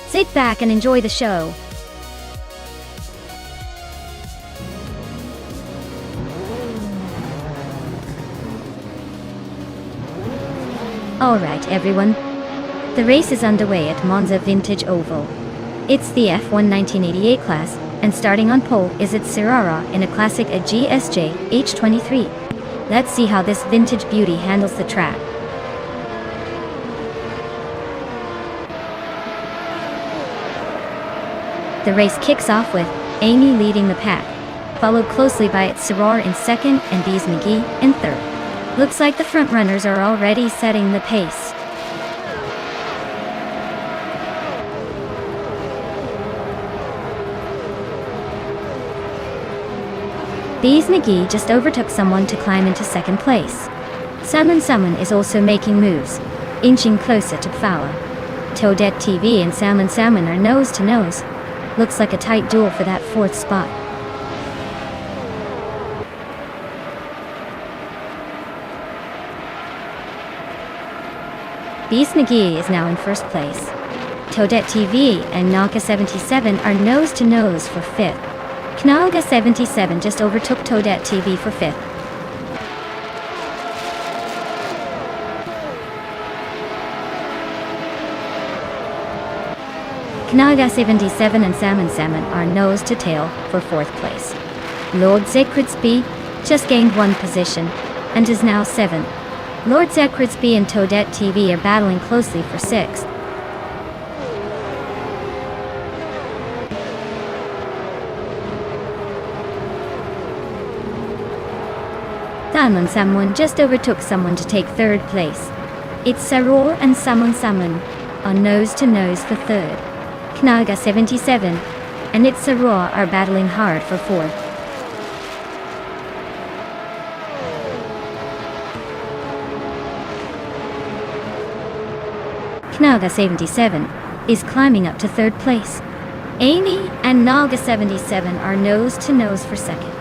Sit back and enjoy the show. Alright everyone, the race is underway at Monza Vintage Oval. It's the F1 1988 class, and starting on pole is its Serrara in a classic a GSJ H23. Let's see how this vintage beauty handles the track. The race kicks off with Amy leading the pack, followed closely by its Soror in second and Bees McGee in third. Looks like the front runners are already setting the pace. Bees McGee just overtook someone to climb into second place. Salmon is also making moves, inching closer to Pfauer. Toadette TV and Salmon are nose to nose. Looks like a tight duel for that fourth spot. Bees McGee is now in first place. Toadette TV and Naga 77 are nose to nose for fifth. Naga 77 just overtook Toadette TV for fifth. Naga 77 and Salmon are nose to tail for fourth place. Lord Zekridsby just gained one position and is now seventh. Lord Zekridsby and Toadette TV are battling closely for sixth. Salmon just overtook someone to take third place. It's Soror and Salmon are nose to nose for third. Naga 77 and its Soror are battling hard for fourth. Naga 77 is climbing up to third place. Amy and Naga 77 are nose to nose for second.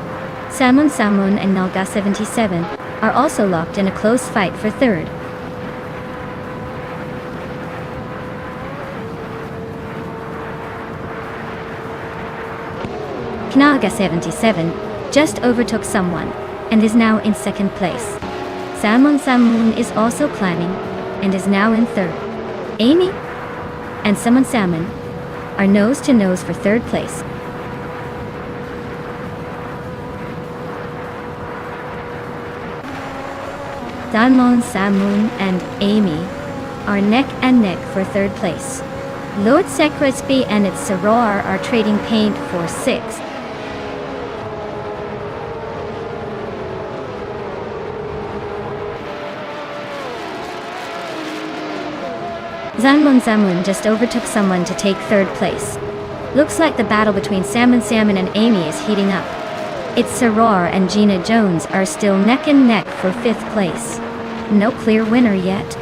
Salmon and Naga 77 are also locked in a close fight for third. Naga 77 just overtook someone and is now in second place. Salmon is also climbing and is now in third. Amy and Salmon are nose to nose for third place. Salmon and Amy are neck and neck for third place. Lord Zekridsby and its Soror are trading paint for sixth. Salmon just overtook someone to take third place. Looks like the battle between Salmon and Amy is heating up. Its Soror and Gina Jones are still neck and neck for fifth place. No clear winner yet.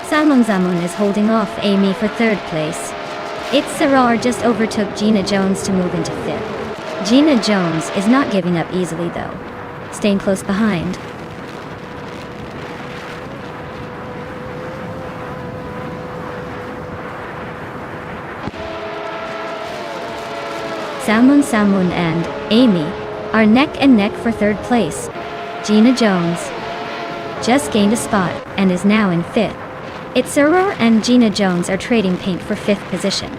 Salmon is holding off Amy for third place. Its Soror just overtook Gina Jones to move into fifth. Gina Jones is not giving up easily though, staying close behind. Salmon and Amy are neck and neck for third place. Gina Jones just gained a spot and is now in fifth. Its Soror and Gina Jones are trading paint for fifth position.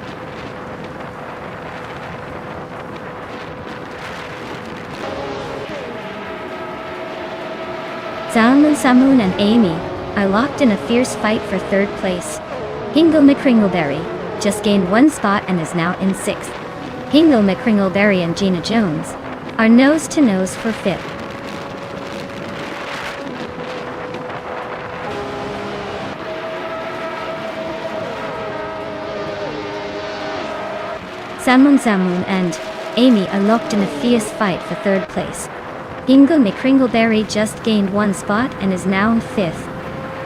Salmon and Amy are locked in a fierce fight for third place. Hingle McCringleberry just gained one spot and is now in sixth. Hingle McCringleberry and Gina Jones are nose to nose for fifth. Salmon and Amy are locked in a fierce fight for third place. Hingle McCringleberry just gained one spot and is now in fifth.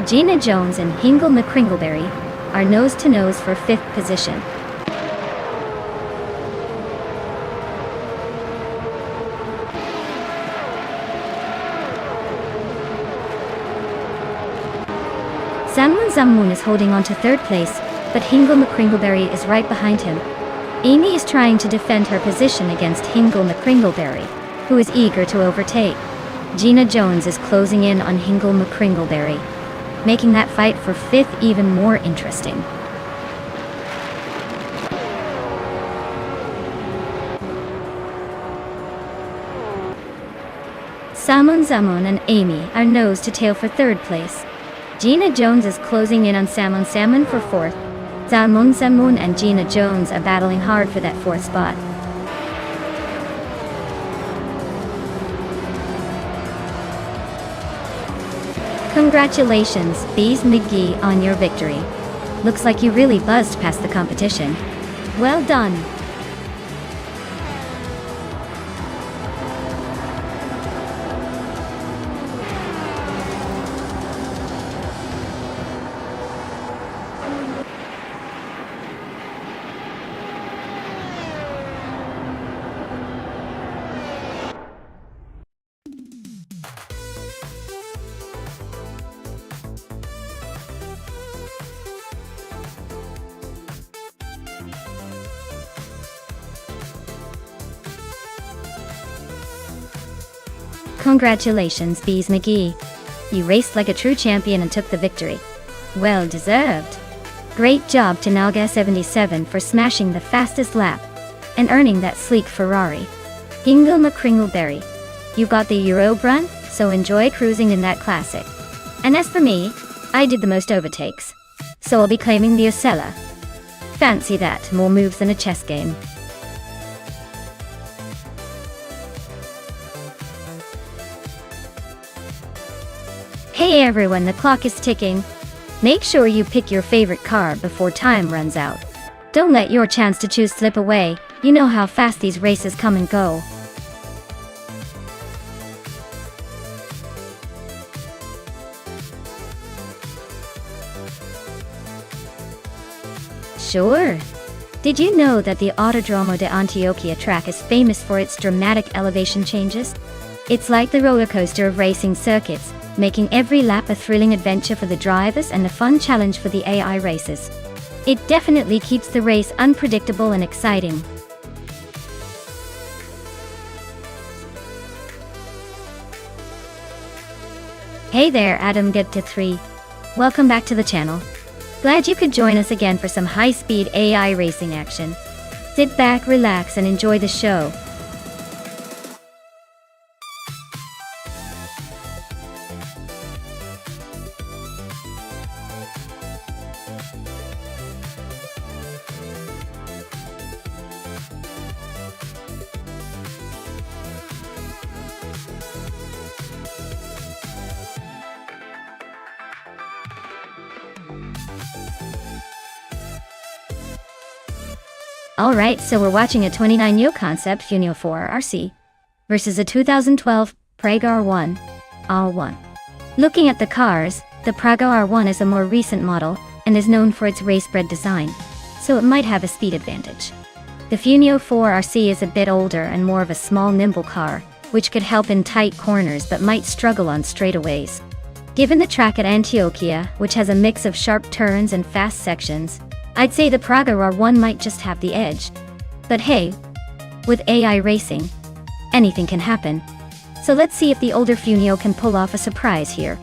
Gina Jones and Hingle McCringleberry are nose to nose for fifth position. Salmon is holding on to third place, but Hingle McCringleberry is right behind him. Amy is trying to defend her position against Hingle McCringleberry, who is eager to overtake. Gina Jones is closing in on Hingle McCringleberry, making that fight for fifth even more interesting. Samon and Amy are nose to tail for third place. Gina Jones is closing in on Samon for fourth. Samon and Gina Jones are battling hard for that fourth spot. Congratulations, Bees McGee, on your victory. Looks like you really buzzed past the competition. Well done. Congratulations, Bees McGee. You raced like a true champion and took the victory. Well deserved. Great job to Naga77 for smashing the fastest lap and earning that sleek Ferrari. Hingle McCringleberry. You got the Europe run, so enjoy cruising in that classic. And as for me, I did the most overtakes, so I'll be claiming the Osella. Fancy that, more moves than a chess game. Hey everyone, the clock is ticking. Make sure you pick your favorite car before time runs out. Don't let your chance to choose slip away. You know how fast these races come and go. Sure. Did you know that the Autodromo de Antioquia track is famous for its dramatic elevation changes? It's like the roller coaster of racing circuits, making every lap a thrilling adventure for the drivers and a fun challenge for the AI races. It definitely keeps the race unpredictable and exciting. Hey there, Adam Get to 3. Welcome back to the channel. Glad you could join us again for some high-speed AI racing action. Sit back, relax, and enjoy the show. Alright, so we're watching a 29-year concept Funio 4 RC versus a 2012 Praga R1 R1. Looking at the cars, the Praga R1 is a more recent model and is known for its race-bred design, so it might have a speed advantage. The Funio 4 RC is a bit older and more of a small, nimble car, which could help in tight corners but might struggle on straightaways. Given the track at Antioquia, which has a mix of sharp turns and fast sections, I'd say the Praga R1 might just have the edge. But hey, with AI racing, anything can happen. So let's see if the older Funio can pull off a surprise here.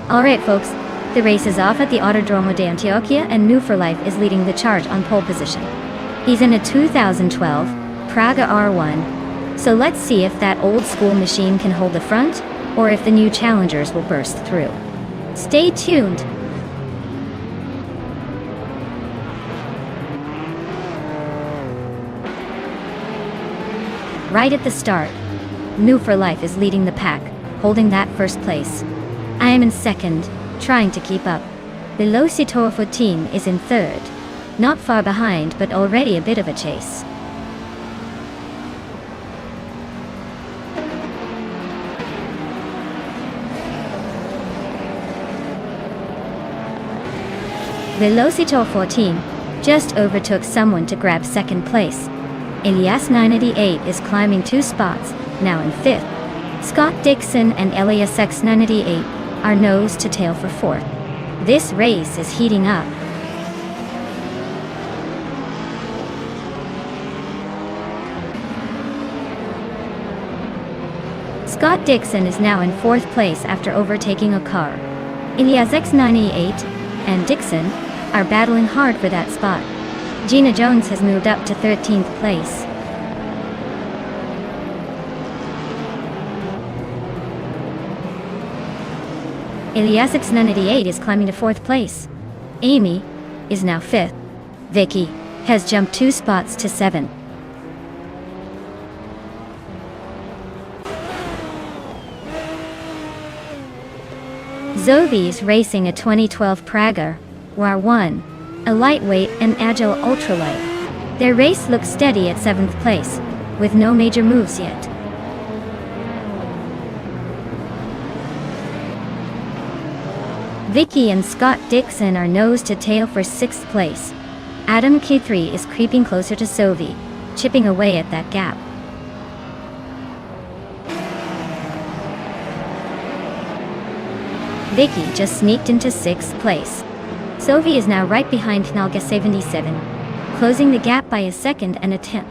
Alright folks, the race is off at the Autodromo de Antioquia and New for Life is leading the charge on pole position. He's in a 2012 Praga R1, so let's see if that old school machine can hold the front, or if the new challengers will burst through. Stay tuned! Right at the start, New for Life is leading the pack, holding that first place. I am in second, trying to keep up. Velocito 14 is in third. Not far behind, but already a bit of a chase. Velocito 14 just overtook someone to grab second place. Elias 988 is climbing 2 spots, now in 5th. Scott Dixon and Elias X 988 are nose to tail for 4th. This race is heating up. Scott Dixon is now in 4th place after overtaking a car. Elias X 988 and Dixon are battling hard for that spot. Gina Jones has moved up to 13th place. Elias X 988 is climbing to 4th place. Amy is now 5th. Vicky has jumped 2 spots to 7th. Zoe is racing a 2012 Praga WAR1, a lightweight and agile ultralight. Their race looks steady at 7th place, with no major moves yet. Vicky and Scott Dixon are nose to tail for 6th place. Adam K3 is creeping closer to Sophie, chipping away at that gap. Vicky just sneaked into 6th place. Sophie is now right behind Knalga 77, closing the gap by a second and a tenth.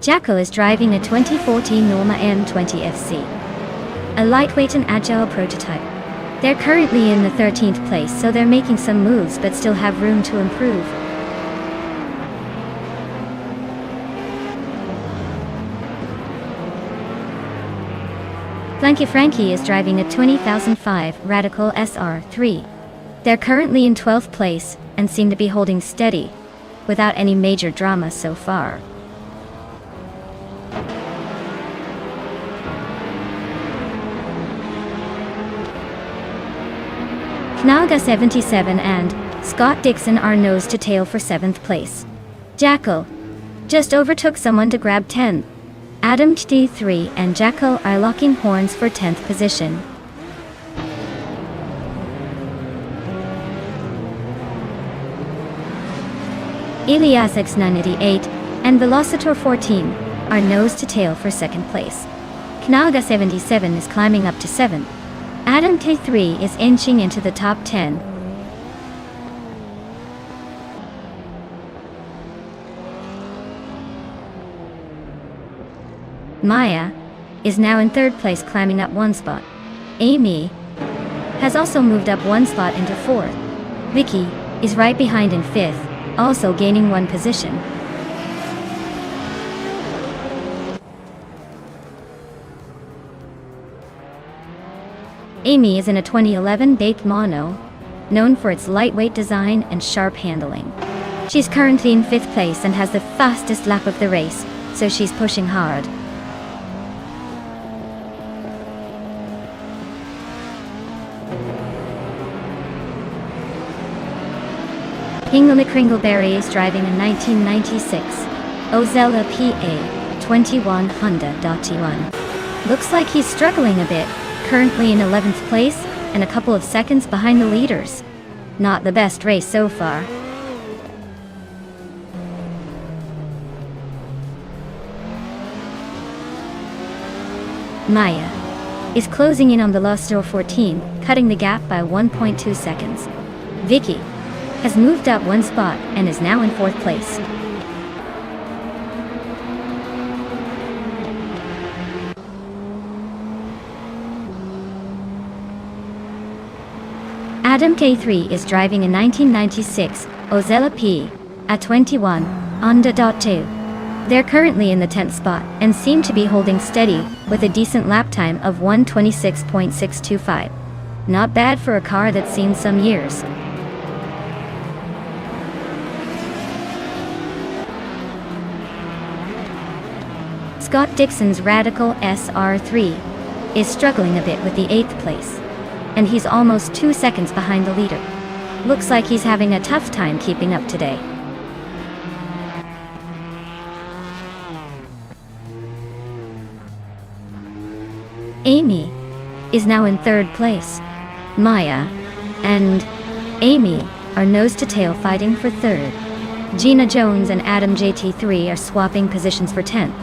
Jackal is driving a 2014 Norma M20 FC, a lightweight and agile prototype. They're currently in the 13th place, so they're making some moves but still have room to improve. Flanky Frankie is driving a 2005 Radical SR3. They're currently in 12th place and seem to be holding steady, without any major drama so far. Knalga 77 and Scott Dixon are nose to tail for 7th place. Jackal just overtook someone to grab 10th. Adam T3 and Jackal are locking horns for 10th position. Elias X 988 and Velocitor 14 are nose to tail for 2nd place. Knalga 77 is climbing up to 7th. Adam T3 is inching into the top 10. Maya is now in 3rd place, climbing up 1 spot. Amy has also moved up 1 spot into 4th. Vicky is right behind in 5th, also gaining 1 position. Amy is in a 2011 baked mono, known for its lightweight design and sharp handling. She's currently in 5th place and has the fastest lap of the race, so she's pushing hard. Hingle McCringleberry is driving a 1996 Ozella PA21 Honda T1. Looks like he's struggling a bit, currently in 11th place and a couple of seconds behind the leaders. Not the best race so far. Maya is closing in on Velocitor 14, cutting the gap by 1.2 seconds. Vicky has moved up 1 spot and is now in 4th place. Adam K3 is driving a 1996 Ozella P at 21 Honda .2. They're currently in the 10th spot and seem to be holding steady with a decent lap time of 1:26.625. Not bad for a car that's seen some years. Scott Dixon's Radical SR3 is struggling a bit with the 8th place, and he's almost 2 seconds behind the leader. Looks like he's having a tough time keeping up today. Amy is now in third place. Maya and Amy are nose to tail fighting for third. Gina Jones and Adam JT3 are swapping positions for 10th.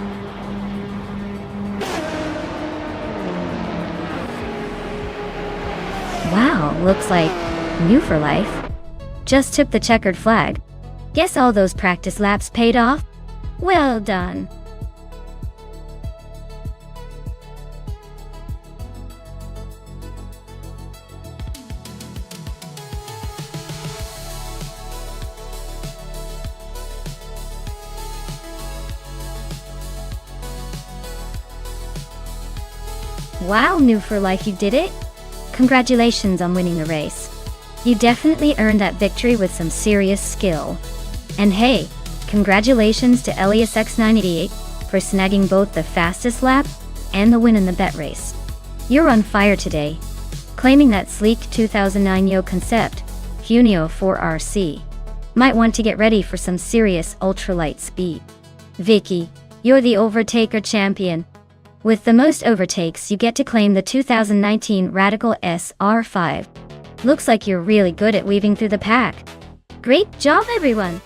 Wow, looks like new for life. Just took the checkered flag. Guess all those practice laps paid off? Well done. Wow, new for life, you did it? Congratulations on winning the race. You definitely earned that victory with some serious skill. And hey, congratulations to Elias X988 for snagging both the fastest lap and the win in the bet race. You're on fire today, claiming that sleek 2009 Yo concept, Cuneo 4RC. Might want to get ready for some serious ultralight speed. Vicky, you're the overtaker champion. With the most overtakes, you get to claim the 2019 Radical SR5. Looks like you're really good at weaving through the pack. Great job, everyone!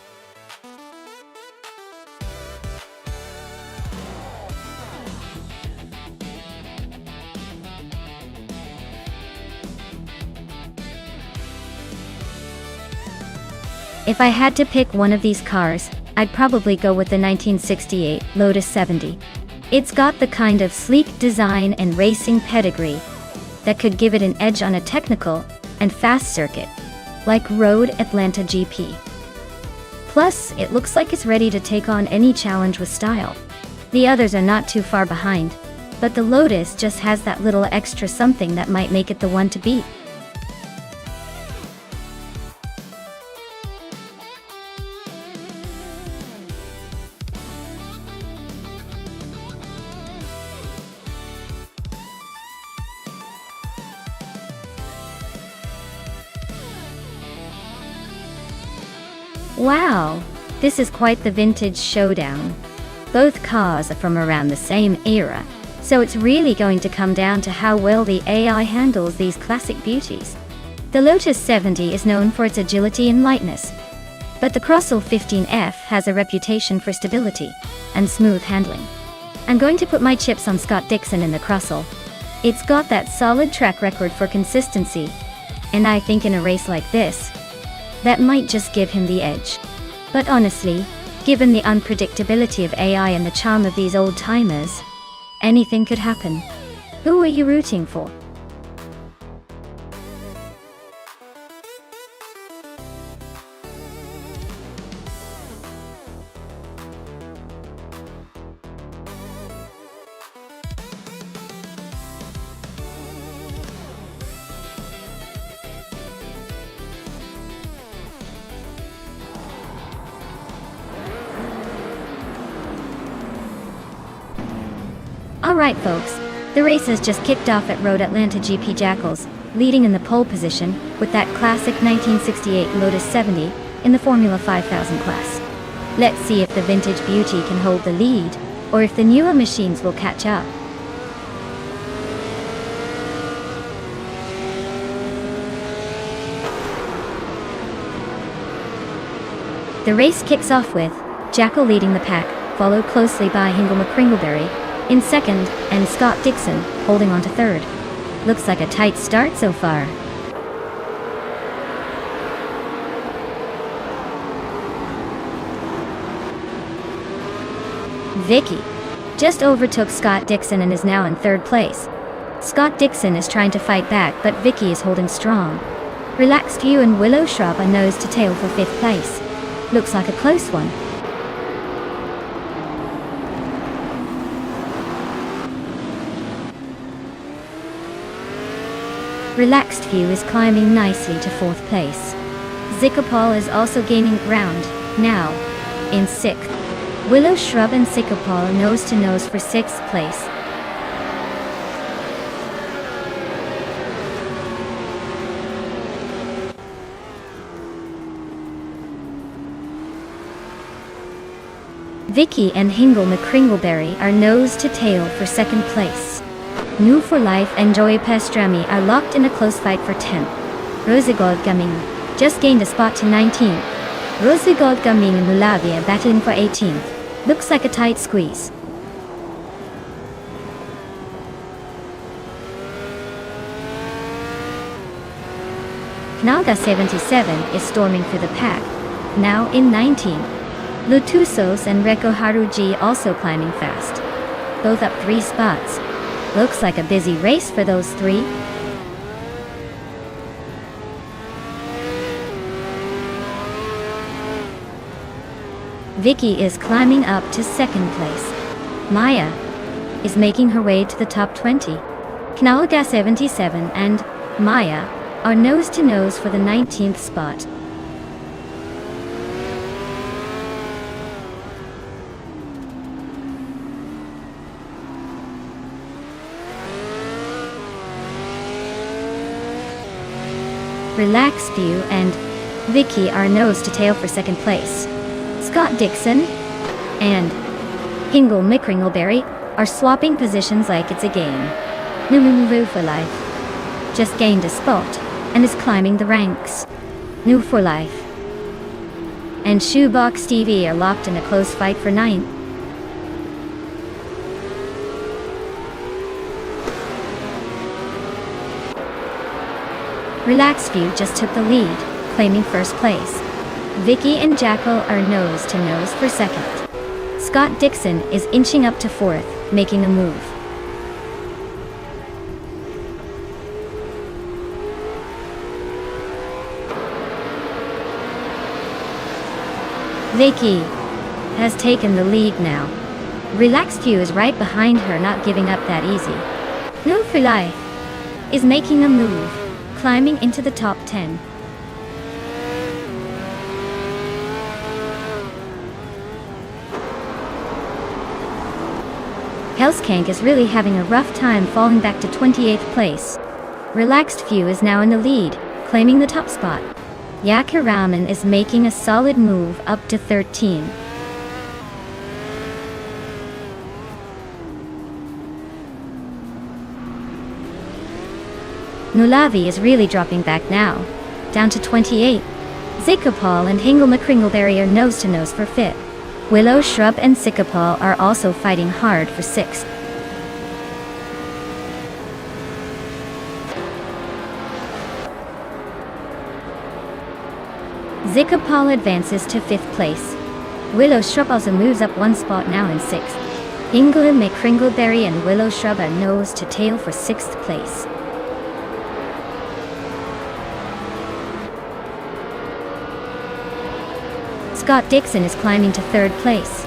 If I had to pick one of these cars, I'd probably go with the 1968 Lotus 70. It's got the kind of sleek design and racing pedigree that could give it an edge on a technical and fast circuit, like Road Atlanta GP. Plus, it looks like it's ready to take on any challenge with style. The others are not too far behind, but the Lotus just has that little extra something that might make it the one to beat. Wow, this is quite the vintage showdown. Both cars are from around the same era, so it's really going to come down to how well the AI handles these classic beauties. The Lotus 70 is known for its agility and lightness, but the Crossell 15F has a reputation for stability and smooth handling. I'm going to put my chips on Scott Dixon in the Crossell. It's got that solid track record for consistency, and I think in a race like this, that might just give him the edge. But honestly, given the unpredictability of AI and the charm of these old-timers, anything could happen. Who are you rooting for? Alright folks, the race has just kicked off at Road Atlanta GP. Jackals, leading in the pole position with that classic 1968 Lotus 70 in the Formula 5000 class. Let's see if the vintage beauty can hold the lead, or if the newer machines will catch up. The race kicks off with Jackal leading the pack, followed closely by Hingle McCringleberry in second, and Scott Dixon holding on to third. Looks like a tight start so far. Vicky just overtook Scott Dixon and is now in third place. Scott Dixon is trying to fight back, but Vicky is holding strong. Relaxed View and Willow Shrub are nose to tail for fifth place. Looks like a close one. Relaxed View is climbing nicely to fourth place. Zikopal is also gaining ground, now in sixth. Willow Shrub and Zikopal are nose to nose for sixth place. Vicky and Hingle McCringleberry are nose to tail for second place. New for Life and Joy Pastrami are locked in a close fight for 10th. Rosegod Gaming just gained a spot to 19th. Rosegod Gaming and Mulavi are battling for 18th. Looks like a tight squeeze. Naga 77 is storming through the pack, now in 19th. Lutusos and Reko Haruji also climbing fast, both up 3 spots. Looks like a busy race for those 3. Vicky is climbing up to 2nd place. Maya is making her way to the top 20. Knalga 77 and Maya are nose to nose for the 19th spot. Relaxed View and Vicky are nose to tail for 2nd place. Scott Dixon and Hingle McCringleberry are swapping positions like it's a game. New for Life just gained a spot and is climbing the ranks. New for Life and Shoebox TV are locked in a close fight for 9th. Relaxed View just took the lead, claiming 1st place. Vicky and Jackal are nose to nose for 2nd. Scott Dixon is inching up to 4th, making a move. Vicky has taken the lead now. Relaxed View is right behind her, not giving up that easy. New for Life is making a move, climbing into the top 10. Hellskank is really having a rough time, falling back to 28th place. Relaxed View is now in the lead, claiming the top spot. Yakiraman is making a solid move up to 13. Nulavi is really dropping back now, down to 28. Zikapal and Hingle McCringleberry are nose to nose for 5th. Willow Shrub and Zikapal are also fighting hard for 6th. Zikapal advances to 5th place. Willow Shrub also moves up 1 spot now in 6th. Hingle McCringleberry and Willow Shrub are nose to tail for 6th place. Scott Dixon is climbing to 3rd place.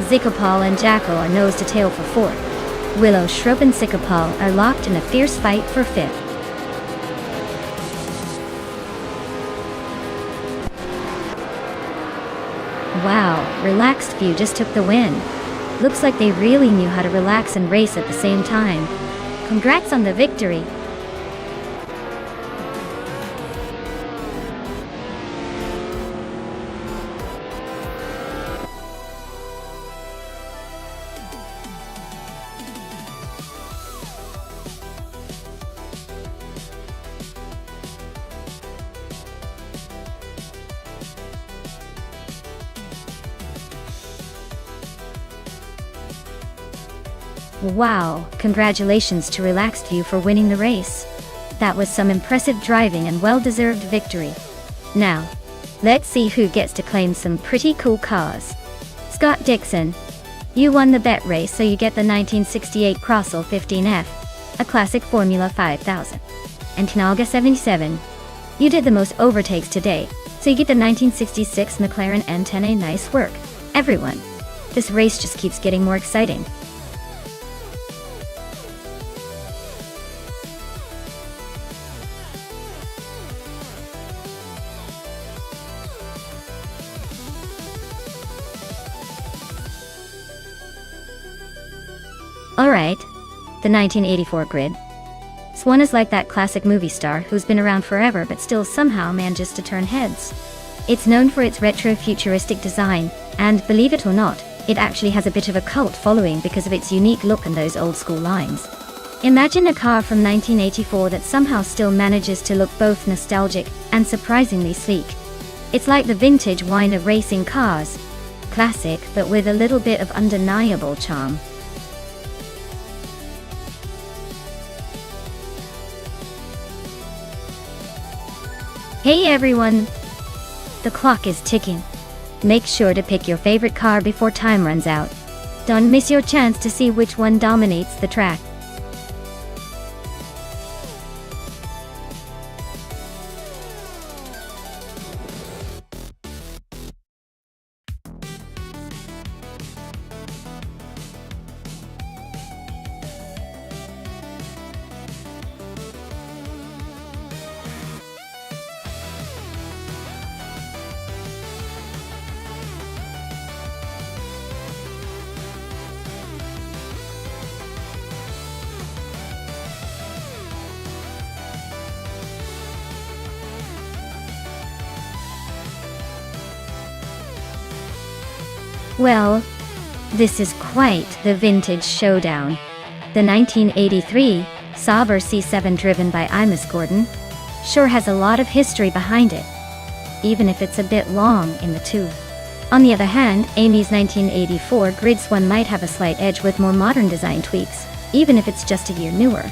Zikapal and Jackal are nose to tail for 4th. Willow Shrub and Zikapal are locked in a fierce fight for 5th. Wow, Relaxed View just took the win. Looks like they really knew how to relax and race at the same time. Congrats on the victory. Wow, congratulations to Relaxed View for winning the race. That was some impressive driving and well-deserved victory. Now, let's see who gets to claim some pretty cool cars. Scott Dixon, you won the bet race, so you get the 1968 Crossell 15F, a classic Formula 5000. And Knalga 77, you did the most overtakes today, so you get the 1966 McLaren N10A. Nice work, everyone. This race just keeps getting more exciting. Alright, the 1984 grid. Swan is like that classic movie star who's been around forever but still somehow manages to turn heads. It's known for its retro-futuristic design, and believe it or not, it actually has a bit of a cult following because of its unique look and those old-school lines. Imagine a car from 1984 that somehow still manages to look both nostalgic and surprisingly sleek. It's like the vintage wine of racing cars. Classic, but with a little bit of undeniable charm. Hey everyone! The clock is ticking. Make sure to pick your favorite car before time runs out. Don't miss your chance to see which one dominates the track. Well, this is quite the vintage showdown. The 1983 Sauber C7 driven by Imus Gordon sure has a lot of history behind it, even if it's a bit long in the tooth. On the other hand, Amy's 1984 Grids 1 might have a slight edge with more modern design tweaks, even if it's just a year newer.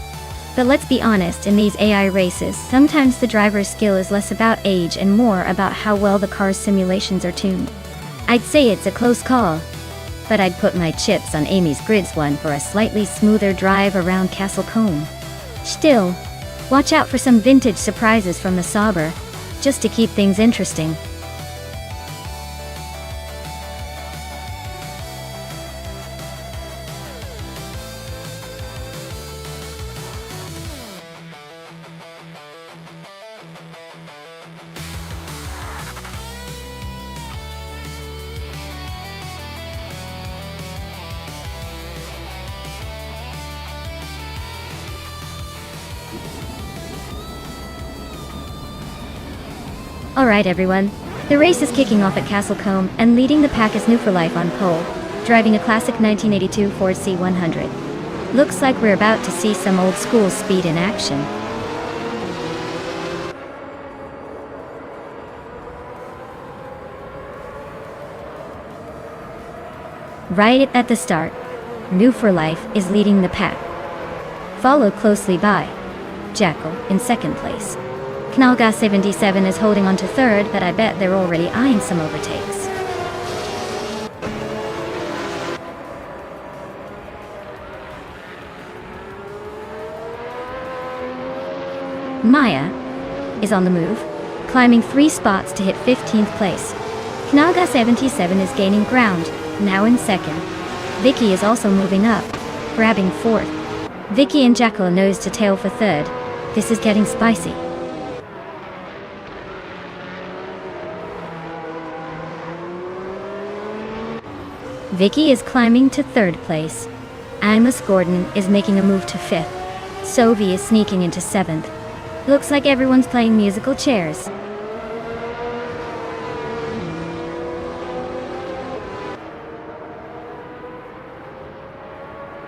But let's be honest, in these AI races, sometimes the driver's skill is less about age and more about how well the car's simulations are tuned. I'd say it's a close call, but I'd put my chips on Amy's Grids 1 for a slightly smoother drive around Castle Combe. Still, watch out for some vintage surprises from the Sauber, just to keep things interesting. Alright everyone, the race is kicking off at Castle Combe, and leading the pack is New for Life on pole, driving a classic 1982 Ford C100. Looks like we're about to see some old school speed in action. Right at the start, New for Life is leading the pack, followed closely by Jackal in second place. Knalga 77 is holding on to third, but I bet they're already eyeing some overtakes. Maya is on the move, climbing 3 spots to hit 15th place. Knalga 77 is gaining ground, now in second. Vicky is also moving up, grabbing 4th. Vicky and Jackal nose to tail for third. This is getting spicy. Vicky is climbing to third place. Imus Gordon is making a move to 5th. Sovi is sneaking into 7th. Looks like everyone's playing musical chairs.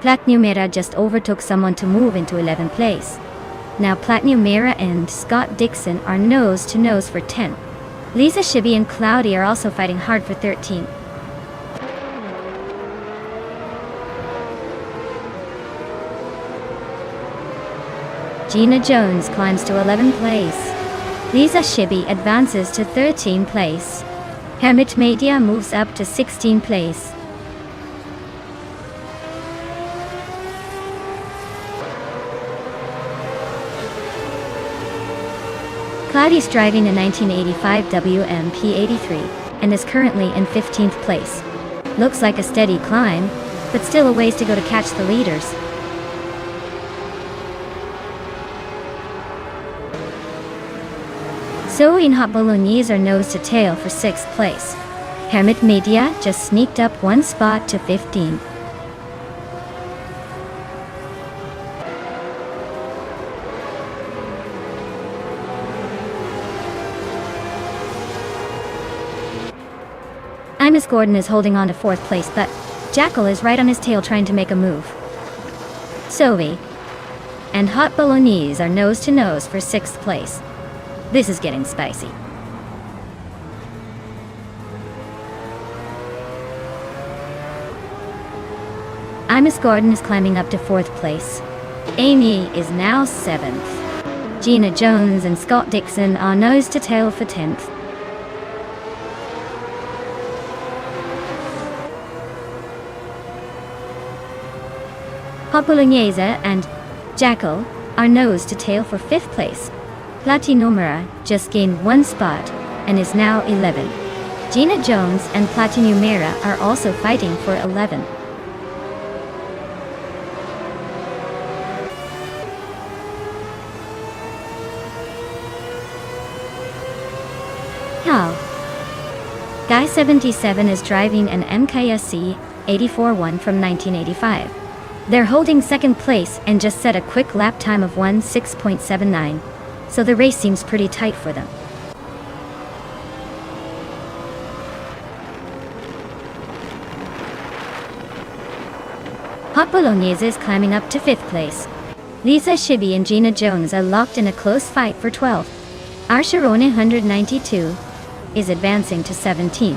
Platnumera just overtook someone to move into 11th place. Now Platnumera and Scott Dixon are nose to nose for 10th. Lisa Shibby and Cloudy are also fighting hard for 13th. Gina Jones climbs to 11th place. Lisa Shibby advances to 13th place. Hermit Media moves up to 16th place. Cloudy's driving a 1985 WMP83 and is currently in 15th place. Looks like a steady climb, but still a ways to go to catch the leaders. Zoe and Hot Bolognese are nose to tail for 6th place. Hermit Media just sneaked up 1 spot to 15. Imus Gordon is holding on to 4th place, but Jackal is right on his tail trying to make a move. Zoe, and Hot Bolognese are nose to nose for 6th place. This is getting spicy. Imus Gordon is climbing up to 4th place. Amy is now 7th. Gina Jones and Scott Dixon are nose to tail for 10th. Hot Bolognese and Jackal are nose to tail for 5th place. Platinumera just gained 1 spot and is now 11. Gina Jones and Platinumera are also fighting for 11. Guy 77 is driving an MKSC 84-1 from 1985. They're holding 2nd place and just set a quick lap time of 1:06.79, so the race seems pretty tight for them. Hot Bolognese is climbing up to 5th place. Lisa Shibby and Gina Jones are locked in a close fight for 12th. Arsharone 192 is advancing to 17.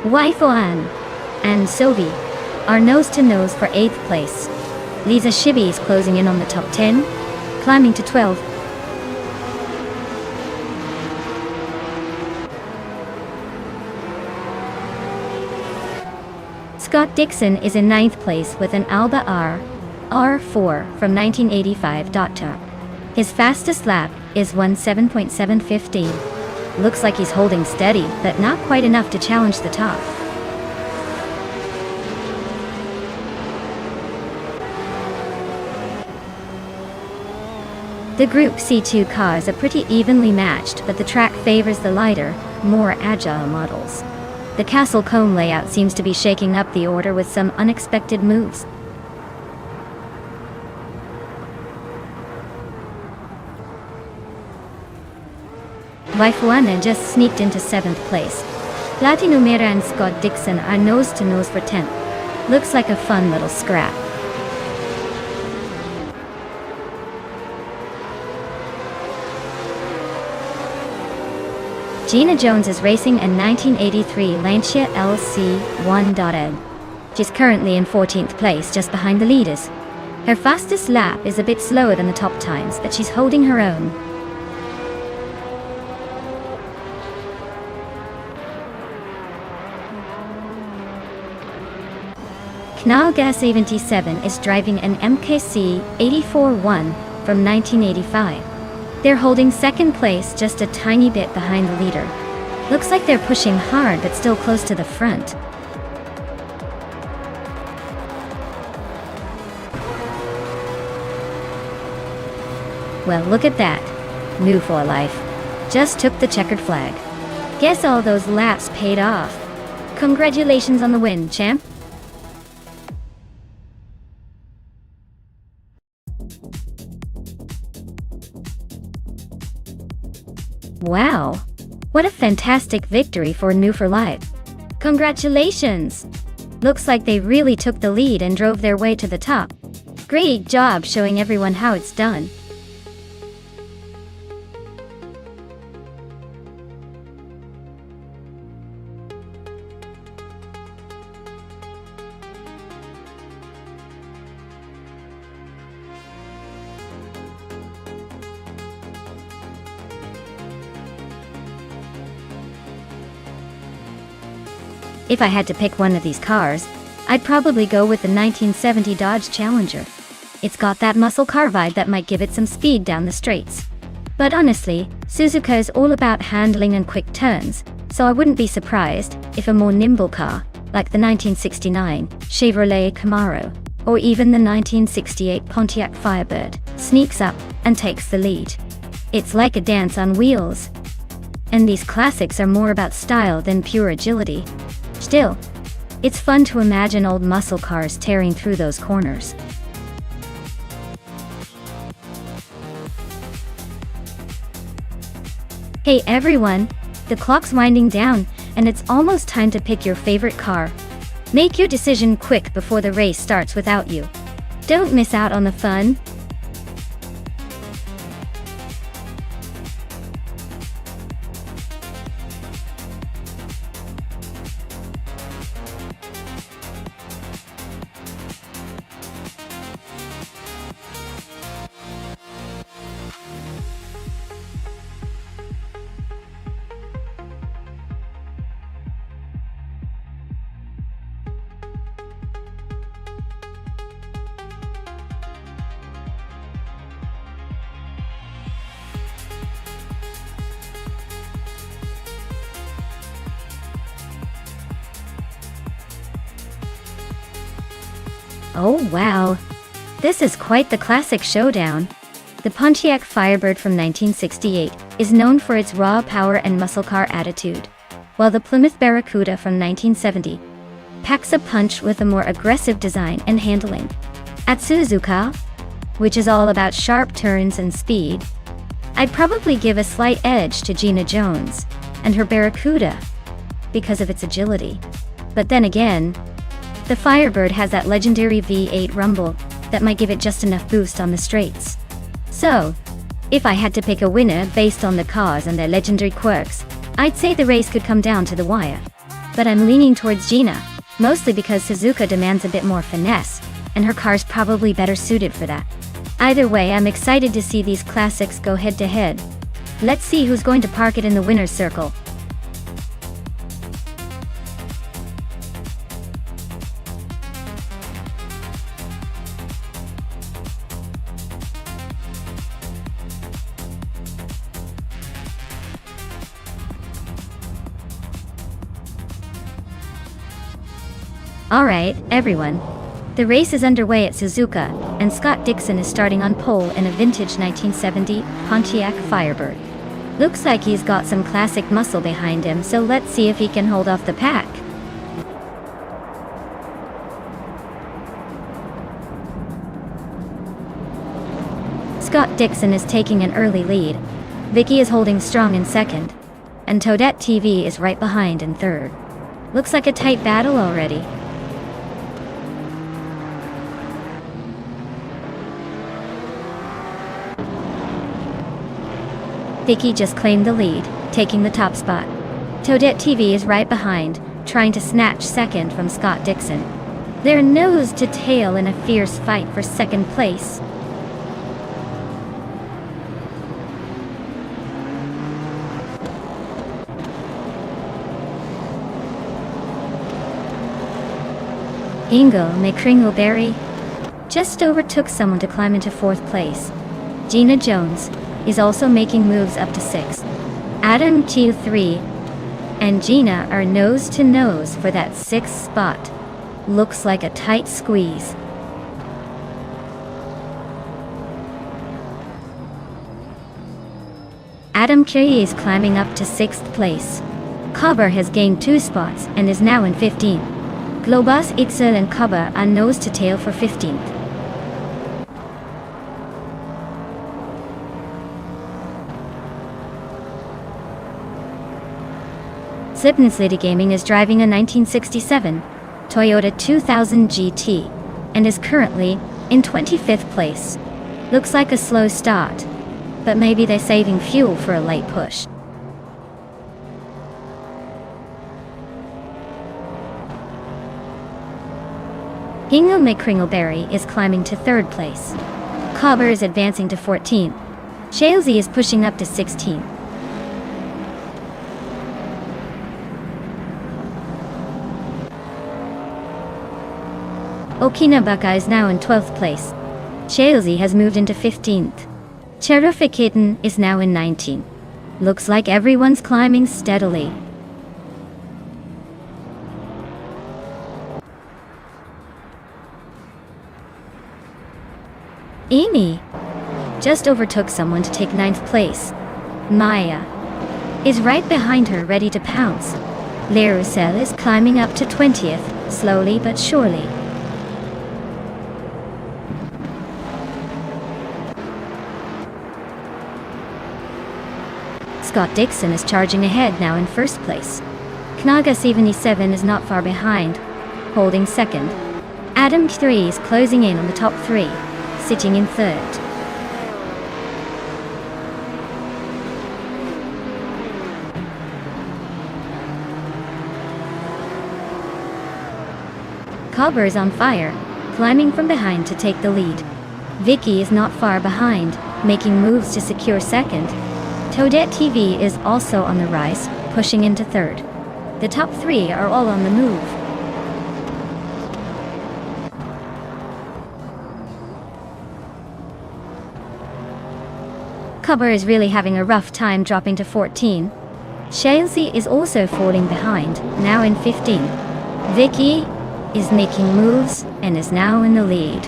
Waifuan and Sylvie are nose to nose for 8th place. Lisa Shibby is closing in on the top 10, climbing to 12. Scott Dixon is in 9th place with an Alba R4 from 1985 Dr. His fastest lap is 1:07.715. Looks like he's holding steady, but not quite enough to challenge the top. The Group C2 cars are pretty evenly matched, but the track favors the lighter, more agile models. The Castle Comb layout seems to be shaking up the order with some unexpected moves. Waifuana just sneaked into 7th place. Platinumera and Scott Dixon are nose to nose for 10th. Looks like a fun little scrap. Gina Jones is racing a 1983 Lancia LC 1.N. She's currently in 14th place, just behind the leaders. Her fastest lap is a bit slower than the top times, but she's holding her own. Knalga 77 is driving an MKC 84-1 from 1985. They're holding 2nd place, just a tiny bit behind the leader. Looks like they're pushing hard but still close to the front. Well, look at that. New for life. Just took the checkered flag. Guess all those laps paid off. Congratulations on the win, champ. Wow, what a fantastic victory for New for Life. Congratulations! Looks like they really took the lead and drove their way to the top. Great job showing everyone how it's done. If I had to pick one of these cars, I'd probably go with the 1970 Dodge Challenger. It's got that muscle car vibe that might give it some speed down the straights. But honestly, Suzuka is all about handling and quick turns, so I wouldn't be surprised if a more nimble car, like the 1969 Chevrolet Camaro, or even the 1968 Pontiac Firebird, sneaks up and takes the lead. It's like a dance on wheels. And these classics are more about style than pure agility. Still, it's fun to imagine old muscle cars tearing through those corners. Hey everyone, the clock's winding down, and it's almost time to pick your favorite car. Make your decision quick before the race starts without you. Don't miss out on the fun. Oh wow! This is quite the classic showdown. The Pontiac Firebird from 1968 is known for its raw power and muscle car attitude, while the Plymouth Barracuda from 1970 packs a punch with a more aggressive design and handling. At Suzuka, which is all about sharp turns and speed, I'd probably give a slight edge to Gina Jones and her Barracuda because of its agility. But then again, the Firebird has that legendary V8 rumble that might give it just enough boost on the straights. So, if I had to pick a winner based on the cars and their legendary quirks, I'd say the race could come down to the wire. But I'm leaning towards Gina, mostly because Suzuka demands a bit more finesse, and her car's probably better suited for that. Either way, I'm excited to see these classics go head to head. Let's see who's going to park it in the winner's circle. Alright, everyone. The race is underway at Suzuka, and Scott Dixon is starting on pole in a vintage 1970 Pontiac Firebird. Looks like he's got some classic muscle behind him, so let's see if he can hold off the pack. Scott Dixon is taking an early lead. Vicky is holding strong in second, and Toadette TV is right behind in third. Looks like a tight battle already. Vicky just claimed the lead, taking the top spot. Toadette TV is right behind, trying to snatch second from Scott Dixon. They're nose to tail in a fierce fight for second place. Ingo McCringleberry just overtook someone to climb into fourth place. Gina Jones is also making moves up to sixth. Adam Q3 and Gina are nose to nose for that sixth spot. Looks like a tight squeeze. Adam Q is climbing up to sixth place. Cover has gained 2 spots and is now in 15th. Globus, Itzel and Cover are nose to tail for 15th. Slipknot City Gaming is driving a 1967 Toyota 2000 GT and is currently in 25th place. Looks like a slow start, but maybe they're saving fuel for a late push. Ingo McCringleberry is climbing to third place. Cobber is advancing to 14th. Shalesy is pushing up to 16th. Okinabaka is now in 12th place. Shalesy has moved into 15th. Cherufikaten is now in 19th. Looks like everyone's climbing steadily. Amy just overtook someone to take 9th place. Maya is right behind her, ready to pounce. Lerusel is climbing up to 20th, slowly but surely. Scott Dixon is charging ahead now in first place. Knaga 77 is not far behind. holding second. Adam 3 is closing in on the top 3, sitting in third. Cobber is on fire, climbing from behind to take the lead. Vicky is not far behind, making moves to secure second. Toadette TV is also on the rise, pushing into third. The top 3 are all on the move. Cobber is really having a rough time dropping to 14. Shalesy is also falling behind, now in 15. Vicky is making moves and is now in the lead.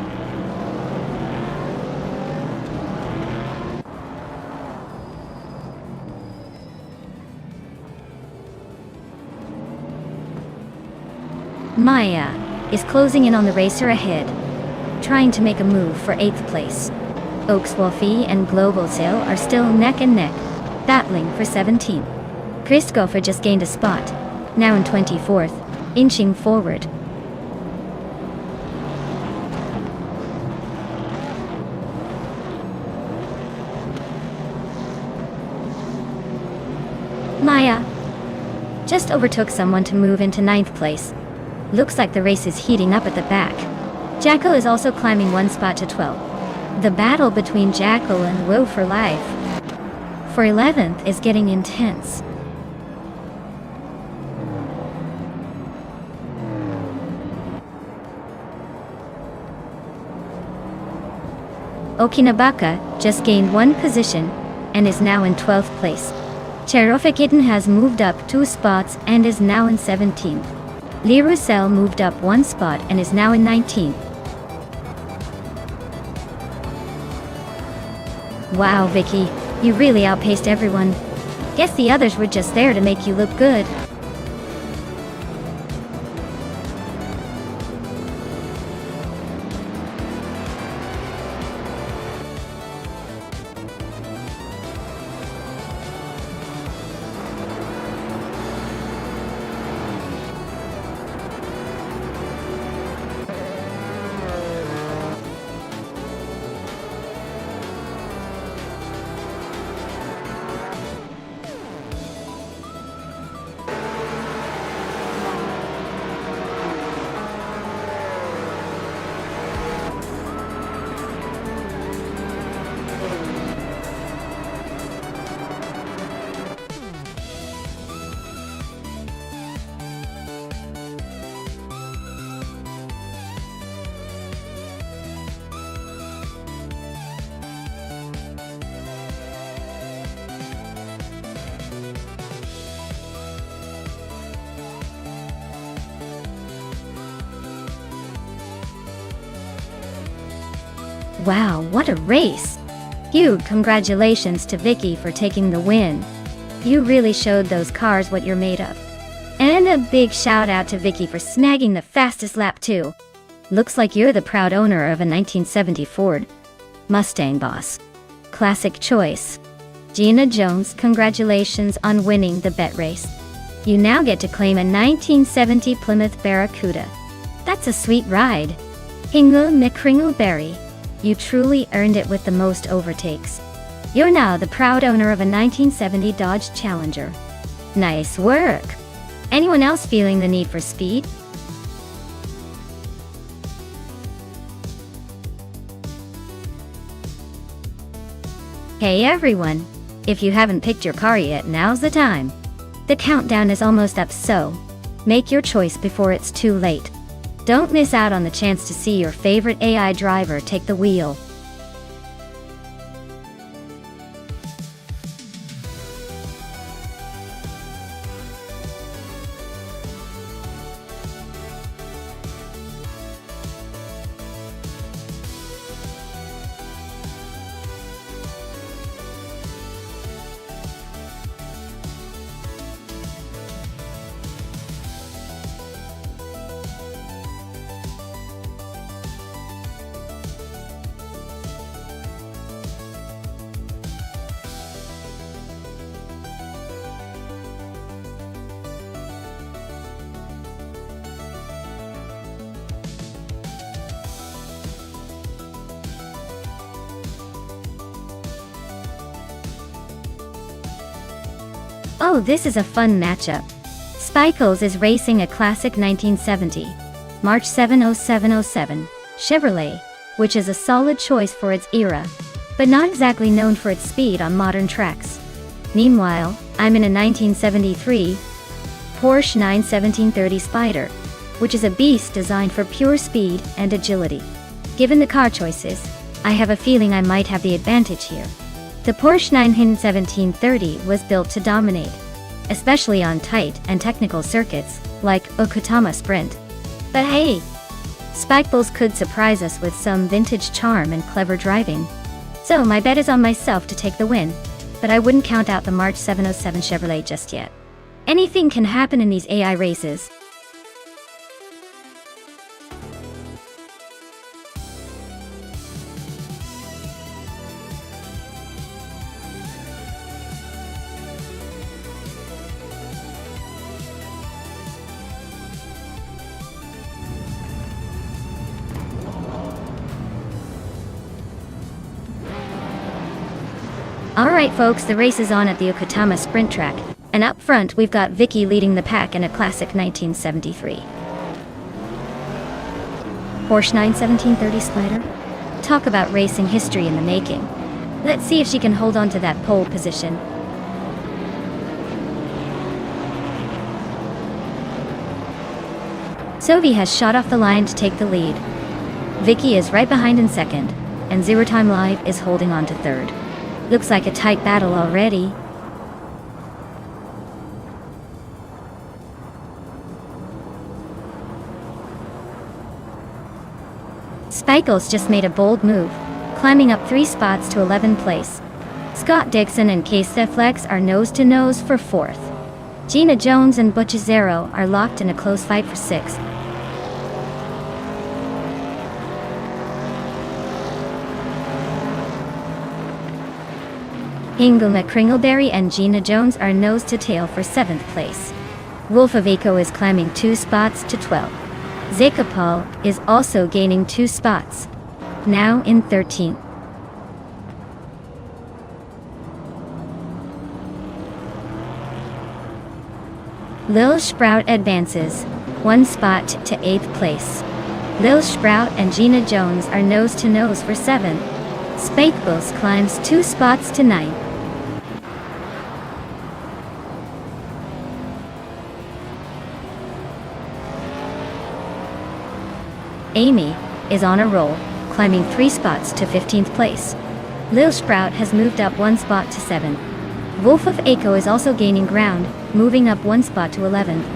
Maya is closing in on the racer ahead, trying to make a move for 8th place. Oakswolfie and Global Sail are still neck and neck, battling for 17. Christopher just gained a spot, now in 24th, inching forward. Maya just overtook someone to move into 9th place. Looks like the race is heating up at the back. Jackal is also climbing 1 spot to 12. The battle between Jackal and Woe for Life for 11th is getting intense. Okinabaka just gained 1 position and is now in 12th place. Cherofikitten has moved up 2 spots and is now in 17th. Lirusel moved up 1 spot and is now in 19th. Wow, Vicky, you really outpaced everyone. Guess the others were just there to make you look good. Wow, what a race! Huge congratulations to Vicky for taking the win. You really showed those cars what you're made of. And a big shout out to Vicky for snagging the fastest lap too. Looks like you're the proud owner of a 1970 Ford Mustang, boss. Classic choice. Gina Jones, congratulations on winning the bet race. You now get to claim a 1970 Plymouth Barracuda. That's a sweet ride. Hingle McCringleberry. You truly earned it with the most overtakes. You're now the proud owner of a 1970 Dodge Challenger. Nice work! Anyone else feeling the need for speed? Hey everyone! If you haven't picked your car yet, now's the time. The countdown is almost up, so make your choice before it's too late. Don't miss out on the chance to see your favorite AI driver take the wheel. Oh, this is a fun matchup. Spikles is racing a classic 1970 March 70707 Chevrolet, which is a solid choice for its era, but not exactly known for its speed on modern tracks. Meanwhile, I'm in a 1973 Porsche 91730 Spider, which is a beast designed for pure speed and agility. Given the car choices, I have a feeling I might have the advantage here. The Porsche 91730 was built to dominate, especially on tight and technical circuits like Okutama Sprint. But hey, Spikeballs could surprise us with some vintage charm and clever driving. So my bet is on myself to take the win, but I wouldn't count out the March 707 Chevrolet just yet. Anything can happen in these AI races. Alright folks, the race is on at the Okutama Sprint Track, and up front we've got Vicky leading the pack in a classic 1973 Porsche 91730 Spider. Talk about racing history in the making. Let's see if she can hold on to that pole position. Sophie has shot off the line to take the lead. Vicky is right behind in second, and Zero Time Live is holding on to third. Looks like a tight battle already. Spikeles just made a bold move, climbing up 3 spots to 11th place. Scott Dixon and Casey Flex are nose-to-nose for 4th. Gina Jones and Butch Zero are locked in a close fight for 6th. Ingle McCringleberry and Gina Jones are nose-to-tail for 7th place. Wolf of Eco is climbing 2 spots to 12th. Zakapal is also gaining 2 spots, now in 13th. Lil Sprout advances 1 spot to 8th place. Lil Sprout and Gina Jones are nose-to-nose for 7th. Spikeballs climbs 2 spots to 9th. Amy is on a roll, climbing 3 spots to 15th place. Lil Sprout has moved up 1 spot to 7th. Wolf of Eco is also gaining ground, moving up 1 spot to 11th.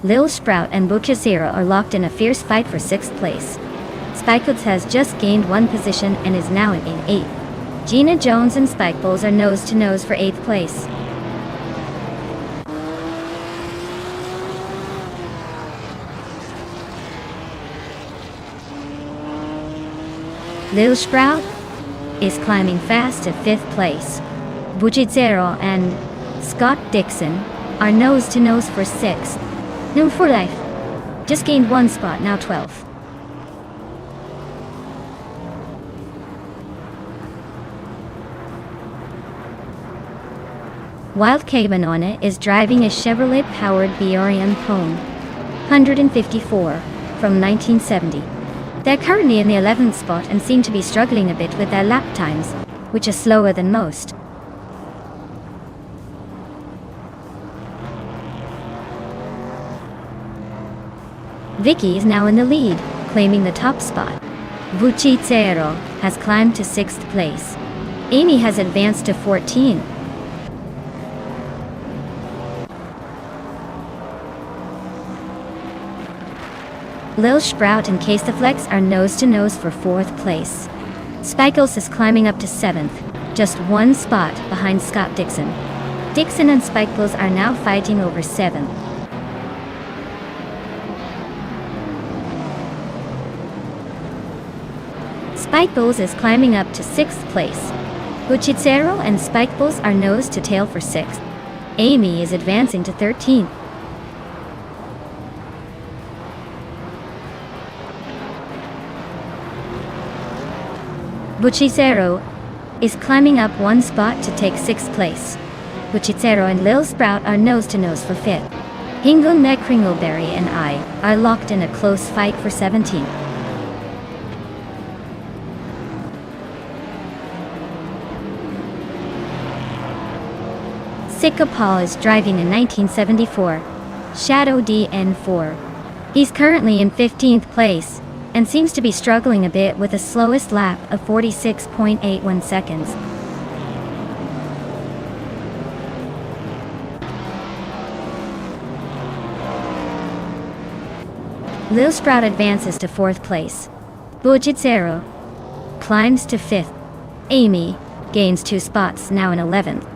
Lil Sprout and Bukasira are locked in a fierce fight for 6th place. Spikeballs has just gained 1 position and is now in 8th. Gina Jones and Spikeballs are nose-to-nose for 8th place. Lil Sprout is climbing fast to 5th place. Bujitsero and Scott Dixon are nose-to-nose for 6th. New for life. Just gained 1 spot, now 12th. Wild Cabanona is driving a Chevrolet-powered BRM Pone 154 from 1970. They're currently in the 11th spot and seem to be struggling a bit with their lap times, which are slower than most. Vicky is now in the lead, claiming the top spot. Vuchitsero has climbed to 6th place. Amy has advanced to 14th. Lil Sprout and Caseflex are nose-to-nose for 4th place. Spikeles is climbing up to 7th, just 1 spot behind Scott Dixon. Dixon and Spikeles are now fighting over 7th. Spikeballs is climbing up to 6th place. Buchitsero and Spikeballs are nose-to-tail for 6th. Amy is advancing to 13th. Buchicero is climbing up one spot to take 6th place. Buchicero and Lil Sprout are nose-to-nose for 5th. Hingleneck Kringleberry and I are locked in a close fight for 17th. Sikapal is driving a 1974 Shadow DN4. He's currently in 15th place and seems to be struggling a bit with a slowest lap of 46.81 seconds. Lil Sprout advances to 4th place. Buchicero climbs to 5th. Amy gains 2 spots, now in 11th.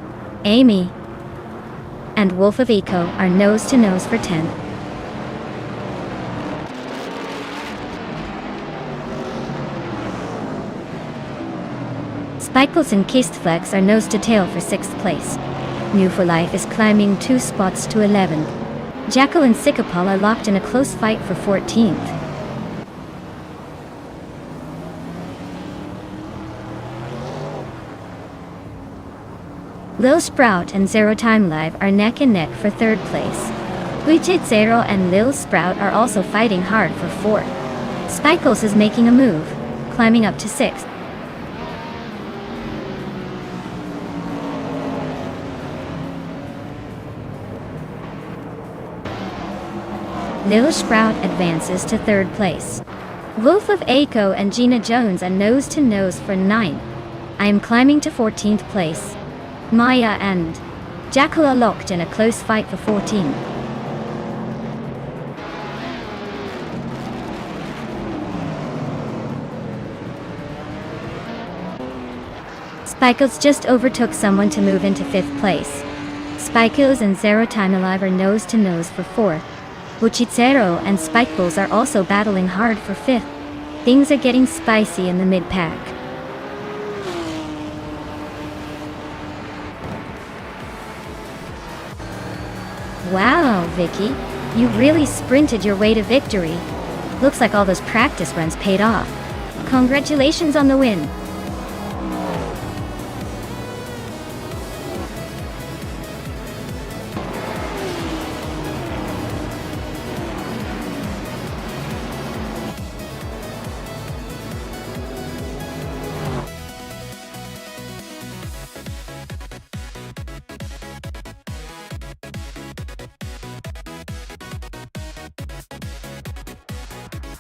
Amy and Wolf of Eco are nose-to-nose for 10th. Spikles and Kistflex are nose-to-tail for 6th place. New for Life is climbing 2 spots to 11th. Jackal and Sikapal are locked in a close fight for 14th. Lil Sprout and Zero Time Live are neck and neck for 3rd place. Buchicero and Lil Sprout are also fighting hard for 4th. Spikles is making a move, climbing up to 6th. Lil Sprout advances to 3rd place. Wolf of Eco and Gina Jones are nose-to-nose for 9th. I am climbing to 14th place. Maya and Jackal are locked in a close fight for 14th. Spikles just overtook someone to move into 5th place. Spikles and Zero Time Alive are nose-to-nose for 4th. Buchicero and Spikeballs are also battling hard for 5th. Things are getting spicy in the mid-pack. Wow, Vicky, you really sprinted your way to victory. Looks like all those practice runs paid off. Congratulations on the win.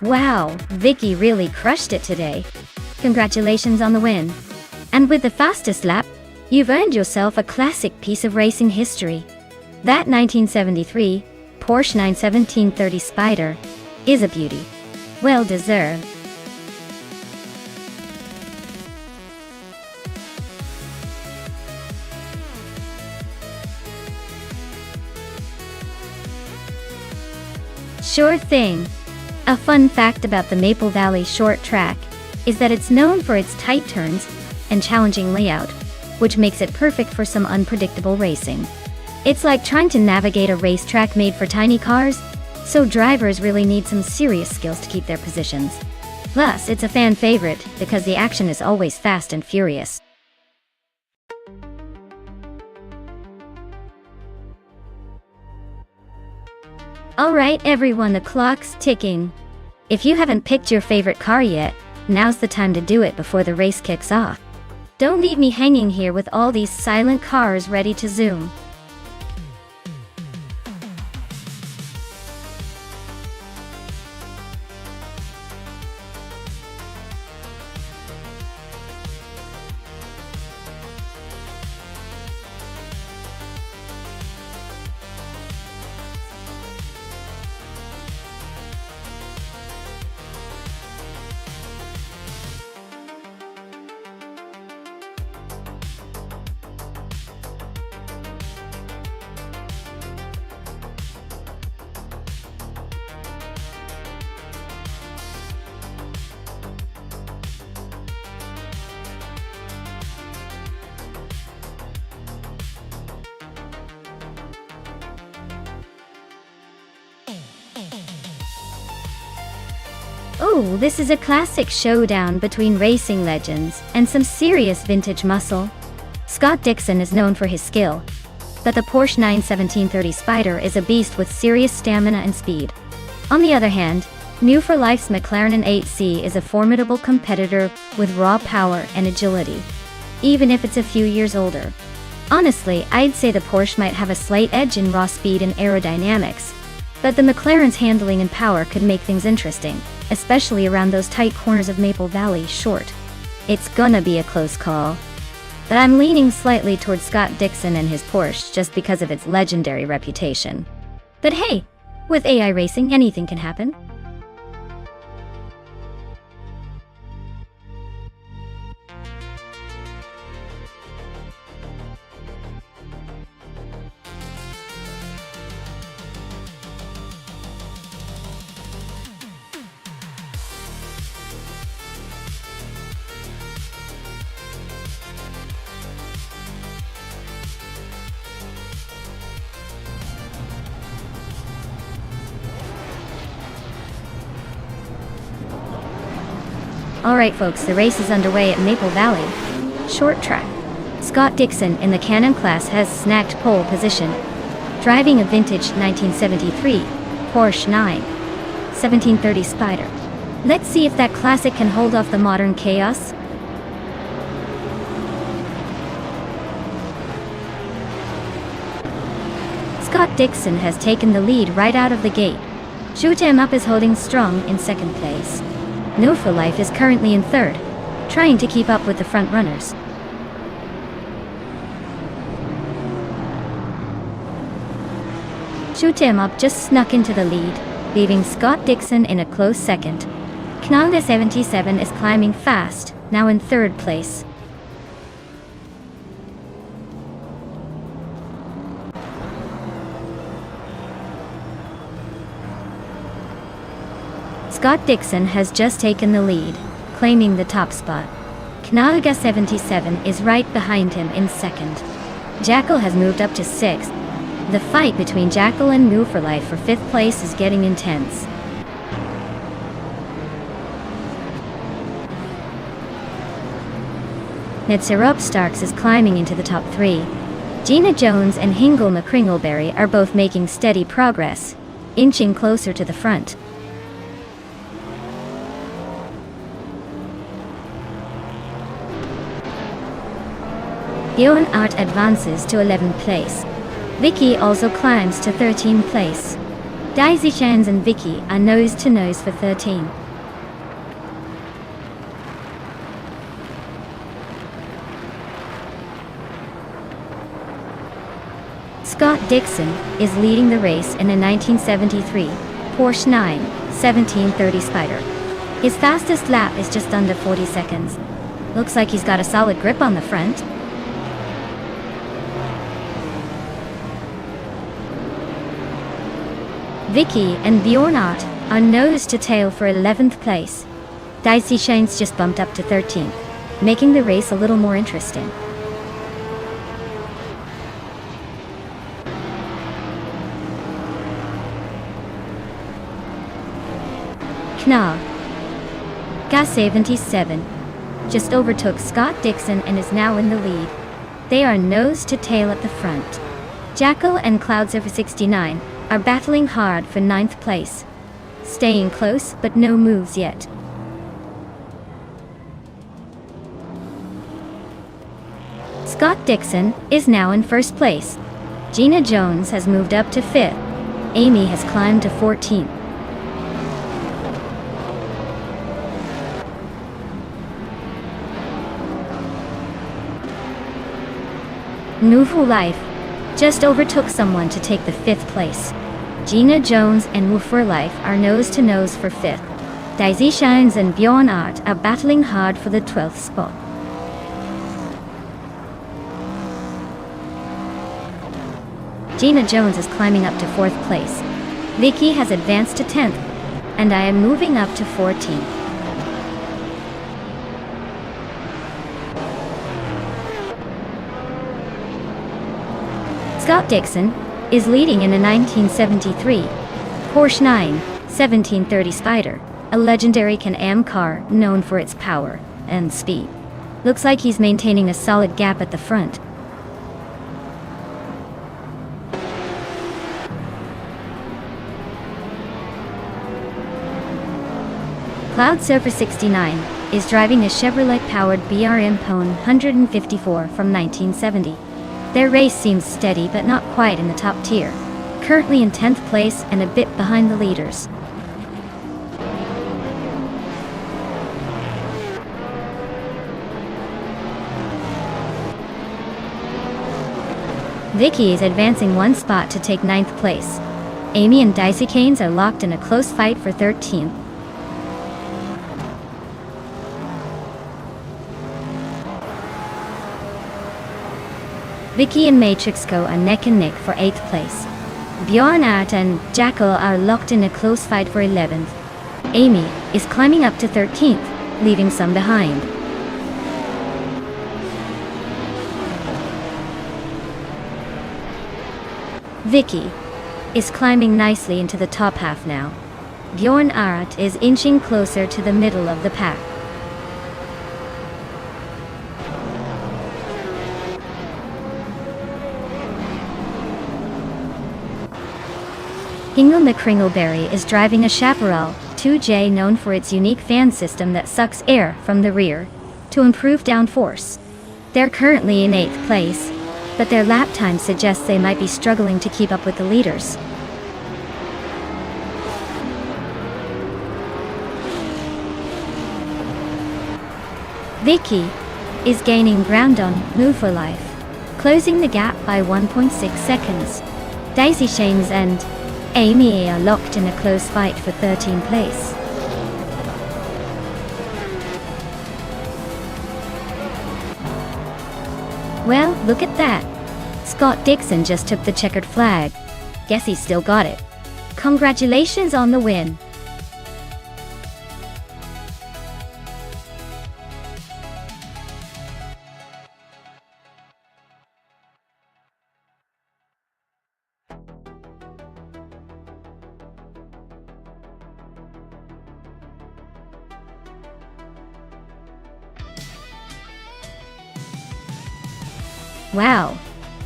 Wow, Vicky really crushed it today. Congratulations on the win. And with the fastest lap, you've earned yourself a classic piece of racing history. That 1973 Porsche 917/30 Spider is a beauty. Well deserved. Sure thing. A fun fact about the Maple Valley Short Track is that it's known for its tight turns and challenging layout, which makes it perfect for some unpredictable racing. It's like trying to navigate a racetrack made for tiny cars, so drivers really need some serious skills to keep their positions. Plus, it's a fan favorite because the action is always fast and furious. Alright everyone, the clock's ticking. If you haven't picked your favorite car yet, now's the time to do it before the race kicks off. Don't leave me hanging here with all these silent cars ready to zoom. Oh, this is a classic showdown between racing legends and some serious vintage muscle. Scott Dixon is known for his skill, but the Porsche 91730 Spider is a beast with serious stamina and speed. On the other hand, New for Life's McLaren 8C is a formidable competitor with raw power and agility, even if it's a few years older. Honestly, I'd say the Porsche might have a slight edge in raw speed and aerodynamics, but the McLaren's handling and power could make things interesting, especially around those tight corners of Maple Valley Short. It's gonna be a close call, but I'm leaning slightly towards Scott Dixon and his Porsche just because of its legendary reputation. But hey, with AI racing, anything can happen. Alright folks, the race is underway at Maple Valley Short Track. Scott Dixon in the Canon class has snagged pole position, driving a vintage 1973 Porsche 91730 Spider. Let's see if that classic can hold off the modern chaos. Scott Dixon has taken the lead right out of the gate. Shoot 'em Up is holding strong in second place. No for Life is currently in third, trying to keep up with the front runners. Shoot 'em Up just snuck into the lead, leaving Scott Dixon in a close second. Knalda 77 is climbing fast, now in third place. Scott Dixon has just taken the lead, claiming the top spot. Knalga 77 is right behind him in second. Jackal has moved up to sixth. The fight between Jackal and New for Life for fifth place is getting intense. Netzerup Starks is climbing into the top three. Gina Jones and Hingle McCringleberry are both making steady progress, inching closer to the front. Bjorn Art advances to 11th place. Vicky also climbs to 13th place. Daisy Shans and Vicky are nose to nose for 13. Scott Dixon is leading the race in a 1973 Porsche 91730 Spider. His fastest lap is just under 40 seconds. Looks like he's got a solid grip on the front. Vicky and Bjorn Art are nose to tail for 11th place. Dicey Shane's just bumped up to 13th, making the race a little more interesting. Knalga 77 just overtook Scott Dixon and is now in the lead. They are nose to tail at the front. Jackal and Cloudsurfer 69 are battling hard for 9th place. Staying close, but no moves yet. Scott Dixon is now in first place. Gina Jones has moved up to 5th. Amy has climbed to 14th. Nouveau Life just overtook someone to take the 5th place. Gina Jones and Woofer Life are nose to nose for 5th. Daisy Shines and Bjorn Art are battling hard for the 12th spot. Gina Jones is climbing up to 4th place. Vicky has advanced to 10th, and I am moving up to 14th. Scott Dixon is leading in a 1973 Porsche 91730 Spider, a legendary Can-Am car known for its power and speed. Looks like he's maintaining a solid gap at the front. Cloud Surfer 69 is driving a Chevrolet-powered BRM Pone 154 from 1970. Their race seems steady but not quite in the top tier, currently in 10th place and a bit behind the leaders. Vicky is advancing one spot to take 9th place. Amy and Dicey Canes are locked in a close fight for 13th. Vicky and Matrix go a neck and neck for 8th place. Bjorn Art and Jackal are locked in a close fight for 11th. Amy is climbing up to 13th, leaving some behind. Vicky is climbing nicely into the top half now. Bjorn Art is inching closer to the middle of the pack. Hingle McCringleberry is driving a Chaparral 2J known for its unique fan system that sucks air from the rear to improve downforce. They're currently in 8th place, but their lap time suggests they might be struggling to keep up with the leaders. Vicky is gaining ground on Move for Life, closing the gap by 1.6 seconds. Daisy Shames and Amy are locked in a close fight for 13th place. Well, look at that. Scott Dixon just took the checkered flag. Guess he's still got it. Congratulations on the win. Wow,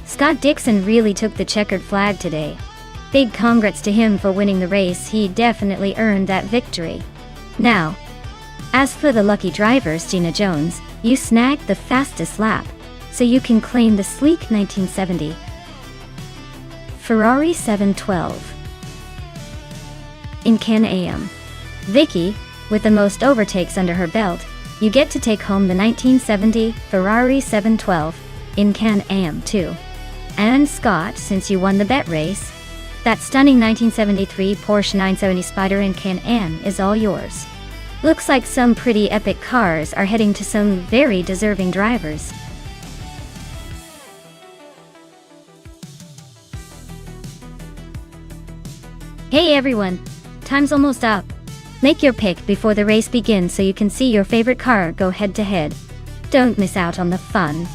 Scott Dixon really took the checkered flag today. Big congrats to him for winning the race. He definitely earned that victory. Now, as for the lucky drivers, Gina Jones, you snagged the fastest lap, so you can claim the sleek 1970 Ferrari 712 in Can-Am. Vicky, with the most overtakes under her belt, you get to take home the 1970 Ferrari 712 in Can-Am too. And Scott, since you won the bet race, that stunning 1973 Porsche 970 Spyder in Can-Am is all yours. Looks like some pretty epic cars are heading to some very deserving drivers. Hey everyone, time's almost up. Make your pick before the race begins so you can see your favorite car go head to head. Don't miss out on the fun.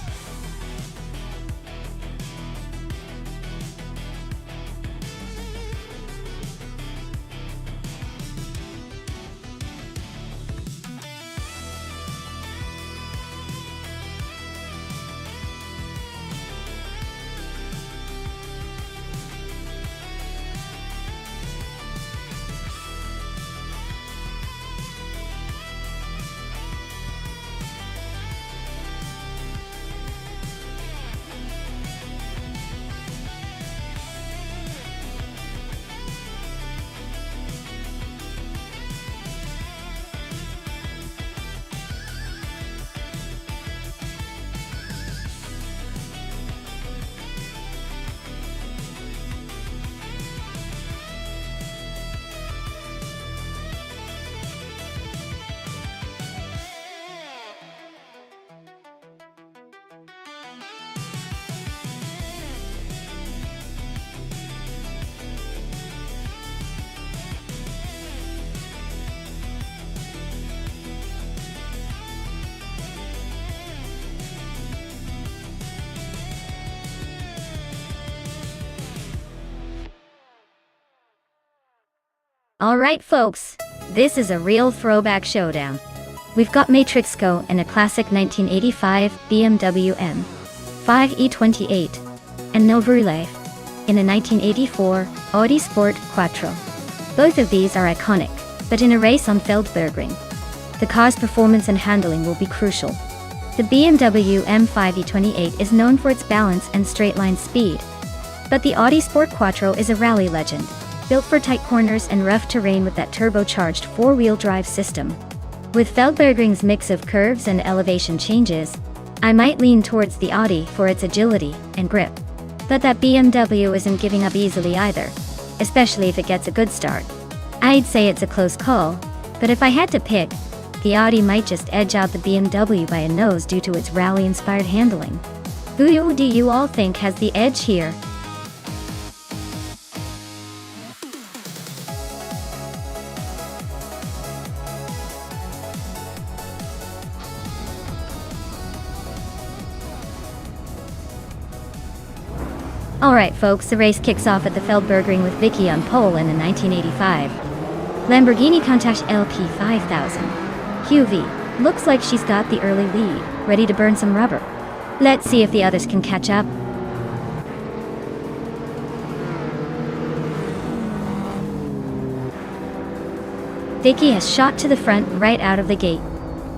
Alright folks, This is a real throwback showdown. We've got Matrixco and a classic 1985 BMW M5 E28 and Novrulaif in a 1984 Audi Sport Quattro. Both of these are iconic, but in a race on Feldbergring, the car's performance and handling will be crucial. The BMW M5 E28 is known for its balance and straight-line speed, but the Audi Sport Quattro is a rally legend, built for tight corners and rough terrain with that turbocharged four-wheel drive system. With Feldbergring's mix of curves and elevation changes, I might lean towards the Audi for its agility and grip. But that BMW isn't giving up easily either, especially if it gets a good start. I'd say it's a close call, but if I had to pick, the Audi might just edge out the BMW by a nose due to its rally-inspired handling. Who do you all think has the edge here? Alright folks, the race kicks off at the Feldbergring with Vicky on pole in the 1985 Lamborghini Countach LP 5000. QV, looks like she's got the early lead, ready to burn some rubber. Let's see if the others can catch up. Vicky has shot to the front right out of the gate.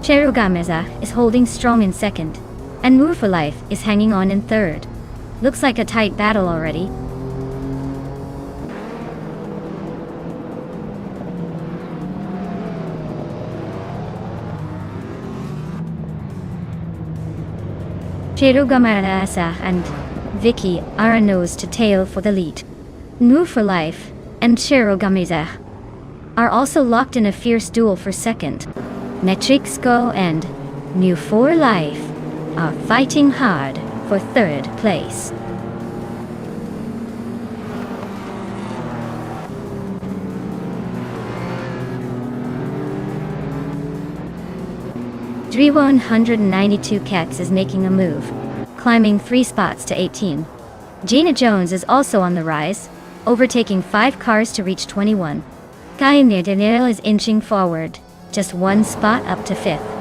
Cherugameza is holding strong in second, and Move for Life is hanging on in third. Looks like a tight battle already. Cherugamarasa and Vicky are a nose to tail for the lead. Move for Life and Cherugameza are also locked in a fierce duel for second. Matrixco and New for Life are fighting hard for third place. Dri 192 Kex is making a move, climbing 3 spots to 18. Gina Jones is also on the rise, overtaking 5 cars to reach 21. Kaimir Daniel is inching forward, just 1 spot up to 5th.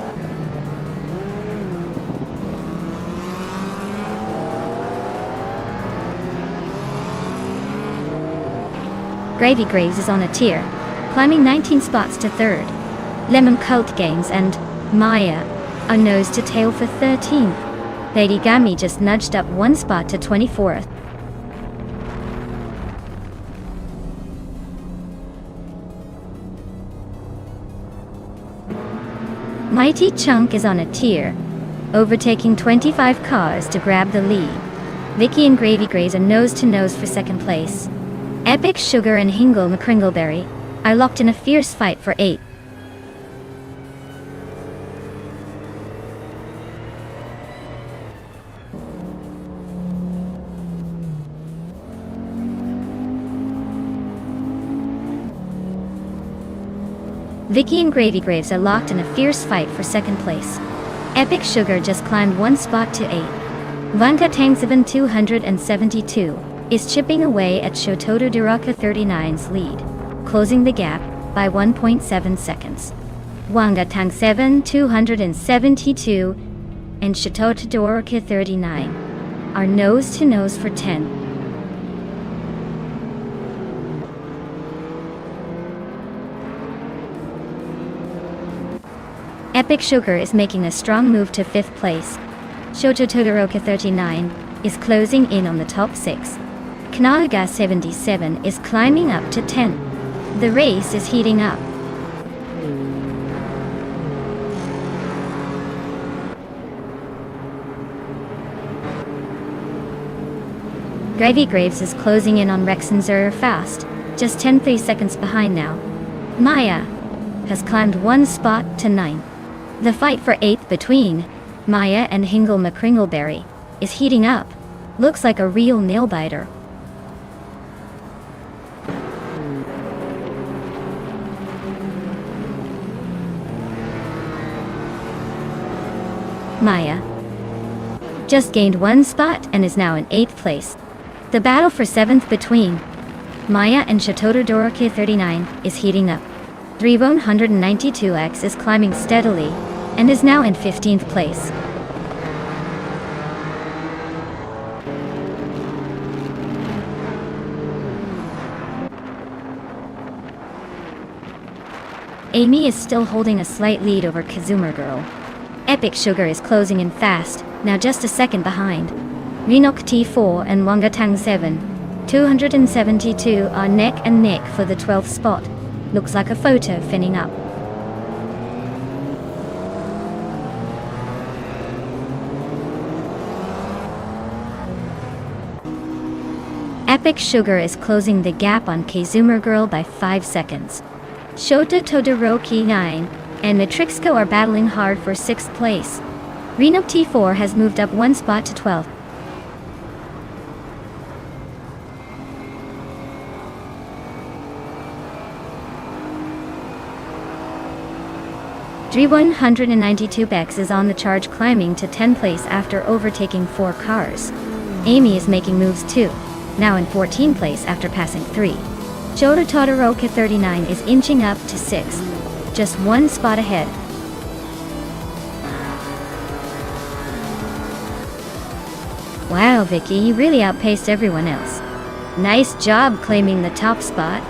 Gravy Graves is on a tear, climbing 19 spots to 3rd. Lemon Cult Games and Maya are nose to tail for 13th. Lady Gami just nudged up 1 spot to 24th. Mighty Chunk is on a tear, overtaking 25 cars to grab the lead. Vicky and Gravy Graves are nose to nose for 2nd place. Epic Sugar and Hingle McCringleberry are locked in a fierce fight for 8th. Vicky and Gravy Graves are locked in a fierce fight for 2nd place. Epic Sugar just climbed 1 spot to 8th. Vanka Tangseven 272 is chipping away at Shototo Duraka 39's lead, closing the gap by 1.7 seconds. Wanga Tangseven 272 and Shototo Duraka 39 are nose to nose for 10th. Epic Sugar is making a strong move to 5th place. Shoto Todoroka 39 is closing in on the top 6. Kanaga 77 is climbing up to 10. The race is heating up. Gravy Graves is closing in on Rexenzer fast, just 10 seconds behind now. Maya has climbed 1 spot to 9. The fight for 8th between Maya and Hingle McCringleberry is heating up. Looks like a real nail-biter. Maya just gained 1 spot and is now in 8th place. The battle for 7th between Maya and Shatoto Doroke 39 is heating up. 392X is climbing steadily and is now in 15th place. Amy is still holding a slight lead over Kazuma Girl. Epic Sugar is closing in fast, now just a second behind. Renok T4 and Wangatang 7, 272 are neck and neck for the 12th spot. Looks like a photo finning up. Epic Sugar is closing the gap on Kazuma Girl by 5 seconds. Shota Todoroki 9 and Matrixco are battling hard for 6th place. Renok T4 has moved up 1 spot to 12th. G192X is on the charge, climbing to 10th place after overtaking 4 cars. Amy is making moves too, now in 14th place after passing 3. Shota Todoroki 39 is inching up to 6th, just 1 spot ahead. Wow, Vicky, you really outpaced everyone else. Nice job claiming the top spot.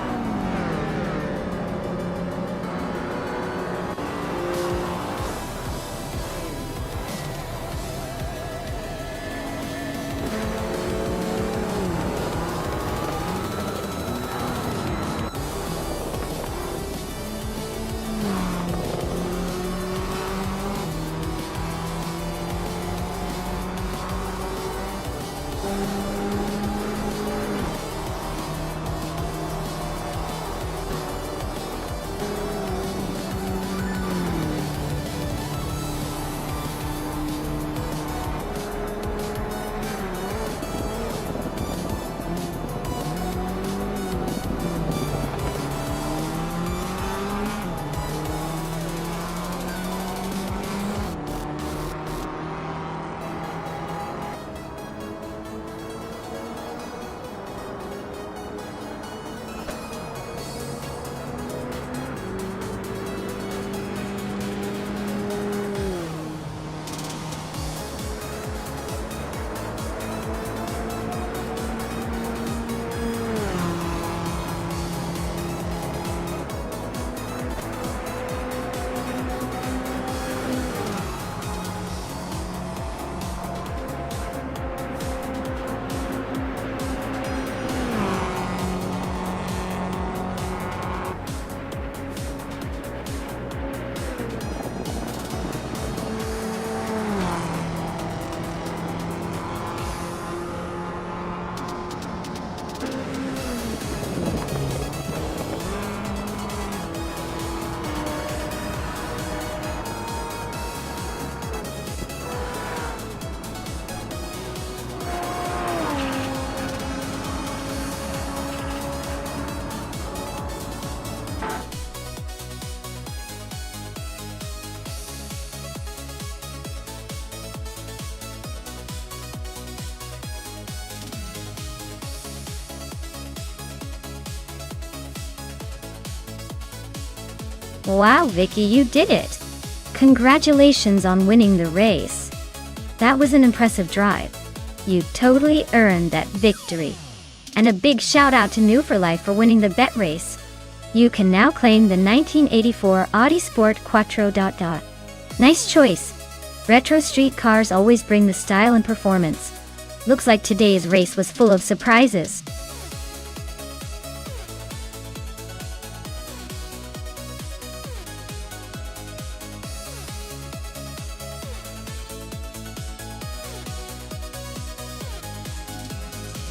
Wow, Vicky, you did it! Congratulations on winning the race. That was an impressive drive. You totally earned that victory. And a big shout out to New for Life for winning the bet race. You can now claim the 1984 Audi Sport Quattro. Nice choice. Retro street cars always bring the style and performance. Looks like today's race was full of surprises.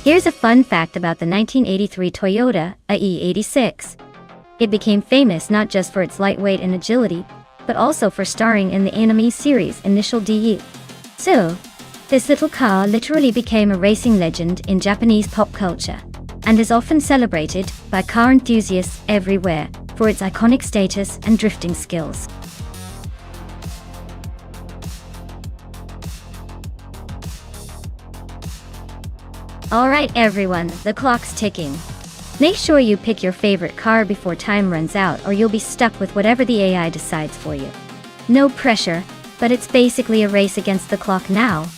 Here's a fun fact about the 1983 Toyota AE86. It became famous not just for its lightweight and agility, but also for starring in the anime series Initial D. So, this little car literally became a racing legend in Japanese pop culture, and is often celebrated by car enthusiasts everywhere for its iconic status and drifting skills. Alright everyone, the clock's ticking. Make sure you pick your favorite car before time runs out, or you'll be stuck with whatever the AI decides for you. No pressure, but it's basically a race against the clock now.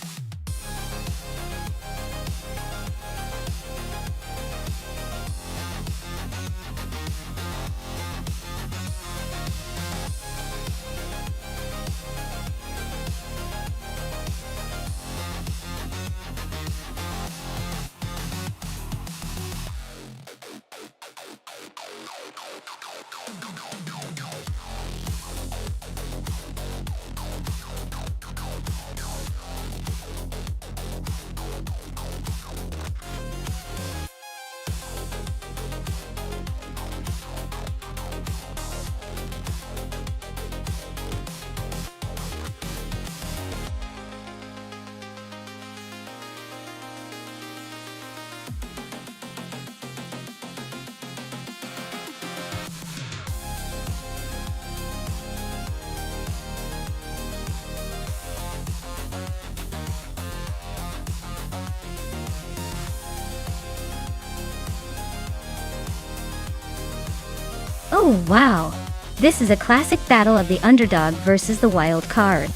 Oh wow! This is a classic battle of the underdog versus the wild card.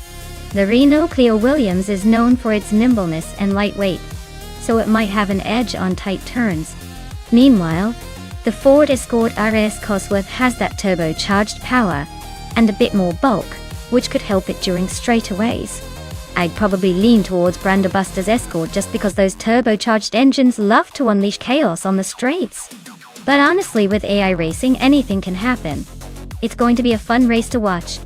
The Renault Clio Williams is known for its nimbleness and lightweight, so it might have an edge on tight turns. Meanwhile, the Ford Escort RS Cosworth has that turbocharged power and a bit more bulk, which could help it during straightaways. I'd probably lean towards Brandobuster's Escort just because those turbocharged engines love to unleash chaos on the straights. But honestly, with AI racing, anything can happen. It's going to be a fun race to watch.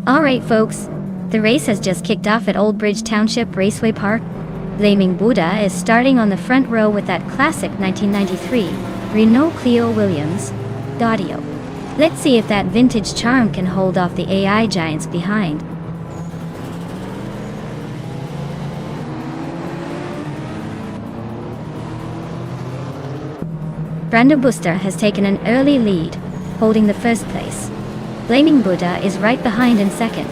Alright folks, the race has just kicked off at Old Bridge Township Raceway Park. Flaming Buddha is starting on the front row with that classic 1993 Renault Clio Williams Audio. Let's see if that vintage charm can hold off the AI giants behind. Brandobuster has taken an early lead, holding the first place. Flaming Buddha is right behind in second,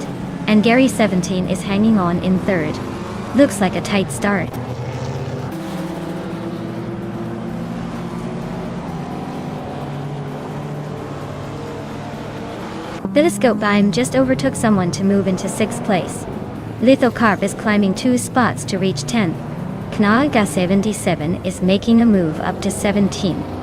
and Gary 17 is hanging on in third. Looks like a tight start. Telescope just overtook someone to move into 6th place. Lithocarp is climbing 2 spots to reach 10th. Knaga 77 is making a move up to 17.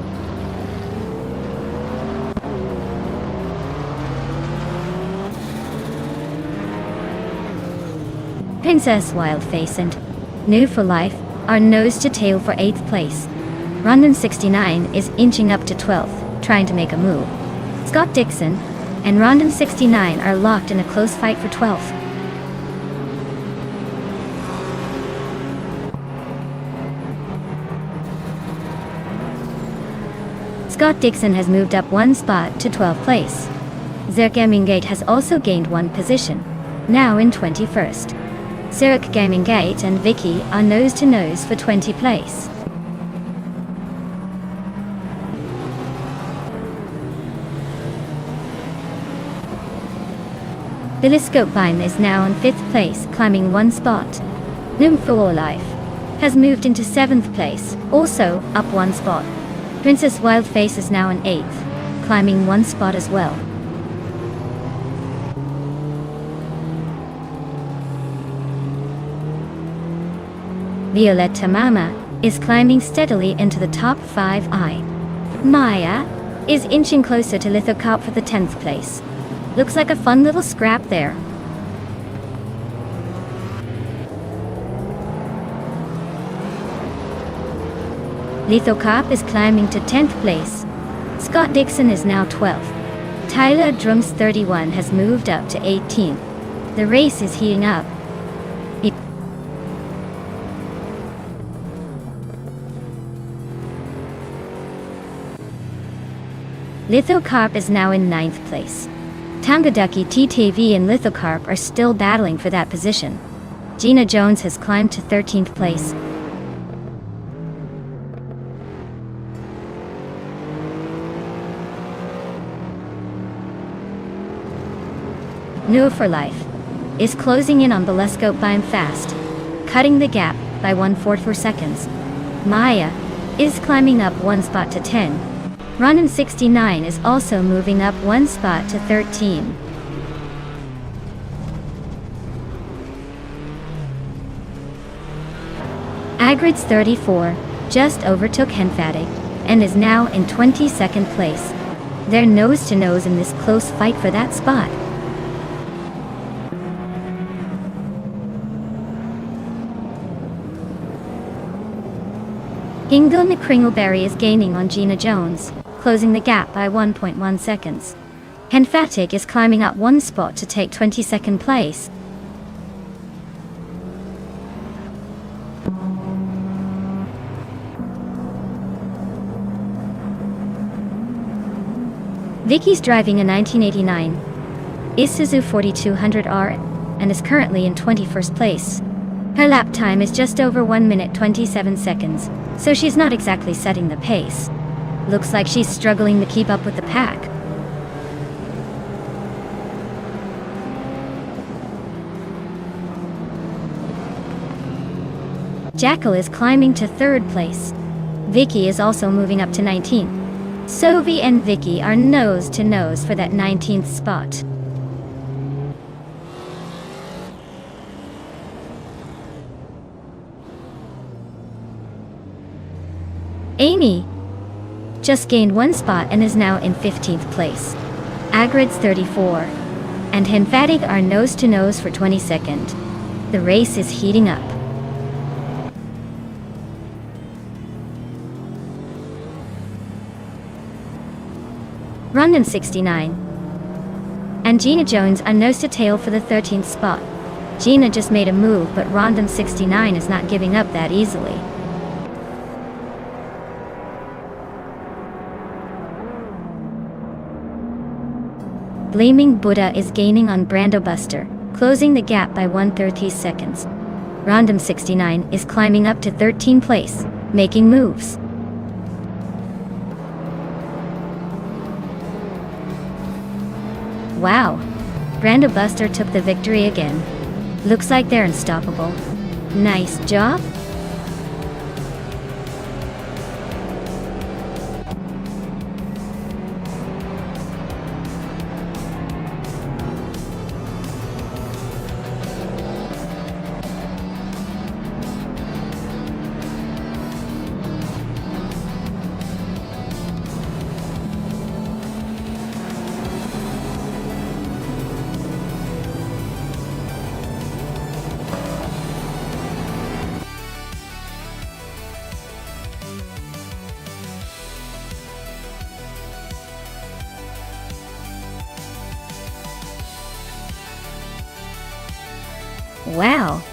Princess Wildface and New for Life are nose to tail for 8th place. Rondon 69 is inching up to 12th, trying to make a move. Scott Dixon and Rondon 69 are locked in a close fight for 12th. Scott Dixon has moved up 1 spot to 12th place. Zerk Gaming has also gained 1 position, now in 21st. Zurich Gaming Gate and Vicky are nose-to-nose for 20th place. Telescope is now in 5th place, climbing 1 spot. Noom for Life has moved into 7th place, also up 1 spot. Princess Wildface is now in 8th, climbing 1 spot as well. Violetta Mama is climbing steadily into the top 5. Maya is inching closer to Lithocarp for the 10th place. Looks like a fun little scrap there. Lithocop is climbing to 10th place. Scott Dixon is now 12th. Tyler Drums 31 has moved up to 18th. The race is heating up. Lithocarp is now in 9th place. Tangaducky TTV and Lithocarp are still battling for that position. Gina Jones has climbed to 13th place. New for Life is closing in on Bolescope Bime fast, cutting the gap by 1/4 seconds. Maya is climbing up 1 spot to 10. Ronin 69 is also moving up 1 spot to 13. Agrids 34 just overtook Henfatic and is now in 22nd place. They're nose to nose in this close fight for that spot. Hingle McCringleberry is gaining on Gina Jones, closing the gap by 1.1 seconds. Henfatic is climbing up 1 spot to take 22nd place. Vicky's driving a 1989 Isuzu 4200R and is currently in 21st place. Her lap time is just over 1 minute 27 seconds, so she's not exactly setting the pace. Looks like she's struggling to keep up with the pack. Jackal is climbing to 3rd place. Vicky is also moving up to 19th. Sophie and Vicky are nose to nose for that 19th spot. Amy just gained 1 spot and is now in 15th place. Agrids 34 and Henfatic are nose to nose for 22nd. The race is heating up. Rondon 69 and Gina Jones are nose to tail for the 13th spot. Gina just made a move, but Rondon 69 is not giving up that easily. Gleaming Buddha is gaining on Brando Buster, closing the gap by 1/30 seconds. Rondon 69 is climbing up to 13th place, making moves. Wow! Brando Buster took the victory again. Looks like they're unstoppable. Nice job! Wow!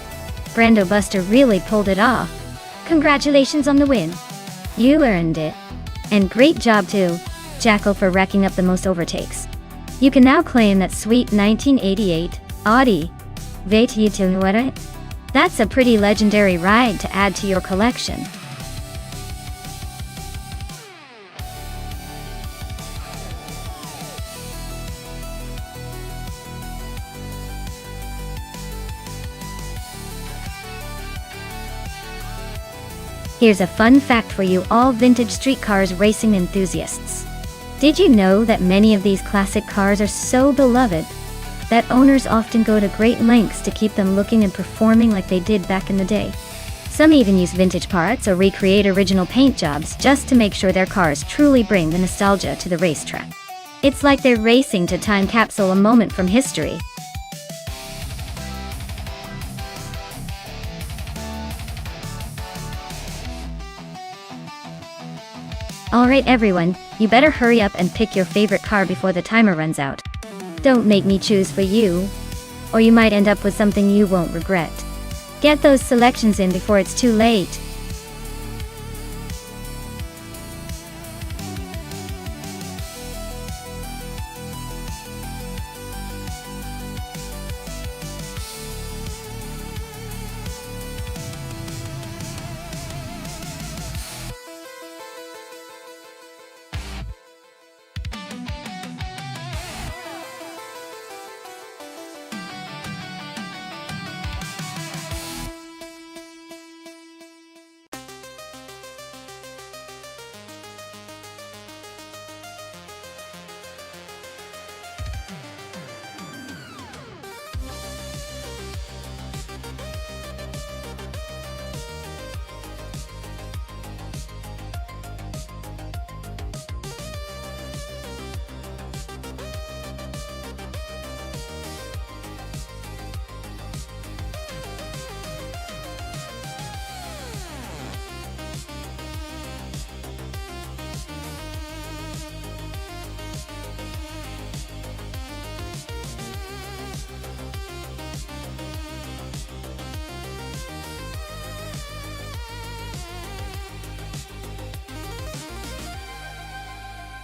Brando Buster really pulled it off. Congratulations on the win. You earned it. And great job too, Jackal, for racking up the most overtakes. You can now claim that sweet 1988 Audi. Vet you to what? That's a pretty legendary ride to add to your collection. Here's a fun fact for you all vintage street cars racing enthusiasts. Did you know that many of these classic cars are so beloved that owners often go to great lengths to keep them looking and performing like they did back in the day? Some even use vintage parts or recreate original paint jobs just to make sure their cars truly bring the nostalgia to the racetrack. It's like they're racing to time capsule a moment from history. Alright everyone, you better hurry up and pick your favorite car before the timer runs out. Don't make me choose for you, or you might end up with something you won't regret. Get those selections in before it's too late.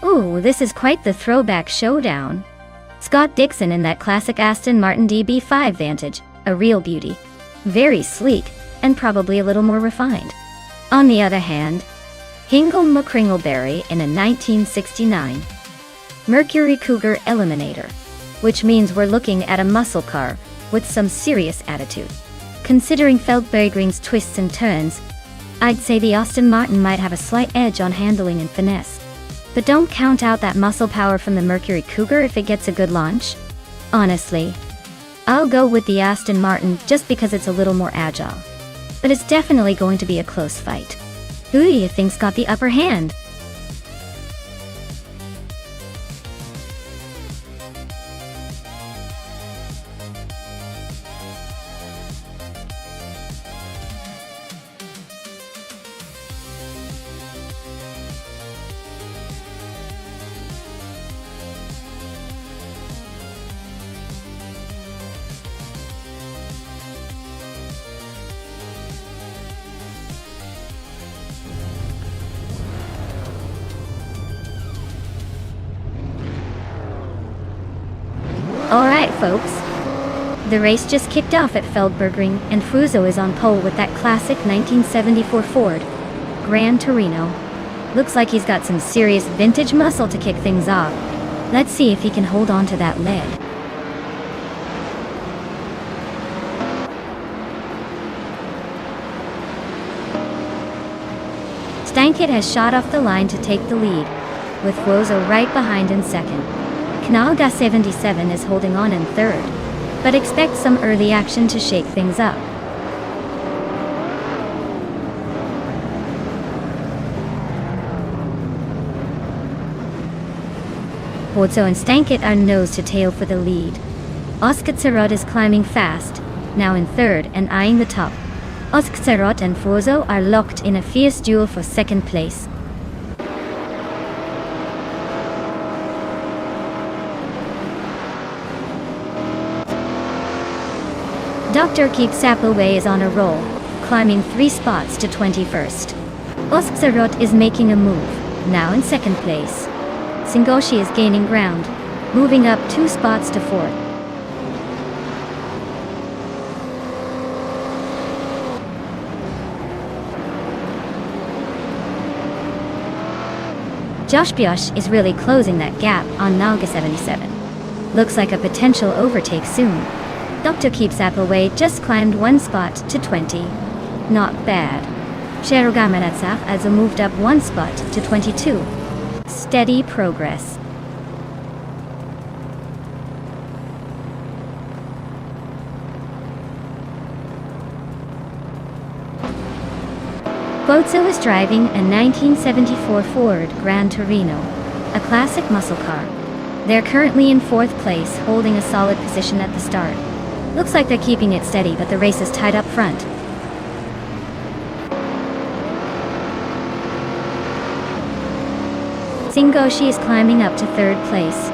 Ooh, this is quite the throwback showdown. Scott Dixon in that classic Aston Martin DB5 Vantage, a real beauty. Very sleek, and probably a little more refined. On the other hand, Hingle McCringleberry in a 1969 Mercury Cougar Eliminator, which means we're looking at a muscle car with some serious attitude. Considering Feldbergring's twists and turns, I'd say the Aston Martin might have a slight edge on handling and finesse. But don't count out that muscle power from the Mercury Cougar if it gets a good launch. Honestly, I'll go with the Aston Martin just because it's a little more agile. But it's definitely going to be a close fight. Who do you think's got the upper hand? Alright folks, the race just kicked off at Feldbergring and Fuso is on pole with that classic 1974 Ford Gran Torino. Looks like he's got some serious vintage muscle to kick things off. Let's see if he can hold on to that lead. Stankit has shot off the line to take the lead, with Fuso right behind in second. Knaga 77 is holding on in third, but expect some early action to shake things up. Fuso and Stankit are nose to tail for the lead. Oskatserot is climbing fast, now in third and eyeing the top. Oskatserot and Fuso are locked in a fierce duel for second place. Dr. Keep Sapelway is on a roll, climbing 3 spots to 21st. Oskatserot is making a move, now in second place. Singoshi is gaining ground, moving up 2 spots to 4th. Josh Biosh is really closing that gap on Nalga 77. Looks like a potential overtake soon. Dr. Keep Sapelway just climbed 1 spot to 20. Not bad. Cherogamaratsav has moved up 1 spot to 22. Steady progress. Fuso is driving a 1974 Ford Gran Torino, a classic muscle car. They're currently in 4th place, holding a solid position at the start. Looks like they're keeping it steady, but the race is tied up front. Singoshi is climbing up to 3rd place.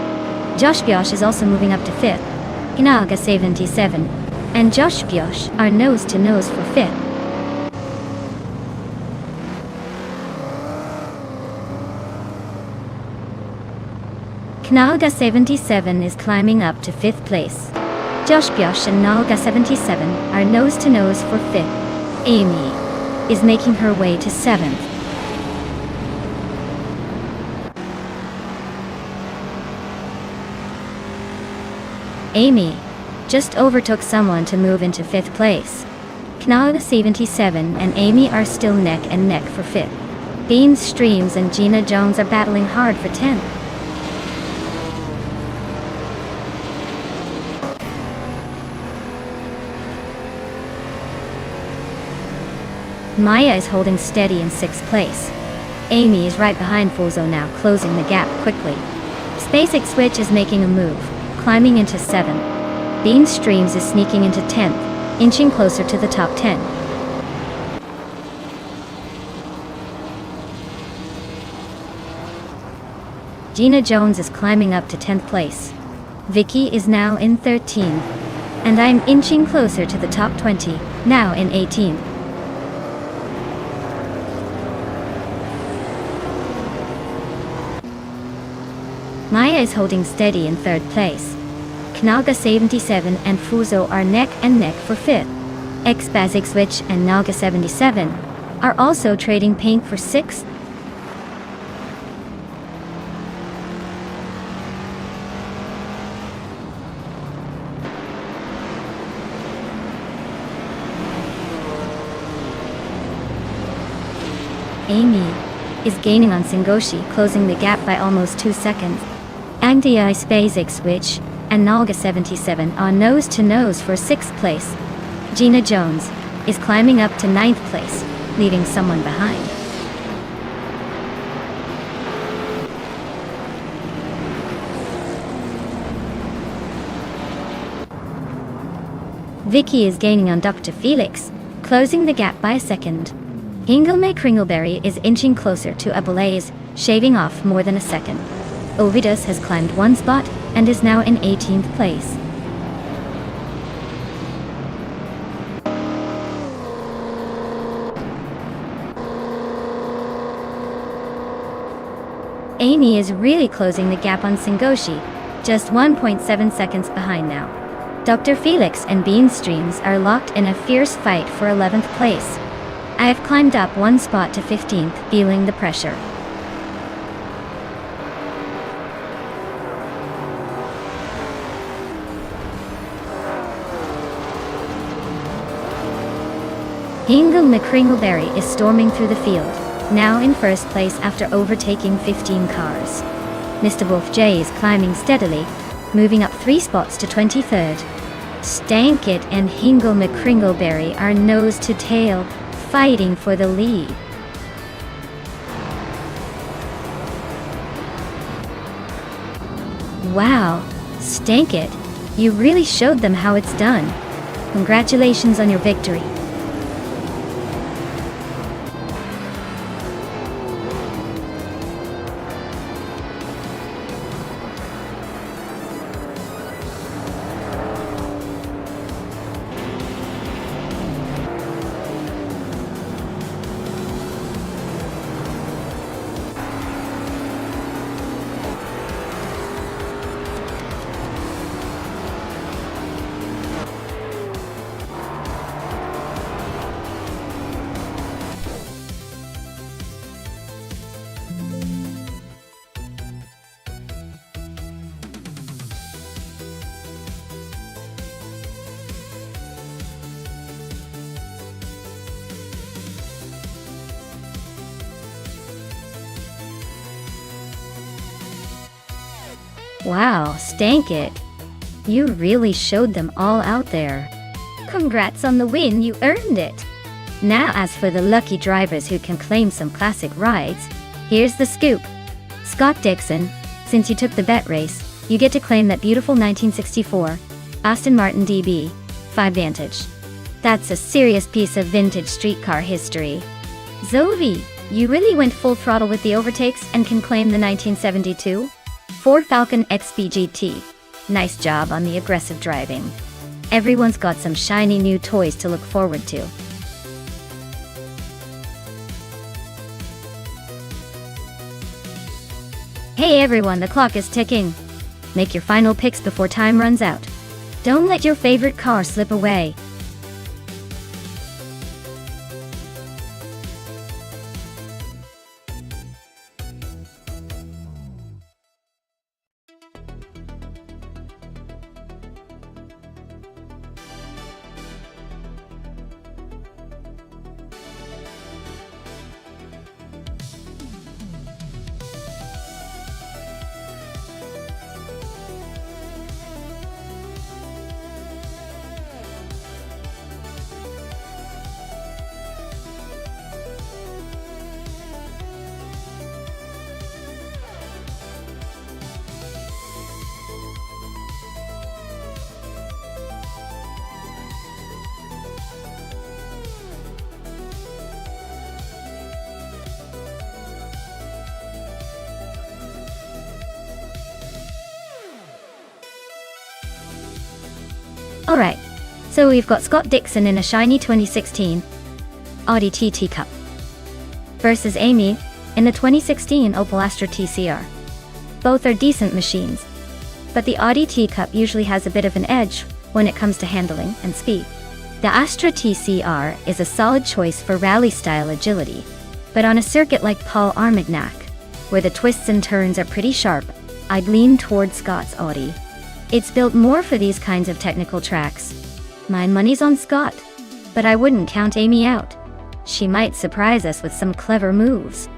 Josh Byosh is also moving up to 5th. Inaga 77 and Josh Byosh are nose to nose for 5th. Knaga 77 is climbing up to 5th place. Josh Byosh and Naga 77 are nose to nose for 5th. Amy is making her way to 7th. Amy just overtook someone to move into 5th place. Knaga 77 and Amy are still neck and neck for 5th. Beans Streams and Gina Jones are battling hard for 10th. Maya is holding steady in 6th place. Amy is right behind Fuzo now, closing the gap quickly. Spacek Switch is making a move, climbing into 7th. Bean Streams is sneaking into 10th, inching closer to the top 10. Gina Jones is climbing up to 10th place. Vicky is now in 13th. And I'm inching closer to the top 20, now in 18th. Maya is holding steady in 3rd place. Knaga 77 and Fuzo are neck and neck for 5th. Spacek Switch and Naga 77 are also trading paint for 6th. Amy is gaining on Singoshi, closing the gap by almost 2 seconds. Agdi Spacek Switch and Naga 77 are nose to nose for 6th place. Gina Jones is climbing up to 9th place, leaving someone behind. Vicky is gaining on Dr. Felix, closing the gap by a second. Hingelme Kringleberry is inching closer to Ablaze, shaving off more than a second. Ovidus has climbed 1 spot and is now in 18th place. Amy is really closing the gap on Singoshi, just 1.7 seconds behind now. Dr. Felix and Bean Streams are locked in a fierce fight for 11th place. I have climbed up 1 spot to 15th, feeling the pressure. Hingle McCringleberry is storming through the field, now in 1st place after overtaking 15 cars. Mr. Wolf J is climbing steadily, moving up 3 spots to 23rd. Stankit and Hingle McCringleberry are nose to tail, fighting for the lead. Wow, Stankit, you really showed them how it's done. Congratulations on your victory. Wow, Stankit. You really showed them all out there. Congrats on the win, you earned it. Now as for the lucky drivers who can claim some classic rides, here's the scoop. Scott Dixon, since you took the bet race, you get to claim that beautiful 1964 Aston Martin DB 5 Vantage. That's a serious piece of vintage streetcar history. Zoe, you really went full throttle with the overtakes and can claim the 1972 Ford Falcon XB GT. Nice job on the aggressive driving. Everyone's got some shiny new toys to look forward to. Hey everyone, the clock is ticking. Make your final picks before time runs out. Don't let your favorite car slip away. Alright, so we've got Scott Dixon in a shiny 2016 Audi TT Cup versus Amy in the 2016 Opel Astra TCR. Both are decent machines, but the Audi T-Cup usually has a bit of an edge when it comes to handling and speed. The Astra TCR is a solid choice for rally-style agility, but on a circuit like Paul Armagnac, where the twists and turns are pretty sharp, I'd lean towards Scott's Audi. It's built more for these kinds of technical tracks. My money's on Scott, but I wouldn't count Amy out. She might surprise us with some clever moves.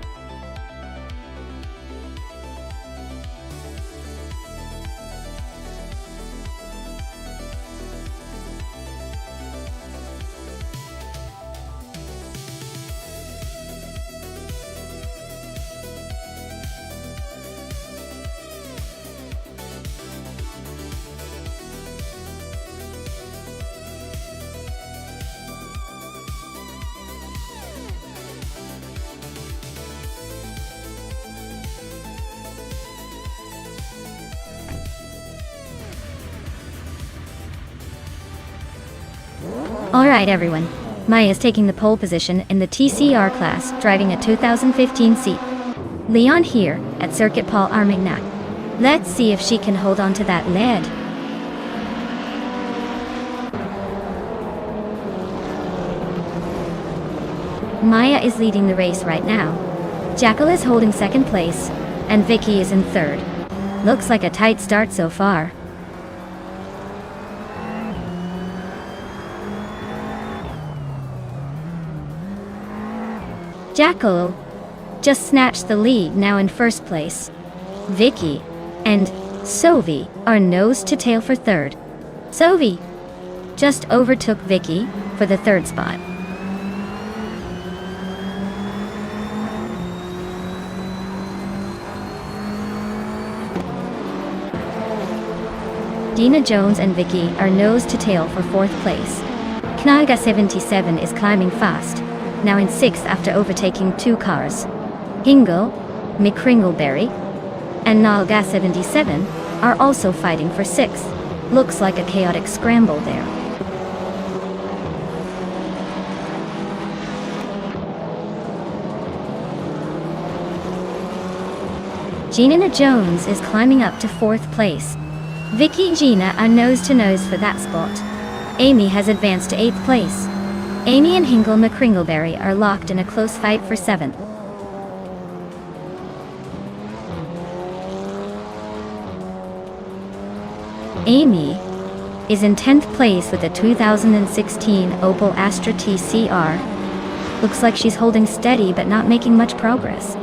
Alright everyone, Maya's taking the pole position in the TCR class, driving a 2015 seat. Leon here, at Circuit Paul Armagnac. Let's see if she can hold on to that lead. Maya is leading the race right now. Jackal is holding second place, and Vicky is in third. Looks like a tight start so far. Jackal just snatched the lead, now in first place. Vicky and Sovi are nose to tail for third. Sovi just overtook Vicky for the third spot. Dina Jones and Vicky are nose to tail for fourth place. Knaga 77 is climbing fast, now in sixth after overtaking two cars. Hingle, McCringleberry, and Nalga 77 are also fighting for sixth. Looks like a chaotic scramble there. Gina Jones is climbing up to fourth place. Vicky and Gina are nose to nose for that spot. Amy has advanced to eighth place. Amy and Hingle McCringleberry are locked in a close fight for seventh. Amy is in 10th place with the 2016 Opel Astra TCR. Looks like she's holding steady but not making much progress.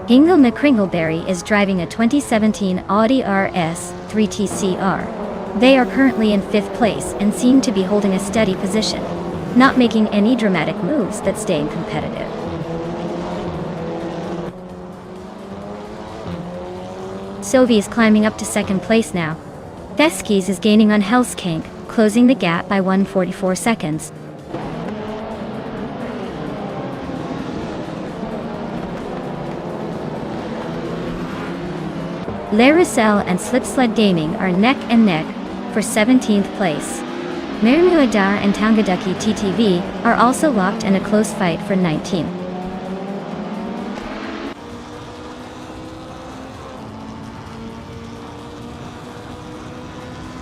Hingle McCringleberry is driving a 2017 Audi RS 3 TCR. They are currently in 5th place and seem to be holding a steady position. not making any dramatic moves but staying competitive. Sovi is climbing up to second place now. Theskis is gaining on Hellskank, closing the gap by 144 seconds. Laricel and Slipsled Gaming are neck and neck for 17th place. Mermuadar and Tangadaki TTV are also locked in a close fight for 19th.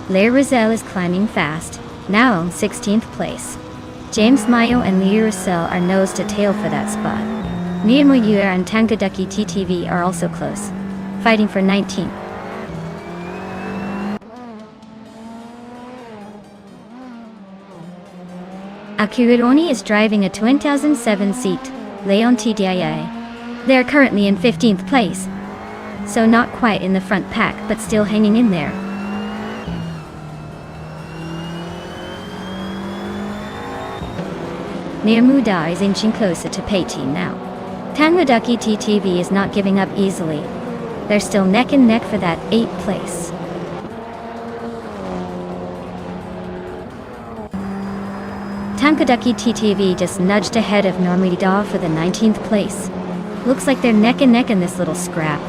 Laricel is climbing fast, now in 16th place. James Mayo and Laricel are nose to tail for that spot. Mermuadar and Tangadaki TTV are also close, fighting for 19th. Akironi is driving a 2007-seat Leon TDIA. They are currently in 15th place, so not quite in the front pack but still hanging in there. Mermuadar is inching closer to Payteam now. Tangadaki TTV is not giving up easily. They're still neck and neck for that 8th place. Tangadaki TTV just nudged ahead of Mermuadar for the 19th place. Looks like they're neck and neck in this little scrap.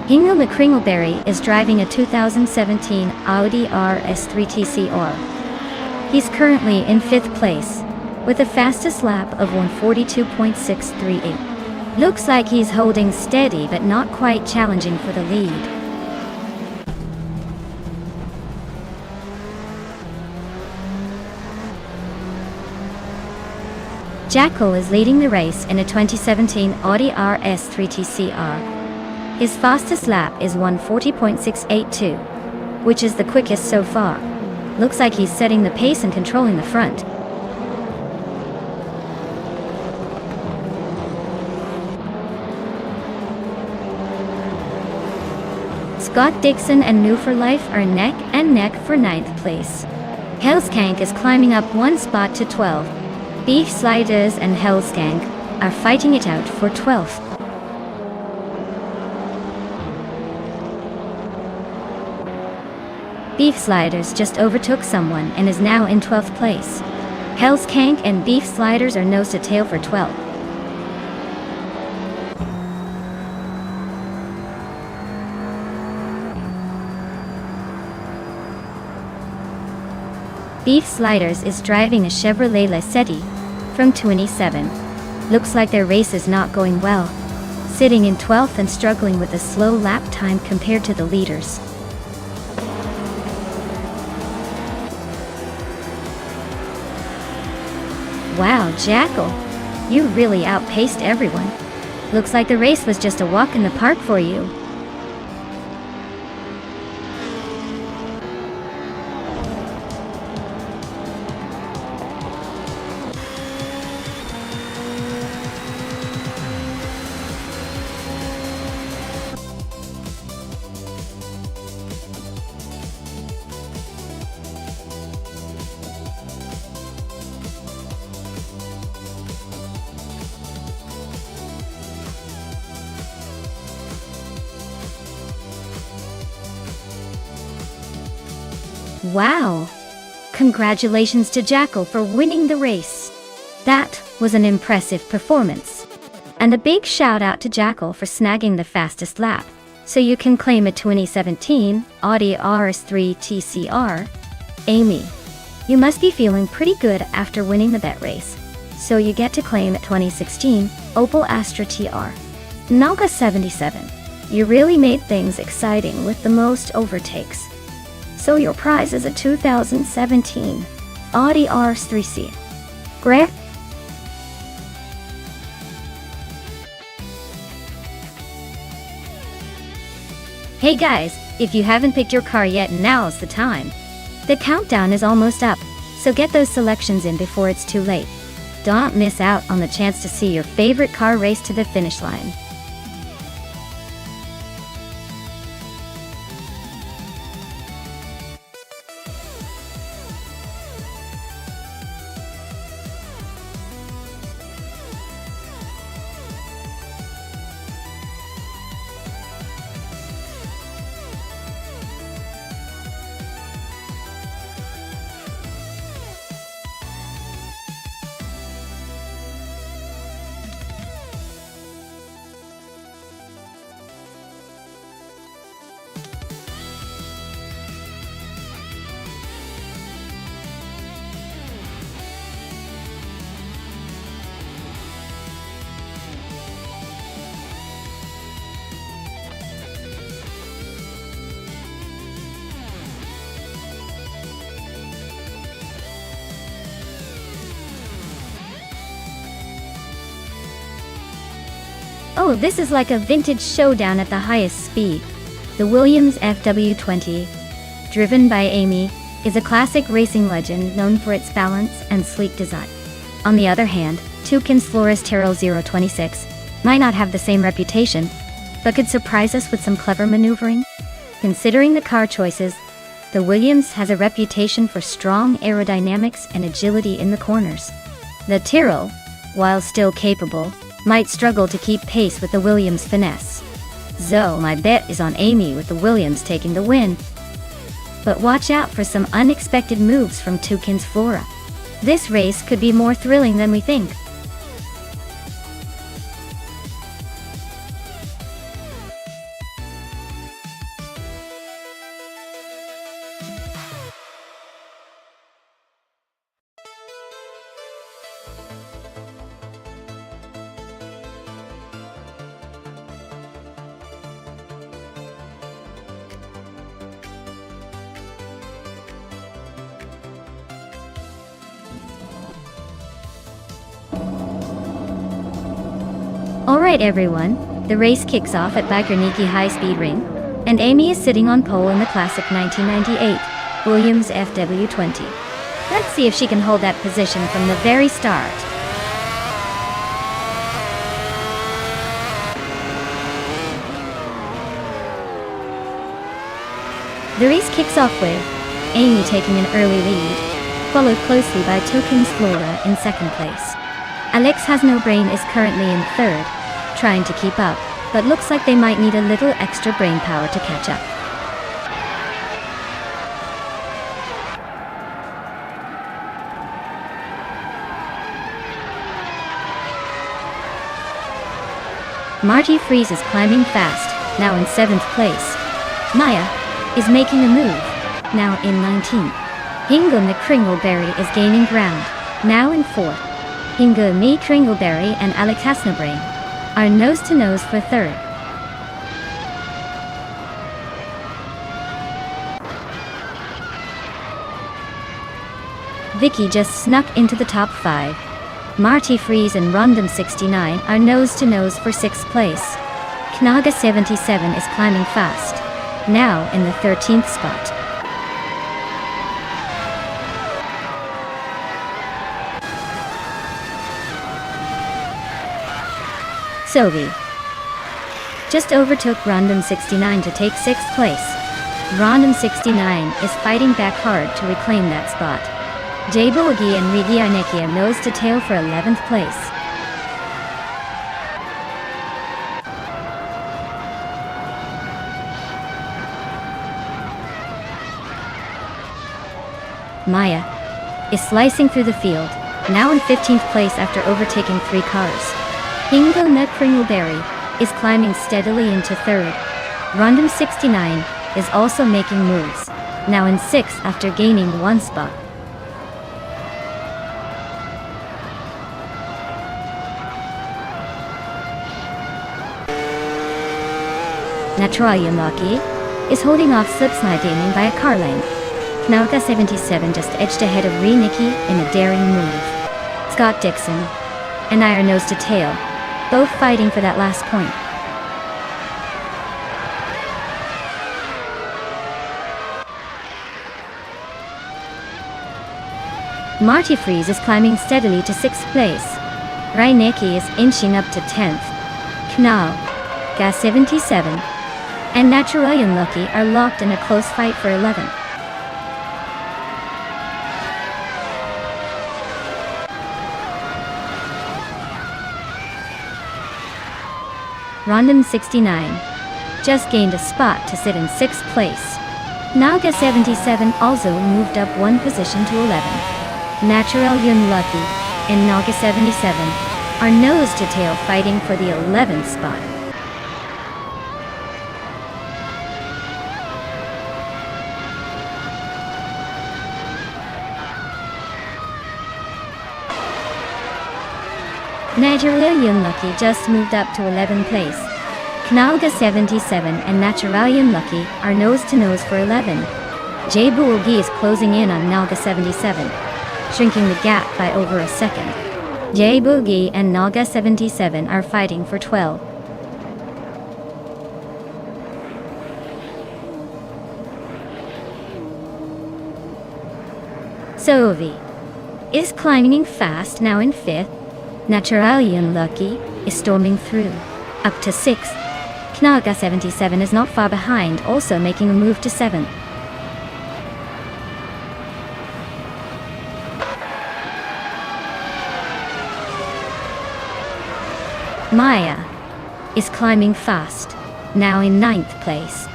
Hingle McCringleberry is driving a 2017 Audi RS3 TCR. He's currently in 5th place, with the fastest lap of 142.638. Looks like he's holding steady but not quite challenging for the lead. Jackal is leading the race in a 2017 Audi RS3 TCR. His fastest lap is 140.682, which is the quickest so far. Looks like he's setting the pace and controlling the front. Scott Dixon and New for Life are neck and neck for 9th place. Hellskank is climbing up one spot to 12. Beef Sliders and Hellskank are fighting it out for 12th. Beef Sliders just overtook someone and is now in 12th place. Hellskank and Beef Sliders are nose to tail for 12th. Beef Sliders is driving a Chevrolet Lacetti from 27. Looks like their race is not going well, sitting in 12th and struggling with a slow lap time compared to the leaders. Wow, Jackal, you really outpaced everyone. Looks like the race was just a walk in the park for you. Wow! Congratulations to Jackal for winning the race. That was an impressive performance. And a big shout out to Jackal for snagging the fastest lap, so you can claim a 2017 Audi RS3 TCR. Amy, you must be feeling pretty good after winning the bet race, so you get to claim a 2016 Opel Astra TR. Naga 77, you really made things exciting with the most overtakes. So your prize is a 2017 Audi RS3C. Great. Hey guys, if you haven't picked your car yet, now's the time. The countdown is almost up, so get those selections in before it's too late. Don't miss out on the chance to see your favorite car race to the finish line. Oh, this is like a vintage showdown at the highest speed. The Williams FW20, driven by Amy, is a classic racing legend known for its balance and sleek design. On the other hand, Toucan's Flores Terrell 026 might not have the same reputation, but could surprise us with some clever maneuvering. Considering the car choices, the Williams has a reputation for strong aerodynamics and agility in the corners. The Tyrrell, while still capable, might struggle to keep pace with the Williams' finesse. So my bet is on Amy with the Williams taking the win. But watch out for some unexpected moves from Toucan's Flora. This race could be more thrilling than we think. Alright everyone, the race kicks off at Bakarniki High Speed Ring, and Amy is sitting on pole in the classic 1998 Williams FW20. Let's see if she can hold that position from the very start. The race kicks off with Amy taking an early lead, followed closely by Toucan's Flora in second place. Alex Has No Brain is currently in third, trying to keep up, but looks like they might need a little extra brain power to catch up. Marty Freeze is climbing fast, now in 7th place. Maya is making a move, now in 19th. Hingo McCringleberry is gaining ground, now in 4th. Hingo McCringleberry and Alex Hasnobrain are nose-to-nose for 3rd. Vicky just snuck into the top 5. Marty Freeze and Rondom69 are nose-to-nose for 6th place. Knaga77 is climbing fast, now in the 13th spot. Sovi just overtook Rondom69 to take 6th place. Rondom69 is fighting back hard to reclaim that spot. Jbogi and Rigi Arnekia nose to tail for 11th place. Maya is slicing through the field, now in 15th place after overtaking 3 cars. Hingo McCringleberry is climbing steadily into 3rd. Rondom69 is also making moves, now in 6th after gaining 1 spot. Naturalian Lucky is holding off Slipslide Gaming by a car length. Knauka77 just edged ahead of Nikki in a daring move. Scott Dixon and I are nose to tail, both fighting for that last point. Marty Freeze climbing steadily to 6th place. Reinecke is inching up to 10th. Knau, Gas 77, and Naturalian Lucky are locked in a close fight for 11th. Rondom 69 just gained a spot to sit in 6th place. Naga 77 also moved up 1 position to 11. Naturalian Lucky and Naga 77 are nose to tail fighting for the 11th spot. Naturalian Lucky just moved up to 11th place. Knalga 77 and Naturalian Lucky are nose to nose for 11. Jbogi is closing in on Nalga 77, shrinking the gap by over a second. Jbogi and Nalga 77 are fighting for 12. Sovi is climbing fast, now in 5th. Naturally Unlucky is storming through, up to 6th. Knaga 77 is not far behind, also making a move to 7th. Maya is climbing fast, now in 9th place.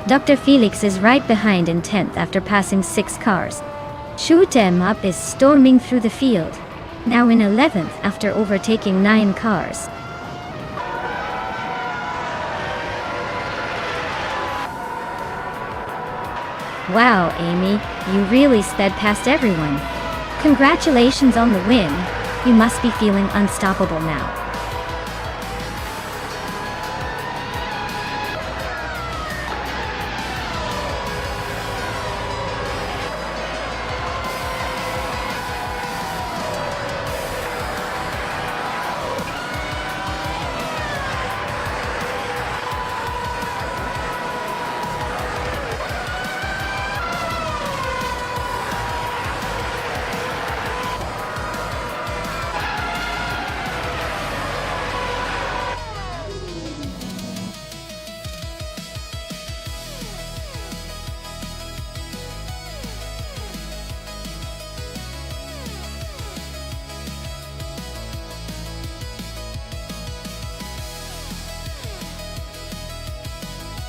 Dr. Felix is right behind in 10th after passing 6 cars. Shoot 'em Up is storming through the field, now in 11th after overtaking 9 cars. Wow, Amy, you really sped past everyone. Congratulations on the win. You must be feeling unstoppable now.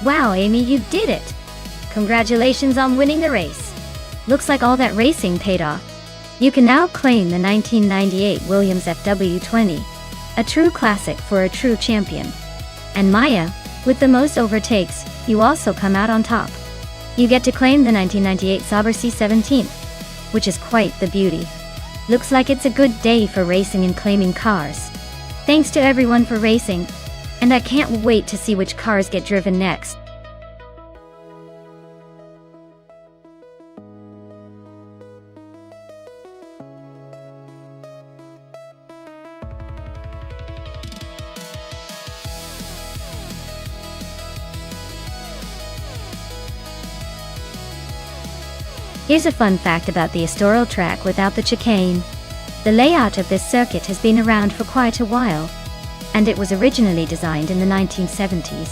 Wow, Amy, you did it! Congratulations on winning the race. Looks like all that racing paid off. You can now claim the 1998 Williams FW20, a true classic for a true champion. And Maya, with the most overtakes, you also come out on top. You get to claim the 1998 Sauber C17, which is quite the beauty. Looks like it's a good day for racing and claiming cars. Thanks to everyone for racing, and I can't wait to see which cars get driven next. Here's a fun fact about the Estoril track without the chicane. The layout of this circuit has been around for quite a while, and it was originally designed in the 1970s.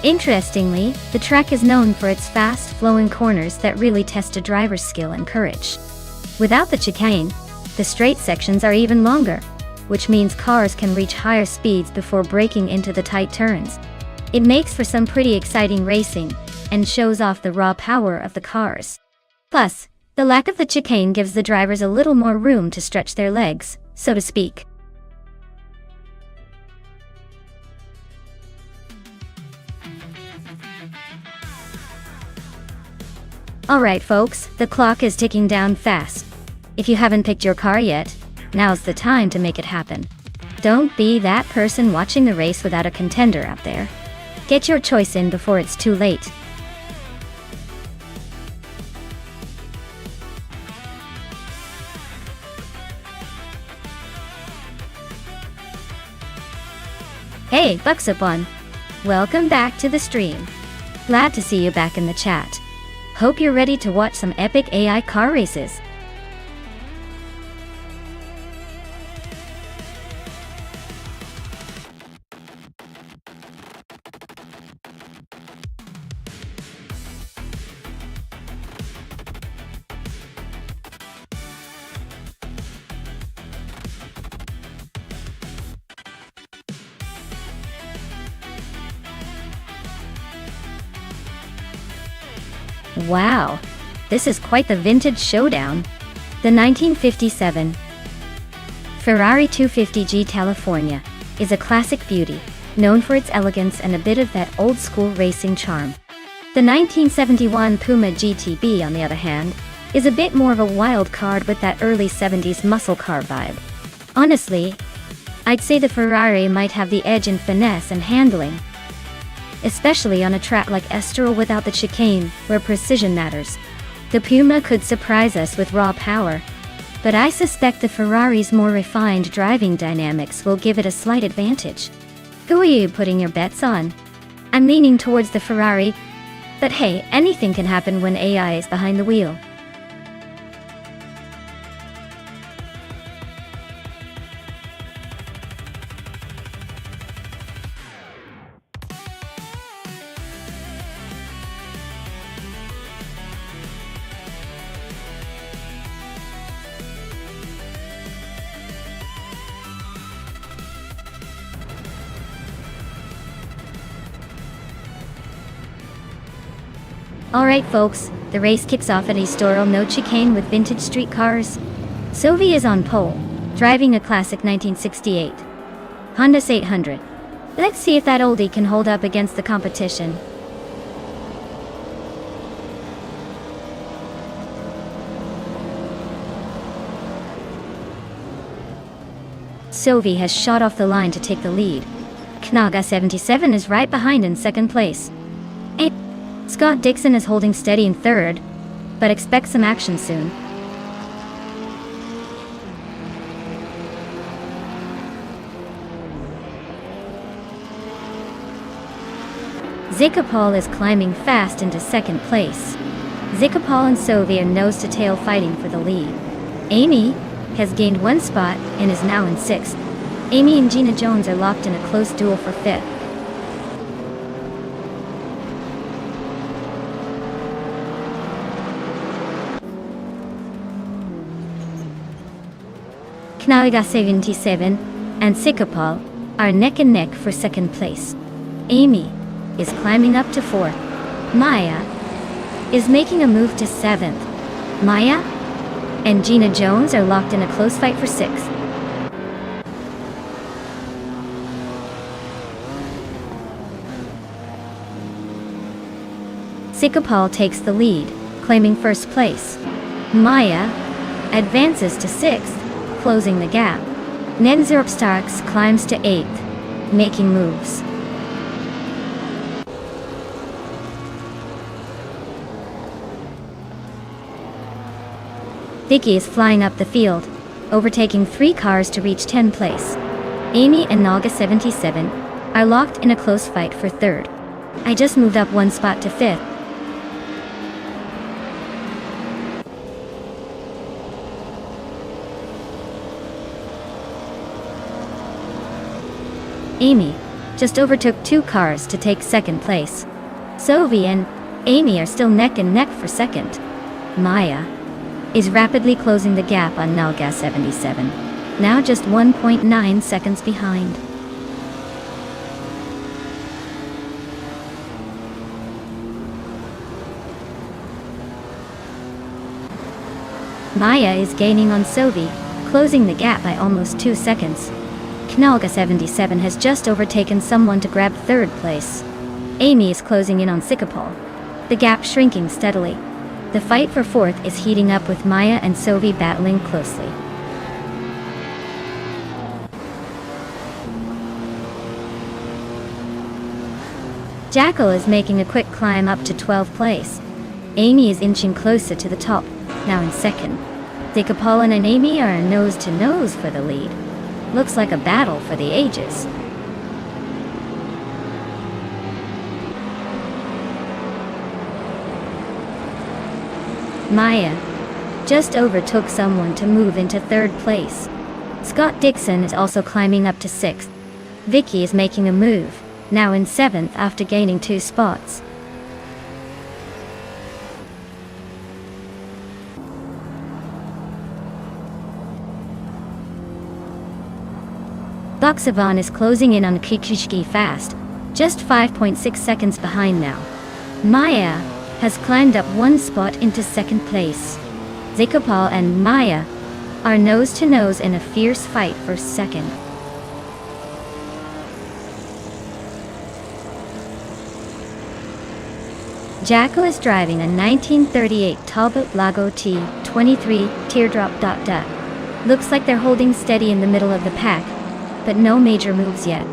Interestingly, the track is known for its fast-flowing corners that really test a driver's skill and courage. Without the chicane, the straight sections are even longer, which means cars can reach higher speeds before braking into the tight turns. It makes for some pretty exciting racing, and shows off the raw power of the cars. Plus, the lack of the chicane gives the drivers a little more room to stretch their legs, so to speak. Alright folks, the clock is ticking down fast. If you haven't picked your car yet, now's the time to make it happen. Don't be that person watching the race without a contender out there. Get your choice in before it's too late. Hey, Bucksupon! Welcome back to the stream. Glad to see you back in the chat. Hope you're ready to watch some epic AI car races. Wow, this is quite the vintage showdown. The 1957 Ferrari 250G California is a classic beauty, known for its elegance and a bit of that old-school racing charm. The 1971 Puma GTB, on the other hand, is a bit more of a wild card with that early 70s muscle car vibe. Honestly, I'd say the Ferrari might have the edge in finesse and handling, especially on a track like Estoril without the chicane, where precision matters. The Puma could surprise us with raw power, but I suspect the Ferrari's more refined driving dynamics will give it a slight advantage. Who are you putting your bets on? I'm leaning towards the Ferrari, but hey, anything can happen when AI is behind the wheel. Alright folks, the race kicks off at a historical no chicane with vintage street cars. Sovi is on pole, driving a classic 1968 Honda 800. Let's see if that oldie can hold up against the competition. Sovi has shot off the line to take the lead. Knaga 77 is right behind in second place. Scott Dixon is holding steady in third, but expect some action soon. Zikapal is climbing fast into second place. Zikapal and Sovi are nose to tail fighting for the lead. Amy has gained one spot and is now in sixth. Amy and Gina Jones are locked in a close duel for fifth. Knaliga 77 and Sikapal are neck and neck for second place. Amy is climbing up to fourth. Maya is making a move to seventh. Maya and Gina Jones are locked in a close fight for sixth. Sikapal takes the lead, claiming first place. Maya advances to sixth, closing the gap. Nenzorp Starks climbs to eighth, making moves. Vicky is flying up the field, overtaking 3 cars to reach 10th place. Amy and Naga 77 are locked in a close fight for third. I just moved up 1 spot to fifth. Amy just overtook 2 cars to take second place. Sovi and Amy are still neck and neck for second. Maya is rapidly closing the gap on Nalga 77, now just 1.9 seconds behind. Maya is gaining on Sovi, closing the gap by almost 2 seconds. Knalga 77 has just overtaken someone to grab third place. Amy is closing in on Sikapal, the gap shrinking steadily. The fight for fourth is heating up with Maya and Sovi battling closely. Jackal is making a quick climb up to 12th place. Amy is inching closer to the top, now in second. Dikapalan and Amy are nose to nose for the lead. Looks like a battle for the ages. Maya just overtook someone to move into third place. Scott Dixon is also climbing up to sixth. Vicky is making a move, now in seventh after gaining 2 spots. Baksavan is closing in on Kikishki fast, just 5.6 seconds behind now. Maya has climbed up 1 spot into second place. Zikapal and Maya are nose to nose in a fierce fight for second. Jackal is driving a 1938 Talbot Lago T23 Teardrop. Looks like they're holding steady in the middle of the pack, but no major moves yet.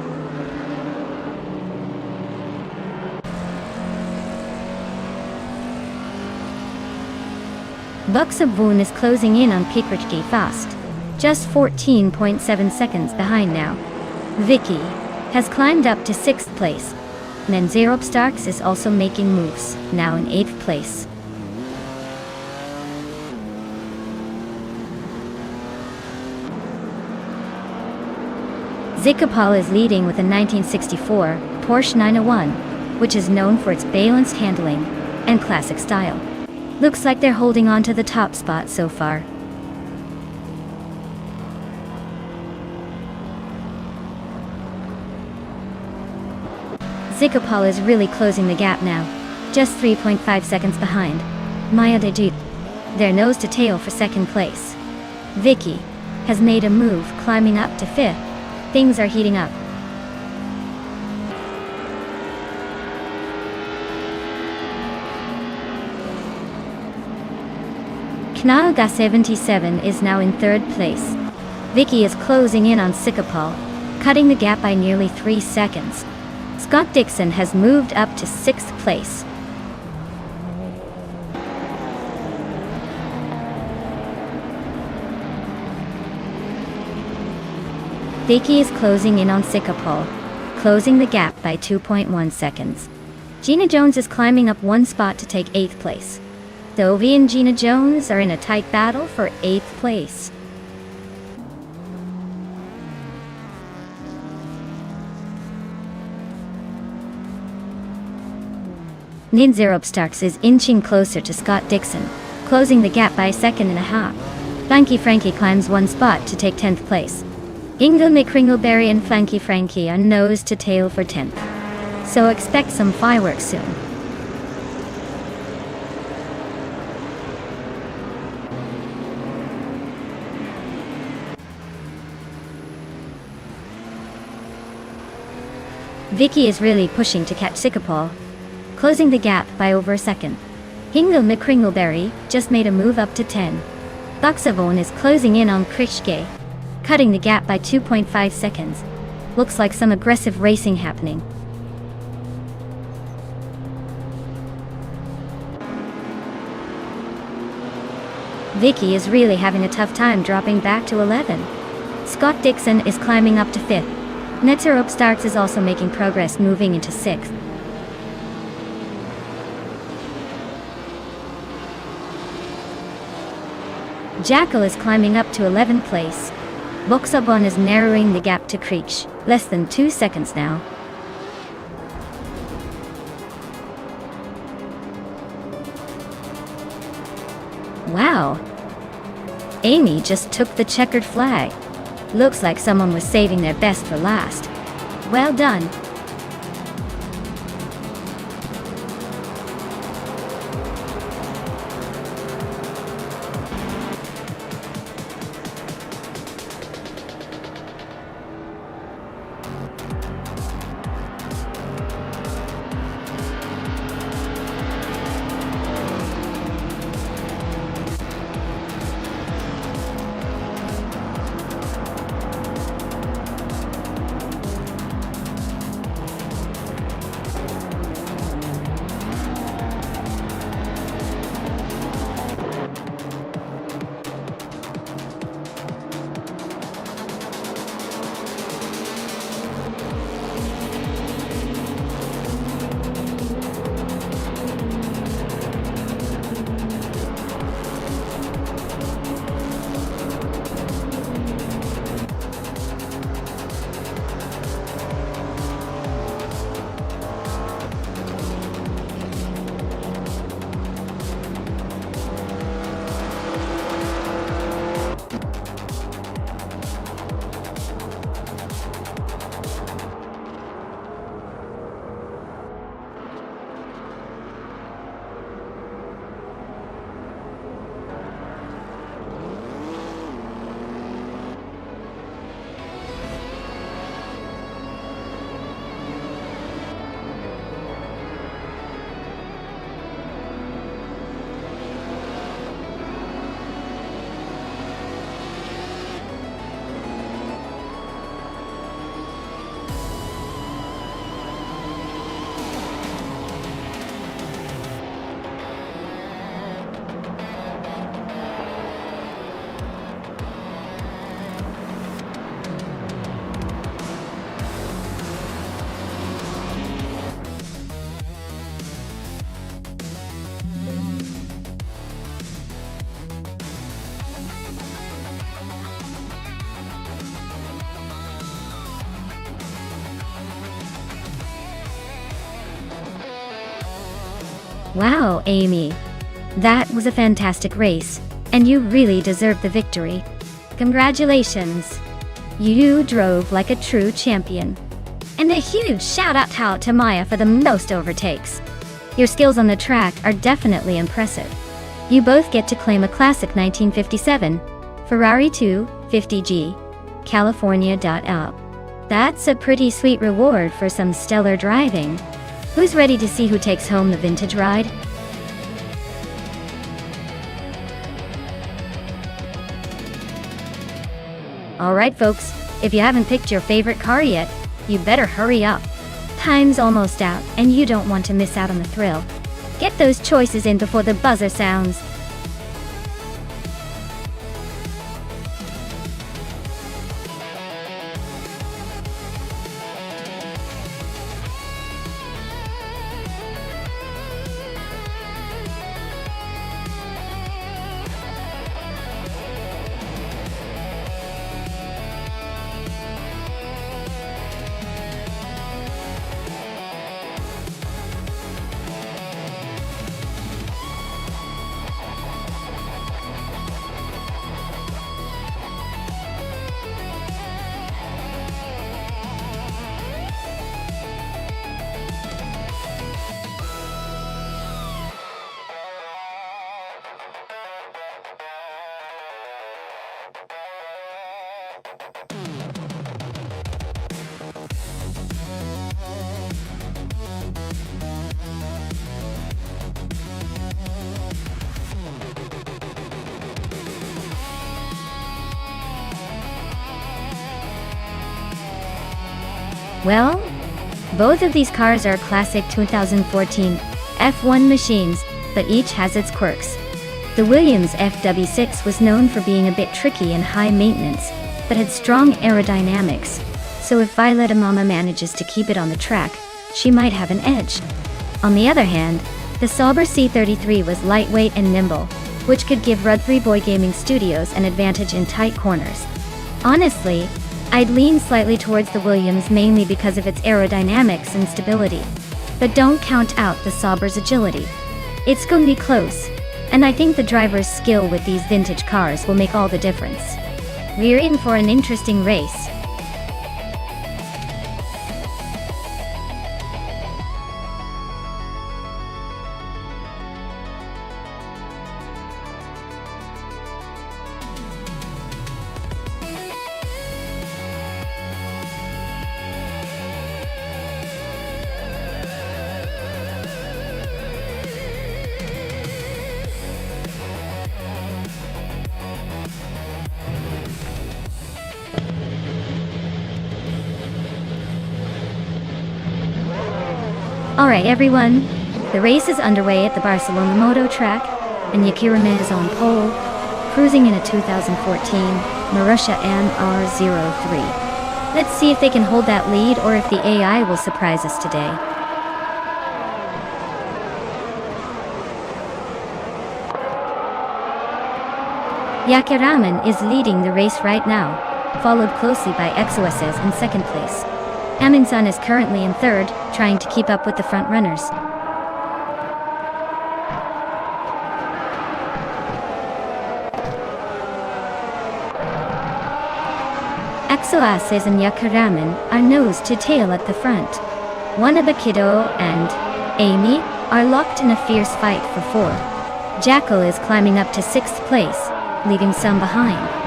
Buxabun is closing in on Pikrachki fast, just 14.7 seconds behind now. Vicky has climbed up to 6th place. Nenzorop Starks is also making moves, now in 8th place. Zikapal is leading with a 1964 Porsche 901, which is known for its balanced handling and classic style. Looks like they're holding on to the top spot so far. Zikapal is really closing the gap now. just 3.5 seconds behind. Maya Dejit, their nose to tail for second place. Vicky has made a move, climbing up to 5th. Things are heating up. Knaga 77 is now in 3rd place. Vicky is closing in on Sikapal, cutting the gap by nearly 3 seconds. Scott Dixon has moved up to 6th place. Vicky is closing in on Sikapal, closing the gap by 2.1 seconds. Gina Jones is climbing up 1 spot to take 8th place. Dovey and Gina Jones are in a tight battle for 8th place. Ninzero Starks is inching closer to Scott Dixon, closing the gap by 1.5 seconds. Flanky Frankie climbs 1 spot to take 10th place. Inga McCringleberry and Flanky Frankie are nose to tail for 10th. So expect some fireworks soon. Vicky is really pushing to catch Sikapal, closing the gap by over a second. Hingle McCringleberry just made a move up to 10. Buxavon is closing in on Krishke, cutting the gap by 2.5 seconds. Looks like some aggressive racing happening. Vicky is really having a tough time dropping back to 11. Scott Dixon is climbing up to 5th. Netzerope Starks is also making progress, moving into 6th. Jackal is climbing up to 11th place. Buxabon is narrowing the gap to Creech, less than 2 seconds now. Wow! Amy just took the checkered flag. Looks like someone was saving their best for last. Well done. Wow, Amy. That was a fantastic race, and you really deserved the victory. Congratulations. You drove like a true champion. And a huge shout out to Maya for the most overtakes. Your skills on the track are definitely impressive. You both get to claim a classic 1957 Ferrari 250G California.L. That's a pretty sweet reward for some stellar driving. Who's ready to see who takes home the vintage ride? Alright folks, if you haven't picked your favorite car yet, you better hurry up. Time's almost out, and you don't want to miss out on the thrill. Get those choices in before the buzzer sounds. Well, both of these cars are classic 2014 F1 machines, but each has its quirks. The Williams FW6 was known for being a bit tricky and high maintenance, but had strong aerodynamics, so if Violetta Mama manages to keep it on the track, she might have an edge. On the other hand, the Sauber C33 was lightweight and nimble, which could give Rudbury Boy Gaming Studios an advantage in tight corners. Honestly, I'd lean slightly towards the Williams mainly because of its aerodynamics and stability. But don't count out the Sauber's agility. It's gonna be close, and I think the driver's skill with these vintage cars will make all the difference. We're in for an interesting race. Alright everyone, the race is underway at the Barcelona Moto track, and Yakirame is on pole, cruising in a 2014 Marussia MR03. Let's see if they can hold that lead or if the AI will surprise us today. Yakiraman is leading the race right now, followed closely by XOSS in second place. Aminsan is currently in third, trying to keep up with the front runners. XOSS and Yakiraman are nose to tail at the front. Wanabakido and Amy are locked in a fierce fight for fourth. Jackal is climbing up to sixth place, leaving some behind.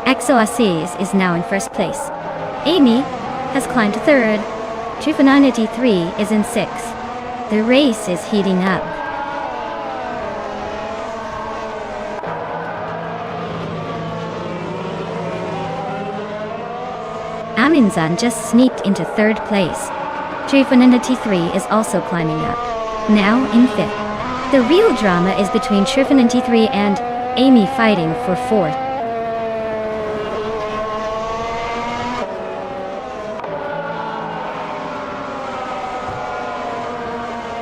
XOSS is now in first place. Amy has climbed to third. Trifananity 3 is in sixth. The race is heating up. Aminzan just sneaked into third place. Trifananity 3 is also climbing up, now in fifth. The real drama is between Trifananity 3 and Amy fighting for fourth.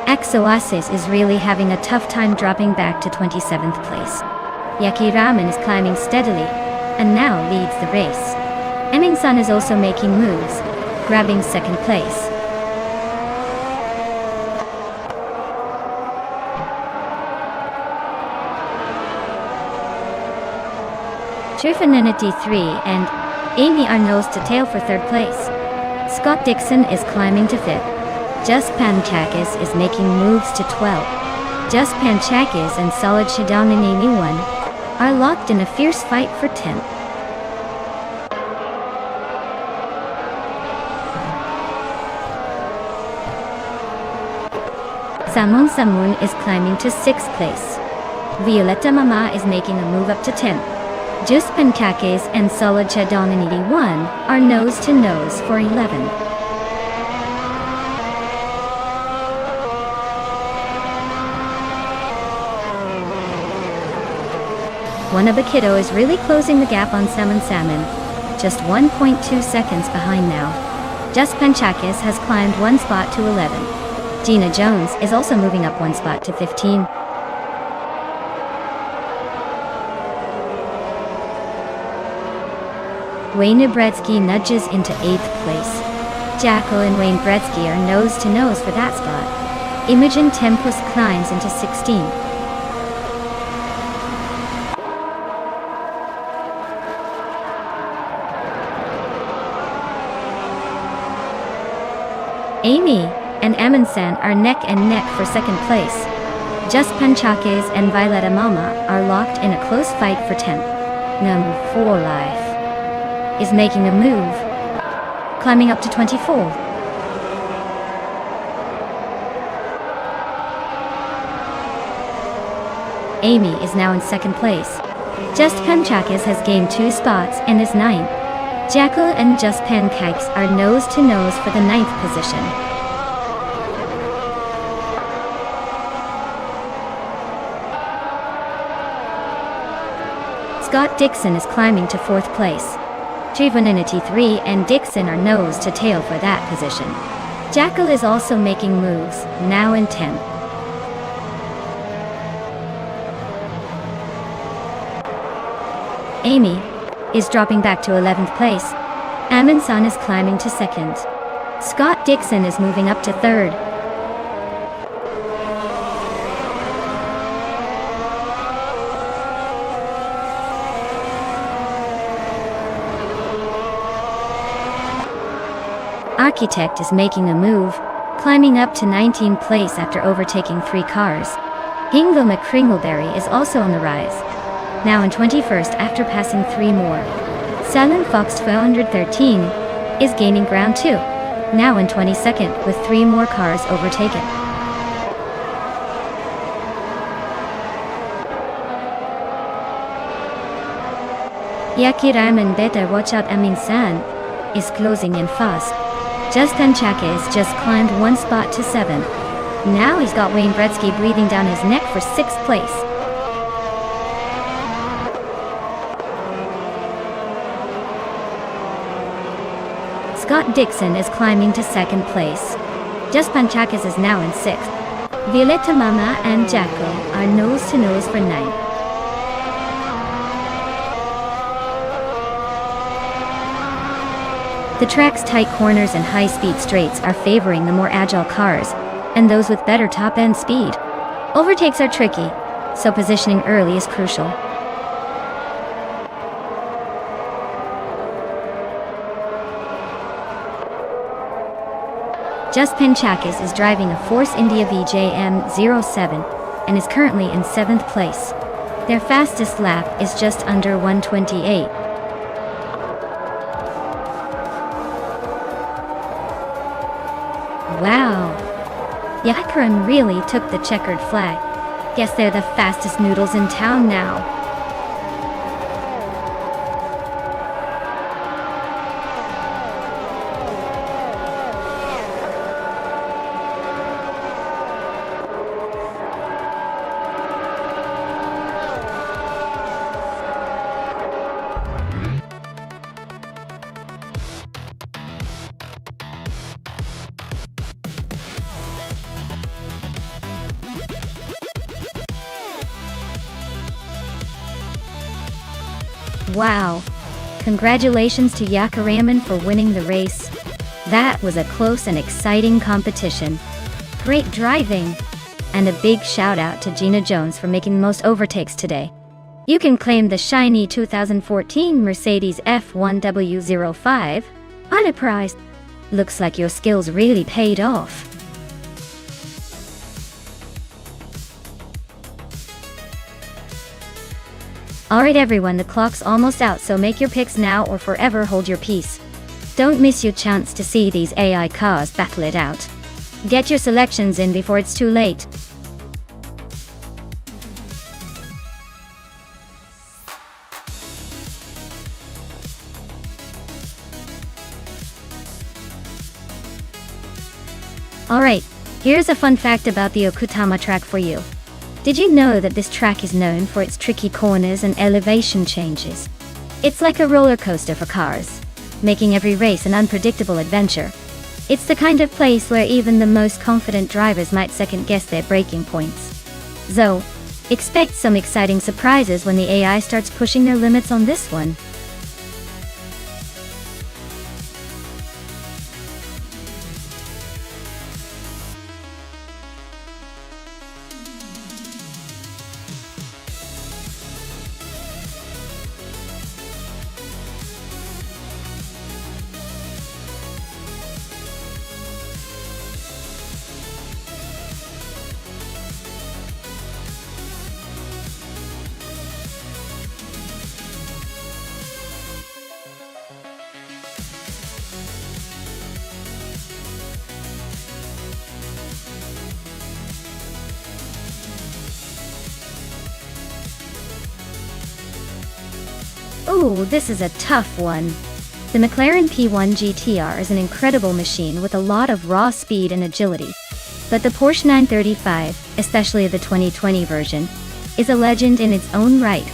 XOSS is really having a tough time dropping back to 27th place. Yakiraman is climbing steadily, and now leads the race. Emin-san is also making moves, grabbing second place. Trifananity 3 and Amy are nose to tail for third place. Scott Dixon is climbing to fifth. Just Panchakis is making moves to 12. Just Panchakis and Solid Shadong and Amy 1 are locked in a fierce fight for 10th. Samon Samun is climbing to 6th place. Violetta Mama is making a move up to 10th. Just Panchakis and Solid Shadong and 81 are nose to nose for 11. One of the kiddo is really closing the gap on Salmon, just 1.2 seconds behind now. Just Panchakis has climbed one spot to 11. Gina Jones is also moving up one spot to 15. Wayne Bretsky nudges into 8th place. Jackal and Wayne Bretsky are nose to nose for that spot. Imogen Tempus climbs into 16. Amy and Amundsen are neck and neck for second place. Just Panchakis and Violetta Mama are locked in a close fight for 10th. Number 4 Life is making a move, climbing up to 24. Amy is now in second place. Just Panchakis has gained 2 spots and is 9th. Jackal and Just Pancakes are nose to nose for the 9th position. Scott Dixon is climbing to 4th place. Trivananity 3 and Dixon are nose to tail for that position. Jackal is also making moves, now in 10th. Amy is dropping back to 11th place. Amundsen is climbing to 2nd. Scott Dixon is moving up to 3rd. Architect is making a move, climbing up to 19th place after overtaking 3 cars. Hingle McCringleberry is also on the rise, now in 21st after passing 3 more. Silent Fox 413 is gaining ground too, now in 22nd with 3 more cars overtaken. Yakiraman Beta Watch Out Amundsen is closing in fast. Just Panchakis just climbed 1 spot to 7. Now he's got Wayne Bretsky breathing down his neck for 6th place. Scott Dixon is climbing to 2nd place. Just Panchakis is now in 6th. Violetta Mama and Jackal are nose to nose for 9th. The track's tight corners and high-speed straights are favoring the more agile cars, and those with better top-end speed. Overtakes are tricky, so positioning early is crucial. Just Panchakis is driving a Force India VJM07 and is currently in 7th place. Their fastest lap is just under 1:28. Wow! Yakaran really took the checkered flag. Guess they're the fastest noodles in town now. Wow! Congratulations to Yakaraman for winning the race. That was a close and exciting competition. Great driving! And a big shout out to Gina Jones for making the most overtakes today. You can claim the shiny 2014 Mercedes F1W05 on a prize. Looks like your skills really paid off. Alright everyone, the clock's almost out, so make your picks now or forever hold your peace. Don't miss your chance to see these AI cars battle it out. Get your selections in before it's too late. Alright, here's a fun fact about the Okutama track for you. Did you know that this track is known for its tricky corners and elevation changes? It's like a roller coaster for cars, making every race an unpredictable adventure. It's the kind of place where even the most confident drivers might second guess their braking points. So, expect some exciting surprises when the AI starts pushing their limits on this one. Ooh, this is a tough one. The McLaren P1 GTR is an incredible machine with a lot of raw speed and agility. But the Porsche 935, especially the 2020 version, is a legend in its own right,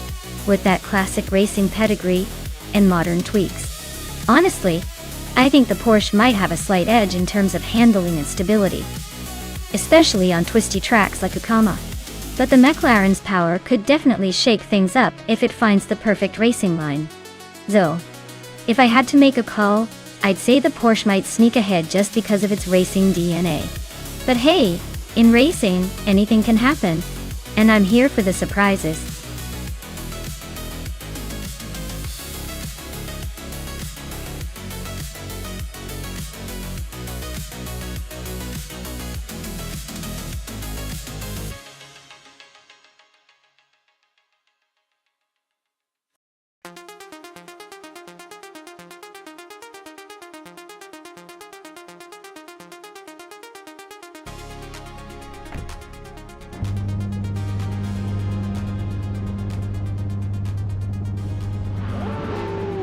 with that classic racing pedigree and modern tweaks. Honestly, I think the Porsche might have a slight edge in terms of handling and stability, especially on twisty tracks like Okama. But the McLaren's power could definitely shake things up if it finds the perfect racing line. Though, if I had to make a call, I'd say the Porsche might sneak ahead just because of its racing DNA. But hey, in racing, anything can happen, and I'm here for the surprises.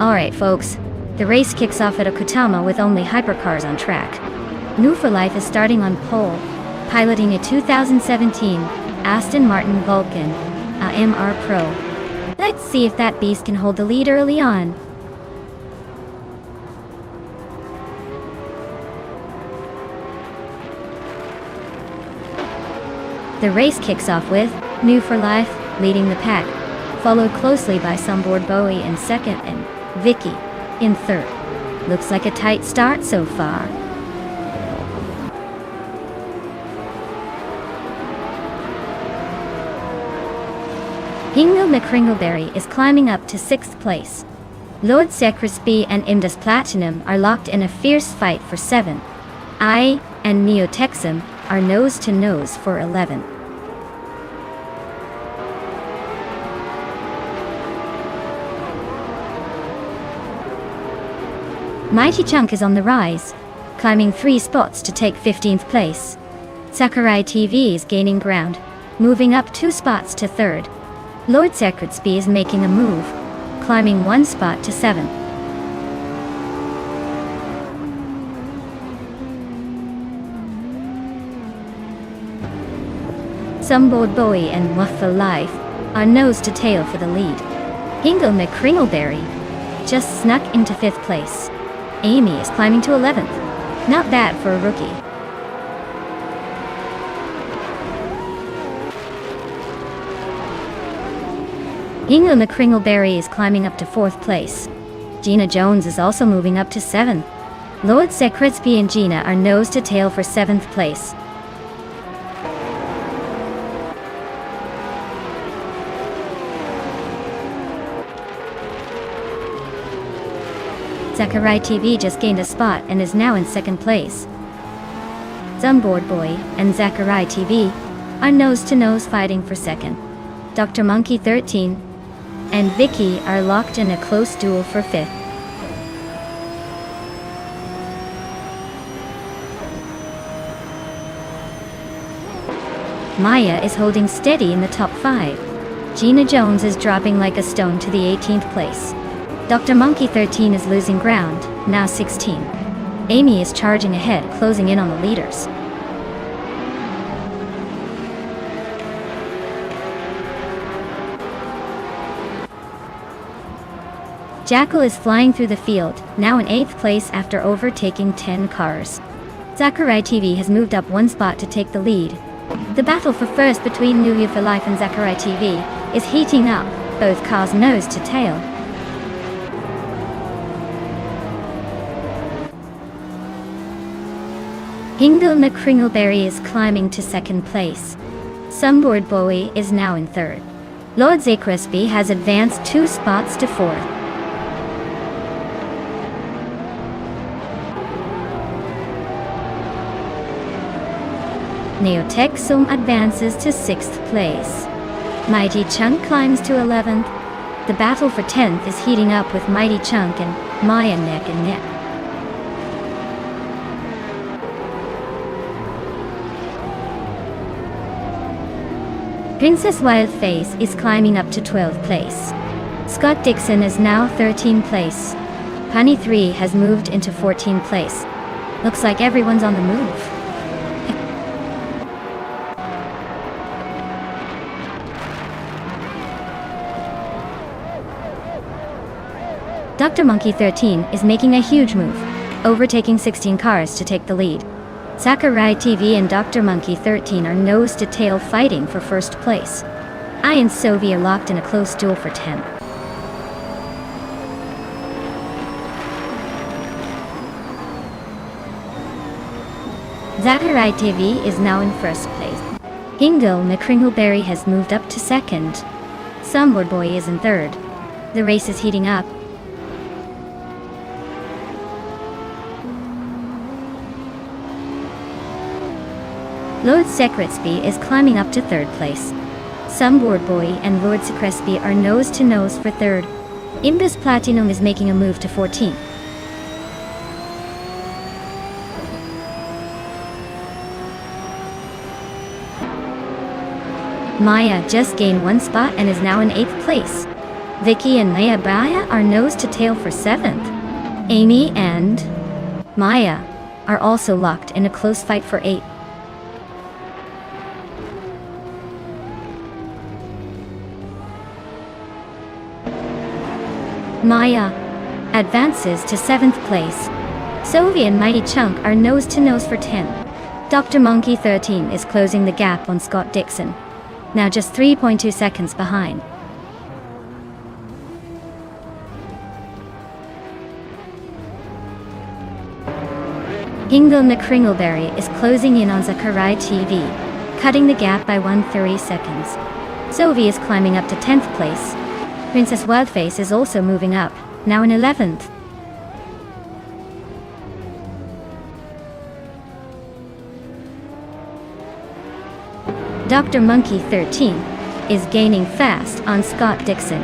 Alright folks, the race kicks off at Okutama with only hypercars on track. New for Life is starting on pole, piloting a 2017 Aston Martin Vulcan, a MR Pro. Let's see if that beast can hold the lead early on. The race kicks off with New for Life leading the pack, followed closely by Sunboard Bowie in second and Vicky in third. Looks like a tight start so far. Hingle McCringleberry is climbing up to 6th place. Lord Secrisby and Imdus Platinum are locked in a fierce fight for 7th. I and Neo Texum are nose to nose for 11th. Mighty Chunk is on the rise, climbing 3 spots to take 15th place. Sakurai TV is gaining ground, moving up 2 spots to 3rd. Lord Secretsby is making a move, climbing 1 spot to 7th. Sunboard Bowie and Muffle Life are nose to tail for the lead. Hingle McCringleberry just snuck into 5th place. Amy is climbing to 11th. Not bad for a rookie. Hingle McCringleberry is climbing up to 4th place. Gina Jones is also moving up to 7th. Lord Secretsby and Gina are nose to tail for 7th place. Sakurai TV just gained a spot and is now in second place. Zumboard Boy and Sakurai TV are nose-to-nose fighting for second. Dr. Monkey 13 and Vicky are locked in a close duel for fifth. Maya is holding steady in the top 5. Gina Jones is dropping like a stone to the 18th place. Dr. Monkey 13 is losing ground, now 16. Amy is charging ahead, closing in on the leaders. Jackal is flying through the field, now in 8th place after overtaking 10 cars. Sakurai TV has moved up 1 spot to take the lead. The battle for first between New Year for Life and Sakurai TV is heating up, both cars nose to tail. Hingle McCringleberry is climbing to second place. Sunboard Bowie is now in third. Lord Crispy has advanced 2 spots to fourth. Neotexum advances to 6th place. Mighty Chunk climbs to 11th. The battle for 10th is heating up with Mighty Chunk and Maya neck and neck. Princess Wildface is climbing up to 12th place. Scott Dixon is now 13th place. Punny 3 has moved into 14th place. Looks like everyone's on the move. Dr. Monkey 13 is making a huge move, overtaking 16 cars to take the lead. Sakurai TV and Dr. Monkey 13 are nose-to-tail fighting for first place. I and Sovi are locked in a close duel for 10th. Sakurai TV is now in first place. Hingle McCringleberry has moved up to second. Sunboard Boy is in third. The race is heating up. Lord Secretsby is climbing up to third place. Sunboard Boy and Lord Secretsby are nose-to-nose for third. Imbus Platinum is making a move to 14th. Maya just gained 1 spot and is now in 8th place. Vicky and Maya Baya are nose-to-tail for 7th. Amy and Maya are also locked in a close fight for 8th. Maya advances to 7th place. Sovi and Mighty Chunk are nose-to-nose for 10. Dr. Monkey 13 is closing the gap on Scott Dixon, now just 3.2 seconds behind. Hingle McCringleberry is closing in on Sakurai TV, cutting the gap by 130 seconds. Sovi is climbing up to 10th place. Princess Wildface is also moving up, now in 11th. Dr. Monkey 13 is gaining fast on Scott Dixon.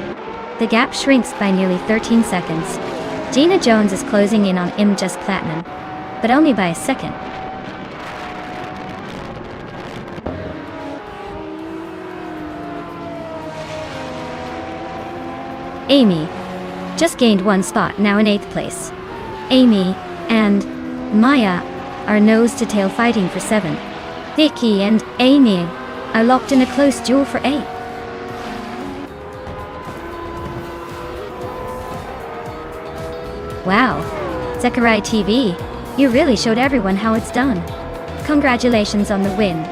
The gap shrinks by nearly 13 seconds. Gina Jones is closing in on Just Platinum, but only by a second. Amy just gained 1 spot, now in 8th place. Amy and Maya are nose-to-tail fighting for 7th. Vicky and Amy are locked in a close duel for 8th. Wow, Sakurai TV, you really showed everyone how it's done. Congratulations on the win.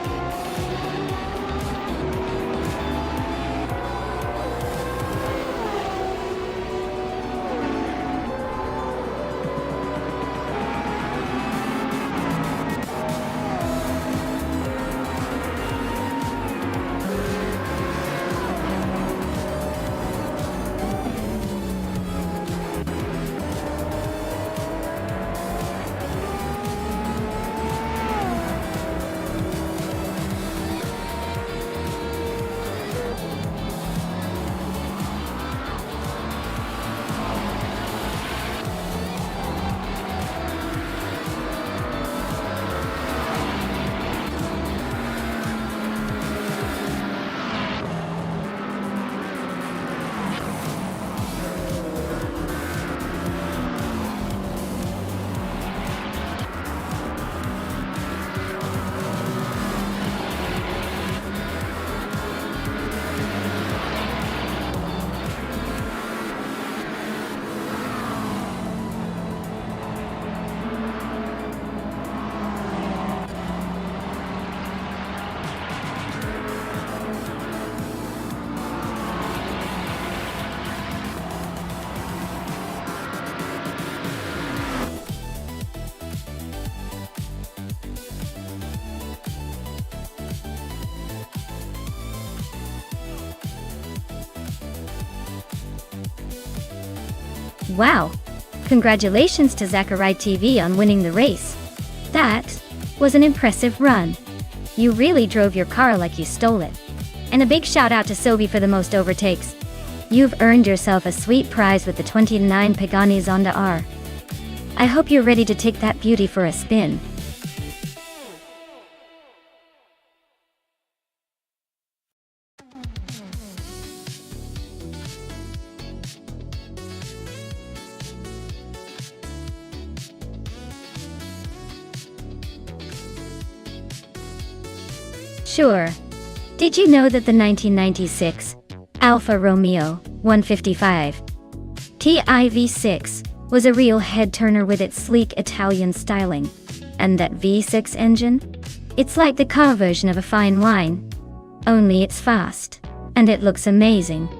Wow! Congratulations to Zachary TV on winning the race. That was an impressive run. You really drove your car like you stole it. And a big shout out to Sophie for the most overtakes. You've earned yourself a sweet prize with the 29 Pagani Zonda R. I hope you're ready to take that beauty for a spin. Sure. Did you know that the 1996 Alfa Romeo 155 TIV6 was a real head-turner with its sleek Italian styling? And that V6 engine? It's like the car version of a fine wine. Only it's fast. And it looks amazing.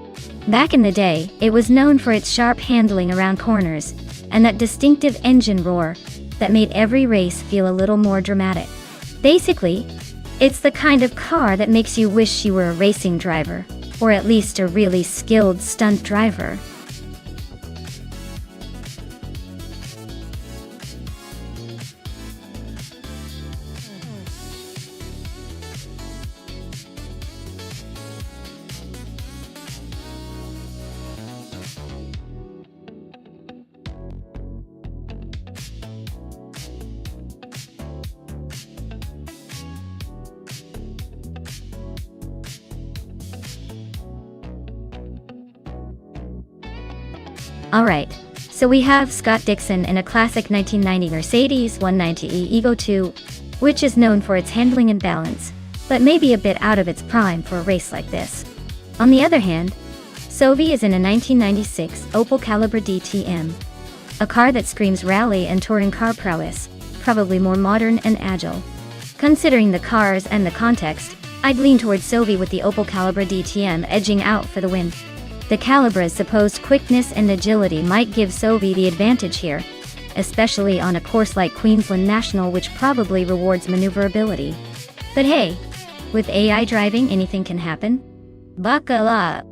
Back in the day, it was known for its sharp handling around corners, and that distinctive engine roar that made every race feel a little more dramatic. Basically, it's the kind of car that makes you wish you were a racing driver, or at least a really skilled stunt driver. Alright, so we have Scott Dixon in a classic 1990 Mercedes 190e Evo 2, which is known for its handling and balance, but maybe a bit out of its prime for a race like this. On the other hand, Sophie is in a 1996 Opel Calibra DTM, a car that screams rally and touring car prowess, probably more modern and agile. Considering the cars and the context, I'd lean towards Sophie with the Opel Calibra DTM edging out for the win. The Calibra's supposed quickness and agility might give Sophie the advantage here, especially on a course like Queensland National, which probably rewards maneuverability. But hey, with AI driving, anything can happen. Buckle up!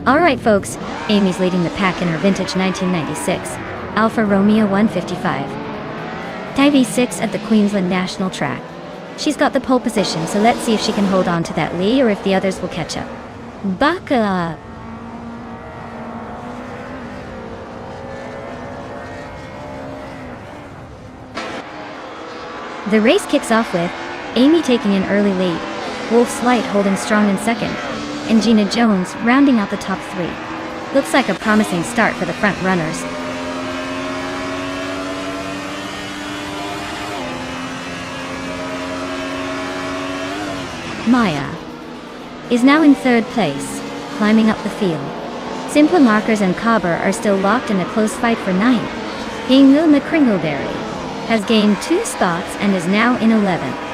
Alright folks, Amy's leading the pack in her vintage 1996 Alfa Romeo 155 TIV6 at the Queensland National Track. She's got the pole position, so let's see if she can hold on to that lead or if the others will catch up. Buckle up! The race kicks off with Amy taking an early lead, Wolf Slight holding strong in second, and Gina Jones rounding out the top three. Looks like a promising start for the front runners. Maya is now in third place, climbing up the field. Simple Markers and Cobber are still locked in a close fight for ninth. Hingle McCringleberry has gained 2 spots and is now in 11th.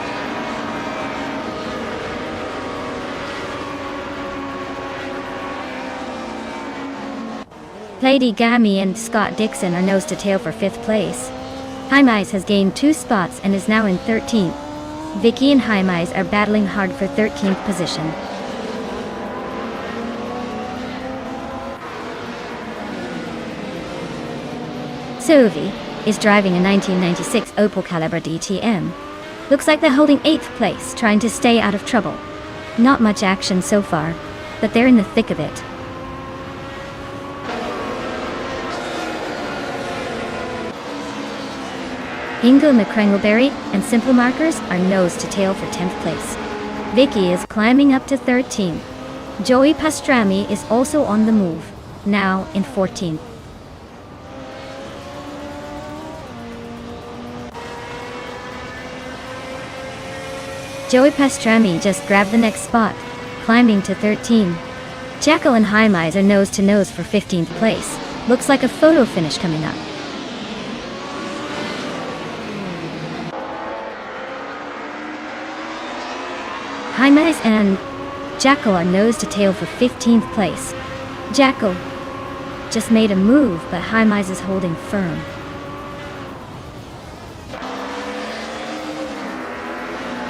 Lady Gammy and Scott Dixon are nose to tail for 5th place. Hymies has gained 2 spots and is now in 13th. Vicky and Hymies are battling hard for 13th position. Sophie is driving a 1996 Opel Calibra DTM. Looks like they're holding 8th place, trying to stay out of trouble. Not much action so far, but they're in the thick of it. Ingo McCringleberry and Simple Markers are nose to tail for 10th place. Vicky is climbing up to 13th. Joey Pastrami is also on the move, now in 14th. Joey Pastrami just grabbed the next spot, climbing to 13. Jekyll and Hymize are nose to nose for 15th place. Looks like a photo finish coming up. Hymize and Jekyll are nose to tail for 15th place. Jekyll just made a move, but Hymize is holding firm.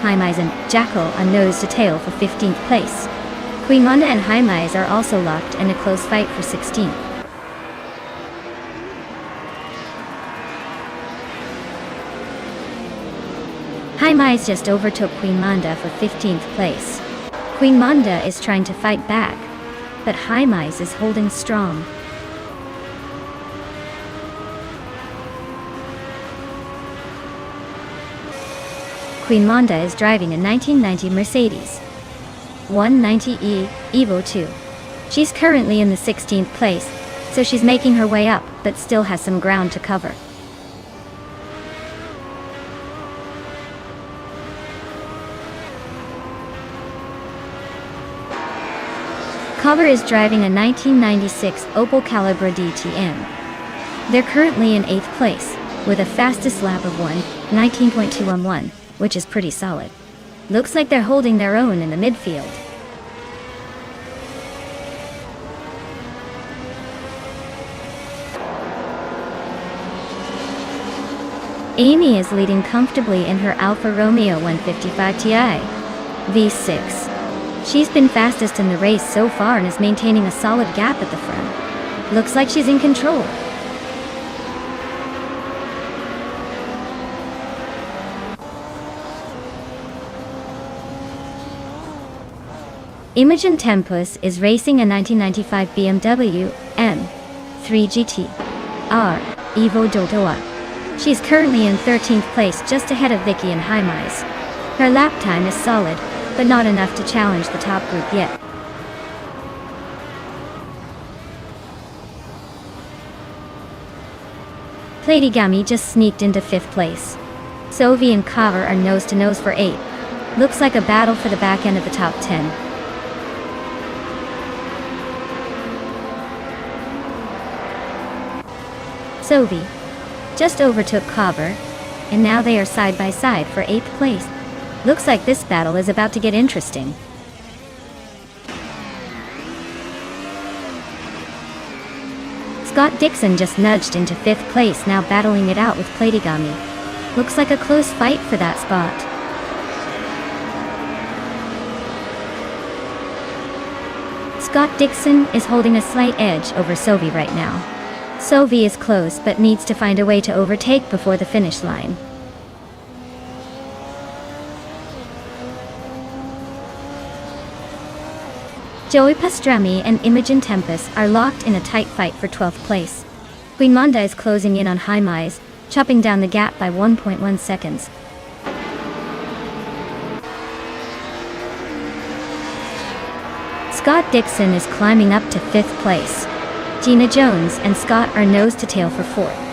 Hymize and Jekyll are nose to tail for 15th place. Queen Manda and Hymize are also locked in a close fight for 16th. Hymize just overtook Queen Manda for 15th place. Queen Manda is trying to fight back, but Hymize is holding strong. Queen Manda is driving a 1990 Mercedes 190e Evo 2. She's currently in the 16th place, so she's making her way up, but still has some ground to cover. Cover is driving a 1996 Opel Calibra DTM. They're currently in 8th place, with a fastest lap of 19.211, which is pretty solid. Looks like they're holding their own in the midfield. Amy is leading comfortably in her Alfa Romeo 155 Ti V6. She's been fastest in the race so far and is maintaining a solid gap at the front. Looks like she's in control. Imogen Tempus is racing a 1995 BMW M3 GT R Evo Dodoa. She's currently in 13th place, just ahead of Vicky and Hymize. Her lap time is solid, but not enough to challenge the top group yet. Platigami just sneaked into 5th place. Sovi and Cover are nose to nose for 8. Looks like a battle for the back end of the top 10. Sovi just overtook Cover, and now they are side by side for 8th place. Looks like this battle is about to get interesting. Scott Dixon just nudged into 5th place, now battling it out with Platigami. Looks like a close fight for that spot. Scott Dixon is holding a slight edge over Sovi right now. Sovi is close but needs to find a way to overtake before the finish line. Joey Pastrami and Imogen Tempest are locked in a tight fight for 12th place. Queen Manda is closing in on Hymize, chopping down the gap by 1.1 seconds. Scott Dixon is climbing up to 5th place. Gina Jones and Scott are nose to tail for 4th.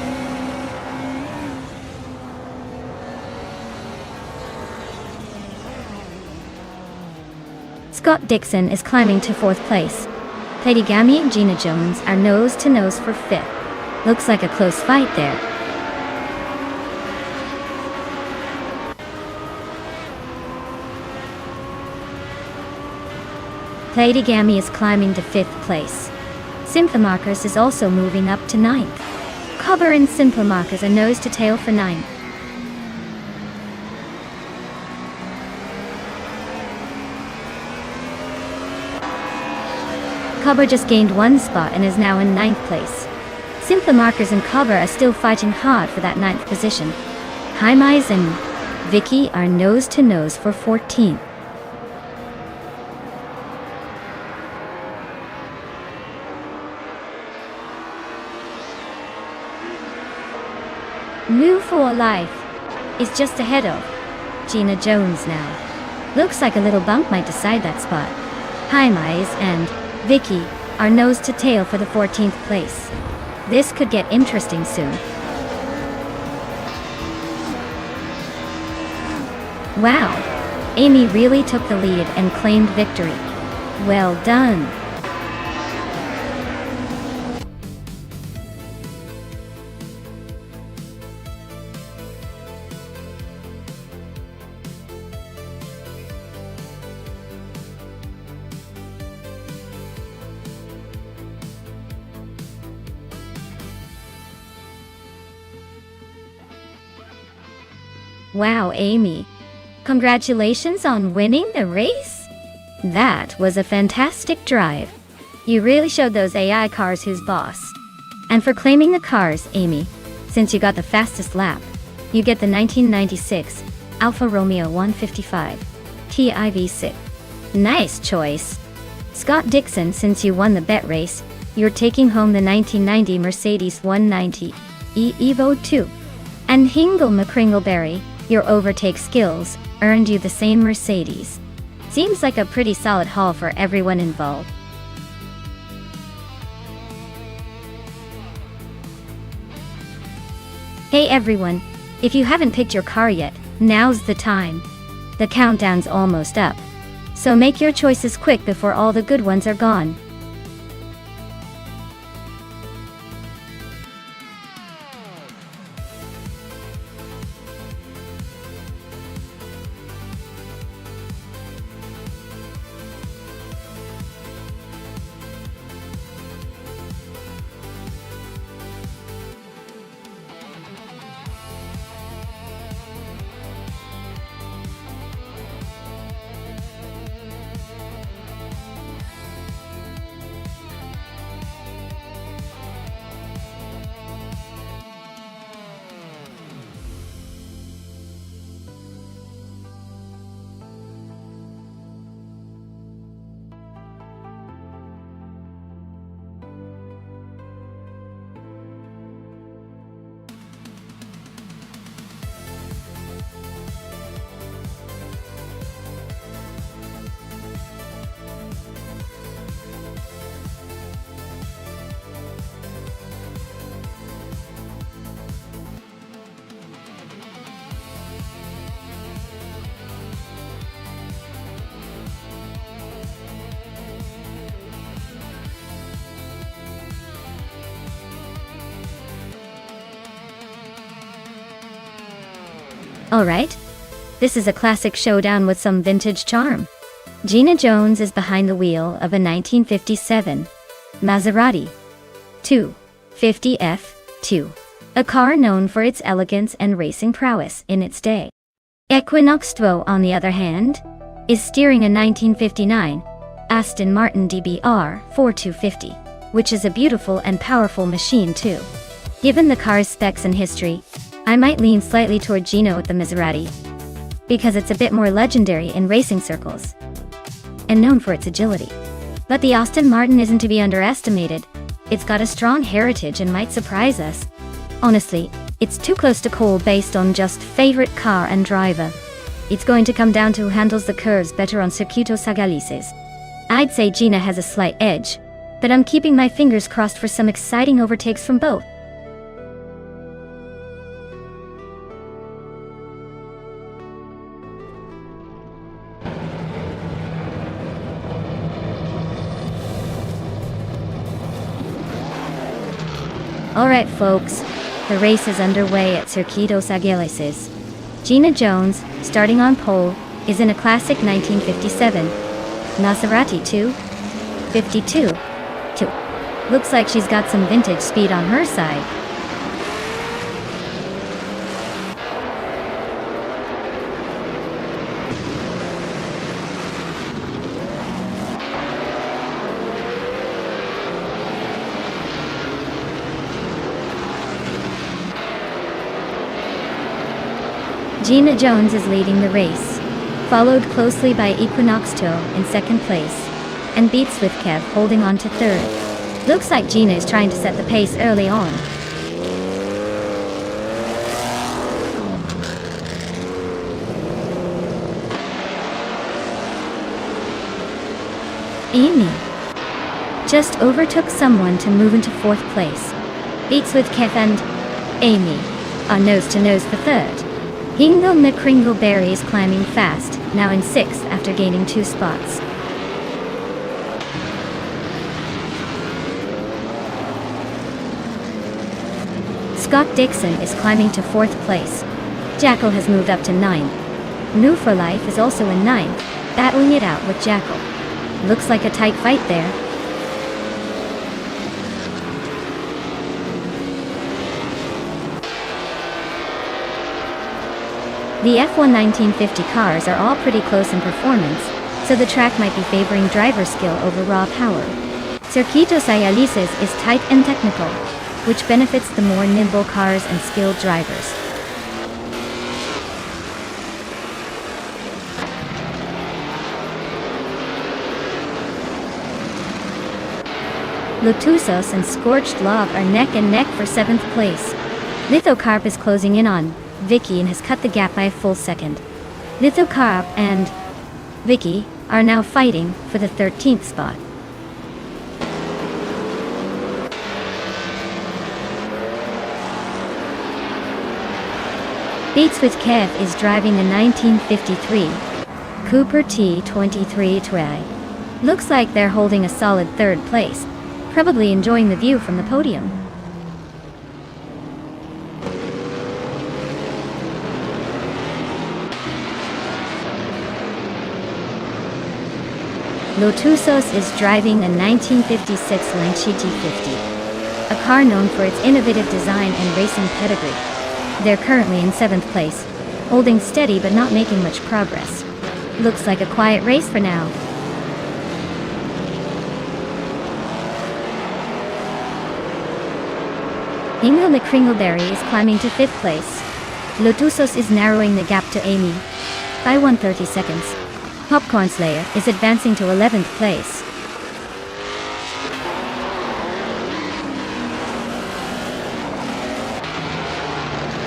Scott Dixon is climbing to 4th place. Platigami and Gina Jones are nose to nose for 5th. Looks like a close fight there. Platigami is climbing to 5th place. Symphomarcus is also moving up to 9th. Cover and Symphomarcus are nose to tail for 9th. Cover just gained 1 spot and is now in 9th place. Symphomarcus and Cover are still fighting hard for that 9th position. Hymize and Vicky are nose to nose for 14th. New for Life is just ahead of Gina Jones now. Looks like a little bump might decide that spot. Hymize and Vicky are nose to tail for the 14th place. This could get interesting soon. Wow! Amy really took the lead and claimed victory. Well done! Wow, Amy. Congratulations on winning the race. That was a fantastic drive. You really showed those AI cars who's boss. And for claiming the cars, Amy, since you got the fastest lap, you get the 1996 Alfa Romeo 155 TIV6. Nice choice. Scott Dixon, since you won the bet race, you're taking home the 1990 Mercedes 190 Evo 2. And Hingle McCringleberry, your overtake skills earned you the same Mercedes. Seems like a pretty solid haul for everyone involved. Hey everyone, if you haven't picked your car yet, now's the time. The countdown's almost up. So make your choices quick before all the good ones are gone. Alright. This is a classic showdown with some vintage charm. Gina Jones is behind the wheel of a 1957 Maserati 250F2, a car known for its elegance and racing prowess in its day. Equinox 2, on the other hand, is steering a 1959 Aston Martin DBR 4250, which is a beautiful and powerful machine too. Given the car's specs and history, I might lean slightly toward Gino with the Maserati, because it's a bit more legendary in racing circles, and known for its agility. But the Aston Martin isn't to be underestimated. It's got a strong heritage and might surprise us. Honestly, it's too close to call based on just favorite car and driver. It's going to come down to who handles the curves better on Circuito Sagalices. I'd say Gina has a slight edge, but I'm keeping my fingers crossed for some exciting overtakes from both. Alright folks, the race is underway at Circuito Sagalices. Gina Jones, starting on pole, is in a classic 1957 Maserati 252. Looks like she's got some vintage speed on her side. Gina Jones is leading the race, followed closely by Equinox 2 in second place, and Beats with Kev holding on to third. Looks like Gina is trying to set the pace early on. Amy just overtook someone to move into fourth place. Beats with Kev and Amy are nose to nose for third. Hingle McCringleberry is climbing fast, now in sixth after gaining 2 spots. Scott Dixon is climbing to fourth place. Jackal has moved up to 9th. New for Life is also in 9th, battling it out with Jackal. Looks like a tight fight there. The F1 1950 cars are all pretty close in performance, so the track might be favoring driver skill over raw power. Circuitos Ayalises is tight and technical, which benefits the more nimble cars and skilled drivers. Lotusos and Scorched Log are neck and neck for 7th place. Lithocarp is closing in on Vicky and has cut the gap by a full second. Lithocarp and Vicky are now fighting for the 13th spot. Beats with Kev is driving a 1953 Cooper T23 Twi. Looks like they're holding a solid 3rd place, probably enjoying the view from the podium. Lotusos is driving a 1956 Lancia 50, a car known for its innovative design and racing pedigree. They're currently in 7th place, holding steady but not making much progress. Looks like a quiet race for now. Ingo McCringleberry is climbing to 5th place. Lotusos is narrowing the gap to Amy by 130 seconds. Popcorn Slayer is advancing to 11th place.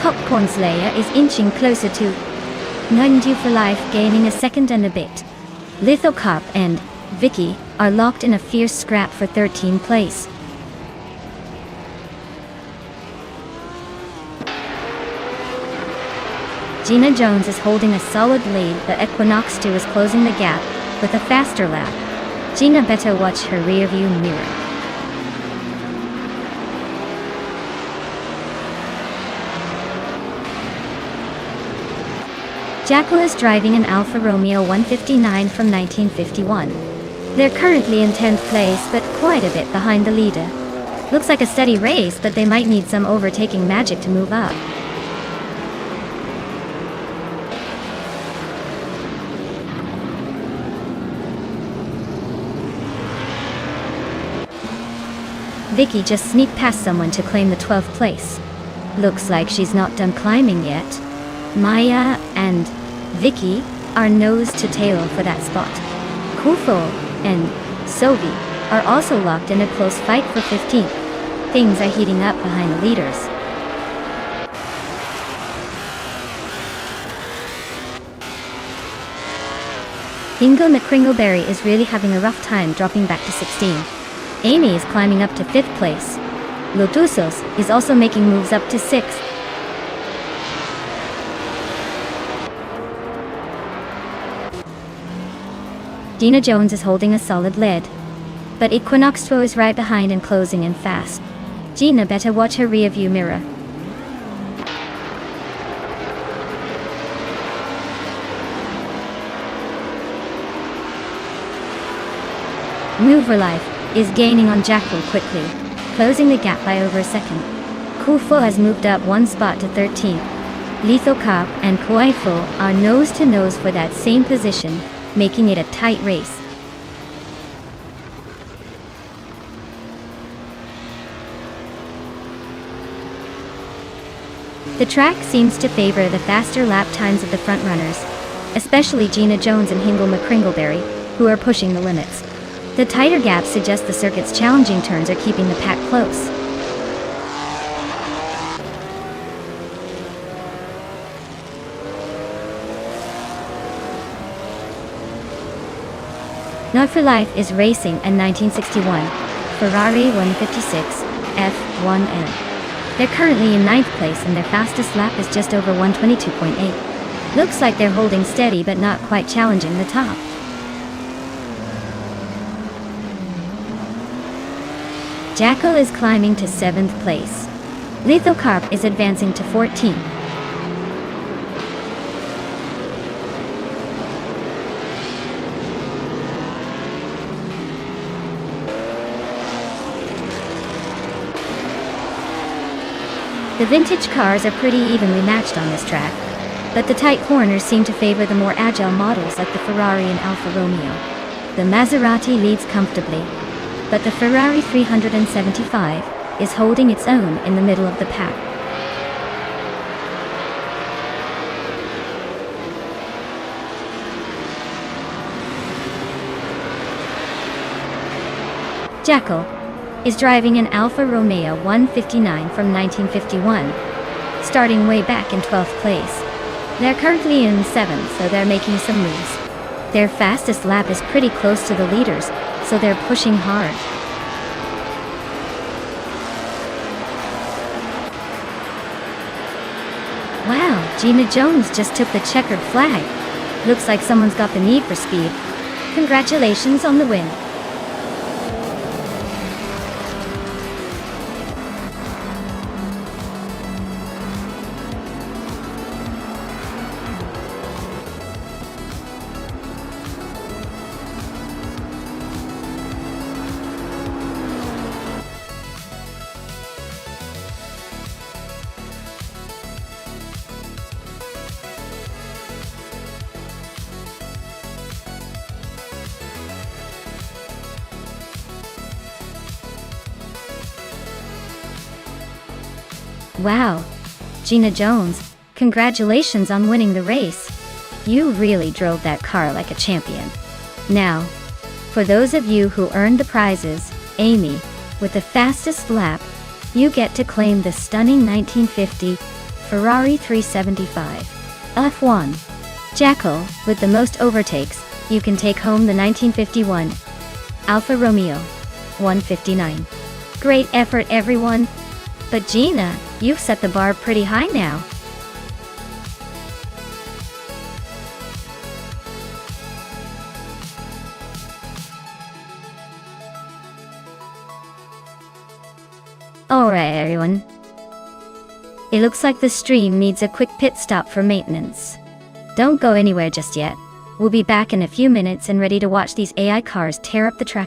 Popcorn Slayer is inching closer to None Due for Life, gaining a second and a bit. Lithocarp and Vicky are locked in a fierce scrap for 13th place. Gina Jones is holding a solid lead, but Equinox 2 is closing the gap with a faster lap. Gina better watch her rearview mirror. Jackal is driving an Alfa Romeo 159 from 1951. They're currently in 10th place, but quite a bit behind the leader. Looks like a steady race, but they might need some overtaking magic to move up. Vicky just sneaked past someone to claim the 12th place. Looks like she's not done climbing yet. Maya and Vicky are nose to tail for that spot. Kufo and Sovi are also locked in a close fight for 15th. Things are heating up behind the leaders. Ingo McCringleberry is really having a rough time, dropping back to 16. Amy is climbing up to 5th place. Lotusos is also making moves up to 6th. Gina Jones is holding a solid lead, but Equinox 2 is right behind and closing in fast. Gina better watch her rearview mirror. Mover Life is gaining on Jackal quickly, closing the gap by over a second. Kufo has moved up 1 spot to 13th. Lithocarp and Kuaifo are nose to nose for that same position, making it a tight race. The track seems to favor the faster lap times of the frontrunners, especially Gina Jones and Hingle McCringleberry, who are pushing the limits. The tighter gaps suggest the circuit's challenging turns are keeping the pack close. Not for Life is racing a 1961 Ferrari 156 F1M. They're currently in 9th place and their fastest lap is just over 122.8. Looks like they're holding steady but not quite challenging the top. Jackal is climbing to 7th place. Lithocarp is advancing to 14th. The vintage cars are pretty evenly matched on this track. but the tight corners seem to favor the more agile models like the Ferrari and Alfa Romeo. The Maserati leads comfortably, but the Ferrari 375 is holding its own in the middle of the pack. Jackal is driving an Alfa Romeo 159 from 1951, starting way back in 12th place. They're currently in 7th, so they're making some moves. Their fastest lap is pretty close to the leaders, so they're pushing hard. Wow, Gina Jones just took the checkered flag. Looks like someone's got the need for speed. Congratulations on the win. Wow, Gina Jones, congratulations on winning the race. You really drove that car like a champion. Now, for those of you who earned the prizes, Amy, with the fastest lap, you get to claim the stunning 1950 Ferrari 375 F1. Jackal, with the most overtakes, you can take home the 1951 Alfa Romeo 159. Great effort, everyone. But Gina, you've set the bar pretty high now. Alright everyone. It looks like the stream needs a quick pit stop for maintenance. Don't go anywhere just yet. We'll be back in a few minutes and ready to watch these AI cars tear up the track.